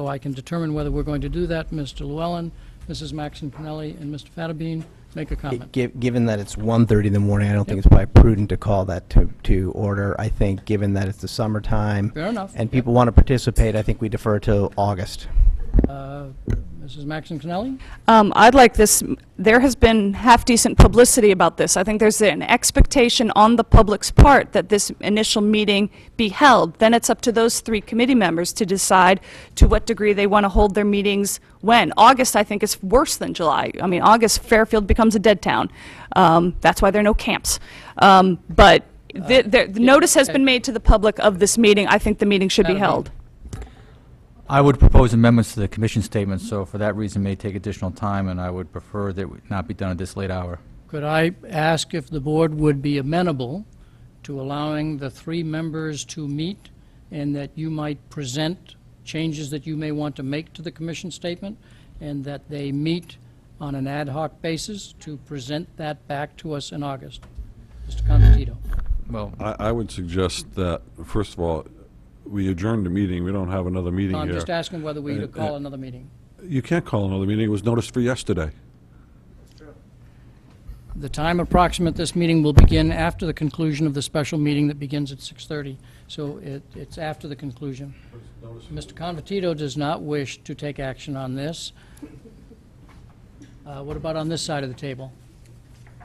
I can determine whether we're going to do that. Mr. Llewellyn, Mrs. Maxon Pinelli, and Mr. Fattabine, make a comment. Given that it's 1:30 in the morning, I don't think it's probably prudent to call that to order. I think, given that it's the summertime. Fair enough. And people want to participate, I think we defer to August. Mrs. Maxon Pinelli? I'd like this, there has been half-decent publicity about this. I think there's an expectation on the public's part that this initial meeting be held. Then it's up to those three committee members to decide to what degree they want to hold their meetings when. August, I think, is worse than July. I mean, August, Fairfield becomes a dead town. That's why there are no camps. But the notice has been made to the public of this meeting. I think the meeting should be held. I would propose amendments to the commission statement, so for that reason may take additional time, and I would prefer that it not be done at this late hour. Could I ask if the board would be amenable to allowing the three members to meet, and that you might present changes that you may want to make to the commission statement, and that they meet on an ad hoc basis to present that back to us in August? Mr. Convertito. Well, I would suggest that, first of all, we adjourned the meeting. We don't have another meeting No, I'm here. just asking whether we could call another meeting. You can't call another meeting. It was noticed for yesterday. The time approximate this meeting will begin after the conclusion of the special meeting that begins at 6:30. So it's after the conclusion. Mr. Convertito does not wish to take action on this. What about on this side of the table?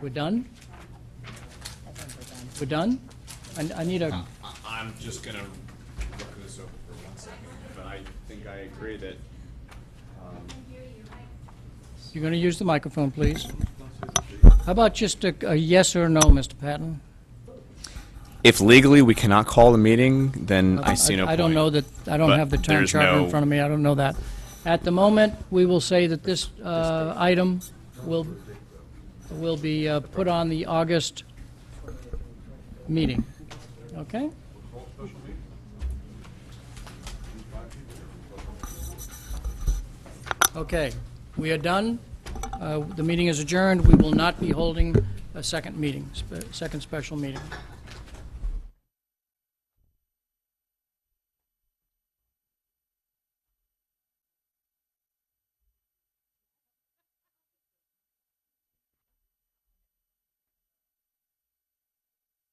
We're done? We're done? I need a... I'm just going to look this over for 1 second, but I think I agree that... You're going to use the microphone, please. How about just a yes or no, Mr. Patton? If legally we cannot call the meeting, then I see no point. I don't know that, I don't But have the town there's charter in no- front of me, I don't know that. At the moment, we will say that this item will be put on the August meeting, okay? Okay, we are done. The meeting is adjourned. We will not be holding a second meeting, second special meeting.